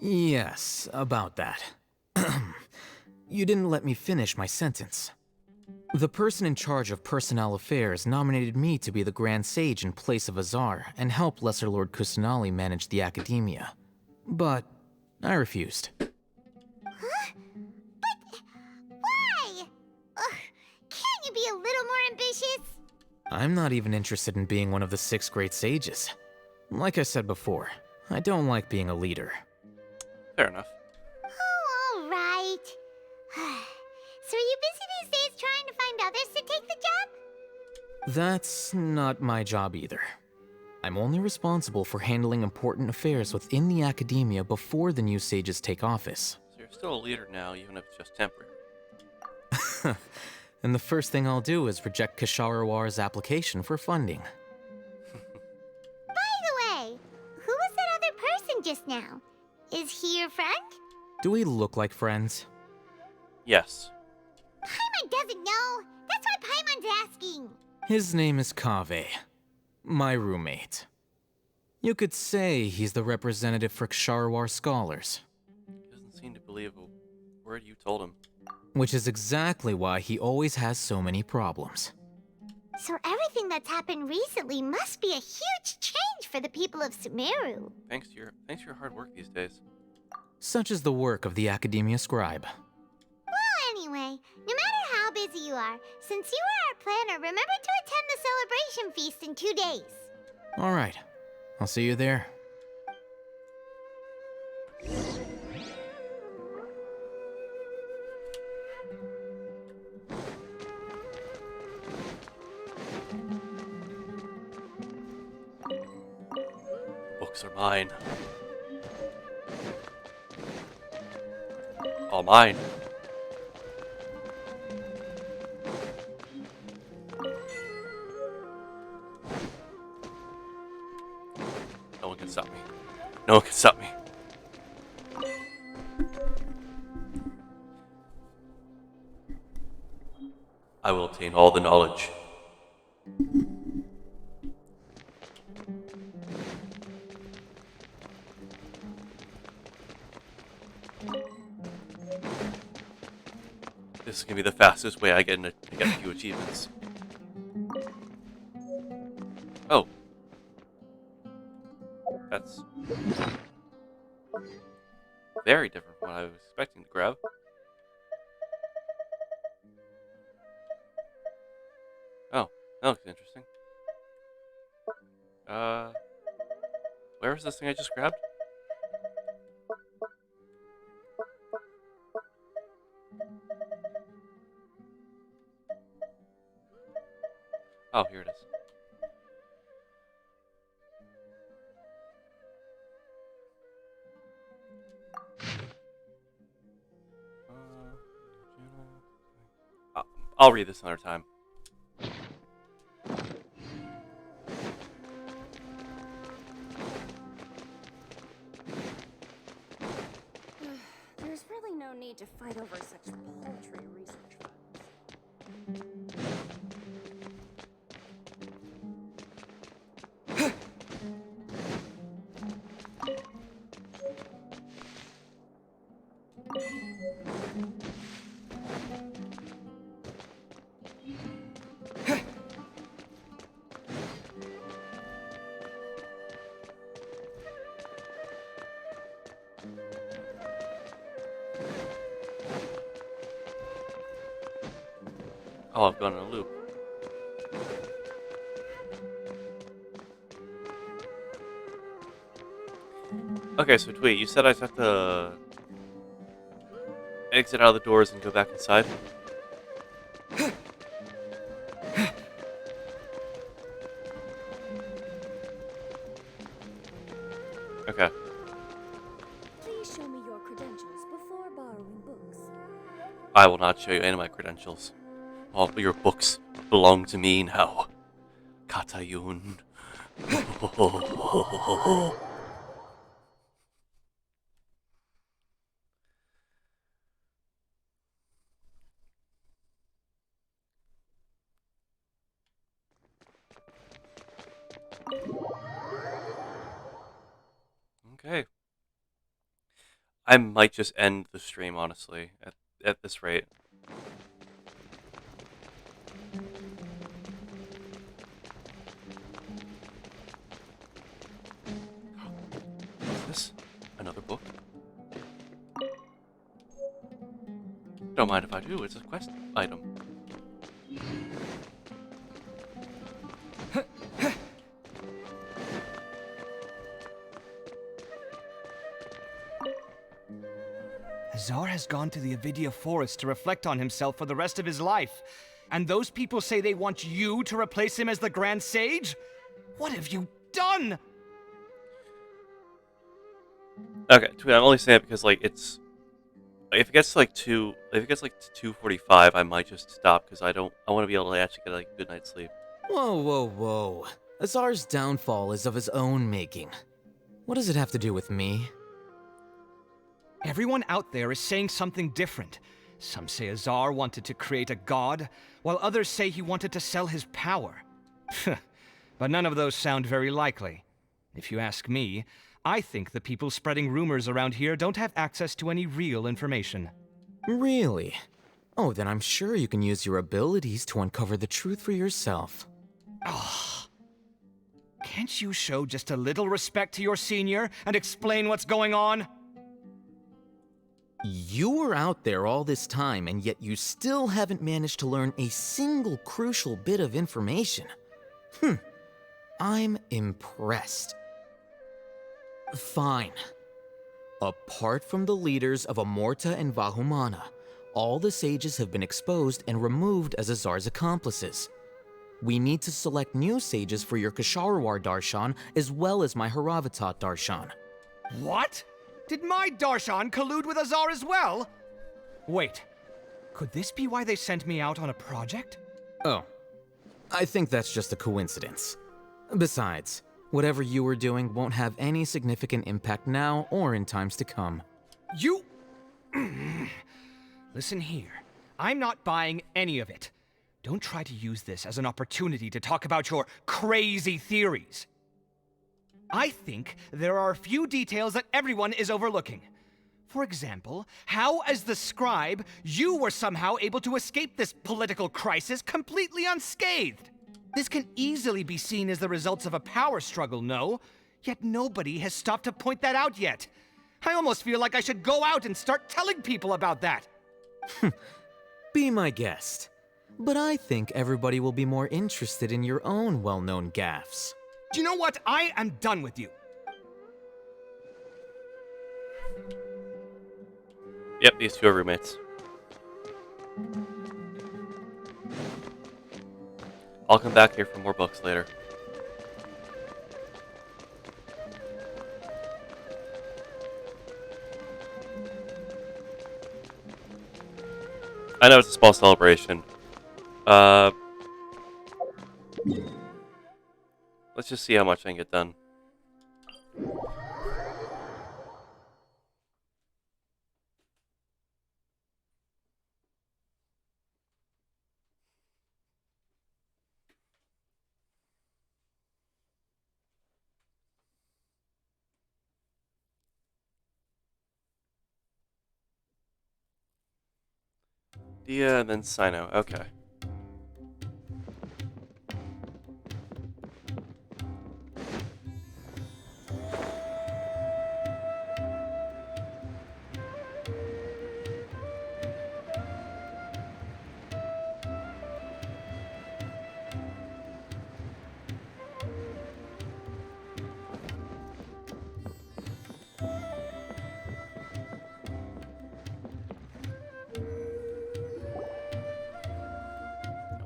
Yes, about that. You didn't let me finish my sentence. The person in charge of personnel affairs nominated me to be the Grand Sage in place of Azar and help Lesser Lord Kusanali manage the academia. But I refused. Huh? But why? Ugh, can't you be a little more ambitious? I'm not even interested in being one of the 6 great sages. Like I said before, I don't like being a leader. Fair enough. Oh, all right. So are you busy these days trying to find others to take the job? That's not my job either. I'm only responsible for handling important affairs within the academia before the new sages take office. So you're still a leader now, even if it's just temporary. And the first thing I'll do is reject Kasharawar's application for funding. By the way, who was that other person just now? Is he your friend? Do we look like friends? Yes. Paimon doesn't know. That's why Paimon's asking. His name is Kaveh, my roommate. You could say he's the representative for Ksharawar scholars. He doesn't seem to believe a word you told him. Which is exactly why he always has so many problems. So everything that's happened recently must be a huge change for the people of Sumeru. Thanks to your hard work these days. Such is the work of the Academia Scribe. Well, anyway, no matter how busy you are, since you are our planner, remember to attend the celebration feast in 2 days. Alright, I'll see you there. Books are mine. All mine. No one can stop me. No one can stop me. I will obtain all the knowledge. This is gonna be the fastest way I get to get a few achievements. Oh. That's very different from what I was expecting to grab. Oh, that looks interesting. Where was this thing I just grabbed? Oh, here it is. I'll read this another time. There's really no need to fight over such paltry research funds. Oh, I've gone in a loop. Okay, so Tweet, you said I have to exit out of the doors and go back inside? Okay. Please show me your credentials before borrowing books. I will not show you any of my credentials. All your books belong to me now. Katayun. Okay. I might just end the stream, honestly, at this rate. Is this another book? Don't mind if I do, it's a quest item. Azar has gone to the Avidia Forest to reflect on himself for the rest of his life. And those people say they want you to replace him as the Grand Sage? What have you done? Okay, I'm only saying it because, like, it's... If it gets to, like, 2:45, I might just stop, because I want to be able to actually get, like, a good night's sleep. Whoa, whoa, whoa. Azar's downfall is of his own making. What does it have to do with me? Everyone out there is saying something different. Some say Azar wanted to create a god, while others say he wanted to sell his power. But none of those sound very likely. If you ask me, I think the people spreading rumors around here don't have access to any real information. Really? Oh, then I'm sure you can use your abilities to uncover the truth for yourself. Oh. Can't you show just a little respect to your senior and explain what's going on? You were out there all this time, and yet you still haven't managed to learn a single crucial bit of information. I'm impressed. Fine. Apart from the leaders of Amorta and Vahumana, all the sages have been exposed and removed as Azar's accomplices. We need to select new sages for your Kasharawar Darshan as well as my Haravatat Darshan. What? Did my Darshan collude with Azar as well? Wait, could this be why they sent me out on a project? Oh, I think that's just a coincidence. Besides, whatever you were doing won't have any significant impact now or in times to come. You... Listen here, I'm not buying any of it. Don't try to use this as an opportunity to talk about your crazy theories. I think there are a few details that everyone is overlooking. For example, how as the scribe, you were somehow able to escape this political crisis completely unscathed. This can easily be seen as the results of a power struggle, no? Yet nobody has stopped to point that out yet. I almost feel like I should go out and start telling people about that. Be my guest. But I think everybody will be more interested in your own well-known gaffes. Do you know what? I am done with you. Yep, these two are roommates. I'll come back here for more books later. I know it's a small celebration. Let's just see how much I can get done. Dia and then Sino. Okay.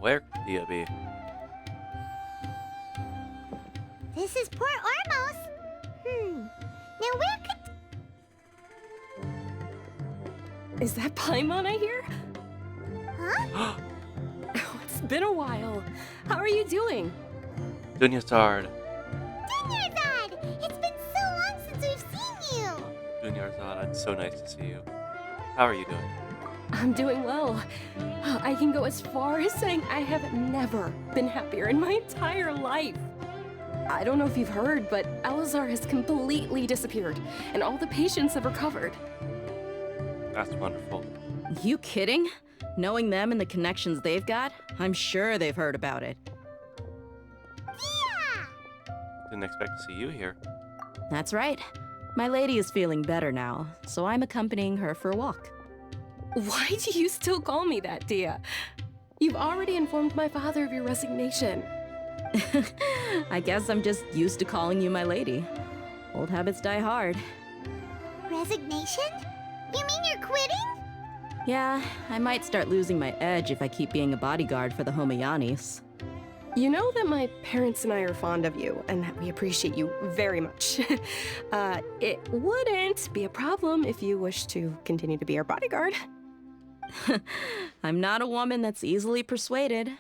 Where could Dia be? This is Port Ormos. Now where could... Is that Paimon I hear? Huh? Oh, it's been a while. How are you doing? Dunyarzad. Dunyarzad! It's been so long since we've seen you! Dunyarzad, it's so nice to see you. How are you doing? I'm doing well. I can go as far as saying I have never been happier in my entire life. I don't know if you've heard, but Elazar has completely disappeared, and all the patients have recovered. That's wonderful. You kidding? Knowing them and the connections they've got, I'm sure they've heard about it. Didn't expect to see you here. That's right. My lady is feeling better now, so I'm accompanying her for a walk. Why do you still call me that, Dia? You've already informed my father of your resignation. I guess I'm just used to calling you my lady. Old habits die hard. Resignation? You mean you're quitting? Yeah, I might start losing my edge if I keep being a bodyguard for the Homayanis. You know that my parents and I are fond of you, and that we appreciate you very much. It wouldn't be a problem if you wish to continue to be our bodyguard. I'm not a woman that's easily persuaded.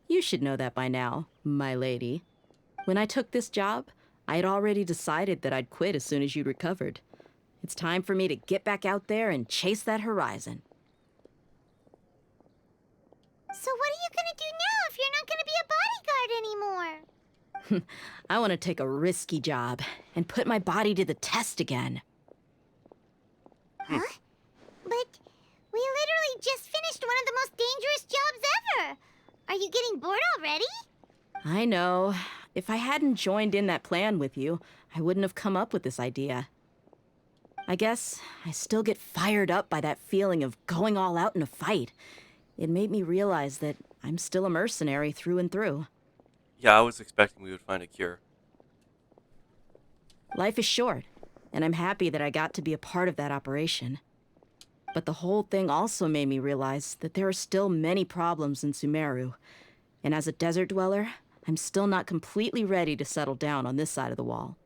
You should know that by now, my lady. When I took this job, I had already decided that I'd quit as soon as you'd recovered. It's time for me to get back out there and chase that horizon. So what are you gonna do now if you're not gonna be a bodyguard anymore? I want to take a risky job and put my body to the test again. Huh? But we literally just finished one of the most dangerous jobs ever. Are you getting bored already? I know. If I hadn't joined in that plan with you, I wouldn't have come up with this idea. I guess I still get fired up by that feeling of going all out in a fight. It made me realize that I'm still a mercenary through and through. Yeah, I was expecting we would find a cure. Life is short, and I'm happy that I got to be a part of that operation. But the whole thing also made me realize that there are still many problems in Sumeru. And as a desert dweller, I'm still not completely ready to settle down on this side of the wall.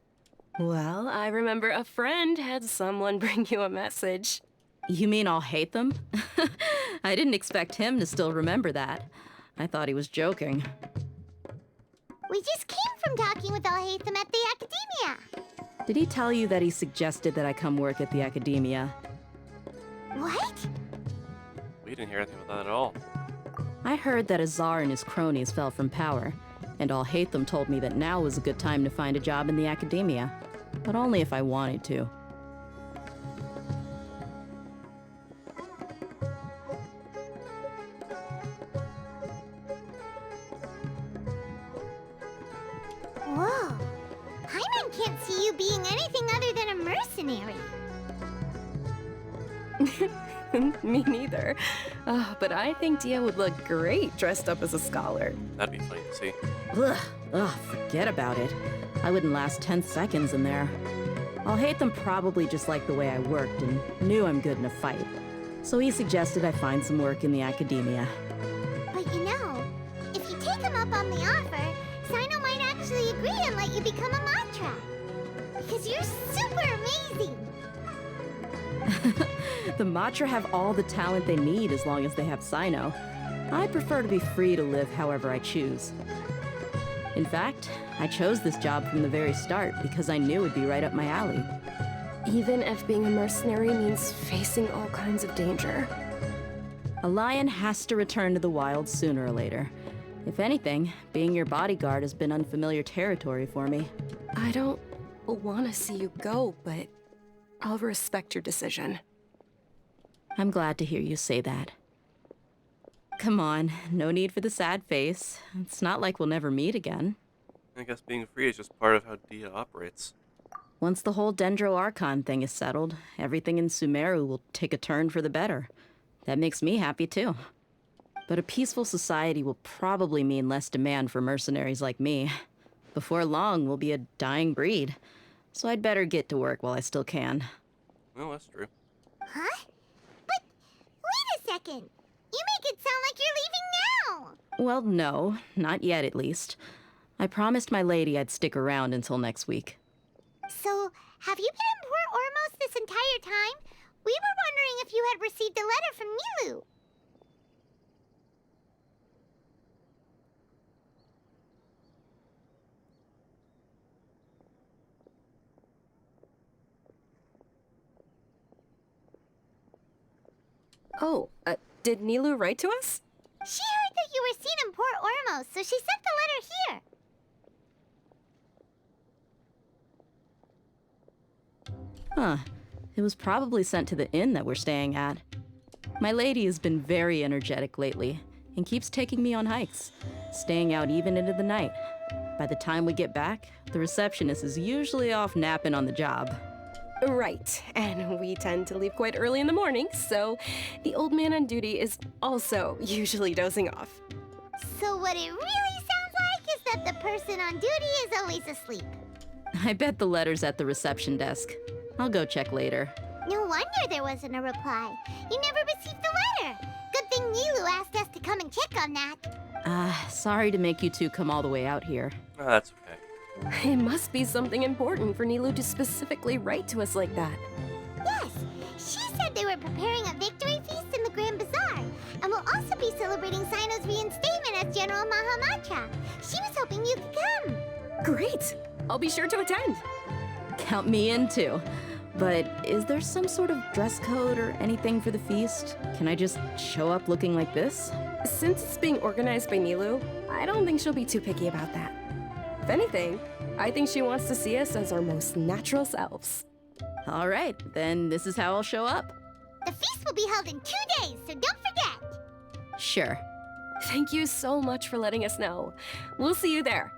Well, I remember a friend had someone bring you a message. You mean I'll hate them? I didn't expect him to still remember that. I thought he was joking. We just came from talking with Alhaitham at the Academia. Did he tell you that he suggested that I come work at the Academia? What? We didn't hear anything about that at all. I heard that Azar and his cronies fell from power, and Alhaitham told me that now was a good time to find a job in the Academia, but only if I wanted to. Whoa. Paimon can't see you being anything other than a mercenary. Me neither. But I think Dia would look great dressed up as a scholar. That'd be funny to see. Ugh, forget about it. I wouldn't last 10 seconds in there. Alhaitham probably just liked the way I worked and knew I'm good in a fight. So he suggested I find some work in the Academia. But you know, if you take him up on the offer, Sino might actually agree and let you become a Matra. Because you're super amazing. The Matra have all the talent they need as long as they have Sino. I prefer to be free to live however I choose. In fact, I chose this job from the very start because I knew it'd be right up my alley. Even if being a mercenary means facing all kinds of danger. A lion has to return to the wild sooner or later. If anything, being your bodyguard has been unfamiliar territory for me. I don't want to see you go, but I'll respect your decision. I'm glad to hear you say that. Come on, no need for the sad face. It's not like we'll never meet again. I guess being free is just part of how Dia operates. Once the whole Dendro Archon thing is settled, everything in Sumeru will take a turn for the better. That makes me happy too. But a peaceful society will probably mean less demand for mercenaries like me. Before long, we'll be a dying breed. So I'd better get to work while I still can. Well, that's true. Huh? But wait a second. You make it sound like you're leaving now. Well, no, not yet at least. I promised my lady I'd stick around until next week. So, have you been in Port Ormos this entire time? We were wondering if you had received a letter from Nilu. Oh, did Nilu write to us? She heard that you were seen in Port Ormos, so she sent the letter here. Huh. It was probably sent to the inn that we're staying at. My lady has been very energetic lately and keeps taking me on hikes, staying out even into the night. By the time we get back, the receptionist is usually off napping on the job. Right, and we tend to leave quite early in the morning, so the old man on duty is also usually dozing off. So what it really sounds like is that the person on duty is always asleep. I bet the letter's at the reception desk. I'll go check later. No wonder there wasn't a reply. You never received the letter. Good thing Nilu asked us to come and check on that. Sorry to make you two come all the way out here. Oh, that's okay. It must be something important for Nilu to specifically write to us like that. Yes, she said they were preparing a victory feast in the Grand Bazaar, and will also be celebrating Sino's reinstatement as General Mahamatra. She was hoping you could come. Great! I'll be sure to attend. Count me in too. But is there some sort of dress code or anything for the feast? Can I just show up looking like this? Since it's being organized by Nilu, I don't think she'll be too picky about that. If anything, I think she wants to see us as our most natural selves. All right, then this is how I'll show up. The feast will be held in 2 days, so don't forget. Sure. Thank you so much for letting us know. We'll see you there.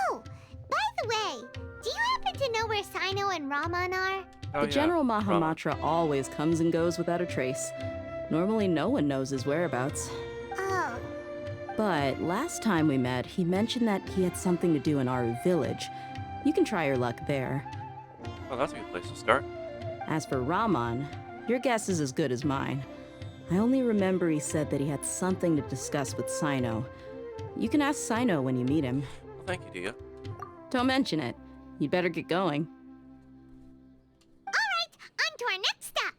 Oh, by the way, do you happen to know where Sino and Raman are? The General Mahamatra always comes and goes without a trace. Normally no one knows his whereabouts. Oh. But last time we met, he mentioned that he had something to do in Aru Village. You can try your luck there. Well, that's a good place to start. As for Raman, your guess is as good as mine. I only remember he said that he had something to discuss with Sino. You can ask Sino when you meet him. Well, thank you, Dia. Don't mention it. You'd better get going. All right, on to our next stop.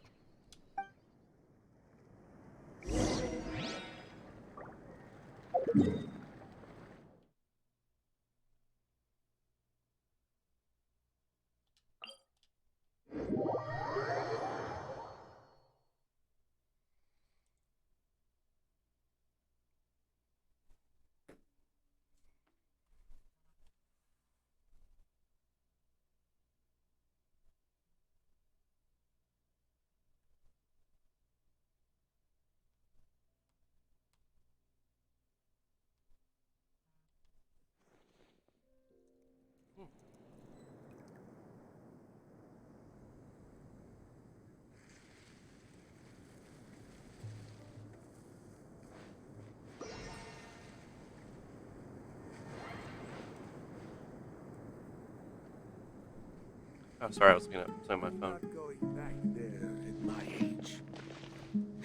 Oh, sorry, I was gonna play my phone.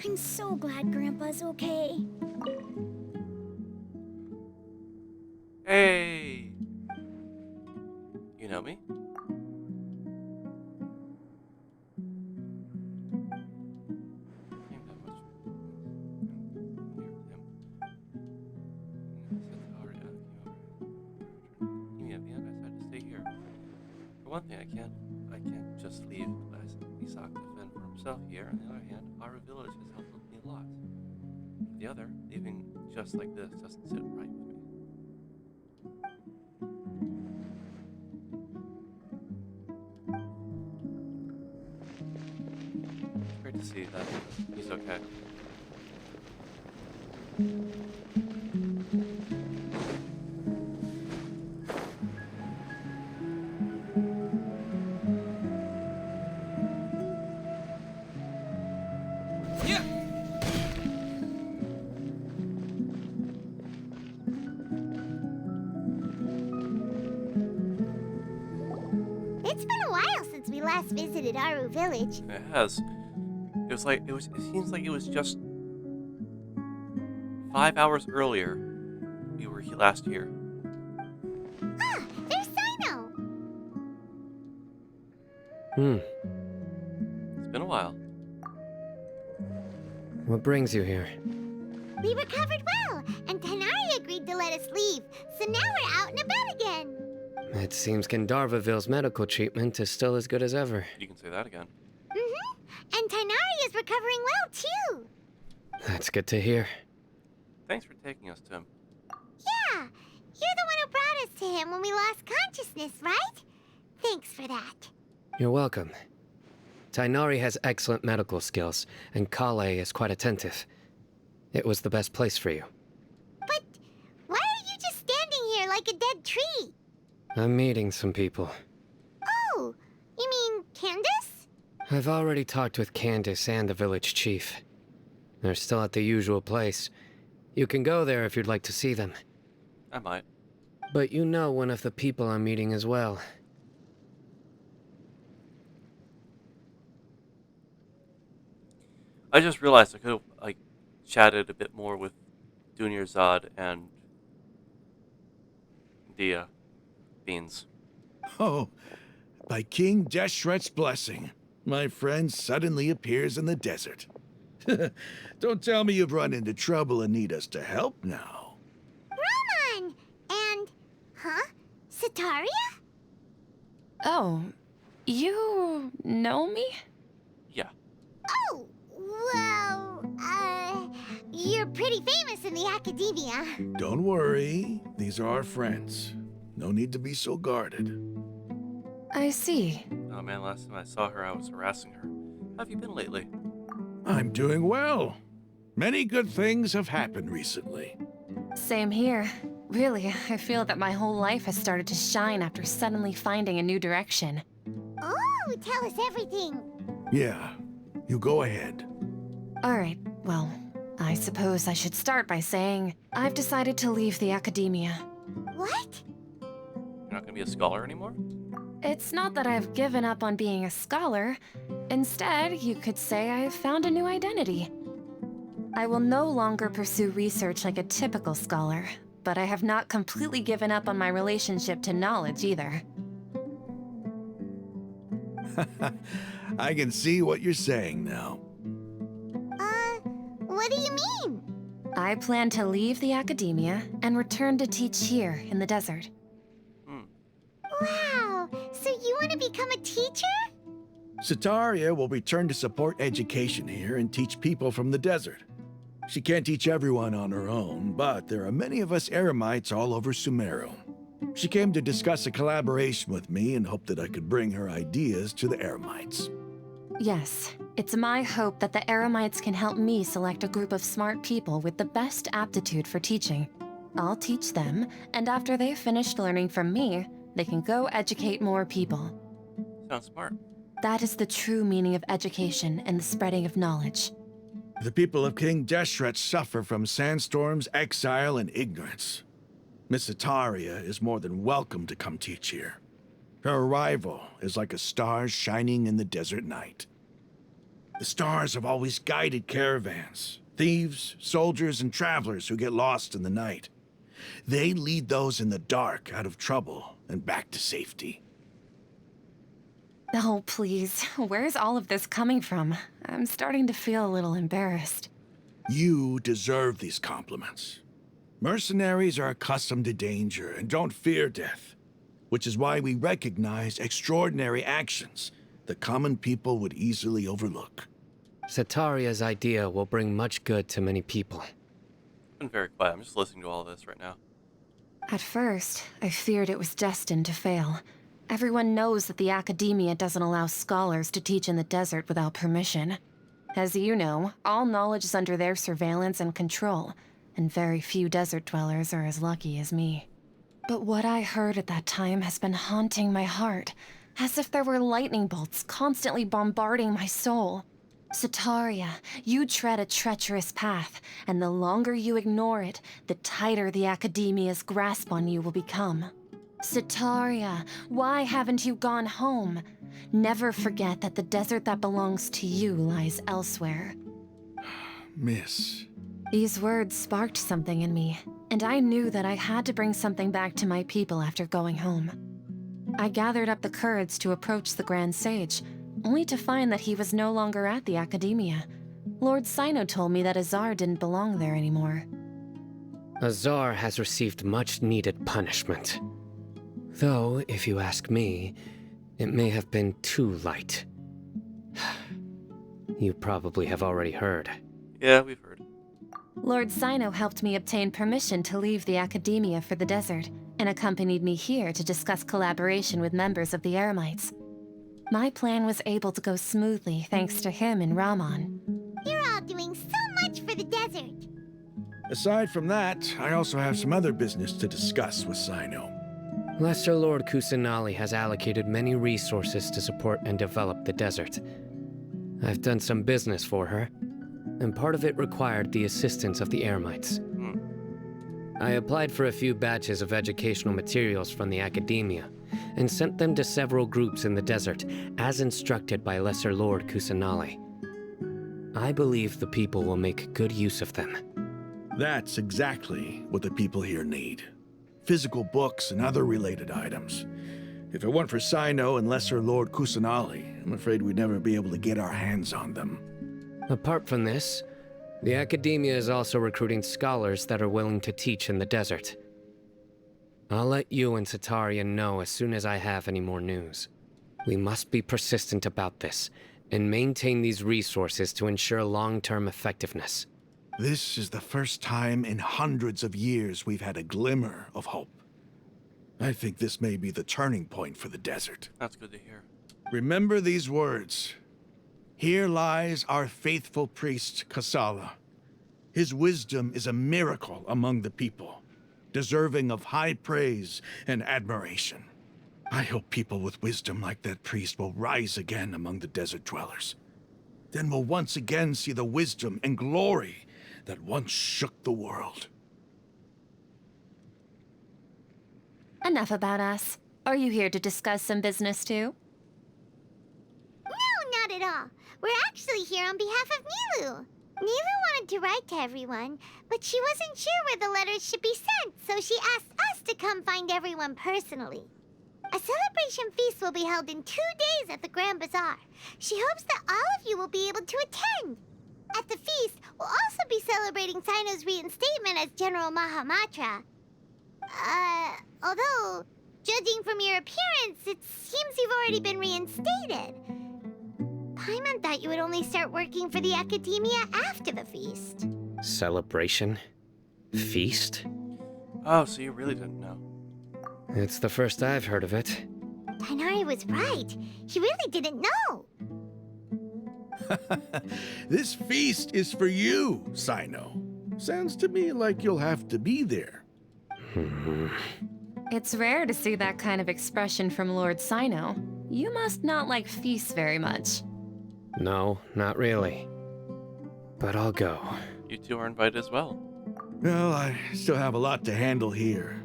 I'm so glad Grandpa's okay. Hey! You know me? One thing, I can't just leave Isak to fend for himself here. On the other hand, our village has helped me a lot. On the other, leaving just like this doesn't sit right with me. It's great to see that he's okay. It's been a while since we last visited Aru Village. It has. It seems like it was just 5 hours earlier we were here last year. Ah, there's Sino. It's been a while. What brings you here? We recovered well, and Tanari agreed to let us leave, so now we're out and about again. It seems Gandharvaville's medical treatment is still as good as ever. You can say that again. And Tanari is recovering well, too. That's good to hear. Thanks for taking us to him. Yeah, you're the one who brought us to him when we lost consciousness, right? Thanks for that. You're welcome. Tainari has excellent medical skills, and Kale is quite attentive. It was the best place for you. But why are you just standing here like a dead tree? I'm meeting some people. Oh, you mean Candace? I've already talked with Candace and the village chief. They're still at the usual place. You can go there if you'd like to see them. I might. But you know one of the people I'm meeting as well. I just realized I could have, like, chatted a bit more with Junior Zod and Dia Beans. Oh, by King Deshret's blessing, my friend suddenly appears in the desert. Don't tell me you've run into trouble and need us to help now. Roman! And... huh? Sataria? Oh, you know me? Yeah. Oh, well, you're pretty famous in the academia. Don't worry, these are our friends. No need to be so guarded. I see. Oh man, last time I saw her, I was harassing her. How have you been lately? I'm doing well. Many good things have happened recently. Same here. Really, I feel that my whole life has started to shine after suddenly finding a new direction. Oh, tell us everything. Yeah, you go ahead. Alright, well, I suppose I should start by saying I've decided to leave the academia. What? You're not gonna be a scholar anymore? It's not that I've given up on being a scholar. Instead, you could say I've found a new identity. I will no longer pursue research like a typical scholar, but I have not completely given up on my relationship to knowledge either. I can see what you're saying now. What do you mean? I plan to leave the academia and return to teach here in the desert. Wow, so you want to become a teacher? Sataria will return to support education here and teach people from the desert. She can't teach everyone on her own, but there are many of us Eremites all over Sumeru. She came to discuss a collaboration with me and hoped that I could bring her ideas to the Eremites. Yes, it's my hope that the Eremites can help me select a group of smart people with the best aptitude for teaching. I'll teach them, and after they've finished learning from me, they can go educate more people. Sounds smart. That is the true meaning of education and the spreading of knowledge. The people of King Deshret suffer from sandstorms, exile, and ignorance. Miss Sataria is more than welcome to come teach here. Her arrival is like a star shining in the desert night. The stars have always guided caravans, thieves, soldiers, and travelers who get lost in the night. They lead those in the dark out of trouble and back to safety. Oh, please. Where's all of this coming from? I'm starting to feel a little embarrassed. You deserve these compliments. Mercenaries are accustomed to danger and don't fear death, which is why we recognize extraordinary actions that common people would easily overlook. Sataria's idea will bring much good to many people. I've been very quiet. I'm just listening to all this right now. At first, I feared it was destined to fail. Everyone knows that the academia doesn't allow scholars to teach in the desert without permission. As you know, all knowledge is under their surveillance and control, and very few desert dwellers are as lucky as me. But what I heard at that time has been haunting my heart, as if there were lightning bolts constantly bombarding my soul. Sataria, you tread a treacherous path, and the longer you ignore it, the tighter the academia's grasp on you will become. Sataria, why haven't you gone home? Never forget that the desert that belongs to you lies elsewhere. Miss. These words sparked something in me, and I knew that I had to bring something back to my people after going home. I gathered up the courage to approach the Grand Sage, only to find that he was no longer at the academia. Lord Sino told me that Azar didn't belong there anymore. Azar has received much-needed punishment. Though, if you ask me, it may have been too light. You probably have already heard. Yeah, we've heard. Lord Sino helped me obtain permission to leave the academia for the desert, and accompanied me here to discuss collaboration with members of the Eremites. My plan was able to go smoothly thanks to him and Rahman. You're all doing so much for the desert. Aside from that, I also have some other business to discuss with Sino. Lesser Lord Kusanali has allocated many resources to support and develop the desert. I've done some business for her, and part of it required the assistance of the Eremites. I applied for a few batches of educational materials from the academia, and sent them to several groups in the desert, as instructed by Lesser Lord Kusanali. I believe the people will make good use of them. That's exactly what the people here need. Physical books and other related items. If it weren't for Sino and Lesser Lord Kusanali, I'm afraid we'd never be able to get our hands on them. Apart from this, the academia is also recruiting scholars that are willing to teach in the desert. I'll let you and Satarian know as soon as I have any more news. We must be persistent about this, and maintain these resources to ensure long-term effectiveness. This is the first time in hundreds of years we've had a glimmer of hope. I think this may be the turning point for the desert. That's good to hear. Remember these words. Here lies our faithful priest, Kasala. His wisdom is a miracle among the people, deserving of high praise and admiration. I hope people with wisdom like that priest will rise again among the desert dwellers. Then we'll once again see the wisdom and glory that once shook the world. Enough about us. Are you here to discuss some business too? No, not at all. We're actually here on behalf of Nilu. Nilu wanted to write to everyone, but she wasn't sure where the letters should be sent, so she asked us to come find everyone personally. A celebration feast will be held in 2 days at the Grand Bazaar. She hopes that all of you will be able to attend. At the feast, we'll also be celebrating Sino's reinstatement as General Mahamatra. Although, judging from your appearance, it seems you've already been reinstated. Paimon thought you would only start working for the Academia after the feast. Celebration? Feast? Oh, so you really didn't know. It's the first I've heard of it. Tighnari was right. He really didn't know. This feast is for you, Sino. Sounds to me like you'll have to be there. It's rare to see that kind of expression from Lord Sino. You must not like feasts very much. No, not really. But I'll go. You two are invited as well. Well, I still have a lot to handle here.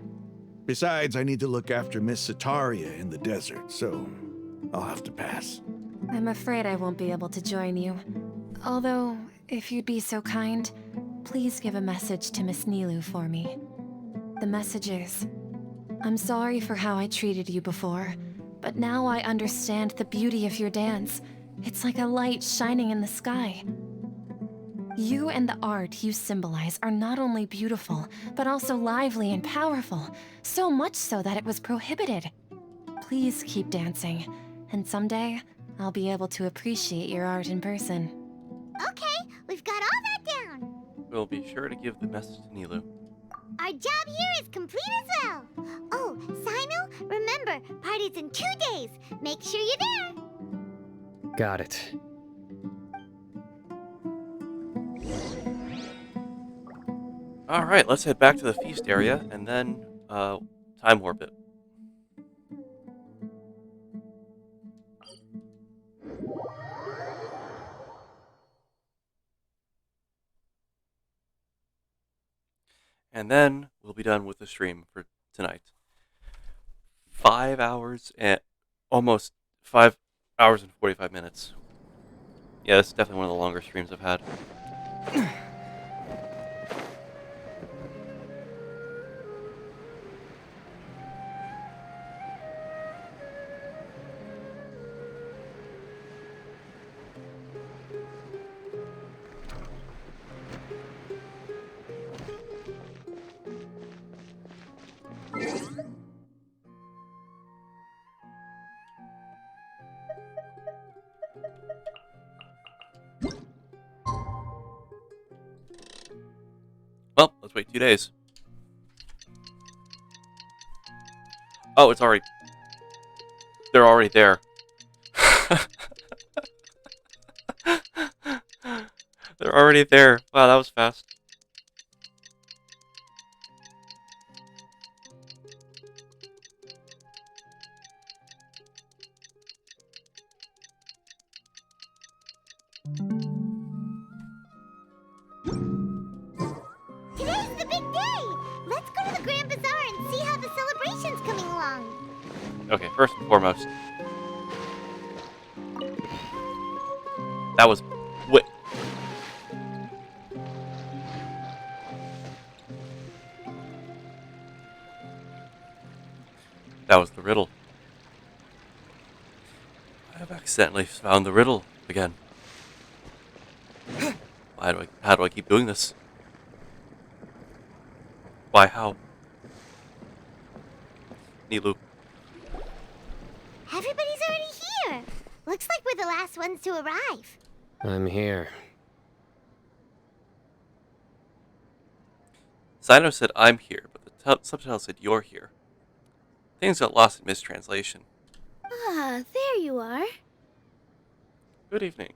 Besides, I need to look after Miss Sataria in the desert, so I'll have to pass. I'm afraid I won't be able to join you. Although, if you'd be so kind, please give a message to Miss Nilu for me. The message is, I'm sorry for how I treated you before, but now I understand the beauty of your dance. It's like a light shining in the sky. You and the art you symbolize are not only beautiful, but also lively and powerful, so much so that it was prohibited. Please keep dancing, and someday, I'll be able to appreciate your art in person. Okay, we've got all that down. We'll be sure to give the message to Nilu. Our job here is complete as well. Oh, Sino, remember, party's in 2 days. Make sure you're there. Got it. Alright, let's head back to the feast area and then time warp it. And then we'll be done with the stream for tonight. 5 hours and almost 5 hours and 45 minutes. Yeah, it's definitely one of the longer streams I've had. Well, let's wait 2 days. Oh, it's already... They're already there. already there. Wow, that was fast. Today's the big day! Let's go to the Grand Bazaar and see how the celebration's coming along. Okay, first and foremost. That was... Wait. That was the riddle. I have accidentally found the riddle again. How do I keep doing this? Why, how? Nilu. Everybody's already here! Looks like we're the last ones to arrive. I'm here. Sino said I'm here, but the subtitle said you're here. Things got lost in mistranslation. Ah, there you are. Good evening.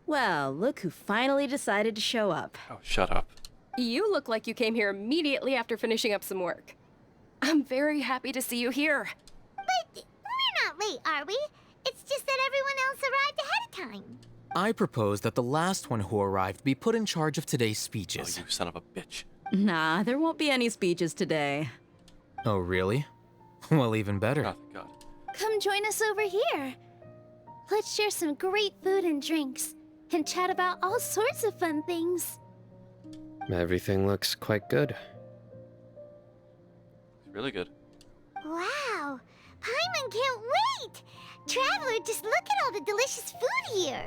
Well, look who finally decided to show up. Oh, shut up. You look like you came here immediately after finishing up some work. I'm very happy to see you here. But we're not late, are we? It's just that everyone else arrived ahead of time. I propose that the last one who arrived be put in charge of today's speeches. Oh, you son of a bitch. Nah, there won't be any speeches today. Oh, really? Well, even better. Oh, thank God. Come join us over here. Let's share some great food and drinks, and chat about all sorts of fun things. Everything looks quite good. It's really good. Wow! Paimon can't wait! Traveler, just look at all the delicious food here!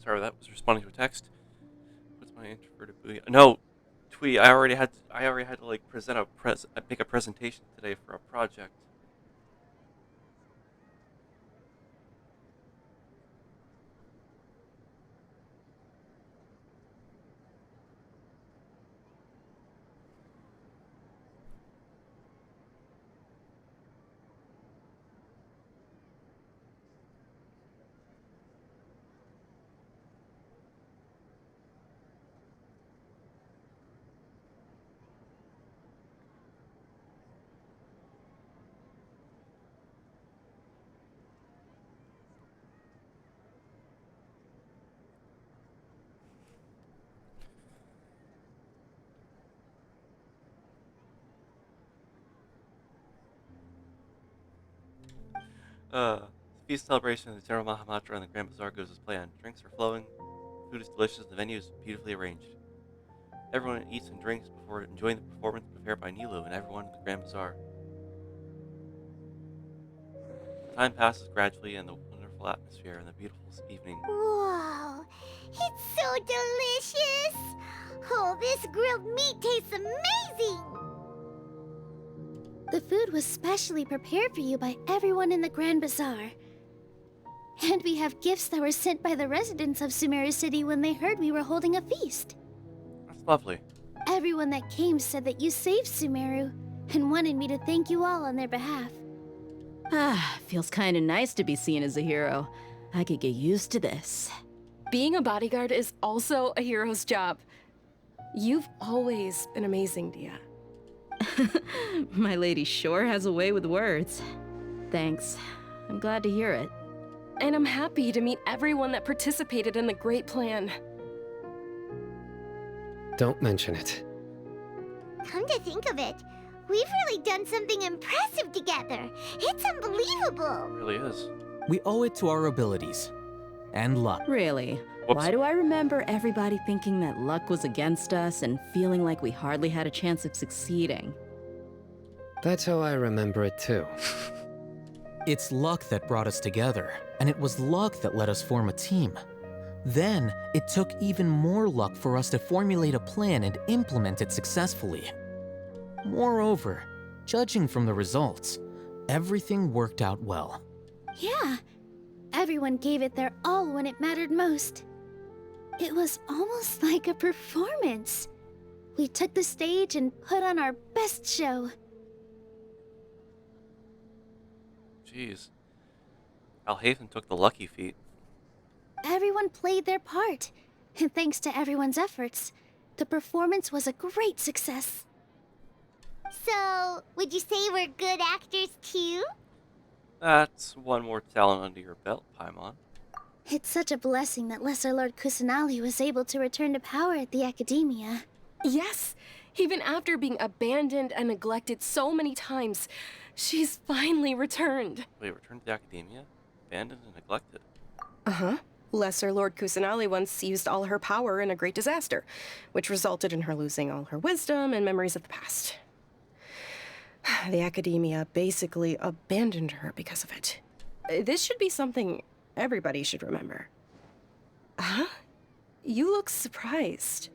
Sorry, that was responding to a text. What's my introverted booty? No, Twee. I already had to like make a presentation today for a project. Feast celebration of the General Mahamatra and the Grand Bazaar goes as planned. Drinks are flowing, food is delicious, and the venue is beautifully arranged. Everyone eats and drinks before enjoying the performance prepared by Nilu and everyone in the Grand Bazaar. Time passes gradually, and the wonderful atmosphere and the beautiful evening. Whoa! It's so delicious! Oh, this grilled meat tastes amazing! The food was specially prepared for you by everyone in the Grand Bazaar. And we have gifts that were sent by the residents of Sumeru City when they heard we were holding a feast. That's lovely. Everyone that came said that you saved Sumeru and wanted me to thank you all on their behalf. Ah, feels kinda nice to be seen as a hero. I could get used to this. Being a bodyguard is also a hero's job. You've always been amazing, Dia. My lady sure has a way with words. Thanks. I'm glad to hear it. And I'm happy to meet everyone that participated in the great plan. Don't mention it. Come to think of it, we've really done something impressive together. It's unbelievable. It really is. We owe it to our abilities. And luck. Really? Why do I remember everybody thinking that luck was against us and feeling like we hardly had a chance of succeeding? That's how I remember it too. It's luck that brought us together, and it was luck that let us form a team. Then, it took even more luck for us to formulate a plan and implement it successfully. Moreover, judging from the results, everything worked out well. Yeah, everyone gave it their all when it mattered most. It was almost like a performance. We took the stage and put on our best show. Jeez. Alhaven took the lucky feat. Everyone played their part, and thanks to everyone's efforts, the performance was a great success. So, would you say we're good actors too? That's one more talent under your belt, Paimon. It's such a blessing that Lesser Lord Kusanali was able to return to power at the Academia. Yes, even after being abandoned and neglected so many times, she's finally returned. Wait, returned to the Academia? Abandoned and neglected? Uh-huh. Lesser Lord Kusanali once used all her power in a great disaster, which resulted in her losing all her wisdom and memories of the past. The Academia basically abandoned her because of it. This should be something everybody should remember. Huh? You look surprised.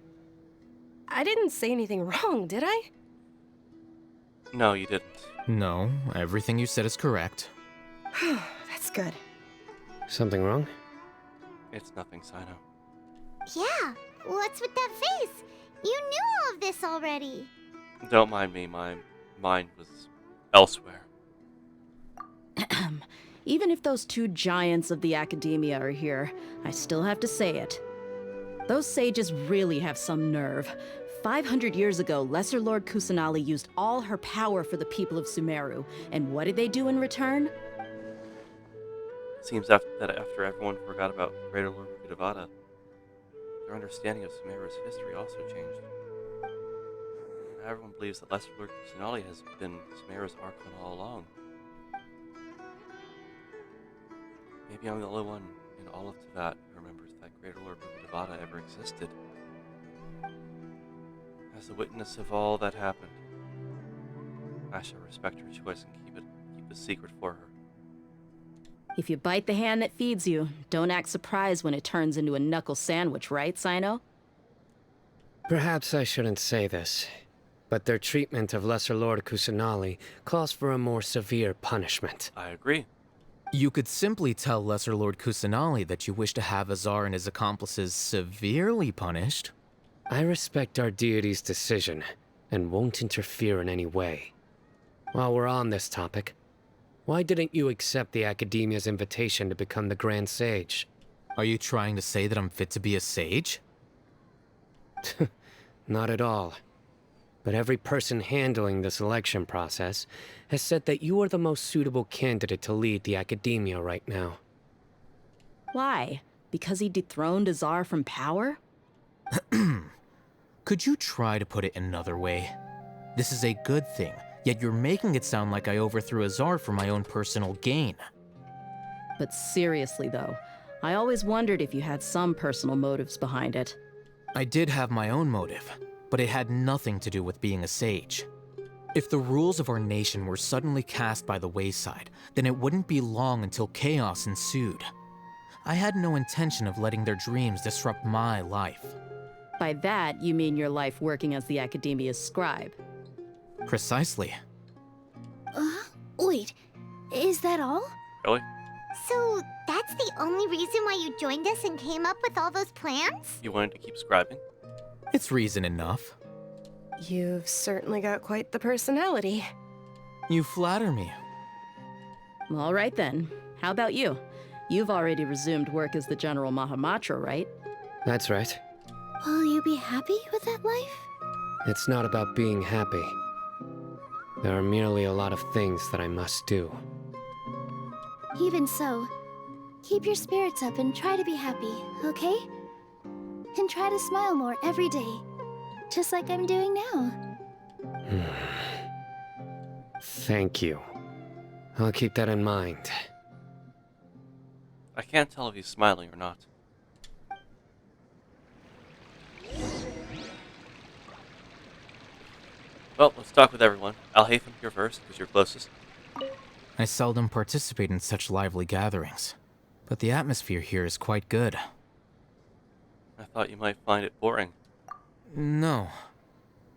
I didn't say anything wrong, did I? No, you didn't. No, everything you said is correct. That's good. Something wrong? It's nothing, Sino. Yeah, what's with that face? You knew all of this already. Don't mind me, my mind was elsewhere. Even if those two giants of the Academia are here, I still have to say it. Those sages really have some nerve. 500 years ago, Lesser Lord Kusanali used all her power for the people of Sumeru, and what did they do in return? It seems after everyone forgot about Greater Lord Rukkhadevata, their understanding of Sumeru's history also changed. Everyone believes that Lesser Lord Kusanali has been Sumeru's Archon all along. Maybe I'm the only one in all of Teyvat who remembers that Greater Lord Rukkhadevata ever existed. As a witness of all that happened, I shall respect her choice and keep the secret for her. If you bite the hand that feeds you, don't act surprised when it turns into a knuckle sandwich, right, Sino? Perhaps I shouldn't say this, but their treatment of Lesser Lord Kusanali calls for a more severe punishment. I agree. You could simply tell Lesser Lord Kusanali that you wish to have Azar and his accomplices severely punished. I respect our deity's decision, and won't interfere in any way. While we're on this topic, why didn't you accept the Academia's invitation to become the Grand Sage? Are you trying to say that I'm fit to be a sage? Not at all. But every person handling the selection process has said that you are the most suitable candidate to lead the Academia right now. Why? Because he dethroned Azar from power? Could you try to put it another way? This is a good thing, yet you're making it sound like I overthrew Azar for my own personal gain. But seriously though, I always wondered if you had some personal motives behind it. I did have my own motive, but it had nothing to do with being a sage. If the rules of our nation were suddenly cast by the wayside, then it wouldn't be long until chaos ensued. I had no intention of letting their dreams disrupt my life. By that, you mean your life working as the Academia's scribe. Precisely. Wait, is that all? Really? So, that's the only reason why you joined us and came up with all those plans? You wanted to keep scribing? It's reason enough. You've certainly got quite the personality. You flatter me. All right then. How about you? You've already resumed work as the General Mahamatra, right? That's right. Will you be happy with that life? It's not about being happy. There are merely a lot of things that I must do. Even so, keep your spirits up and try to be happy, okay? And try to smile more every day, just like I'm doing now. Thank you. I'll keep that in mind. I can't tell if he's smiling or not. Well, let's talk with everyone. Alhaitham, you're first, because you're closest. I seldom participate in such lively gatherings, but the atmosphere here is quite good. I thought you might find it boring. No.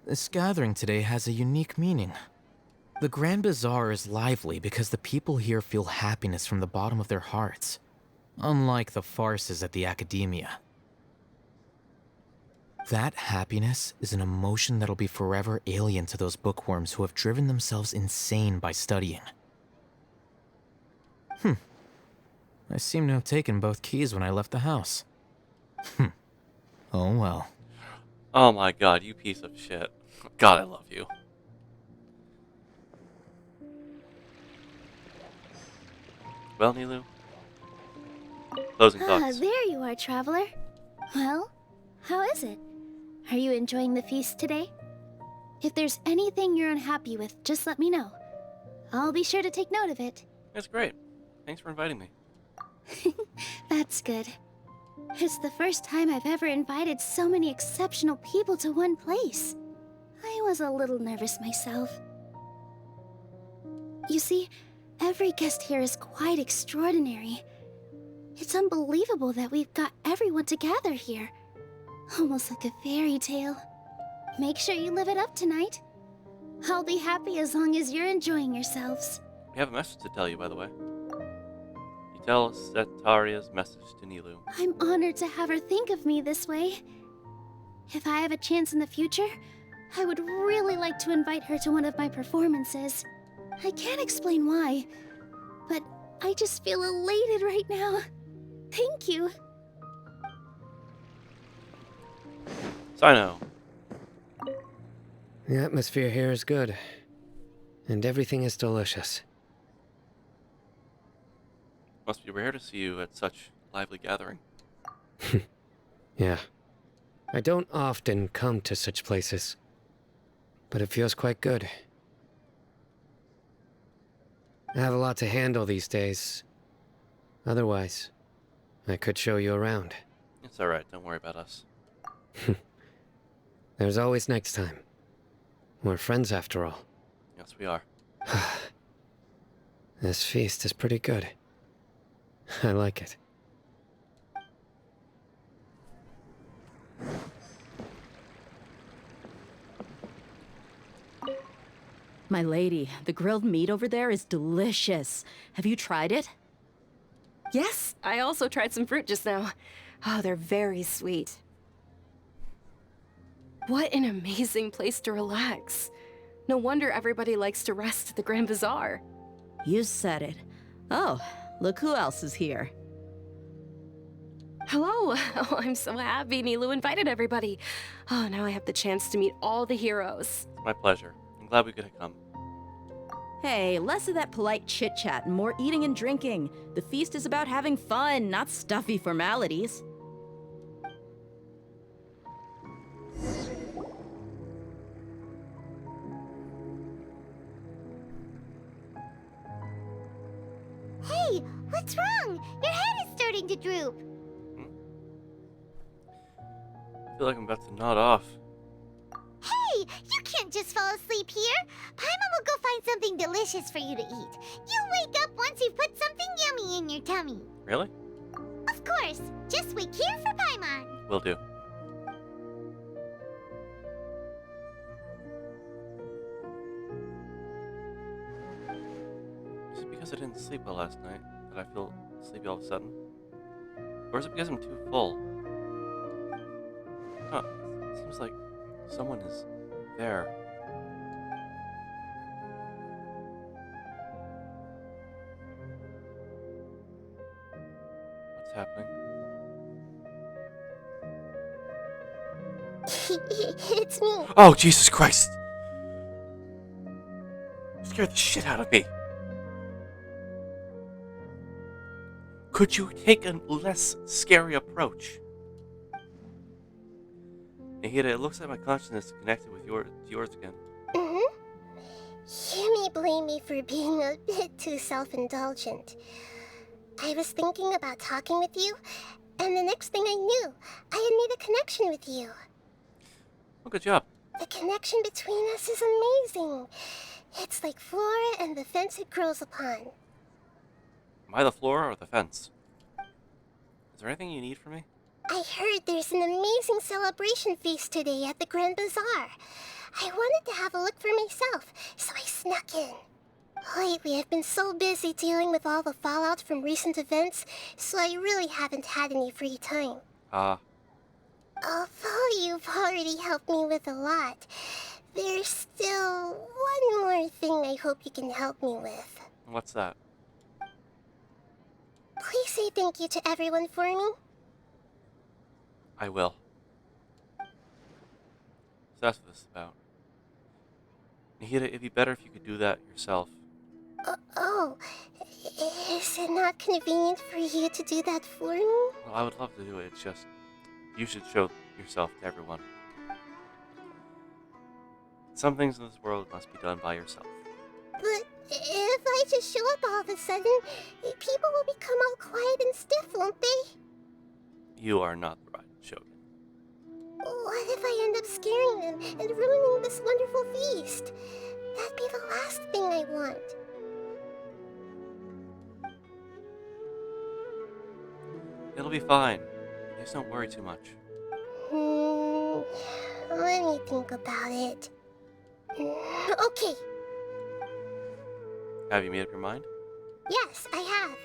This gathering today has a unique meaning. The Grand Bazaar is lively because the people here feel happiness from the bottom of their hearts, unlike the farces at the Academia. That happiness is an emotion that'll be forever alien to those bookworms who have driven themselves insane by studying. I seem to have taken both keys when I left the house. Oh well. Oh my god, you piece of shit. God, I love you. Well, Nilu? Closing thoughts. There you are, traveler. Well, how is it? Are you enjoying the feast today? If there's anything you're unhappy with, just let me know. I'll be sure to take note of it. That's great. Thanks for inviting me. That's good. It's the first time I've ever invited so many exceptional people to one place. I was a little nervous myself. You see, every guest here is quite extraordinary. It's unbelievable that we've got everyone together here. Almost like a fairy tale. Make sure you live it up tonight. I'll be happy as long as you're enjoying yourselves. We have a message to tell you, by the way. You tell Setaria's message to Nilu. I'm honored to have her think of me this way. If I have a chance in the future, I would really like to invite her to one of my performances. I can't explain why, but I just feel elated right now. Thank you. Sino. The atmosphere here is good, and everything is delicious. Must be rare to see you at such a lively gathering. Yeah. I don't often come to such places, but it feels quite good. I have a lot to handle these days. Otherwise, I could show you around. It's alright, don't worry about us. There's always next time. We're friends after all. Yes, we are. This feast is pretty good. I like it. My lady, the grilled meat over there is delicious. Have you tried it? Yes, I also tried some fruit just now. Oh, they're very sweet. What an amazing place to relax. No wonder everybody likes to rest at the Grand Bazaar. You said it. Oh, look who else is here. Hello. Oh, I'm so happy Nilu invited everybody. Oh, now I have the chance to meet all the heroes. It's my pleasure. I'm glad we could come. Hey, less of that polite chit-chat and more eating and drinking. The feast is about having fun, not stuffy formalities. Hey, what's wrong? Your head is starting to droop. I feel like I'm about to nod off. Hey, you can't just fall asleep here. Paimon will go find something delicious for you to eat. You'll wake up once you've put something yummy in your tummy. Really? Of course. Just wait here for Paimon. Will do. Is it because I didn't sleep well last night that I feel sleepy all of a sudden? Or is it because I'm too full? Huh. It seems like someone is there. What's happening? It's me. Oh, Jesus Christ! You scared the shit out of me. Could you take a less scary approach? Nahida, it looks like my consciousness is connected with yours again. You may blame me for being a bit too self-indulgent. I was thinking about talking with you, and the next thing I knew, I had made a connection with you. Well, good job. The connection between us is amazing. It's like flora and the fence it grows upon. Am I the floor or the fence? Is there anything you need from me? I heard there's an amazing celebration feast today at the Grand Bazaar. I wanted to have a look for myself, so I snuck in. Lately, I've been so busy dealing with all the fallout from recent events, so I really haven't had any free time. Although you've already helped me with a lot, there's still one more thing I hope you can help me with. What's that? Please say thank you to everyone for me. I will. So that's what this is about. Nahida, it'd be better if you could do that yourself. Is it not convenient for you to do that for me? Well, I would love to do it. It's just, you should show yourself to everyone. Some things in this world must be done by yourself. But if I just show up all of a sudden, people will become all quiet and stiff, won't they? You are not the right Shogun. What if I end up scaring them and ruining this wonderful feast? That'd be the last thing I want. It'll be fine. Just don't worry too much. Let me think about it. Okay. Have you made up your mind? Yes, I have.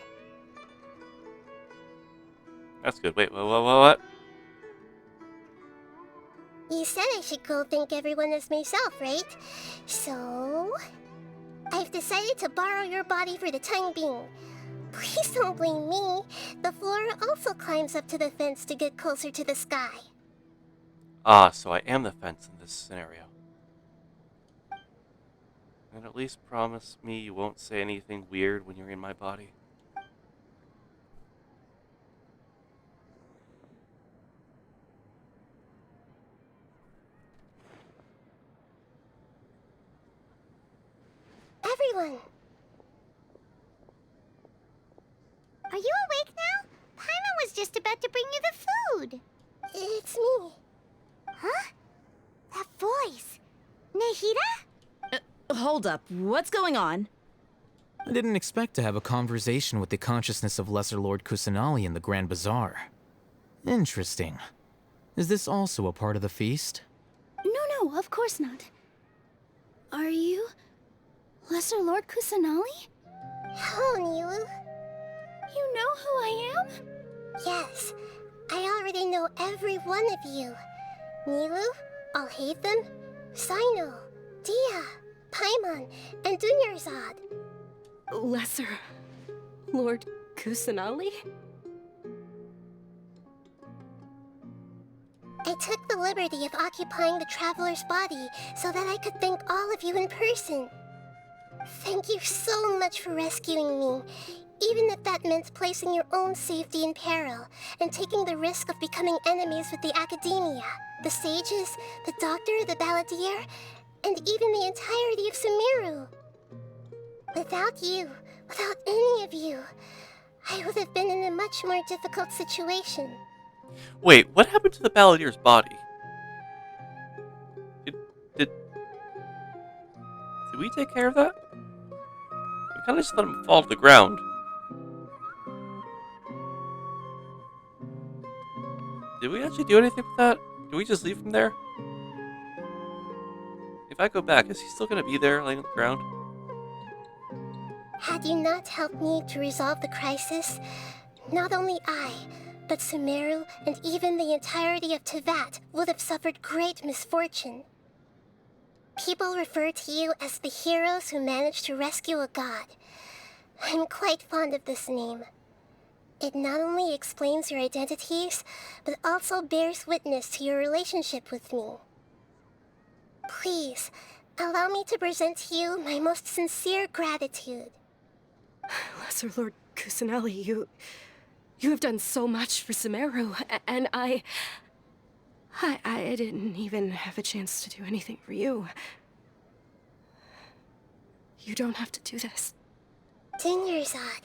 That's good. Wait, what? You said I should go thank everyone as myself, right? So, I've decided to borrow your body for the time being. Please don't blame me. The flora also climbs up to the fence to get closer to the sky. So I am the fence in this scenario. And at least promise me you won't say anything weird when you're in my body. Everyone! Are you awake now? Paimon was just about to bring you the food. It's me. Huh? That voice. Nahida? Hold up. What's going on? I didn't expect to have a conversation with the consciousness of Lesser Lord Kusanali in the Grand Bazaar. Interesting. Is this also a part of the feast? No, of course not. Are you Lesser Lord Kusanali? Hello, Nilu. You know who I am? Yes, I already know every one of you. Nilu, Alhaitham, Sino, Dia, Paimon, and Dunyarzad. Lesser Lord Kusanali? I took the liberty of occupying the traveler's body so that I could thank all of you in person. Thank you so much for rescuing me, even if that meant placing your own safety in peril and taking the risk of becoming enemies with the Academia, the sages, the doctor, the balladeer, and even the entirety of Sumeru. Without you, without any of you, I would have been in a much more difficult situation. Wait, what happened to the balladeer's body? Did we take care of that? We kind of just let him fall to the ground. Did we actually do anything with that? Did we just leave him there? If I go back, is he still going to be there laying on the ground? Had you not helped me to resolve the crisis, not only I, but Sumeru and even the entirety of Tevat would have suffered great misfortune. People refer to you as the heroes who managed to rescue a god. I'm quite fond of this name. It not only explains your identities, but also bears witness to your relationship with me. Please, allow me to present to you my most sincere gratitude. Lesser Lord Kusanali, you have done so much for Sumeru, and I didn't even have a chance to do anything for you. You don't have to do this. Dunyarzad,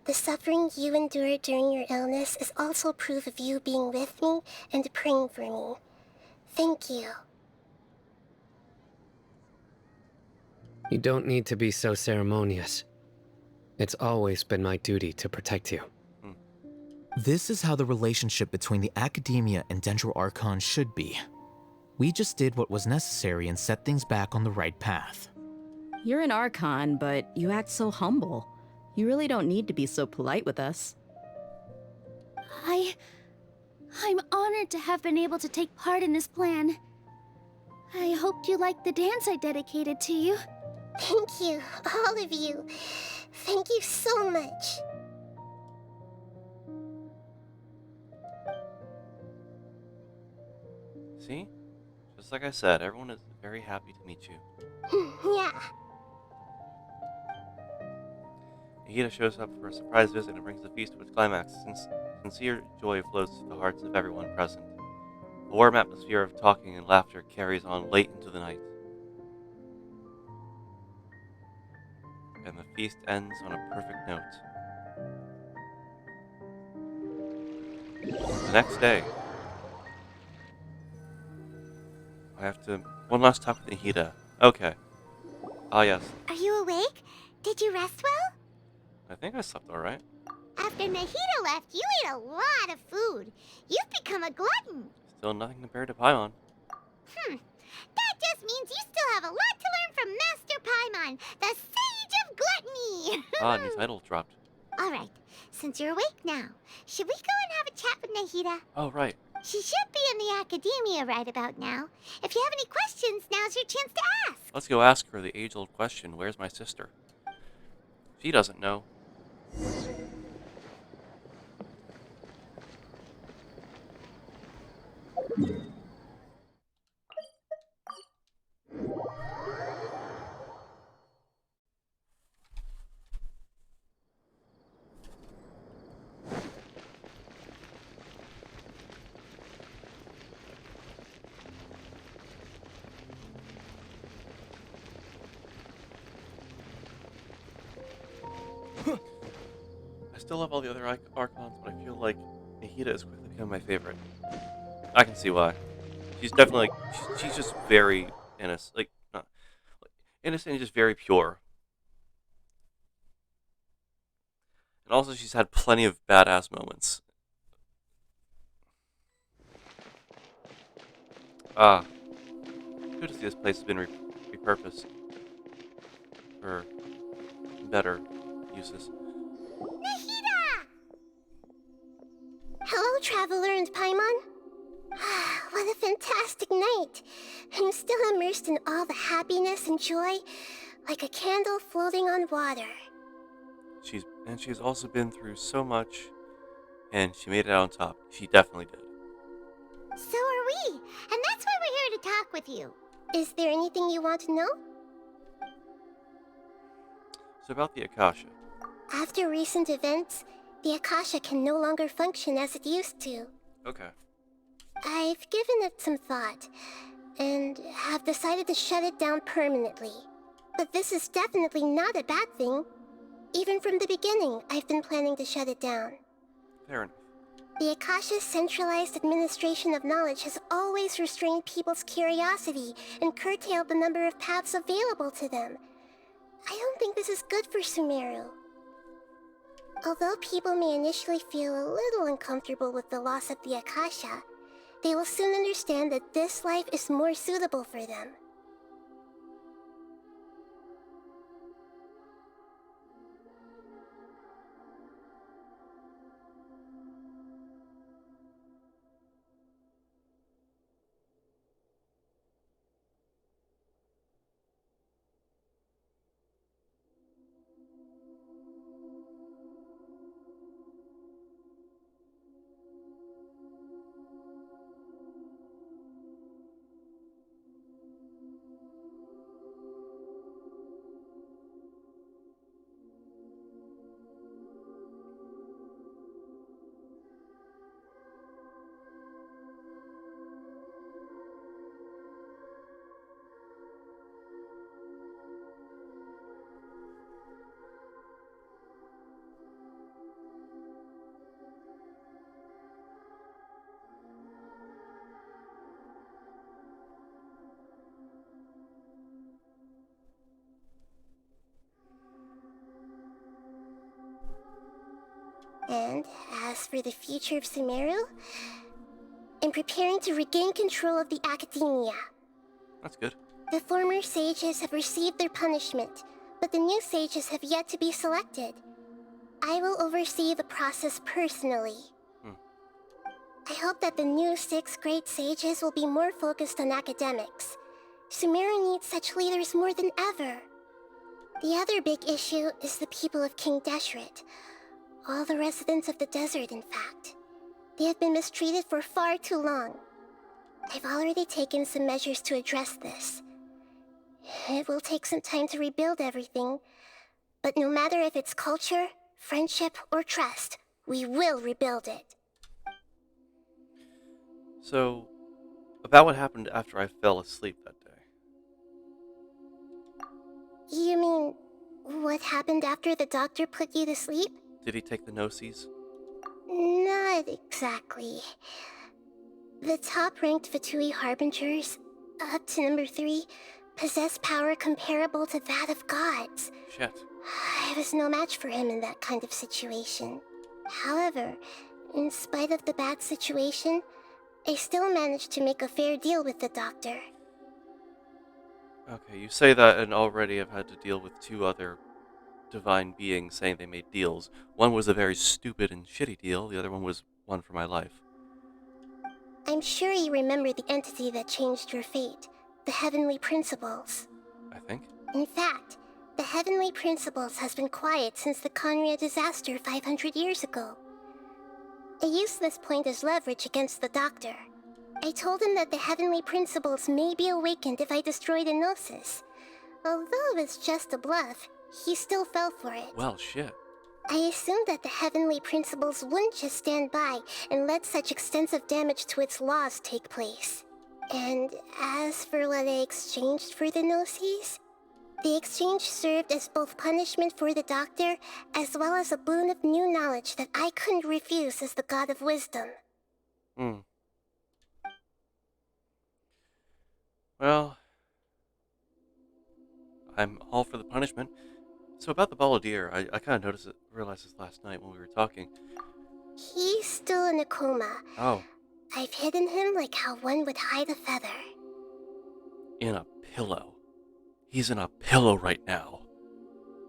the suffering you endured during your illness is also proof of you being with me and praying for me. Thank you. You don't need to be so ceremonious. It's always been my duty to protect you. This is how the relationship between the Academia and Dendro Archon should be. We just did what was necessary and set things back on the right path. You're an Archon, but you act so humble. You really don't need to be so polite with us. I'm honored to have been able to take part in this plan. I hoped you liked the dance I dedicated to you. Thank you, all of you. Thank you so much. See? Just like I said, everyone is very happy to meet you. Yeah. Nahida shows up for a surprise visit and brings the feast to its climax. Sincere joy flows through the hearts of everyone present. A warm atmosphere of talking and laughter carries on late into the night. And the feast ends on a perfect note. The next day, I have to one last talk with Nahida. Okay. Ah, yes. Are you awake? Did you rest well? I think I slept alright. After Nahida left, you ate a lot of food. You've become a glutton. Still nothing compared to Paimon. That just means you still have a lot to learn from Master Paimon, the Sage of Gluttony. Ah, new title dropped. All right, since you're awake now, should we go and have a chat with Nahida? Oh, right. She should be in the Academia right about now. If you have any questions, now's your chance to ask. Let's go ask her the age-old question, where's my sister? She doesn't know. I still love all the other Archons, but I feel like Nahida is quickly becoming my favorite. I can see why. She's definitely like, she's just very innocent, like, not, like, innocent and just very pure. And also she's had plenty of badass moments. Ah. Good to see this place has been repurposed for better uses. Nahida! Hello, Traveler and Paimon. What a fantastic night. I'm still immersed in all the happiness and joy, like a candle floating on water. She's also been through so much, and she made it out on top. She definitely did. So are we, and that's why we're here to talk with you. Is there anything you want to know? So about the Akasha. After recent events, the Akasha can no longer function as it used to. Okay. I've given it some thought, and have decided to shut it down permanently. But this is definitely not a bad thing. Even from the beginning, I've been planning to shut it down. Fair enough. The Akasha's centralized administration of knowledge has always restrained people's curiosity and curtailed the number of paths available to them. I don't think this is good for Sumeru. Although people may initially feel a little uncomfortable with the loss of the Akasha, they will soon understand that this life is more suitable for them. And as for the future of Sumeru, I'm preparing to regain control of the academia. That's good. The former sages have received their punishment, but the new sages have yet to be selected. I will oversee the process personally. I hope that the new 6 great sages will be more focused on academics. Sumeru needs such leaders more than ever. The other big issue is the people of King Deshret. All the residents of the desert, in fact. They have been mistreated for far too long. I've already taken some measures to address this. It will take some time to rebuild everything, but no matter if it's culture, friendship, or trust, we will rebuild it. So, about what happened after I fell asleep that day. You mean, what happened after the doctor put you to sleep? Did he take the Gnosis? Not exactly. The top-ranked Fatui Harbingers, up to number 3, possess power comparable to that of gods. Shit. I was no match for him in that kind of situation. However, in spite of the bad situation, I still managed to make a fair deal with the doctor. Okay, you say that, and already I've had to deal with 2 other divine beings saying they made deals. One was a very stupid and shitty deal, the other one was one for my life. I'm sure you remember the entity that changed your fate, the Heavenly Principles. I think. In fact, the Heavenly Principles has been quiet since the Conria disaster 500 years ago. I used this point as leverage against the doctor. I told him that the Heavenly Principles may be awakened if I destroy the Gnosis. Although it's just a bluff, he still fell for it. Well, shit. I assumed that the Heavenly Principles wouldn't just stand by and let such extensive damage to its laws take place. And as for what I exchanged for the Gnosis, the exchange served as both punishment for the doctor, as well as a boon of new knowledge that I couldn't refuse as the God of Wisdom. Well, I'm all for the punishment. So about the Balladeer, I kind of realized this last night when we were talking. He's still in a coma. Oh. I've hidden him like how one would hide a feather. In a pillow. He's in a pillow right now.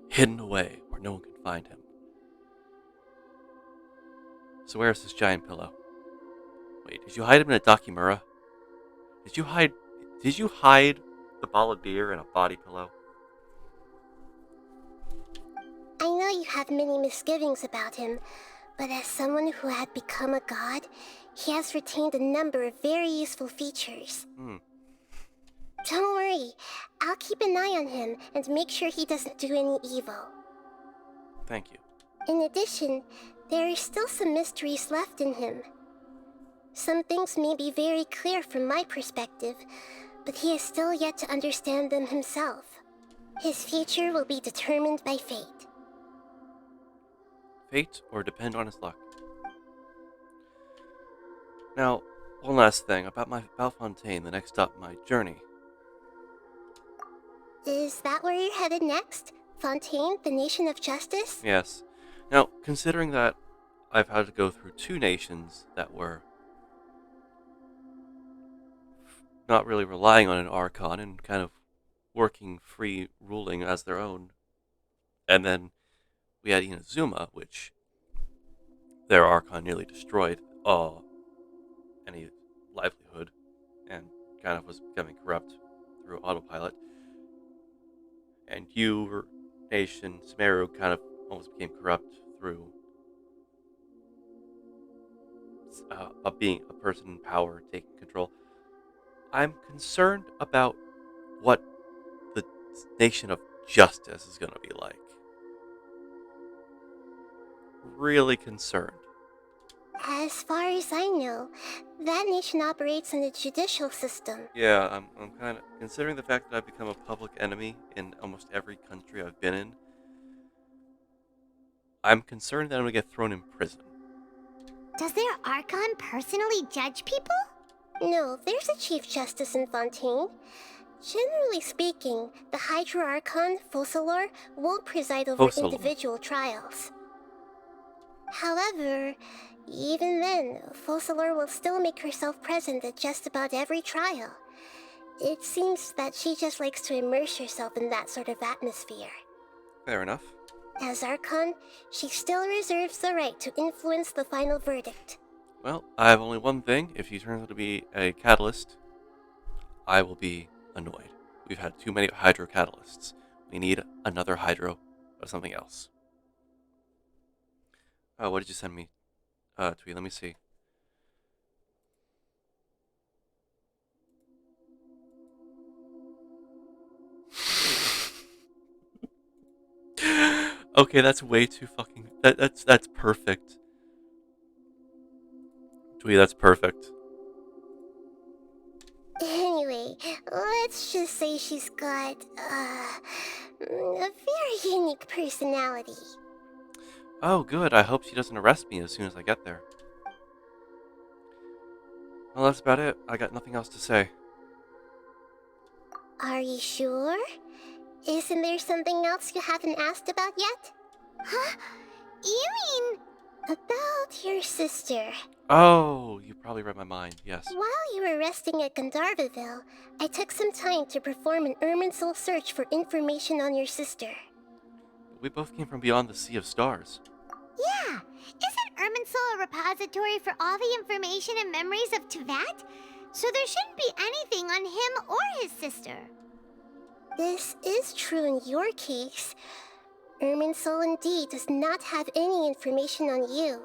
Hidden away where no one can find him. So where's this giant pillow? Wait, did you hide him in a Dakimura? Did you hide the Balladeer in a body pillow? I know you have many misgivings about him, but as someone who had become a god, he has retained a number of very useful features. Don't worry, I'll keep an eye on him and make sure he doesn't do any evil. Thank you. In addition, there are still some mysteries left in him. Some things may be very clear from my perspective, but he is still yet to understand them himself. His future will be determined by fate. Fate or depend on his luck. Now, one last thing about Fontaine, the next stop in my journey. Is that where you're headed next? Fontaine, the nation of justice? Yes. Now, considering that I've had to go through 2 nations that were not really relying on an Archon and kind of working free ruling as their own, and then we had Inazuma, which their Archon nearly destroyed any livelihood and kind of was becoming corrupt through autopilot. And your nation, Sumeru, kind of almost became corrupt through being a person in power taking control. I'm concerned about what the nation of justice is going to be like. Really concerned. As far as I know, that nation operates in the judicial system. Yeah, I'm kind of considering the fact that I've become a public enemy in almost every country I've been in. I'm concerned that I'm going to get thrown in prison. Does their Archon personally judge people? No, there's a Chief Justice in Fontaine. Generally speaking, the Hydra Archon, Focalor, won't preside over individual trials. However, even then, Focalor will still make herself present at just about every trial. It seems that she just likes to immerse herself in that sort of atmosphere. Fair enough. As Archon, she still reserves the right to influence the final verdict. Well, I have only one thing. If he turns out to be a catalyst, I will be annoyed. We've had too many hydro catalysts. We need another hydro or something else. Oh, what did you send me? Tweet, let me see. Okay, that's way too fucking... That's perfect. Tweet, that's perfect. Anyway, let's just say she's got, a very unique personality. Oh, good. I hope she doesn't arrest me as soon as I get there. Well, that's about it. I got nothing else to say. Are you sure? Isn't there something else you haven't asked about yet? Huh? You mean... about your sister. Oh, you probably read my mind, yes. While you were resting at Gandharvaville, I took some time to perform an Irminsul search for information on your sister. We both came from beyond the Sea of Stars. Yeah! Isn't Irminsul a repository for all the information and memories of Teyvat? So there shouldn't be anything on him or his sister. This is true in your case. Irminsul indeed does not have any information on you.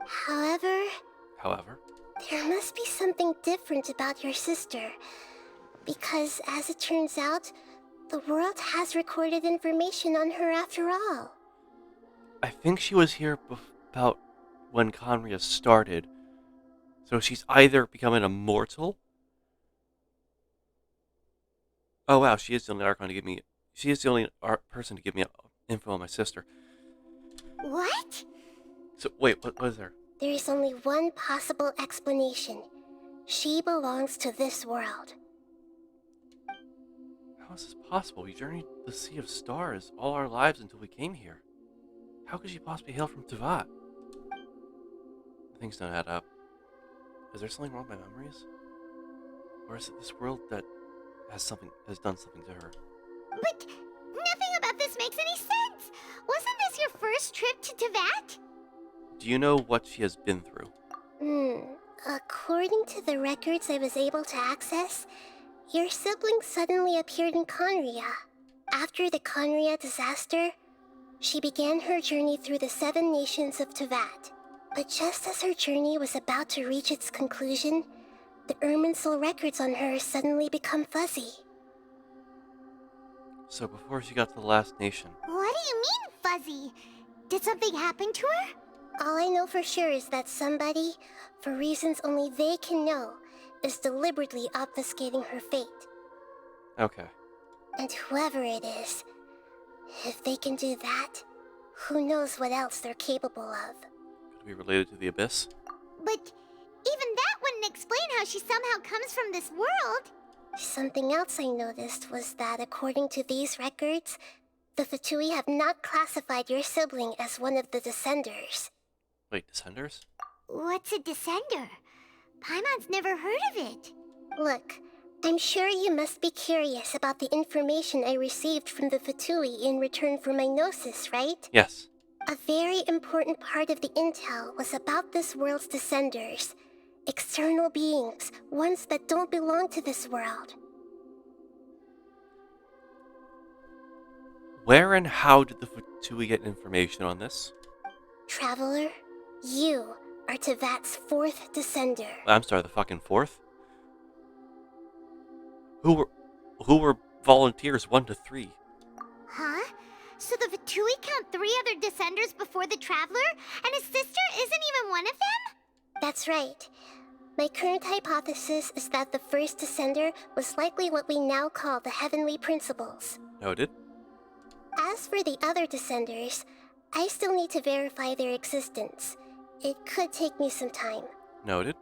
However, there must be something different about your sister. Because, as it turns out, the world has recorded information on her after all. I think she was here about when Conria started. So she's either become an immortal. Oh wow, she is the only Archon to give me... She is the only person to give me info on my sister. What? So, wait, what is there? There is only one possible explanation. She belongs to this world. How is this possible? We journeyed the Sea of Stars all our lives until we came here. How could she possibly hail from Teyvat? Things don't add up. Is there something wrong with my memories? Or is it this world that has done something to her? But nothing about this makes any sense! Wasn't this your first trip to Teyvat? Do you know what she has been through? According to the records I was able to access, your sibling suddenly appeared in Conria. After the Conria disaster, she began her journey through the 7 nations of Teyvat. But just as her journey was about to reach its conclusion, the Irminsul records on her suddenly become fuzzy. So before she got to the last nation... What do you mean, fuzzy? Did something happen to her? All I know for sure is that somebody, for reasons only they can know, is deliberately obfuscating her fate. Okay. And whoever it is, if they can do that, who knows what else they're capable of. Could it be related to the Abyss? But even that wouldn't explain how she somehow comes from this world. Something else I noticed was that according to these records, the Fatui have not classified your sibling as one of the Descenders. Wait, Descenders? What's a Descender? Paimon's never heard of it. Look, I'm sure you must be curious about the information I received from the Fatui in return for my gnosis, right? Yes. A very important part of the intel was about this world's Descenders. External beings, ones that don't belong to this world. Where and how did the Fatui get information on this? Traveler, you are Teyvat's 4th Descender. I'm sorry, the fucking 4th? Who were volunteers 1 to 3? Huh? So the Fatui count 3 other Descenders before the Traveler? And his sister isn't even one of them? That's right. My current hypothesis is that the first Descender was likely what we now call the Heavenly Principles. Noted. As for the other Descenders, I still need to verify their existence. It could take me some time. Noted.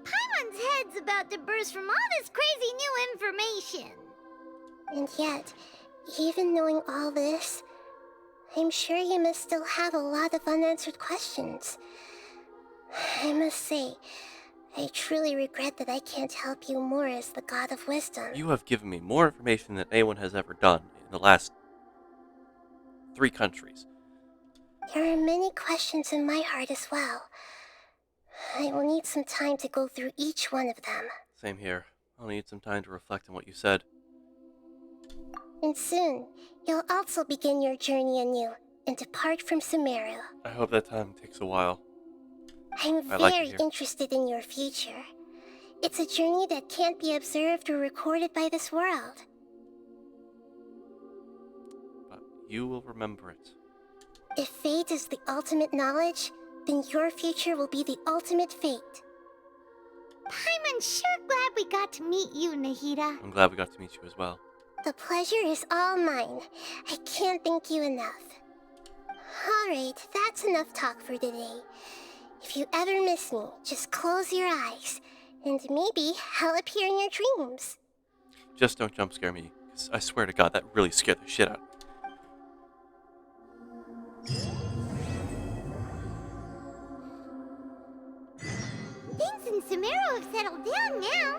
Paimon's head's about to burst from all this crazy new information. And yet, even knowing all this, I'm sure you must still have a lot of unanswered questions. I must say, I truly regret that I can't help you more as the God of Wisdom. You have given me more information than anyone has ever done in the last 3 countries. There are many questions in my heart as well. I will need some time to go through each one of them. Same here. I'll need some time to reflect on what you said. And soon, you'll also begin your journey anew and depart from Sumeru. I hope that time takes a while. I'm very interested in your future. It's a journey that can't be observed or recorded by this world. But you will remember it. If fate is the ultimate knowledge, then your future will be the ultimate fate. I'm sure glad we got to meet you, Nahida. I'm glad we got to meet you as well. The pleasure is all mine. I can't thank you enough. Alright, that's enough talk for today. If you ever miss me, just close your eyes, and maybe I'll appear in your dreams. Just don't jump scare me, 'cause I swear to God, that really scared the shit out of me. Things in Sumeru have settled down now.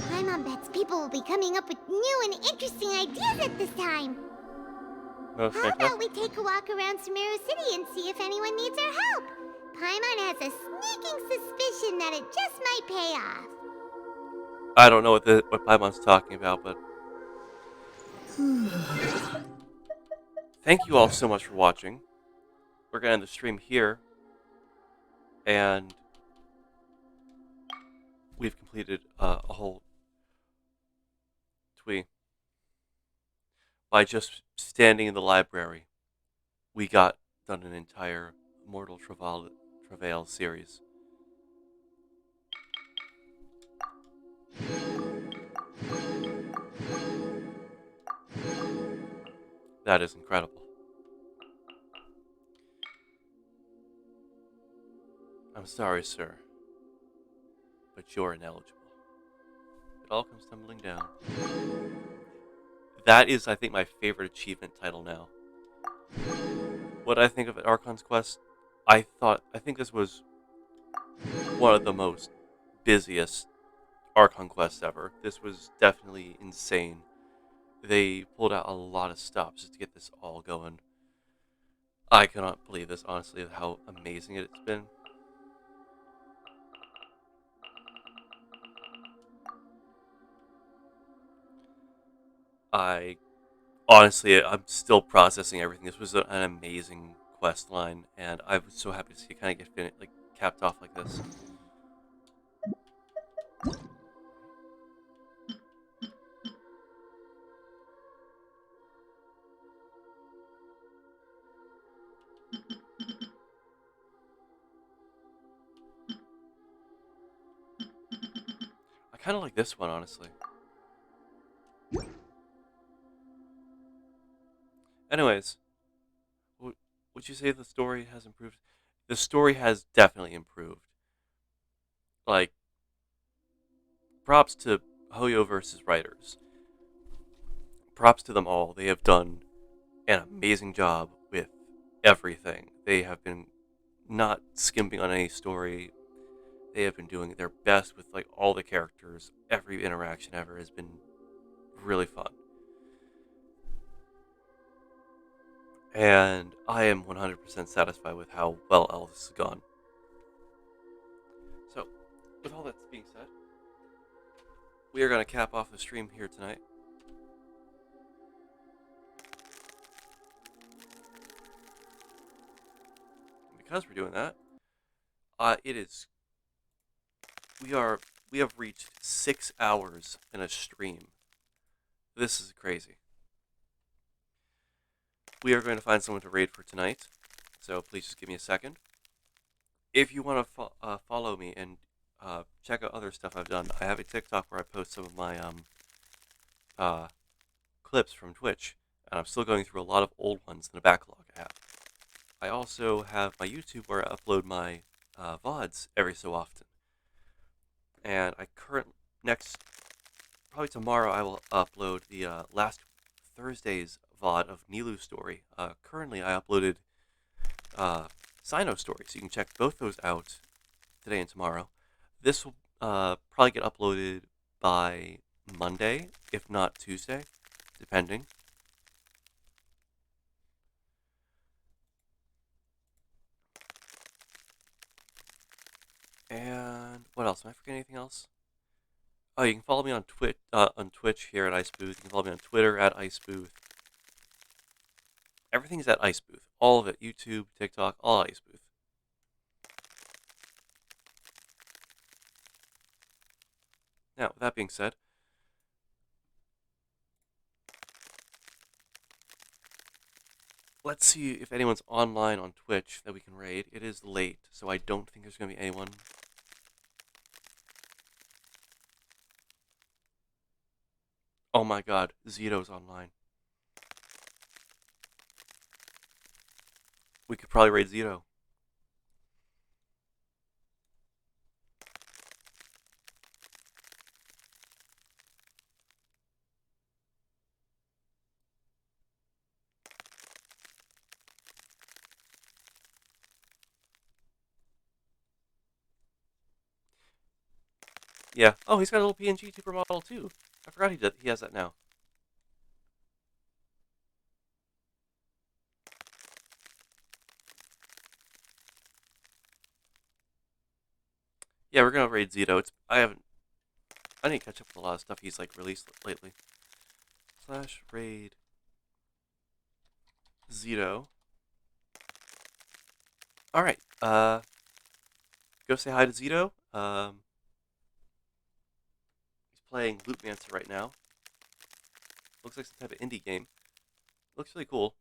Paimon bets people will be coming up with new and interesting ideas at this time. No, How about we take a walk around Sumeru City and see if anyone needs our help? Paimon has a sneaking suspicion that it just might pay off. I don't know what Paimon's talking about, but thank you all so much for watching. We're gonna end the stream here, and we've completed a whole twee. By just standing in the library, we got done an entire Mortal Travail series. That is incredible. I'm sorry, sir, but you're ineligible. It all comes tumbling down. That is, I think, my favorite achievement title now. What I think of Archon's Quest, I think this was one of the most busiest Archon quests ever. This was definitely insane. They pulled out a lot of stops just to get this all going. I cannot believe this, honestly, how amazing it's been. I'm still processing everything. This was an amazing quest line, and I was so happy to see it kind of get capped off like this. I kind of like this one, honestly. Anyways, would you say the story has improved? The story has definitely improved. Like, props to Hoyoverse's writers. Props to them all. They have done an amazing job with everything. They have been not skimping on any story. They have been doing their best with all the characters. Every interaction ever has been really fun. And I am 100% satisfied with how well all this has gone. So, with all that being said, we are going to cap off the stream here tonight. Because we're doing that, we have reached 6 hours in a stream. This is crazy. We are going to find someone to raid for tonight, so please just give me a second. If you want to follow me and check out other stuff I've done, I have a TikTok where I post some of my clips from Twitch, and I'm still going through a lot of old ones in the backlog I have. I also have my YouTube where I upload my VODs every so often. And probably tomorrow I will upload the last Thursday's VOD of Nilu's story. Currently, I uploaded Sino story, so you can check both those out today and tomorrow. This will probably get uploaded by Monday, if not Tuesday, depending. And what else? Am I forgetting anything else? Oh, you can follow me on Twitch here at IceBooth. You can follow me on Twitter at IceBooth. Everything's at IceBooth. All of it. YouTube, TikTok, all at IceBooth. Now, with that being said, let's see if anyone's online on Twitch that we can raid. It is late, so I don't think there's going to be anyone. Oh my god, Zito's online. We could probably raid Zito. Yeah. Oh, he's got a little PNG tuber model too. I forgot he has that now. Yeah, we're gonna raid Zito. I need to catch up with a lot of stuff he's like released lately. / raid Zito. Alright, go say hi to Zito. He's playing Lootmancer right now. Looks like some type of indie game. Looks really cool.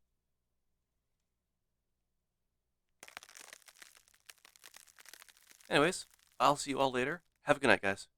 Anyways, I'll see you all later. Have a good night, guys.